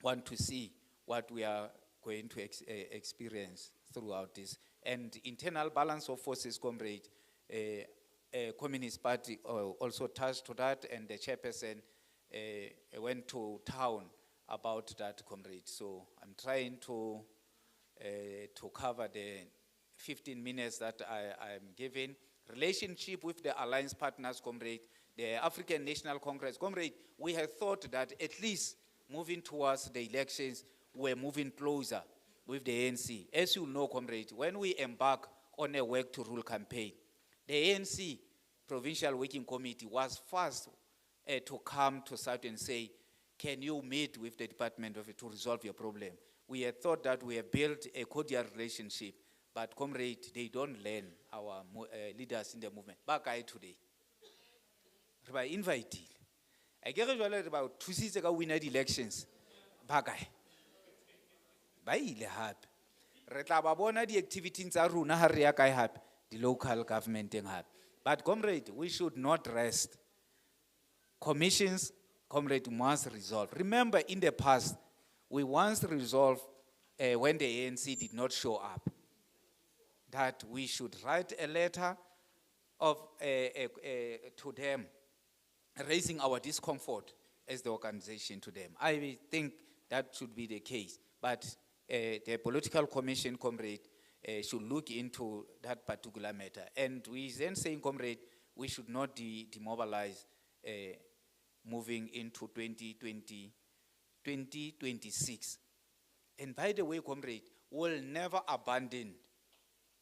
want to see what we are going to experience throughout this. And internal balance of forces, comrade, Communist Party also touched to that, and the chairperson went to town about that, comrade. So I'm trying to cover the 15 minutes that I'm given. Relationship with the alliance partners, comrade, the African National Congress, comrade, we have thought that at least moving towards the elections, we're moving closer with the ANC. As you know, comrade, when we embark on a work to rule campaign, the ANC Provincial Working Committee was first to come to SADU and say, can you meet with the Department of it to resolve your problem? We had thought that we have built a cordial relationship, but comrade, they don't learn our leaders in the movement. Back today. By inviting. I get about 2 seats ago, we had elections. Bagay. By ile happy. Retlababona the activities are runa hariakai happy, the local government happy. But comrade, we should not rest. Commissions, comrade, must resolve. Remember, in the past, we once resolved when the ANC did not show up, that we should write a letter to them, raising our discomfort as the organization to them. I think that should be the case. But the political commission, comrade, should look into that particular matter. And we then saying, comrade, we should not demobilize moving into 2026. And by the way, comrade, we'll never abandon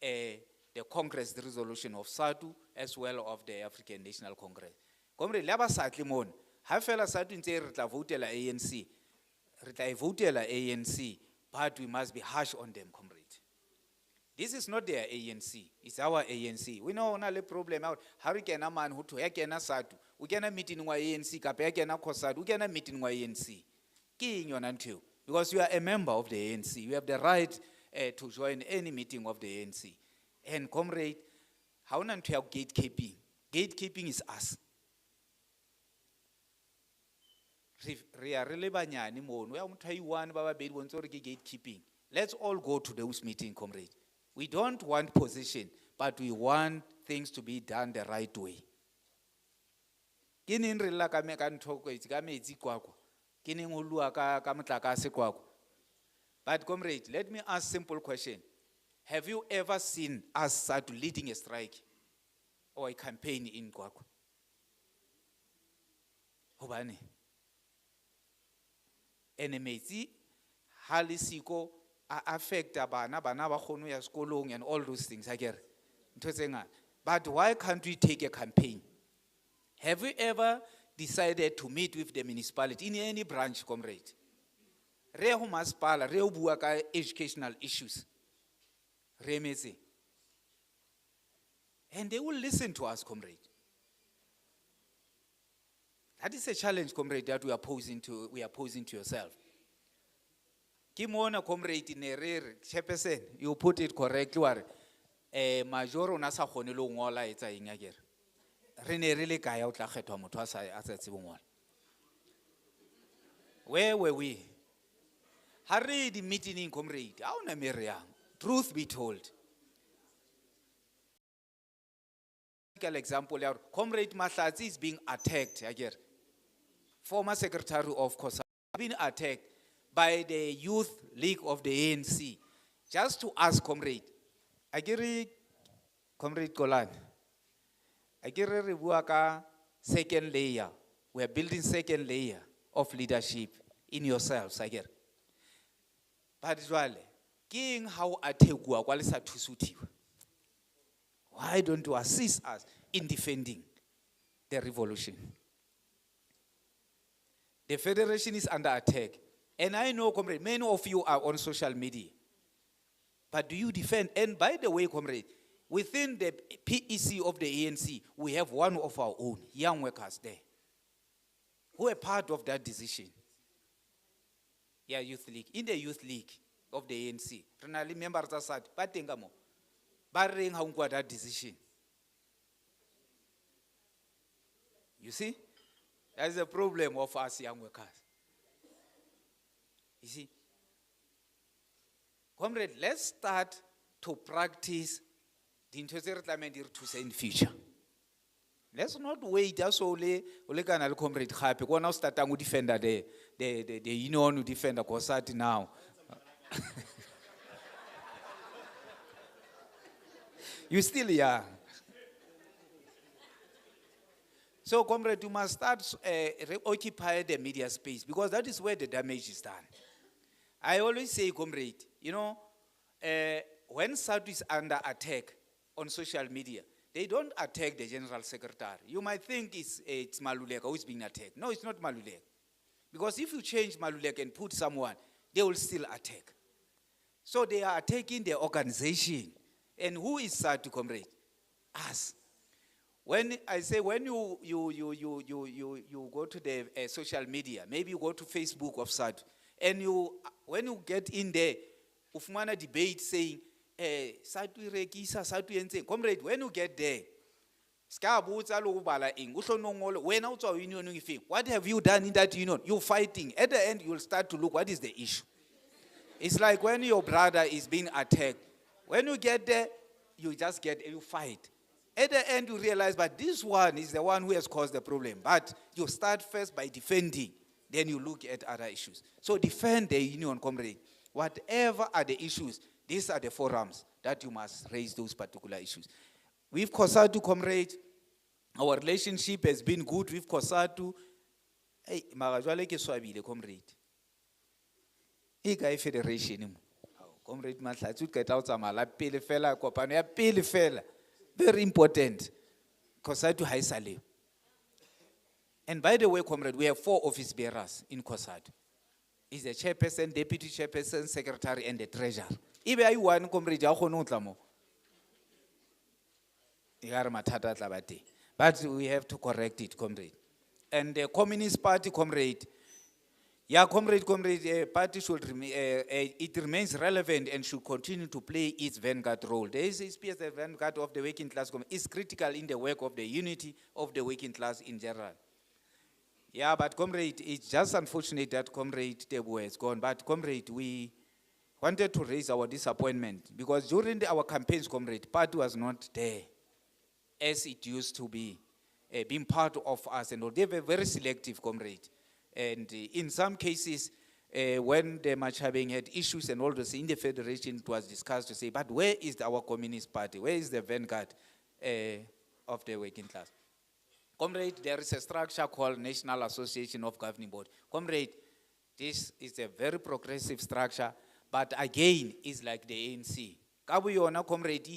the Congress, the resolution of SADU, as well of the African National Congress. Comrade, laba sakli mon, ha fela SADU nte re tla votela ANC, re tla votela ANC, but we must be harsh on them, comrade. This is not their ANC, it's our ANC. We know only problem out. Harikena man who to yakena SADU, we cannot meet in ANC, kapekena kosadu, we cannot meet in ANC. King yon until, because you are a member of the ANC, you have the right to join any meeting of the ANC. And comrade, how not to have gatekeeping? Gatekeeping is us. re ya re le banyane mono ya motho a i-1 ba babedi bontse gore ke gatekeeping. Let's all go to those meetings, comrade. We don't want position, but we want things to be done the right way. Ke neng re lla ka ntho ka metsi kwakwa, ke neng ho lua ka motlakase kwakwa. But comrade, let me ask simple question. Have you ever seen us start leading a strike or a campaign in Kwakwa? Hobane. Ene metsi ha le siko a affecta bana ba kgone ya sekolong and all those things again. But why can't we take a campaign? Have you ever decided to meet with the municipality in any branch, comrade? Re ho masipala, re ho bua ka educational issues. Re metse. And they will listen to us, comrade. That is a challenge, comrade, that we are posing to yourself. Kimona, comrade, in a chairperson, you put it correctly. Major on asa khonelo ngola etsa eng agere. Re ne re le kae o tla kgethwa motho a sa tsebong ngola. Where were we? Harry the meeting in comrade. How na meriang? Truth be told. Example, comrade Mahlatsi is being attacked again. Former secretary of COSA being attacked by the youth league of the ANC. Just to ask comrade, Agiri comrade Golan, Agiri Rebuaka second layer. We are building second layer of leadership in yourselves, Agir. But King how ategua kwalisa tusutiwa. Why don't you assist us in defending the revolution? The federation is under attack. And I know, comrade, many of you are on social media. But do you defend? And by the way, comrade, within the PEC of the ANC, we have one of our own, young workers there, who are part of that decision. Yeah, youth league. In the youth league of the ANC, Renali members are sad, but Tengamo. Barring how that decision. You see? That's the problem of us young workers. You see? Comrade, let's start to practice the intersettlement to say in future. Let's not wait just only can comrade happy. Go now start to defend the union to defend the COSAT now. You still young. So, comrade, you must start occupy the media space because that is where the damage is done. I always say, comrade, you know, when SADU is under attack on social media, they don't attack the general secretary. You might think it's Maluleka who is being attacked. No, it's not Maluleka. Because if you change Maluleka and put someone, they will still attack. So they are attacking the organization. And who is SADU, comrade? Us. When I say when you go to the social media, maybe you go to Facebook of SADU, and when you get in there, ufumana debate saying, SADU rekisa, SADU yense. Comrade, when you get there, what have you done in that union? You're fighting. At the end, you'll start to look, what is the issue? It's like when your brother is being attacked. When you get there, you fight. At the end, you realize, but this one is the one who has caused the problem. But you start first by defending, then you look at other issues. So defend the union, comrade. Whatever are the issues, these are the forums that you must raise those particular issues. With COSATU, comrade, our relationship has been good with COSATU. Hey, Marajwale ke swabile, comrade. Ika federation. Comrade Mahlatsi ka tla tsamaya la pele fela kopano ya pele fela. Very important. COSATU ha isale. And by the way, comrade, we have 4 office bearers in COSATU. Is the chairperson, deputy chairperson, secretary, and the treasurer. Ibe ayi one comrade ya khona utla mo. But we have to correct it, comrade. And the Communist Party, comrade, yeah, comrade, party should it remains relevant and should continue to play its vanguard role. The SSP, the vanguard of the working class, is critical in the work of the unity of the working class in general. Yeah, but comrade, it's just unfortunate that comrade Tebu has gone. But comrade, we wanted to raise our disappointment because during our campaigns, comrade, party was not there as it used to be, being part of us, and all. They were very selective, comrade. And in some cases, when the Machabeng had issues and all this in the federation, it was discussed to say, but where is our Communist Party? Where is the vanguard of the working class? Comrade, there is a structure called National Association of Governing Board. Comrade, this is a very progressive structure, but again, it's like the ANC. Kabuyona, comrade,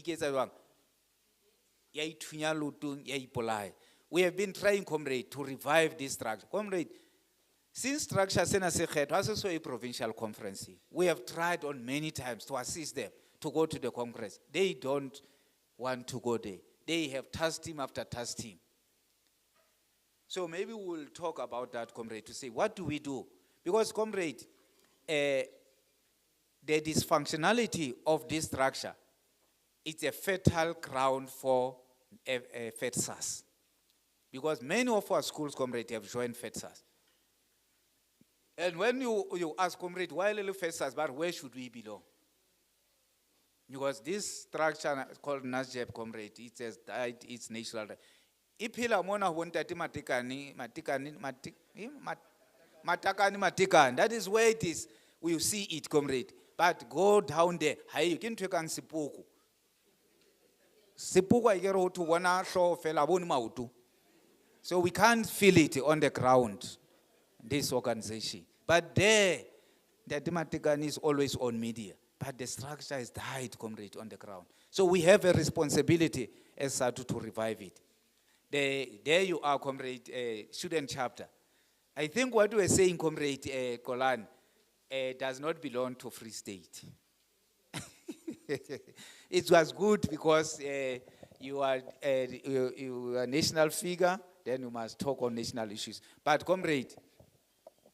we have been trying, comrade, to revive this structure. Comrade, since structure was also a provincial conference, we have tried on many times to assist them to go to the Congress. They don't want to go there. They have task team after task team. So maybe we'll talk about that, comrade, to say, what do we do? Because, comrade, the dysfunctionality of this structure, it's a fertile ground for FETSAS. Because many of our schools, comrade, have joined FETSAS. And when you ask, comrade, why little FETSAS, but where should we belong? Because this structure called NASJEP, comrade, it has died its natural death. Ipila mona wontati matikani. That is where it is. We see it, comrade. But go down there. Hey, you can take on Sipuku. Sipuku I get to one show fella mautu. So we can't feel it on the ground, this organization. But there, the Matikani is always on media. But the structure has died, comrade, on the ground. So we have a responsibility as SADU to revive it. There you are, comrade, student chapter. I think what we're saying, comrade Kolan, does not belong to Free State. It was good because you are a national figure, then you must talk on national issues. But comrade,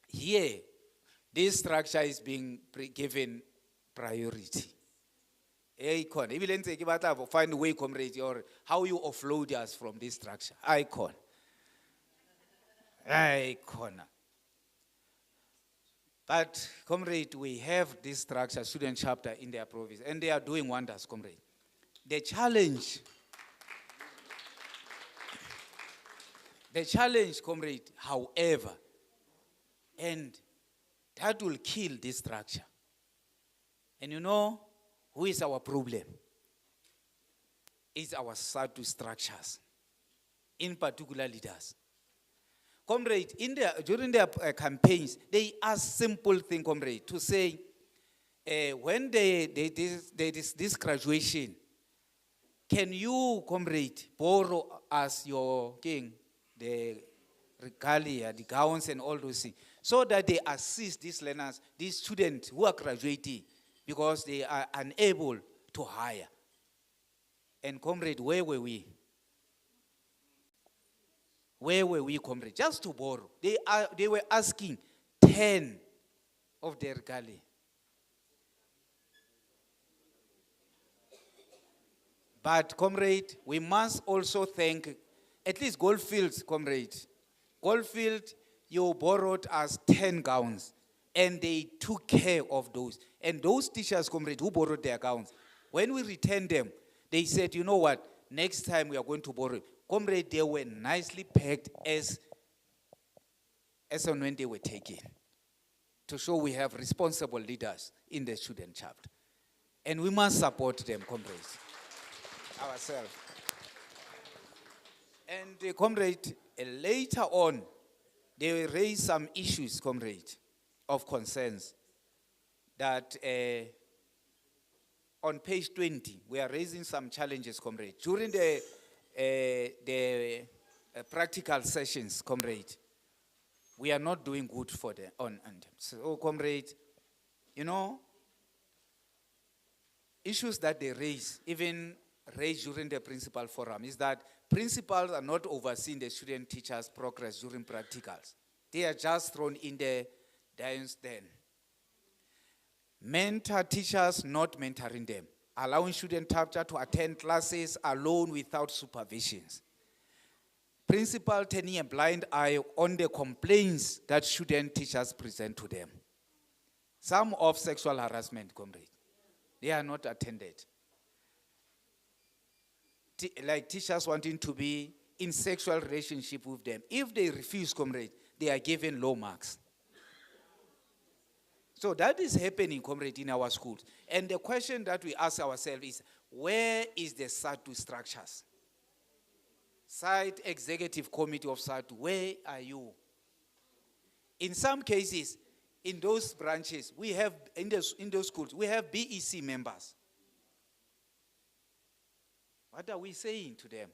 here, this structure is being given priority. Find a way, comrade, or how you offload us from this structure. Icon. But, comrade, we have this structure, student chapter in their province, and they are doing wonders, comrade. The challenge, comrade, however, and that will kill this structure. And you know, who is our problem? It's our SADU structures, in particular leaders. Comrade, during their campaigns, they ask simple thing, comrade, to say, when this graduation, can you, comrade, borrow us your king, the regalia, the gowns and all those things, so that they assist these learners, these students who are graduating, because they are unable to hire. And comrade, where were we? Where were we, comrade? Just to borrow. They were asking 10 of their regalia. But comrade, we must also thank at least Goldfields, comrade. Goldfield, you borrowed us 10 gowns. And they took care of those. And those teachers, comrade, who borrowed their gowns, when we returned them, they said, you know what, next time we are going to borrow. Comrade, they were nicely packed as and when they were taken. To show we have responsible leaders in the student chapter. And we must support them, comrades, ourselves. And comrade, later on, they raised some issues, comrade, of concerns that on page 20, we are raising some challenges, comrade. During the practical sessions, comrade, we are not doing good for them on them. So, comrade, you know, issues that they raise, even raised during the principal forum, is that principals are not overseeing the student teachers' progress during practicals. They are just thrown in the dance then. Mentor teachers not mentoring them, allowing student chapter to attend classes alone without supervisions. principal turning a blind eye on the complaints that student teachers present to them. Some of sexual harassment, comrade, they are not attended. Like teachers wanting to be in sexual relationship with them. If they refuse, comrade, they are given low marks. So that is happening, comrade, in our schools. And the question that we ask ourselves is, where is the SADU structures? Site Executive Committee of SADU, where are you? In some cases, in those branches, we have, in those schools, we have BEC members. What are we saying to them?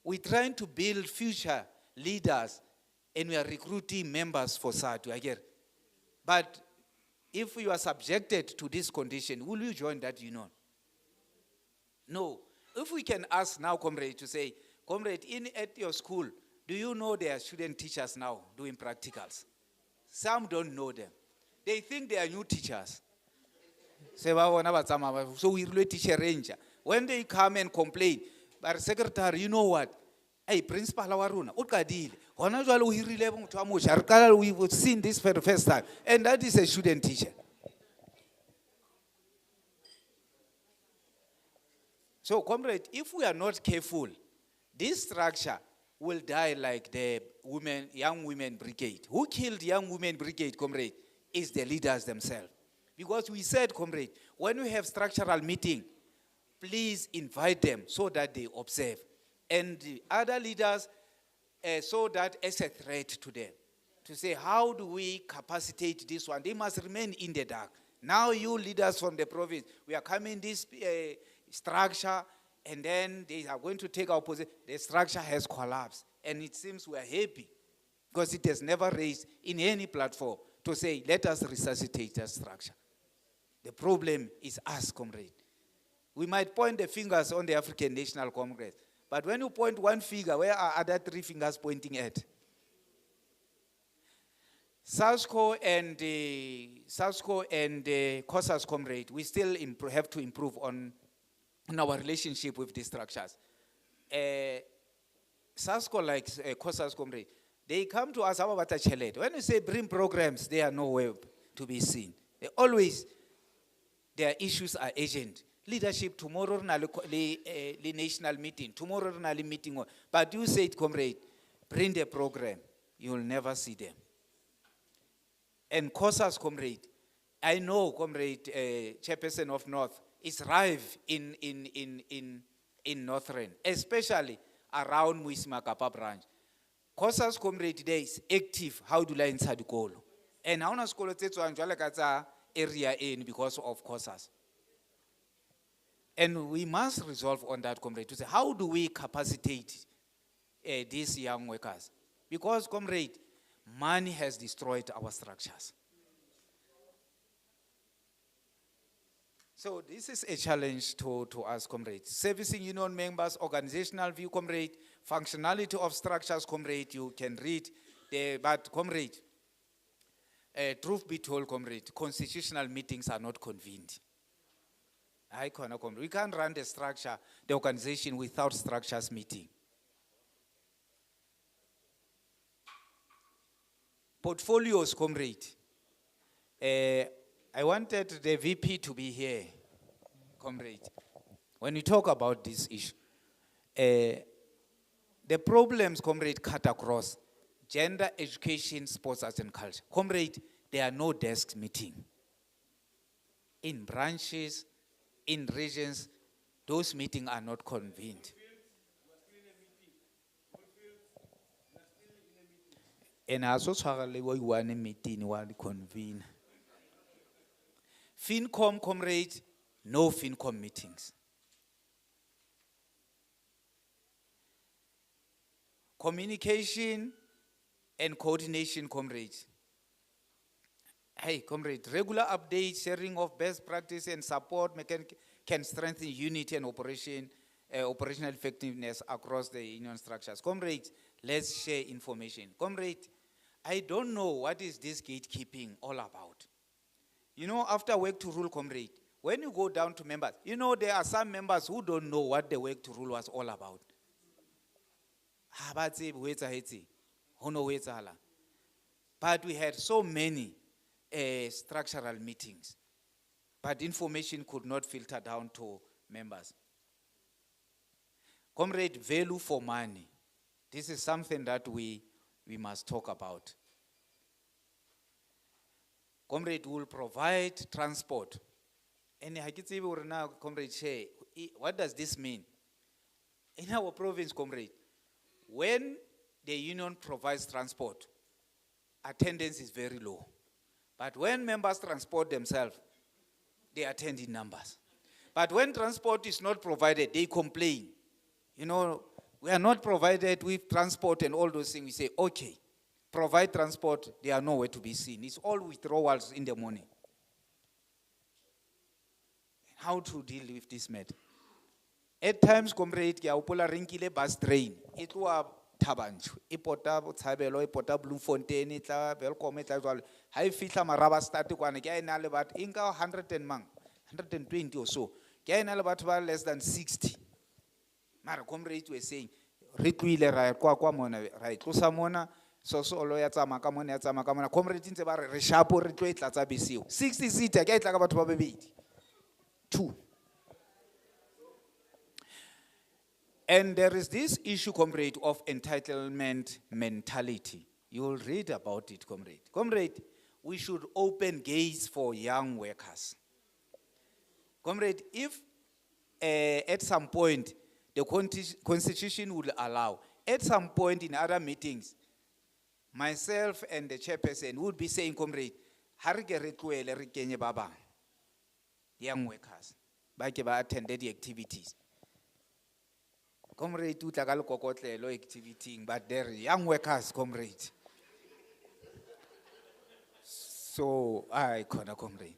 We're trying to build future leaders and we are recruiting members for SADU, I get it. But if you are subjected to this condition, will you join that union? No. If we can ask now, comrade, to say, comrade, at your school, do you know there are student teachers now doing practicals? Some don't know them. They think they are new teachers. So we really teach a ranger. When they come and complain, but secretary, you know what? Hey, principal Awaruna, we've seen this for the first time. And that is a student teacher. So, comrade, if we are not careful, this structure will die like the young women brigade. Who killed young women brigade, comrade, is the leaders themselves. Because we said, comrade, when we have structural meeting, please invite them so that they observe. And the other leaders saw that as a threat to them. To say, how do we capacitate this one? They must remain in the dark. Now you leaders from the province, we are coming this structure, and then they are going to take our position. The structure has collapsed. And it seems we are happy because it has never raised in any platform to say, let us resuscitate that structure. The problem is us, comrade. We might point the fingers on the African National Congress, but when you point one finger, where are other three fingers pointing at? SASCO and COSAS, comrade, we still have to improve on our relationship with these structures. SASCO, like COSAS, comrade, they come to us about a challenge. When you say bring programs, they are nowhere to be seen. Their issues are urgent. Leadership, tomorrow, the national meeting, tomorrow, the meeting. But you said, comrade, bring the program. You will never see them. And COSAS, comrade, I know, comrade, chairperson of North, is rife in Northern, especially around Muismakapa branch. COSAS, comrade, today is active. How do I inside the goal? And how na school to area in because of COSAS. And we must resolve on that, comrade, to say, how do we capacitate these young workers? Because, comrade, money has destroyed our structures. So this is a challenge to us, comrade. Servicing union members, organizational view, comrade, functionality of structures, comrade, you can read. But, comrade, truth be told, comrade, constitutional meetings are not convened. We can't run the structure, the organization without structures meeting. Portfolios, comrade. I wanted the VP to be here, comrade. When we talk about this issue, the problems, comrade, cut across gender, education, sports, arts, and culture. Comrade, there are no desk meeting. In branches, in regions, those meetings are not convened. And also, one meeting will convene. FinCom, comrade, no FinCom meetings. Communication and coordination, comrades. Hey, comrade, regular updates, sharing of best practice and support can strengthen unity and operational effectiveness across the union structures. Comrades, let's share information. Comrade, I don't know what is this gatekeeping all about. You know, after work to rule, comrade, when you go down to members, you know, there are some members who don't know what the work to rule was all about. ha ba tsebe ho etsahetseng, ho no ho etsahalang. But we had so many structural meetings, but information could not filter down to members. Comrade, value for money. This is something that we must talk about. Comrade will provide transport. And Comrade, what does this mean? In our province, Comrade, when the union provides transport, attendance is very low. But when members transport themselves, they attend in numbers. But when transport is not provided, they complain. You know, we are not provided with transport and all those things. We say, okay, provide transport, they are nowhere to be seen. It's all withdrawals in the morning. How to deal with this matter? At times, Comrade, ke a hopola re nkile bus train. E tloha Thabanchu, e pota Botshabelo, e pota Bloemfontein, e tla Welkom, e tla jwalo. Ha e fihla Maraba start kwana, ke a ena le batho, e nka 120 or so. Ke a ena le batho ba less than 60. Mara Comrade were saying, re tloile ra kwa mona, ra e tlosa mona, sosolo ya tsamaya ka mona, ya tsamaya ka mona. Comrade ntse ba re shapo re tlo e tlatsa bese eo. 60 seater, ke a e tla ka batho ba babedi. 2. And there is this issue, Comrade, of entitlement mentality. You will read about it, Comrade. Comrade, we should open gates for young workers. Comrade, if at some point the constitution would allow, at some point in other meetings, myself and the chairperson would be saying, Comrade, young workers, ba attended the activities. Comrade, tu tla ka lekokotlelo activity, but they're young workers, Comrade. So, I corner, Comrade.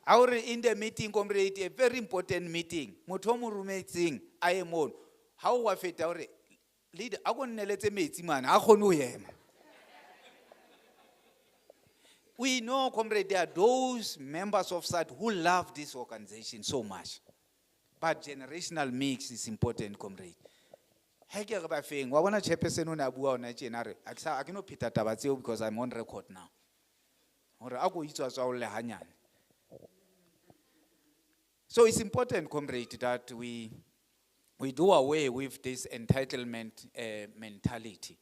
Our in the meeting, Comrade, a very important meeting. Motomu rumeting, I am on. How was it? Our leader, I want to let a man. I know him. We know, Comrade, there are those members of SAT who love this organization so much. But generational mix is important, Comrade. I want to chairperson on Abu on I cannot Peter Tabatio because I'm on record now. Or I go to all Hanyan. So it's important, Comrade, that we do away with this entitlement mentality.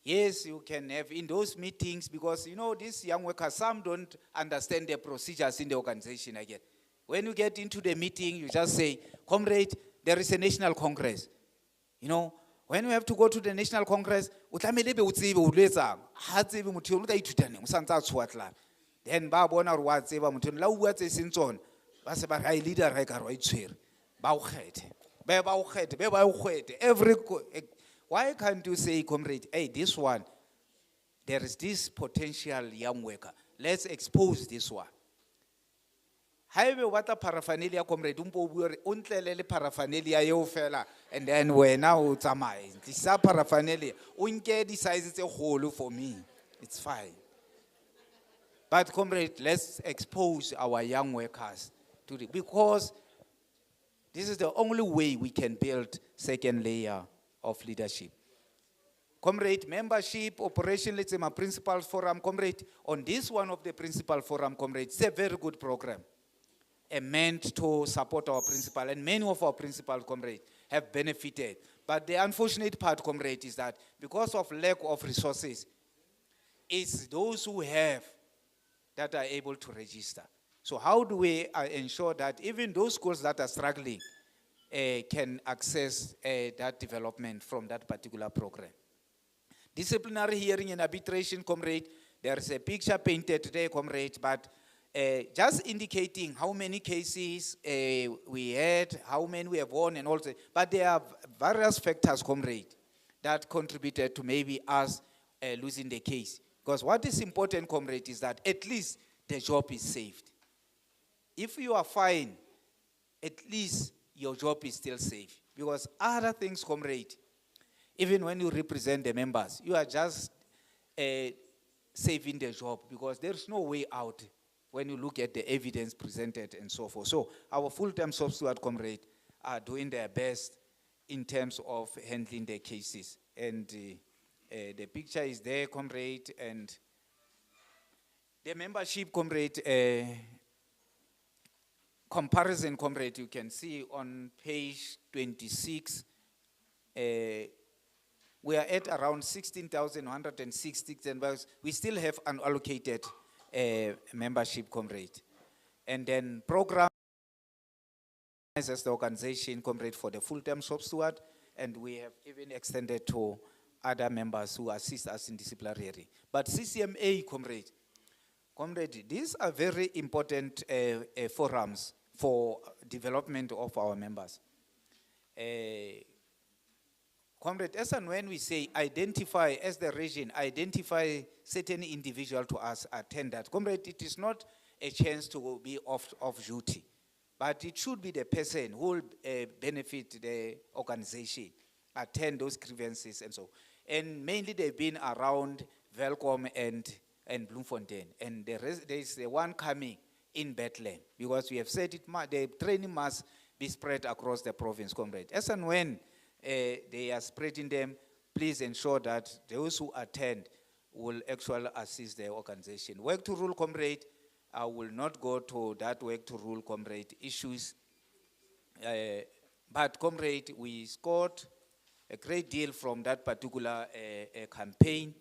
Yes, you can have in those meetings because, you know, these young workers, some don't understand the procedures in the organization again. When you get into the meeting, you just say, Comrade, there is a national congress. You know, when we have to go to the national congress, then ba bona wa tseba motho la o bua tse sentson ba se ba ra leader ra ka ro itshwere ba o kgethe be ba o kgethe be ba o kgethe every why can't you say, Comrade, hey, this one, there is this potential young worker, let's expose this one. However, what a paraphernalia, Comrade, untlele paraphernalia yo fella, and then we now tsamai. This is paraphernalia. Unke decides it's a hole for me. It's fine. But Comrade, let's expose our young workers to it because this is the only way we can build second layer of leadership. Comrade, membership, operation, let's say my principal forum, Comrade, on this one of the principal forum, Comrade, it's a very good program. Meant to support our principal, and many of our principal, Comrade, have benefited. But the unfortunate part, Comrade, is that because of lack of resources, it's those who have that are able to register. So how do we ensure that even those schools that are struggling can access that development from that particular program? Disciplinary hearing and arbitration, Comrade, there's a picture painted today, Comrade, but just indicating how many cases we had, how many we have won, and also, but there are various factors, Comrade, that contributed to maybe us losing the case. Because what is important, Comrade, is that at least the job is saved. If you are fine, at least your job is still safe. Because other things, Comrade, even when you represent the members, you are just saving the job because there's no way out when you look at the evidence presented and so forth. So our full-time substitute, Comrade, are doing their best in terms of handling the cases. And the picture is there, comrade, and the membership, comrade, comparison, comrade, you can see on page 26, we are at around 16,160, and we still have unallocated membership, comrade. And then program as the organization, comrade, for the full-time shop steward, and we have even extended to other members who assist us in disciplinary. But CCMA, comrade, these are very important forums for development of our members. Comrade, as and when we say identify, as the region, identify certain individual to us, attend that. Comrade, it is not a chance to be off duty, but it should be the person who will benefit the organization, attend those grievances and so. And mainly they've been around Welcome and Bloemfontein. And there is the one coming in Bethlehem, because we have said the training must be spread across the province, comrade. As and when they are spreading them, please ensure that those who attend will actually assist the organization. Work to rule, comrade, I will not go to that work to rule, comrade, issues. But, comrade, we scored a great deal from that particular campaign,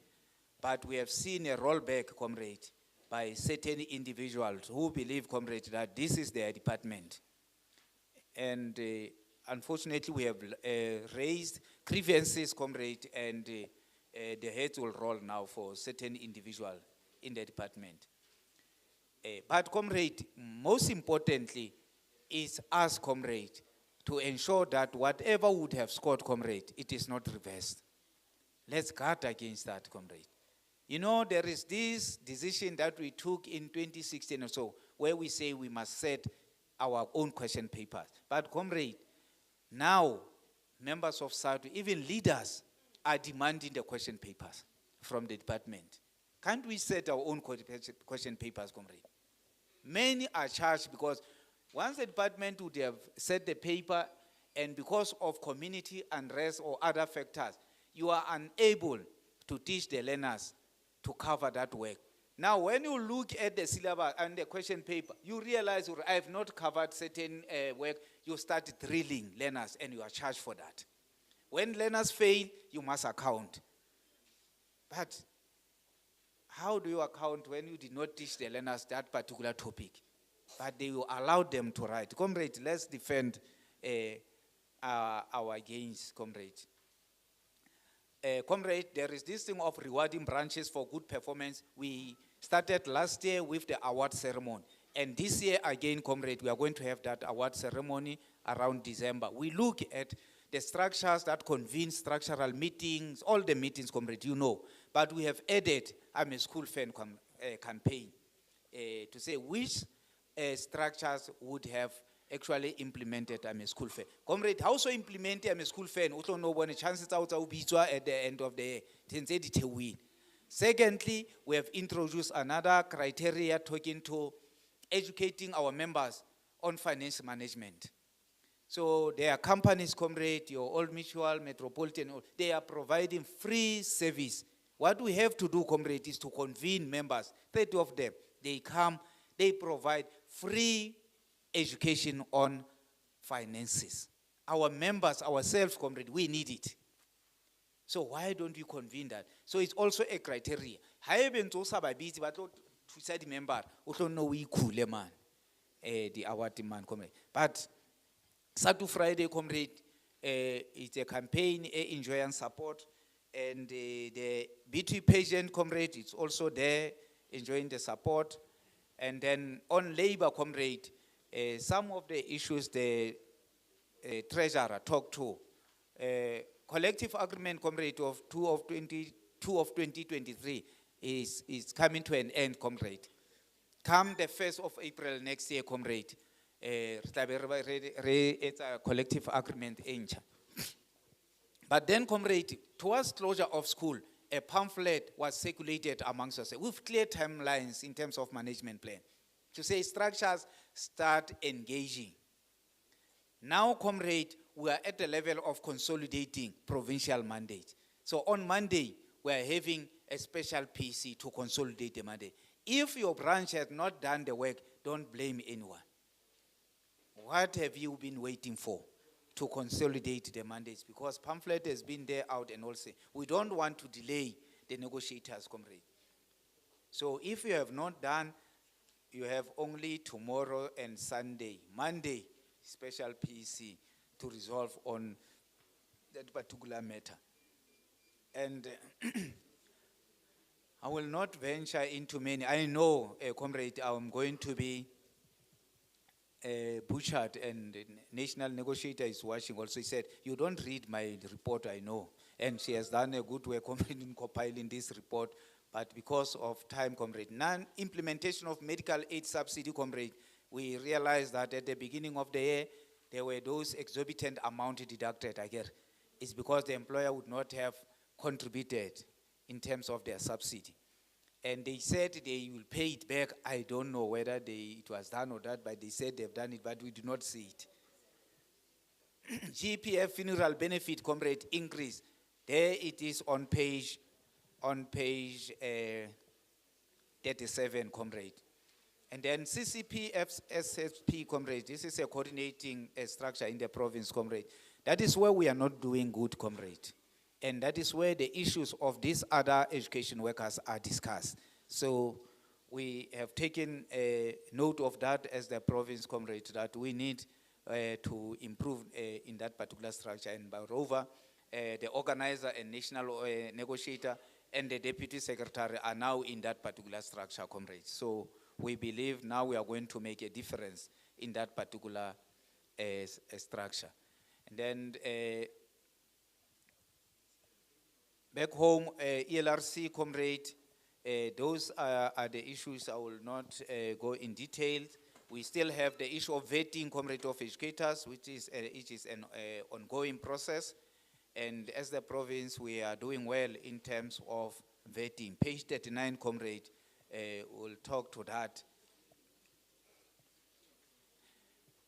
but we have seen a rollback, comrade, by certain individuals who believe, comrade, that this is their department. And unfortunately, we have raised grievances, comrade, and the heads will roll now for certain individuals in the department. But, comrade, most importantly is us, comrade, to ensure that whatever would have scored, comrade, it is not reversed. Let's guard against that, comrade. You know, there is this decision that we took in 2016 or so, where we say we must set our own question papers. But, comrade, now members of SADC, even leaders, are demanding the question papers from the department. Can't we set our own question papers, comrade? Many are charged because once the department would have set the paper, and because of community unrest or other factors, you are unable to teach the learners to cover that work. Now, when you look at the syllabus and the question paper, you realize I have not covered certain work. You start drilling learners and you are charged for that. When learners fail, you must account. But how do you account when you did not teach the learners that particular topic? But they will allow them to write. Comrade, let's defend our gains, comrade. Comrade, there is this thing of rewarding branches for good performance. We started last year with the award ceremony. And this year again, comrade, we are going to have that award ceremony around December. We look at the structures that convene structural meetings, all the meetings, comrade, you know. But we have added, I'm a school fan campaign to say which structures would have actually implemented a school fair. Comrade, how so implement a school fair? Also know when the chances out at the end of the year. Secondly, we have introduced another criteria talking to educating our members on finance management. So there are companies, comrade, your Old Mutual, Metropolitan, they are providing free service. What we have to do, comrade, is to convene members, 30 of them. They come, they provide free education on finances. Our members, ourselves, comrade, we need it. So why don't we convene that? So it's also a criteria. However, busy, but to say the member, also know we cool man, the award demand, comrade. But Saturday, Friday, comrade, it's a campaign, enjoy and support, and the B2 patient, comrade, it's also there, enjoying the support. And then on labor, comrade, some of the issues the treasurer talked to, collective agreement, comrade, of 2 of 2023 is coming to an end, comrade. Come the 1st of April next year, comrade, it's a collective agreement. But then, comrade, towards closure of school, a pamphlet was circulated amongst us with clear timelines in terms of management plan to say structures start engaging. Now, comrade, we are at the level of consolidating provincial mandate. So on Monday, we are having a special PC to consolidate the mandate. If your branch has not done the work, don't blame anyone. What have you been waiting for to consolidate the mandates? Because pamphlet has been there out and also, we don't want to delay the negotiators, comrade. So if you have not done, you have only tomorrow and Sunday, Monday, special PC to resolve on that particular matter. And I will not venture into many. I know, comrade, I'm going to be butchered, and the national negotiator is watching also. He said, you don't read my report, I know. And she has done a good work, comrade, in compiling this report. But because of time, comrade, non-implementation of medical aid subsidy, comrade, we realized that at the beginning of the year, there were those exorbitant amount deducted, I guess. It's because the employer would not have contributed in terms of their subsidy. And they said they will pay it back. I don't know whether it was done or not, but they said they've done it, but we do not see it. GPF funeral benefit, comrade, increase. There it is on page 37, comrade. And then CCPF's SSP, comrade, this is a coordinating structure in the province, comrade. That is where we are not doing good, comrade. And that is where the issues of these other education workers are discussed. So we have taken a note of that as the province, comrade, that we need to improve in that particular structure. And moreover, the organizer and national negotiator and the deputy secretary are now in that particular structure, comrade. So we believe now we are going to make a difference in that particular structure. And then back home, ELRC, comrade, those are the issues. I will not go in detail. We still have the issue of vetting, comrade, of educators, which is an ongoing process. And as the province, we are doing well in terms of vetting. Page 39, comrade, we'll talk to that.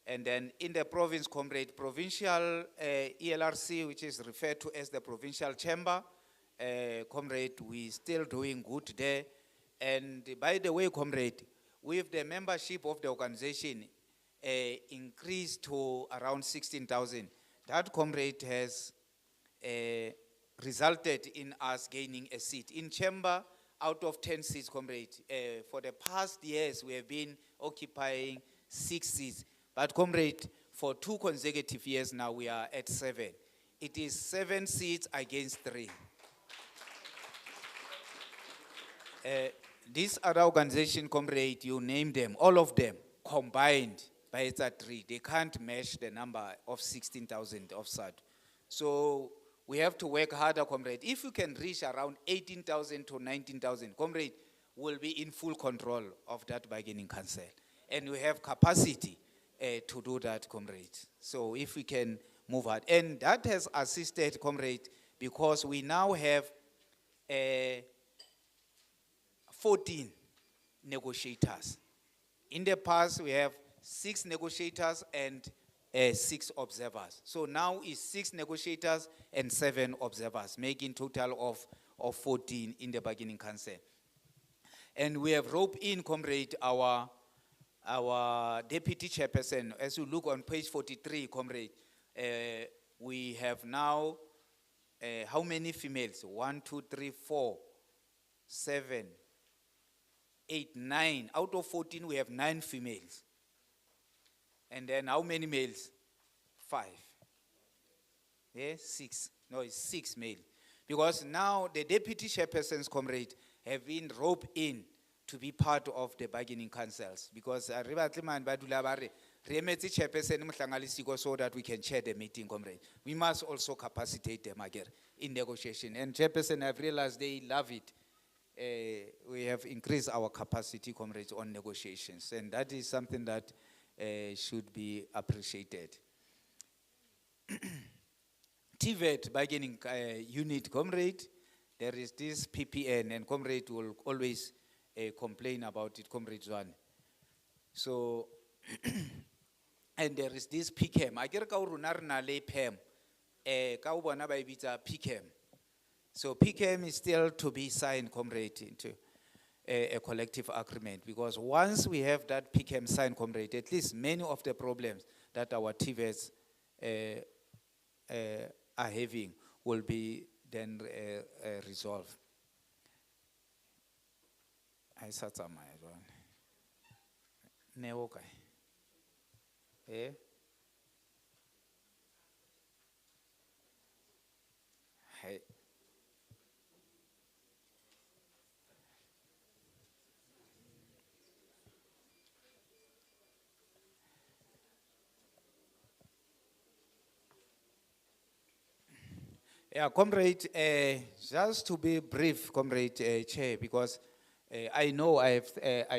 And then in the province, comrade, provincial ELRC, which is referred to as the provincial chamber, comrade, we still doing good there. And by the way, comrade, with the membership of the organization increased to around 16,000, that, comrade, has resulted in us gaining a seat. In chamber, out of 10 seats, comrade, for the past years, we have been occupying 6 seats. But, comrade, for 2 consecutive years now, we are at 7. It is 7 seats against 3. This other organization, comrade, you name them, all of them combined by it's at 3. They can't match the number of 16,000 of SAD. So we have to work harder, comrade. If you can reach around 18,000 to 19,000, comrade, we'll be in full control of that bargaining council. And we have capacity to do that, comrade. So if we can move hard. And that has assisted, comrade, because we now have 14 negotiators. In the past, we have 6 negotiators and 6 observers. So now it's 6 negotiators and 7 observers, making total of 14 in the bargaining council. And we have roped in, comrade, our deputy chairperson. As you look on page 43, comrade, we have now how many females? 1, 2, 3, 4, 7, 8, 9. Out of 14, we have 9 females. And then how many males? 5. Yeah, 6. No, it's 6 males. Because now the deputy chairpersons, comrade, have been roped in to be part of the bargaining councils. Because so that we can chair the meeting, comrade. We must also capacitate them again in negotiation. And chairperson, I've realized they love it. We have increased our capacity, comrades, on negotiations. And that is something that should be appreciated. TVET bargaining unit, comrade, there is this PPN, and comrade will always complain about it, comrade Zwane. So And there is this PCAM. I get ka rona re na le PAM. Ka o bona ba e bitsa PCAM. So PCAM is still to be signed, comrade, into a collective agreement, because once we have that PCAM signed, comrade, at least many of the problems that our TVETs are having will be then resolved. I said something. Neo kai. Eh? Hey. Yeah, comrade, just to be brief, comrade chair, because I know I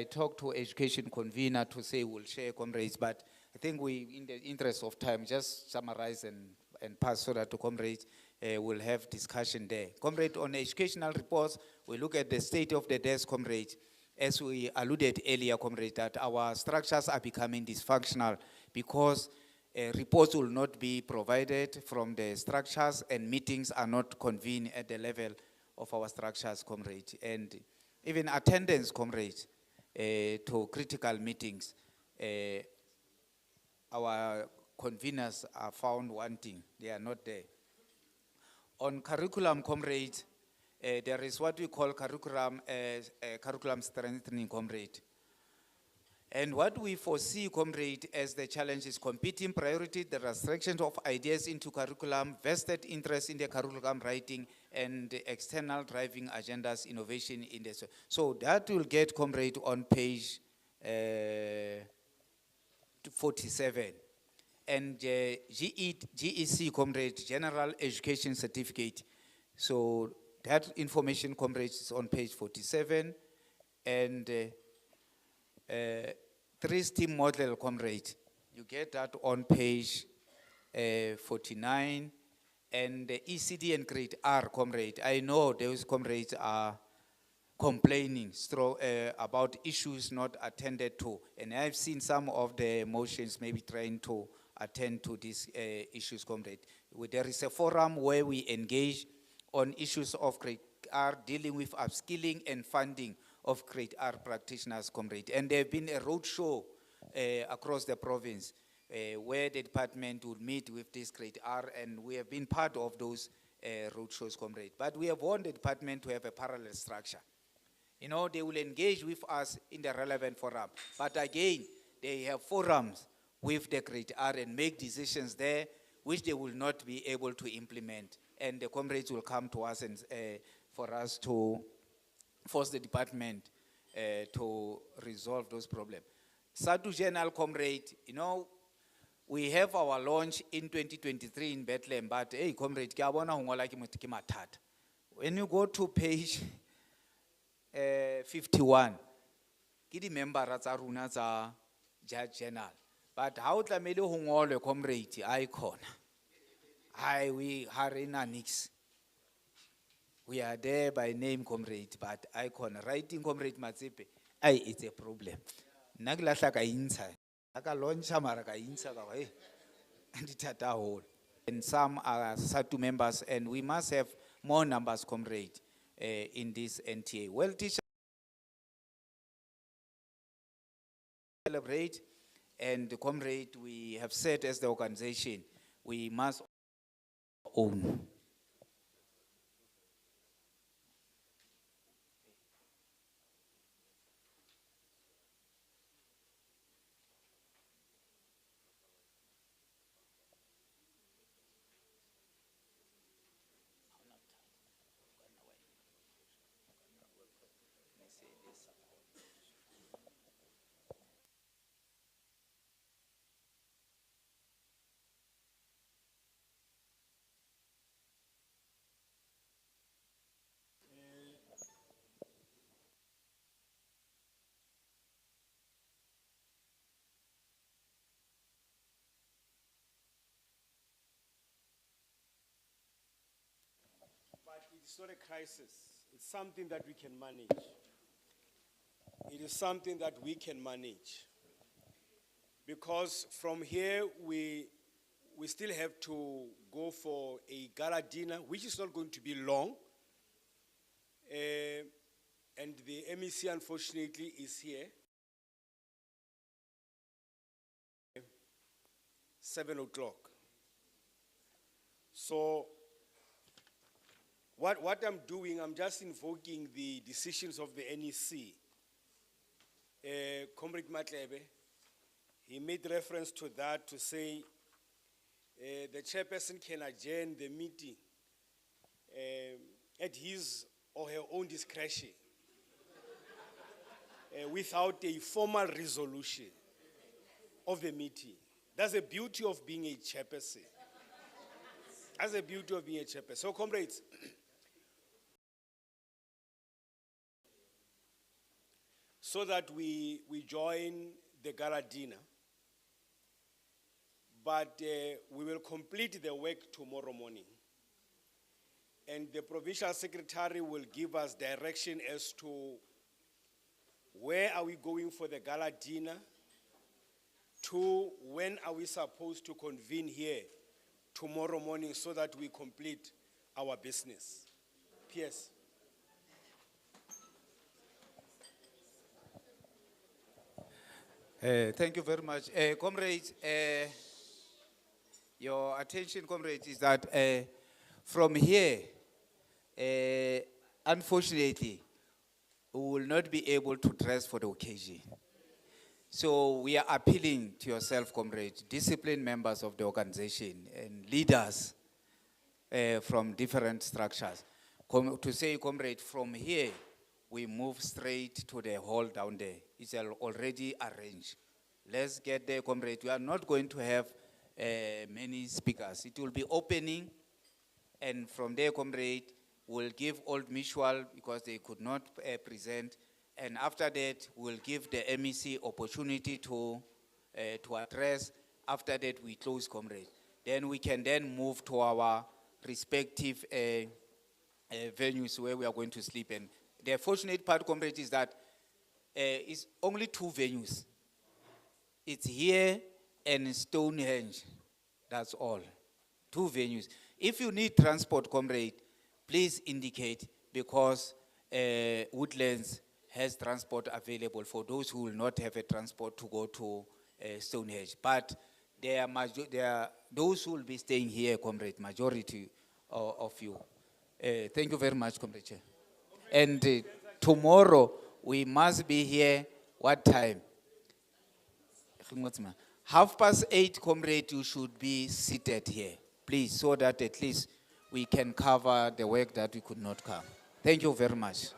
talked to education convener to say we'll share comrades, but I think we, in the interest of time, just summarize and pass so that the comrades will have discussion there. Comrade, on educational reports, we look at the state of the desk, comrade. As we alluded earlier, comrade, that our structures are becoming dysfunctional because reports will not be provided from the structures and meetings are not convened at the level of our structures, comrade. And even attendance, comrade, to critical meetings, our conveners are found wanting. They are not there. On curriculum, comrade, there is what we call curriculum strengthening, comrade. And what we foresee, comrade, as the challenge is competing priority, the restriction of ideas into curriculum, vested interest in the curriculum writing, and the external driving agendas, innovation in this. So that will get, comrade, on page 47. And GEC, comrade, General Education Certificate. So that information, comrade, is on page 47. And 3-STEAM model, comrade, you get that on page 49. And the ECD and grade R, comrade, I know those comrades are complaining about issues not attended to. And I've seen some of the motions maybe trying to attend to these issues, comrade. There is a forum where we engage on issues of grade R, dealing with upskilling and funding of grade R practitioners, comrade. And there have been a roadshow across the province where the department would meet with this grade R, and we have been part of those roadshows, comrade. But we have warned the department to have a parallel structure. You know, they will engage with us in the relevant forum. But again, they have forums with the grade R and make decisions there which they will not be able to implement. And the comrades will come to us and for us to force the department to resolve those problems. Satu General, comrade, you know, we have our launch in 2023 in Bethlehem, but hey, comrade, when you go to page 51, ki member tsa runa tsa Judge General, but how tlamele ho ngolwe, comrade, icon. Hi, we harina nix. We are there by name, comrade, but icon writing, comrade Matsepe, it's a problem. Naglasha ka insa, aka launcha mara ka insa ka hey, and it whole. And some are SATU members, and we must have more numbers, comrade, in this NTA. Well, teacher, celebrate, and comrade, we have said as the organization, we must own. It's not a crisis. It's something that we can manage. It is something that we can manage. because from here we still have to go for a gala dinner, which is not going to be long. And the MEC, unfortunately, is here. 7 o'clock. So, what I'm doing, I'm just invoking the decisions of the NEC. Comrade Matlebe, he made reference to that to say the chairperson can adjourn the meeting at his or her own discretion without a formal resolution of the meeting. That's the beauty of being a chairperson. That's the beauty of being a chairperson. So, comrades, so that we join the gala dinner, but we will complete the work tomorrow morning. And the provincial secretary will give us direction as to where are we going for the gala dinner, to when are we supposed to convene here tomorrow morning so that we complete our business. P.S. Thank you very much. Comrades, your attention, comrades, is that from here, unfortunately, we will not be able to dress for the occasion. So we are appealing to yourself, comrades, disciplined members of the organization and leaders from different structures, to say, comrade, from here, we move straight to the hall down there. It's already arranged. Let's get there, comrade. We are not going to have many speakers. It will be opening, and from there, comrade, we'll give Old Mutual because they could not present. And after that, we'll give the MEC opportunity to address. After that, we close, comrade. Then we can then move to our respective venues where we are going to sleep. And the fortunate part, comrade, is that it's only 2 venues. It's here and Stonehenge. That's all. 2 venues. If you need transport, comrade, please indicate, because Woodlands has transport available for those who will not have a transport to go to Stonehenge. But there are those who will be staying here, comrade, majority of you. Thank you very much, comrade Chair. And tomorrow, we must be here, what time? 8:30, comrade, you should be seated here, please, so that at least we can cover the work that we could not cover. Thank you very much.